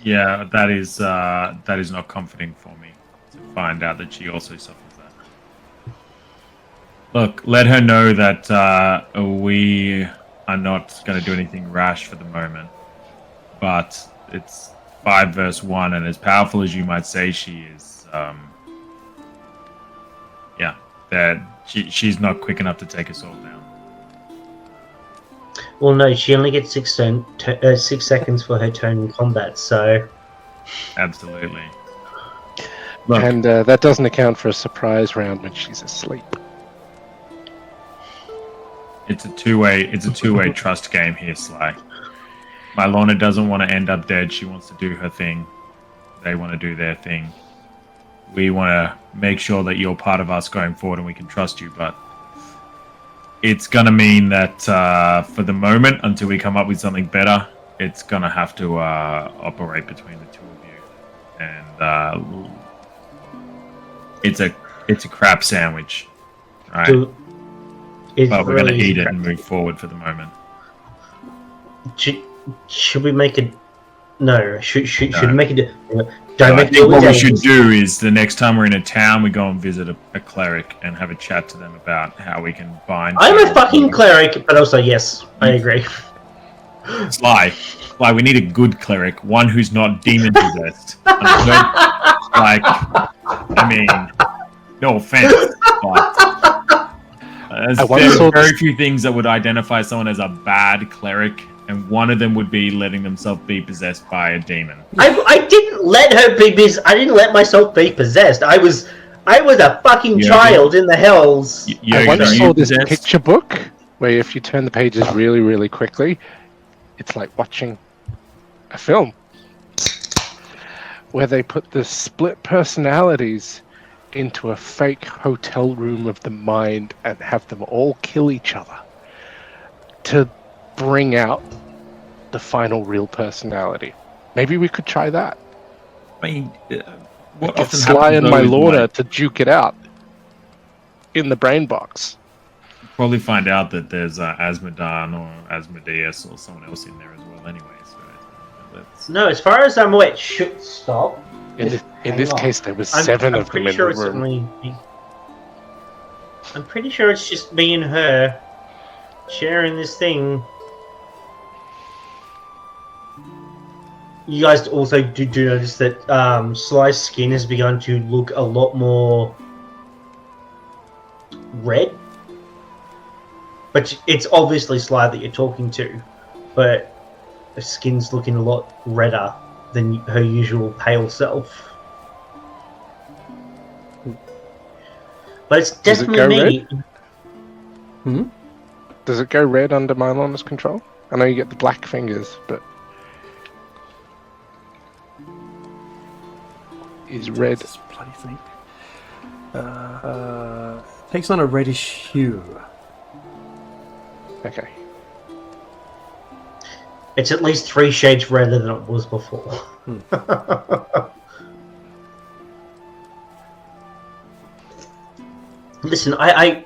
Yeah, that is not comforting for me to find out that she also suffers that. Look, let her know that we are not going to do anything rash for the moment, but it's 5 versus 1, and as powerful as you might say she is, that she's not quick enough to take us all down. Well, no, she only gets 6 seconds for her turn in combat, so... Absolutely. Look, and that doesn't account for a surprise round when she's asleep. It's a two-way trust game here, Sly. My Lorna doesn't want to end up dead. She wants to do her thing. They want to do their thing. We want to make sure that you're part of us going forward and we can trust you, but it's going to mean that for the moment, until we come up with something better, it's going to have to operate between the two of you. And it's a crap sandwich, right? But we're going to eat it and move forward for the moment. Should we make it? No. Should we make it? I think what we should do is the next time we're in a town, we go and visit a cleric and have a chat to them about how we can bind. I'm a fucking cleric, but also yes, I agree. Sly, we need a good cleric, one who's not demon possessed. No offense, but there's very few things that would identify someone as a bad cleric. And one of them would be letting themselves be possessed by a demon. I didn't let her be I didn't let myself be possessed. I was a fucking child in the hells. I once saw this picture book where if you turn the pages really, really quickly, it's like watching a film. Where they put the split personalities into a fake hotel room of the mind and have them all kill each other to bring out the final real personality. Maybe we could try that. What often Sly and my Lorna to duke it out in the brain box. Probably find out that there's Asmodan or Asmodeus or someone else in there as well. Anyway, so no, as far as I'm aware, stop. In this case, there was 7 of them in the room. I'm pretty sure it's just me and her sharing this thing. You guys also do notice that Sly's skin has begun to look a lot more red. But it's obviously Sly that you're talking to, but her skin's looking a lot redder than her usual pale self. But it's definitely me. Does it go red under Mylona's control? I know you get the black fingers, but is red This bloody thing. Takes on a reddish hue. okay? It's at least 3 shades redder than it was before. Listen, I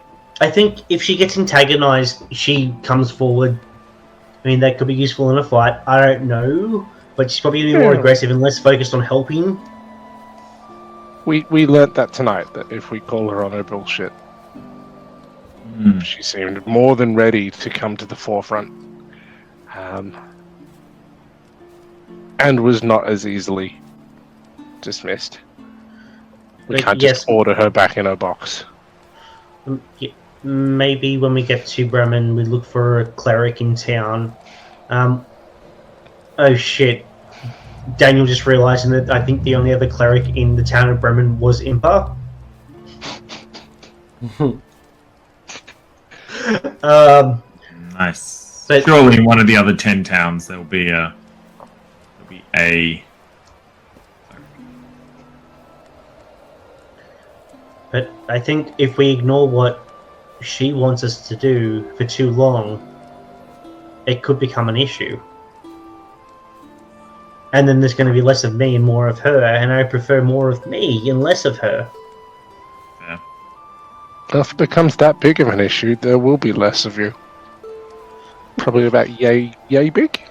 think if she gets antagonized, she comes forward. I mean, that could be useful in a fight. I don't know, but she's probably going to be more aggressive and less focused on helping. We learnt that tonight, that if we call her on her bullshit, she seemed more than ready to come to the forefront, and was not as easily dismissed. We can't just order her back in her box. Maybe when we get to Bremen, we look for a cleric in town. Oh shit. Daniel just realising that I think the only other cleric in the town of Bremen was Impa. Nice. But surely in one of the other 10 towns there'll be a... But I think if we ignore what she wants us to do for too long, it could become an issue. And then there's going to be less of me and more of her, and I prefer more of me and less of her. Yeah. If it becomes that big of an issue, there will be less of you. Probably about yay big.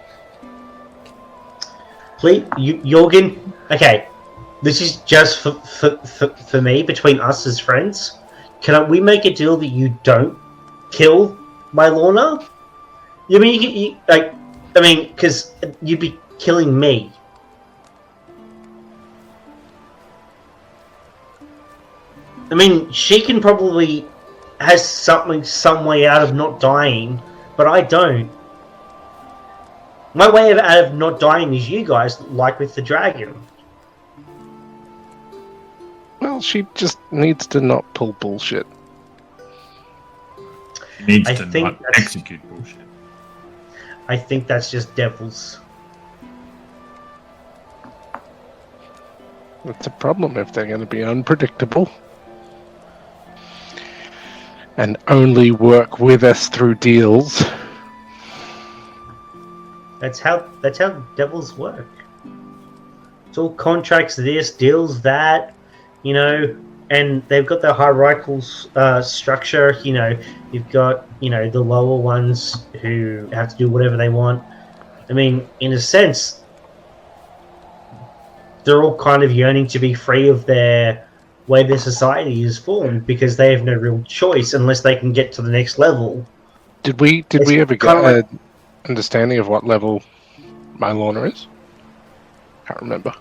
Please, Jorgen. Okay, this is just for me, between us as friends. Can we make a deal that you don't kill my Lorna? You mean because you'd be killing me. I mean, she can probably has some way out of not dying, but I don't. My way out of not dying is you guys, like with the dragon. Well, she just needs to not pull bullshit. She needs to not execute bullshit. I think that's just devils. It's a problem if they're going to be unpredictable and only work with us through deals. That's how devils work. It's all contracts, this, deals, that, and they've got their hierarchical structure. You've got the lower ones who have to do whatever they want. I mean, in a sense, they're all kind of yearning to be free of their way their society is formed, because they have no real choice unless they can get to the next level. Did we ever get an understanding of what level my Lorna is? Can't remember.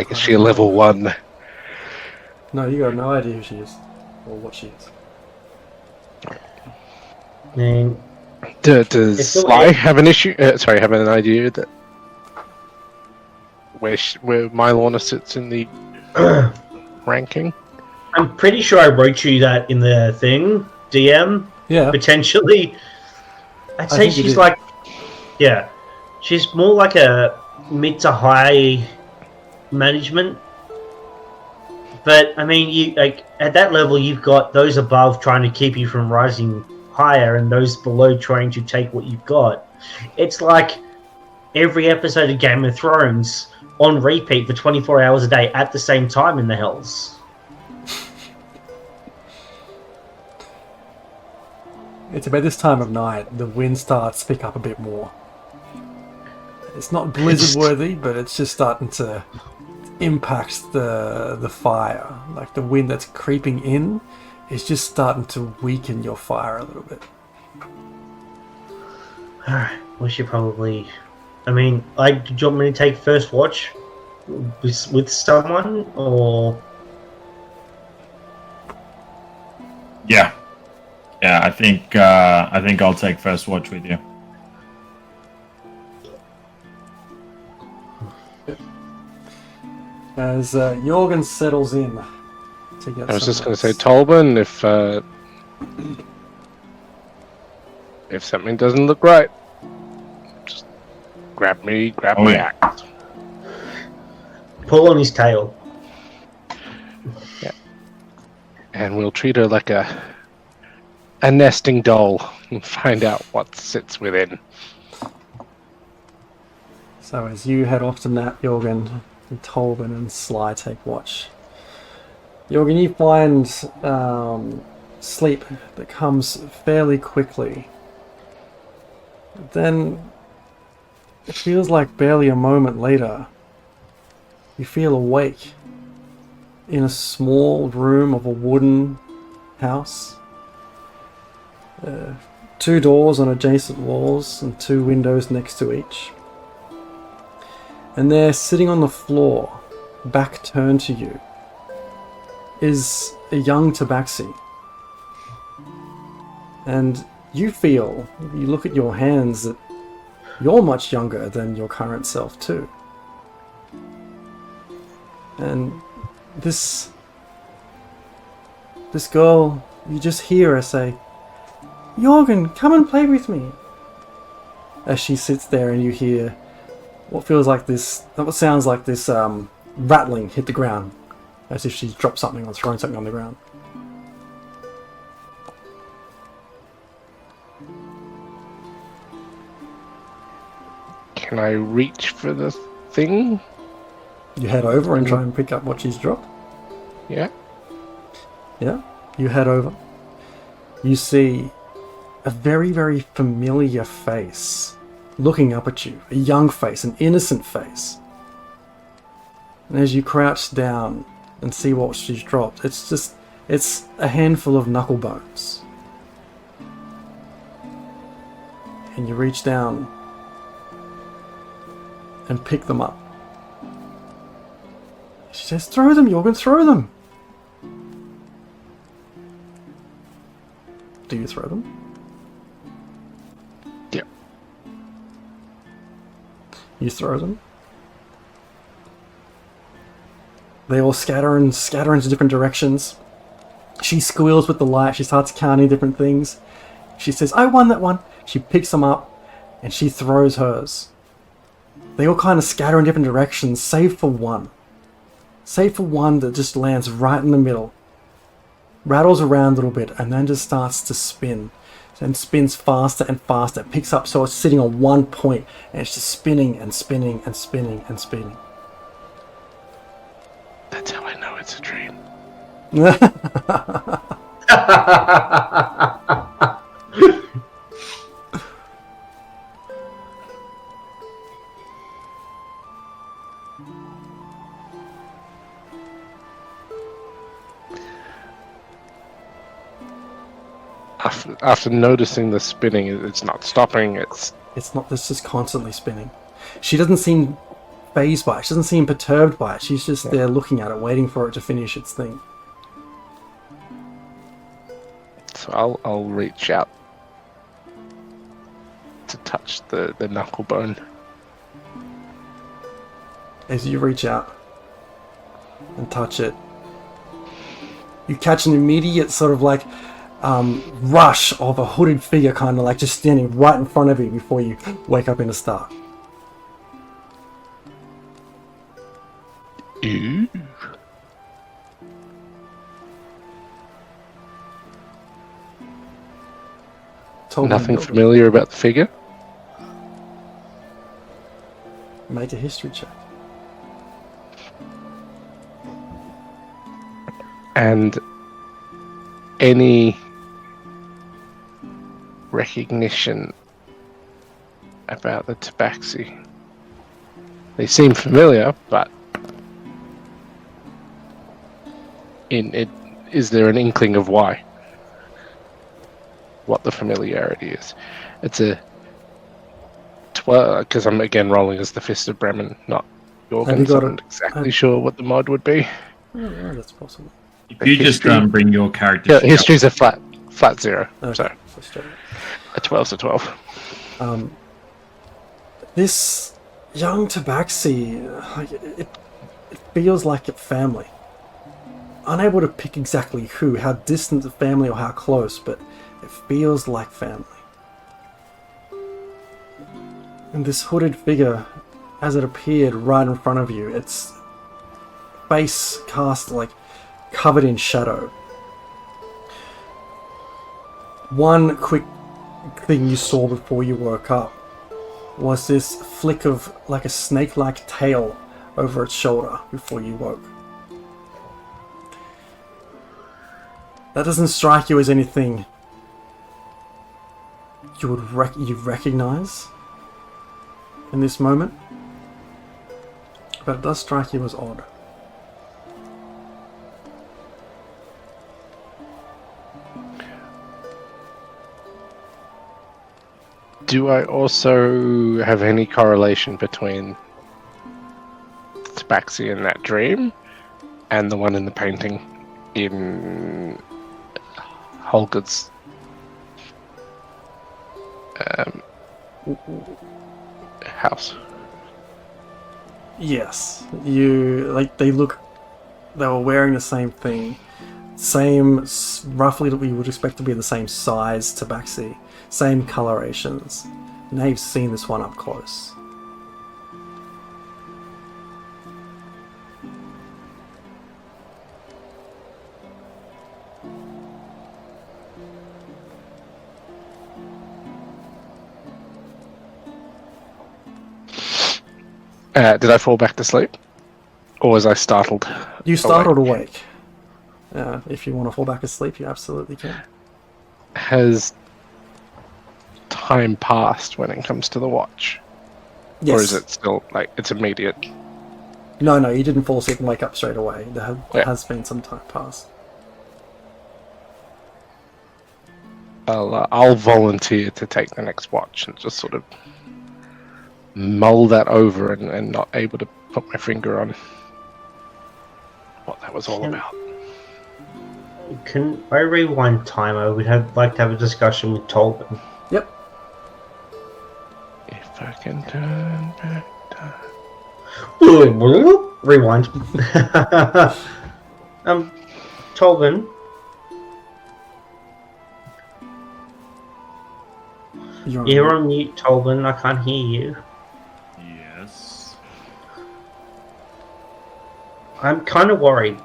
Is she a level 1? No, you got no idea who she is or what she is. Does Sly have an issue? Have an idea that where my Lorna sits in the ranking? I'm pretty sure I wrote you that in the thing, DM. Yeah. Potentially. I'd say she's like, she's more like a mid to high management. But I mean, at that level, you've got those above trying to keep you from rising higher, and those below trying to take what you've got. It's like every episode of Game of Thrones on repeat for 24 hours a day at the same time in the Hells. It's about this time of night, the wind starts to pick up a bit more. It's not blizzard worthy, but it's just starting to impact the fire. Like the wind that's creeping in is just starting to weaken your fire a little bit. Alright, we should probably... I mean, do you want me to take first watch with someone, or... Yeah. Yeah, I think I'll take first watch with you. As Jorgen settles in to get I was just going to say, rest. Tolbin, if something doesn't look right, just grab my axe. Pull on his tail. Yeah. And we'll treat her like a nesting doll and find out what sits within. So as you head off to nap, Jorgen, and Tolbin and Sly take watch. Jorgen, you find sleep that comes fairly quickly. But then it feels like barely a moment later, you feel awake in a small room of a wooden house. 2 doors on adjacent walls and 2 windows next to each. And there, sitting on the floor, back turned to you, is a young tabaxi. And you feel, you look at your hands, that you're much younger than your current self too. And this girl, you just hear her say, "Jorgen, come and play with me." As she sits there and you hear what sounds like this rattling hit the ground, as if she's dropped something or thrown something on the ground. Can I reach for the thing? You head over and try and pick up what she's dropped. Yeah. Yeah, you head over. You see a very, very familiar face looking up at you. A young face, an innocent face. And as you crouch down and see what she's dropped, it's a handful of knuckle bones. And you reach down and pick them up. She says, "Throw them, Jorgen, throw them." Do you throw them? Yeah. You throw them. They all scatter into different directions. She squeals with the light. She starts counting different things. She says, "I won that one." She picks them up and she throws hers. They all kind of scatter in different directions, save for one. Save for one that just lands right in the middle. Rattles around a little bit and then just starts to spin. And spins faster and faster. It picks up so it's sitting on one point and it's just spinning and spinning and spinning and spinning. That's how I know it's a dream. After noticing the spinning, it's not stopping. It's just constantly spinning. She doesn't seem fazed by it. She doesn't seem perturbed by it. She's just there looking at it, waiting for it to finish its thing. So I'll reach out to touch the knuckle bone. As you reach out and touch it, you catch an immediate sort of like rush of a hooded figure, kind of like just standing right in front of you before you wake up in a start. Ooh. Nothing familiar about the figure? Make a history check. And any recognition about the tabaxi? They seem familiar, but in is there an inkling of why? What the familiarity is? It's a 12, because I'm again rolling as the Fist of Bremen, not Jorgen, so I'm not exactly sure what the mod would be. Yeah, that's possible. If you just bring your character... Yeah, history's a flat 0, okay. so a 12's a 12. This young Tabaxi, it feels like a family. Unable to pick exactly who, how distant the family or how close, but it feels like family. And this hooded figure, as it appeared right in front of you, its face cast like covered in shadow. One quick thing you saw before you woke up was this flick of like a snake-like tail over its shoulder before you woke. That doesn't strike you as anything you would you recognize in this moment, but it does strike you as odd. Do I also have any correlation between Tabaxi in that dream and the one in the painting in Holger's house? Yes, they were wearing the same thing, roughly that we would expect to be the same size Tabaxi, same colorations. Now you've seen this one up close. Did I fall back to sleep? Or was I startled? You startled awake. If you want to fall back asleep, you absolutely can. Has time passed when it comes to the watch? Yes. Or is it still, it's immediate? No, you didn't fall asleep and wake up straight away. There has been some time passed. I'll volunteer to take the next watch and just sort of mull that over and not able to put my finger on what that was all about. Can I rewind time? I would like to have a discussion with Tolben. Yep. If I can turn back time. Rewind. Tolben. You're on mute, Tolben. I can't hear you. Yes. I'm kind of worried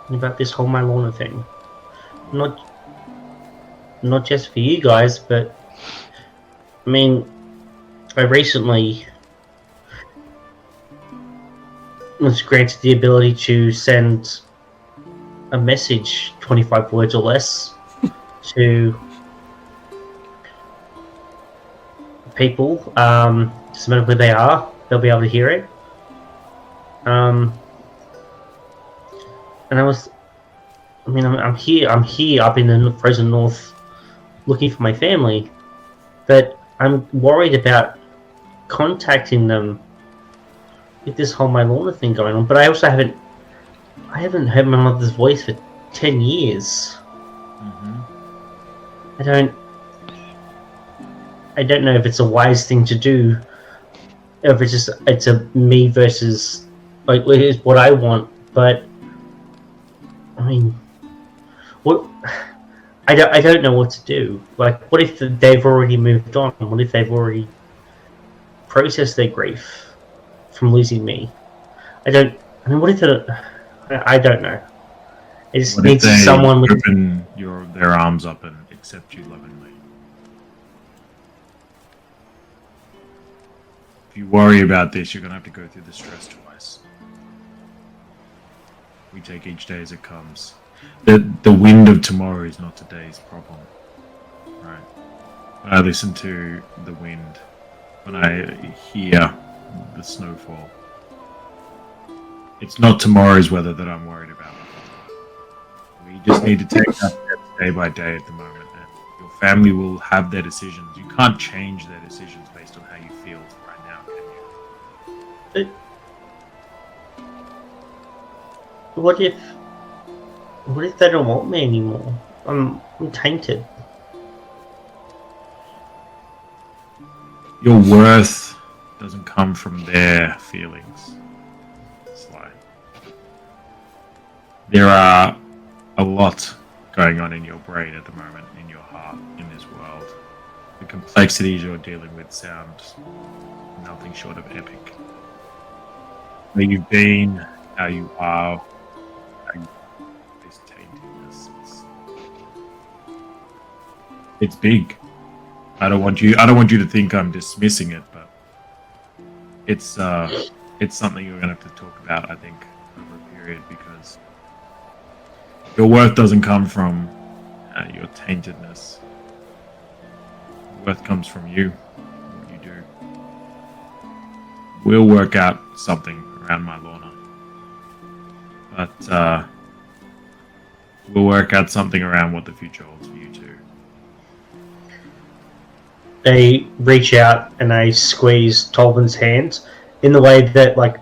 about this whole Malorna thing. Not just for you guys, but I mean, I recently was granted the ability to send a message 25 words or less to people. Doesn't matter where they are, they'll be able to hear it. And I'm here up in the frozen north looking for my family, but I'm worried about contacting them with this whole Malorna thing going on. But I also haven't heard my mother's voice for 10 years. I don't know if it's a wise thing to do, or if it's a me versus here's what I want. But I mean, what? I don't know what to do. What if they've already moved on? What if they've already processed their grief from losing me? What if I don't know. It just needs someone with open their arms up and accept you lovingly. If you worry about this, you're gonna have to go through the stress twice. We take each day as it comes. The wind of tomorrow is not today's problem, right? When I listen to the wind, when I hear the snowfall, it's not tomorrow's weather that I'm worried about. We just need to take that step day by day at the moment. And your family will have their decisions. You can't change their decisions based on how you feel right now, can you? What if they don't want me anymore? I'm tainted. Your worth doesn't come from their feelings. Sly. There are a lot going on in your brain at the moment, in your heart, in this world. The complexities you're dealing with sound nothing short of epic. Where you've been, how you are, this taintedness. It's big. I don't want you to think I'm dismissing it, but it's something you're gonna have to talk about, I think, over a period, because your worth doesn't come from your taintedness. Your worth comes from you, what you do. We'll work out something around my Lorna, but we'll work out something around what the future holds for you too. They reach out and they squeeze Tolban's hand in the way that, like,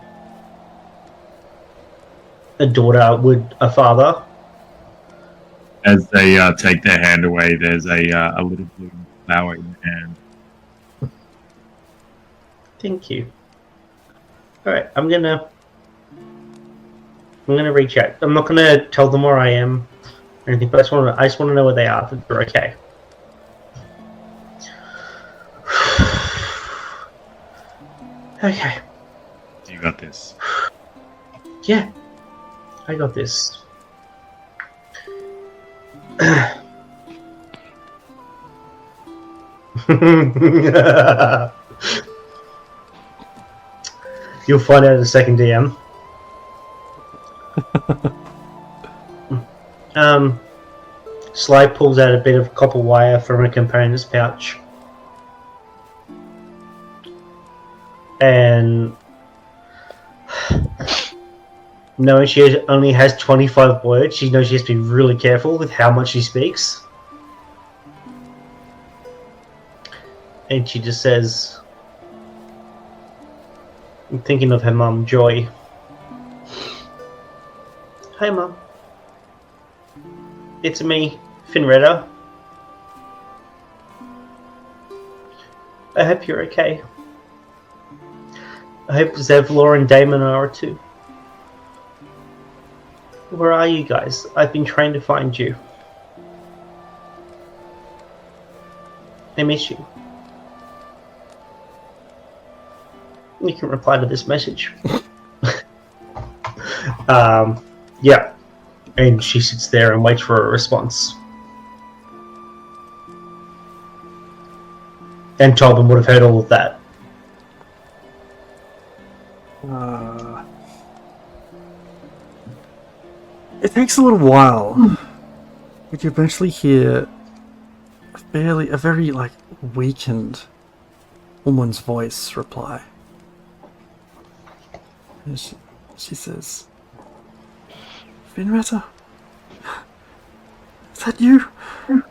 a daughter would a father. As they take their hand away, there's a little blue flower in the hand. Thank you. All right, I'm gonna reach out. I'm not gonna tell them where I am or anything, but I just want to know where they are. That they're okay. Okay. You got this. Yeah, I got this. You'll find out in a second, DM. Sly pulls out a bit of copper wire from a component's pouch. And knowing she only has 25 words, she knows she has to be really careful with how much she speaks. And she just says, I'm thinking of her mum, Joy. Hi, Mum. It's me, Finretta. I hope you're okay. I hope Zevlor and Damon are too. Where are you guys? I've been trying to find you. I miss you. You can reply to this message. Yeah. And she sits there and waits for a response. And Tobin would have heard all of that. It takes a little while, but you eventually hear a very like weakened woman's voice reply. And she says, Finretta? Is that you? I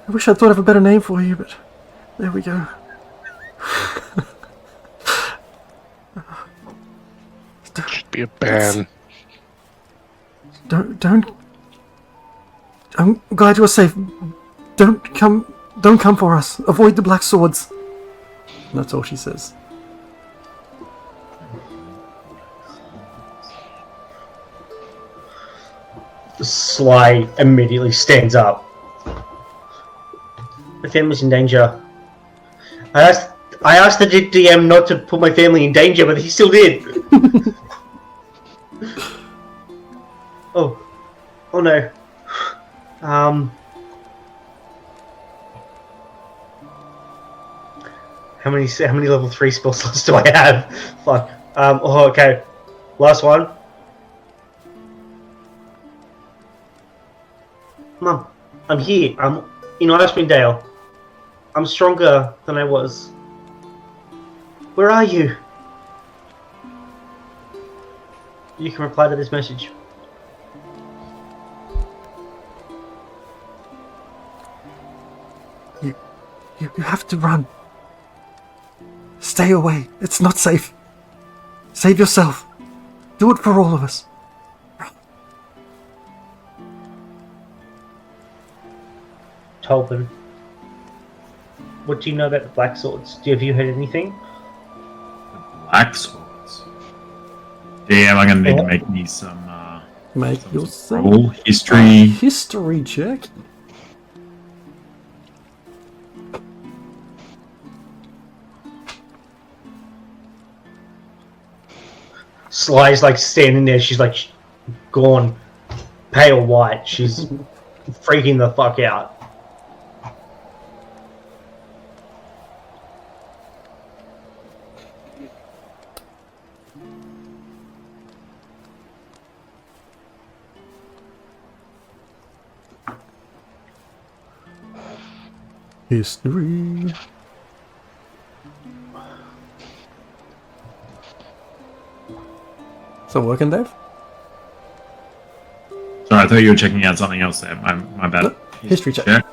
wish I'd thought of a better name for you, but there we go. Should be a ban. Don't. I'm glad you're safe. Don't come for us. Avoid the black swords. And that's all she says. Sly immediately stands up. My family's in danger. I asked the DM not to put my family in danger, but he still did. Oh no. How many level 3 spell slots do I have? Fuck. Okay. Last one. Mum, I'm here. I'm in Icewind Dale. I'm stronger than I was. Where are you? You can reply to this message. You have to run. Stay away. It's not safe. Save yourself. Do it for all of us. Tolbin, what do you know about the Black Swords? Have you heard anything? Black swords. Damn, I'm gonna need to make me some. Make some yourself roll history. History check. Sly's like standing there. She's like gone pale white. She's freaking the fuck out. History. Still working, Dave? Sorry, I thought you were checking out something else there. My bad. Nope. History check.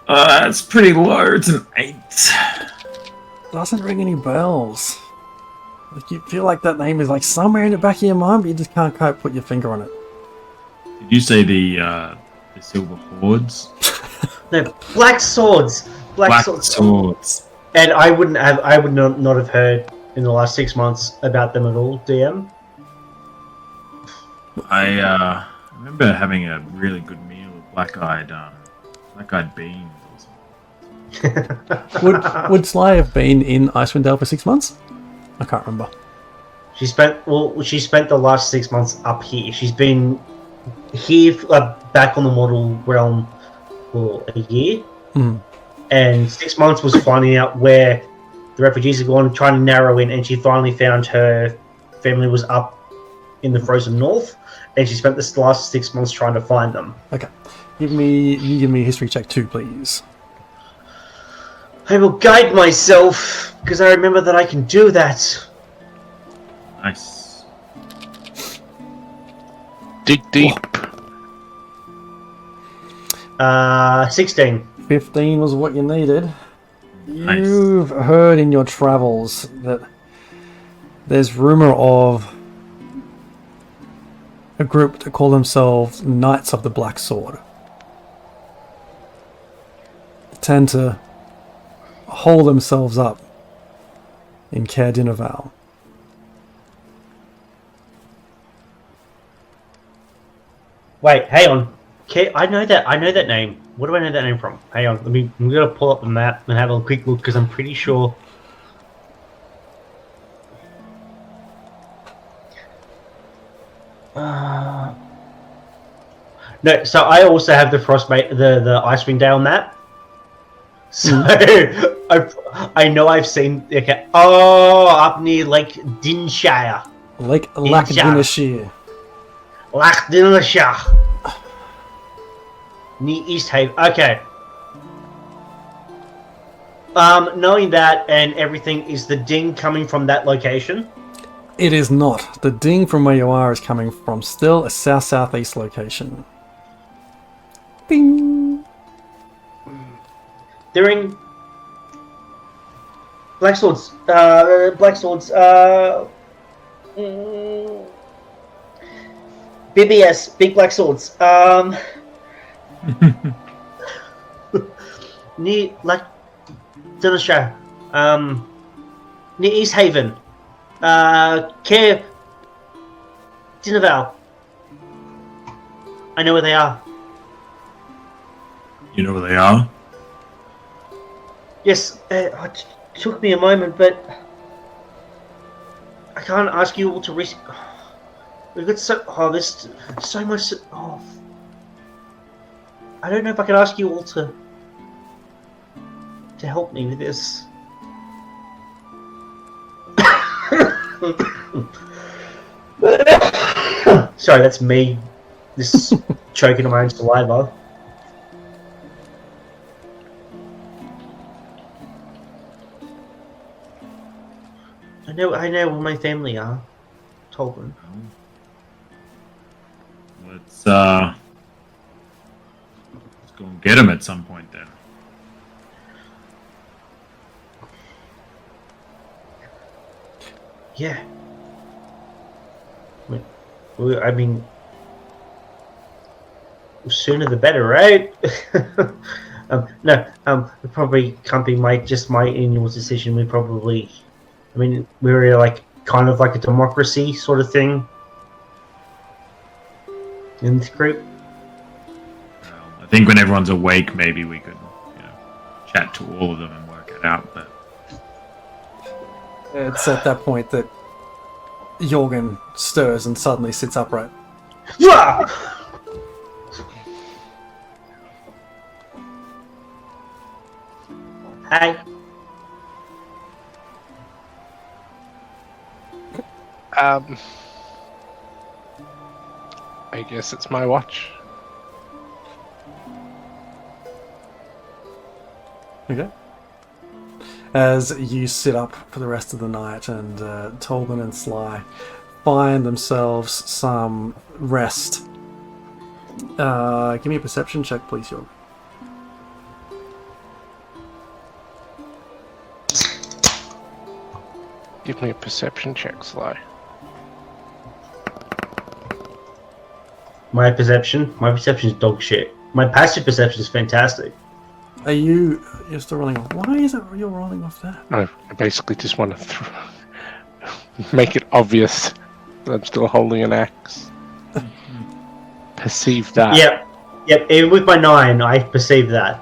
It's pretty low. It's an 8. Doesn't ring any bells. Like you feel like that name is like somewhere in the back of your mind, but you just can't quite put your finger on it. Did you say the Silver Hordes? No, Black Swords. Black Swords. And I would not have heard in the last 6 months about them at all, DM. I remember having a really good meal of black-eyed beans or something. Would Sly have been in Icewind Dale for 6 months? I can't remember. She spent the last 6 months up here. She's been here back on the mortal realm for a year, and 6 months was finding out where the refugees are going, trying to narrow in, and she finally found her family was up in the frozen north, and she spent the last 6 months trying to find them. Okay, give me a history check too, please. I will guide myself because I remember that I can do that. Nice. Dig deep. 16. 15 was what you needed. Nice. You've heard in your travels that there's rumor of a group that call themselves Knights of the Black Sword. They tend to hole themselves up in Caer Dineval. Wait, hang on. I know that name. What do I know that name from? Hang on, I'm gonna pull up the map and have a quick look because I'm pretty sure. No, so I also have the Frostmaiden, the Icewind Dale map. So I know I've seen. Okay, up near Lake Dinshire. Lake Lancashire. Lancashire. Near East Haven. Okay. Knowing that and everything, is the ding coming from that location? It is not. The ding from where you are is coming from still a south-southeast location. Bing! They're in Black Swords. BBS, Big Black Swords. Near Dinshire, near East Haven, Caer Dineval. I know where they are. You know where they are? Yes, it took me a moment, but I can't ask you all to risk. We've got there's so much. I don't know if I can ask you all to help me with this. Sorry, that's me. This choking on my own saliva. I know where my family are. Tolbin. Let's go and get him at some point then. Yeah. I mean, sooner the better, right? It probably can't be my annual decision. We probably, I mean, we're like kind of like a democracy sort of thing in this group. I think when everyone's awake, maybe we could, chat to all of them and work it out. But it's at that point that Jorgen stirs and suddenly sits upright. Yeah! Hi. I guess it's my watch. Okay. As you sit up for the rest of the night and Tolbin and Sly find themselves some rest. Give me a perception check, please, Jorg. Give me a perception check, Sly. My perception is dog shit. My passive perception is fantastic. You're still rolling off? Why is it you're rolling off that? I basically just want to make it obvious that I'm still holding an axe. Perceive that. Yep. Even with my 9, I perceive that.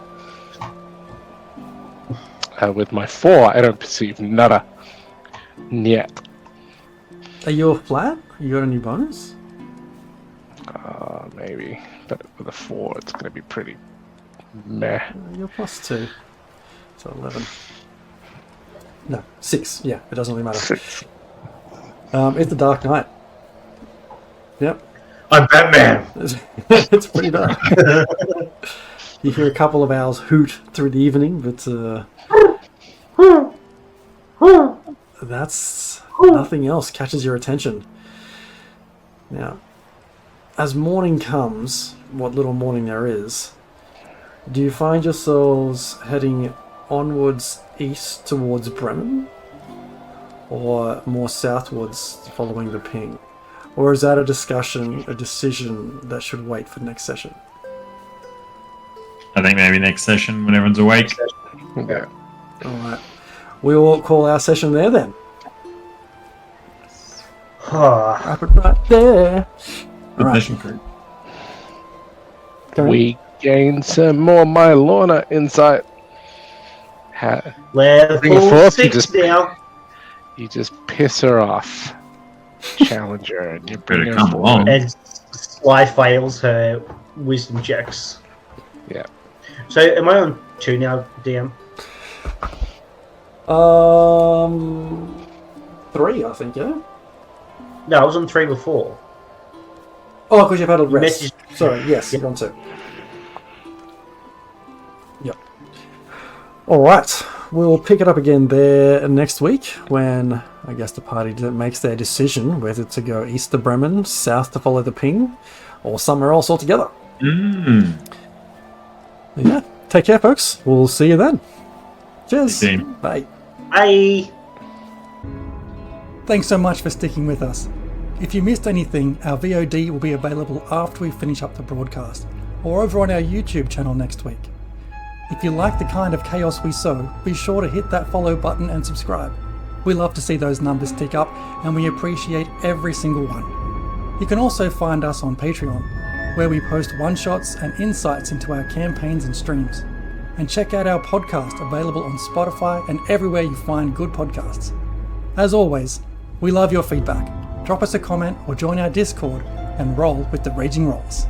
With my 4, I don't perceive nada. Yet. Are you flat? You got any bonus? Maybe. But with a 4, it's going to be pretty meh. You're +2. So 11. No, 6. Yeah, it doesn't really matter. 6. It's the Dark Knight. Yep. I'm Batman! It's pretty dark. You hear a couple of owls hoot through the evening, but that's nothing else catches your attention. Now, as morning comes, what little morning there is, do you find yourselves heading onwards east towards Bremen? Or more southwards following the ping? Or is that a decision that should wait for next session? I think maybe next session when everyone's awake. Yeah. Alright. We'll call our session there then. Wrap it right there. Session crew. We gained some more Mylorna insight. Level 6 now. You just piss her off, challenger, and you bring her come along. And Sly fails her wisdom checks. Yeah. So, am I on 2 now, DM? 3, I think, yeah? No, I was on 3 before. Oh, because you've had a rest. Sorry, yes, you're on 2. Yep. Alright, we'll pick it up again there next week when I guess the party makes their decision whether to go east to Bremen, south to follow the ping, or somewhere else altogether. Yeah, take care, folks. We'll see you then. Cheers. Bye. Bye. Thanks so much for sticking with us. If you missed anything, our VOD will be available after we finish up the broadcast, or over on our YouTube channel next week. If you like the kind of chaos we sow, be sure to hit that follow button and subscribe. We love to see those numbers tick up, and we appreciate every single one. You can also find us on Patreon, where we post one-shots and insights into our campaigns and streams. And check out our podcast, available on Spotify and everywhere you find good podcasts. As always, we love your feedback. Drop us a comment or join our Discord and roll with the Raging Rolls.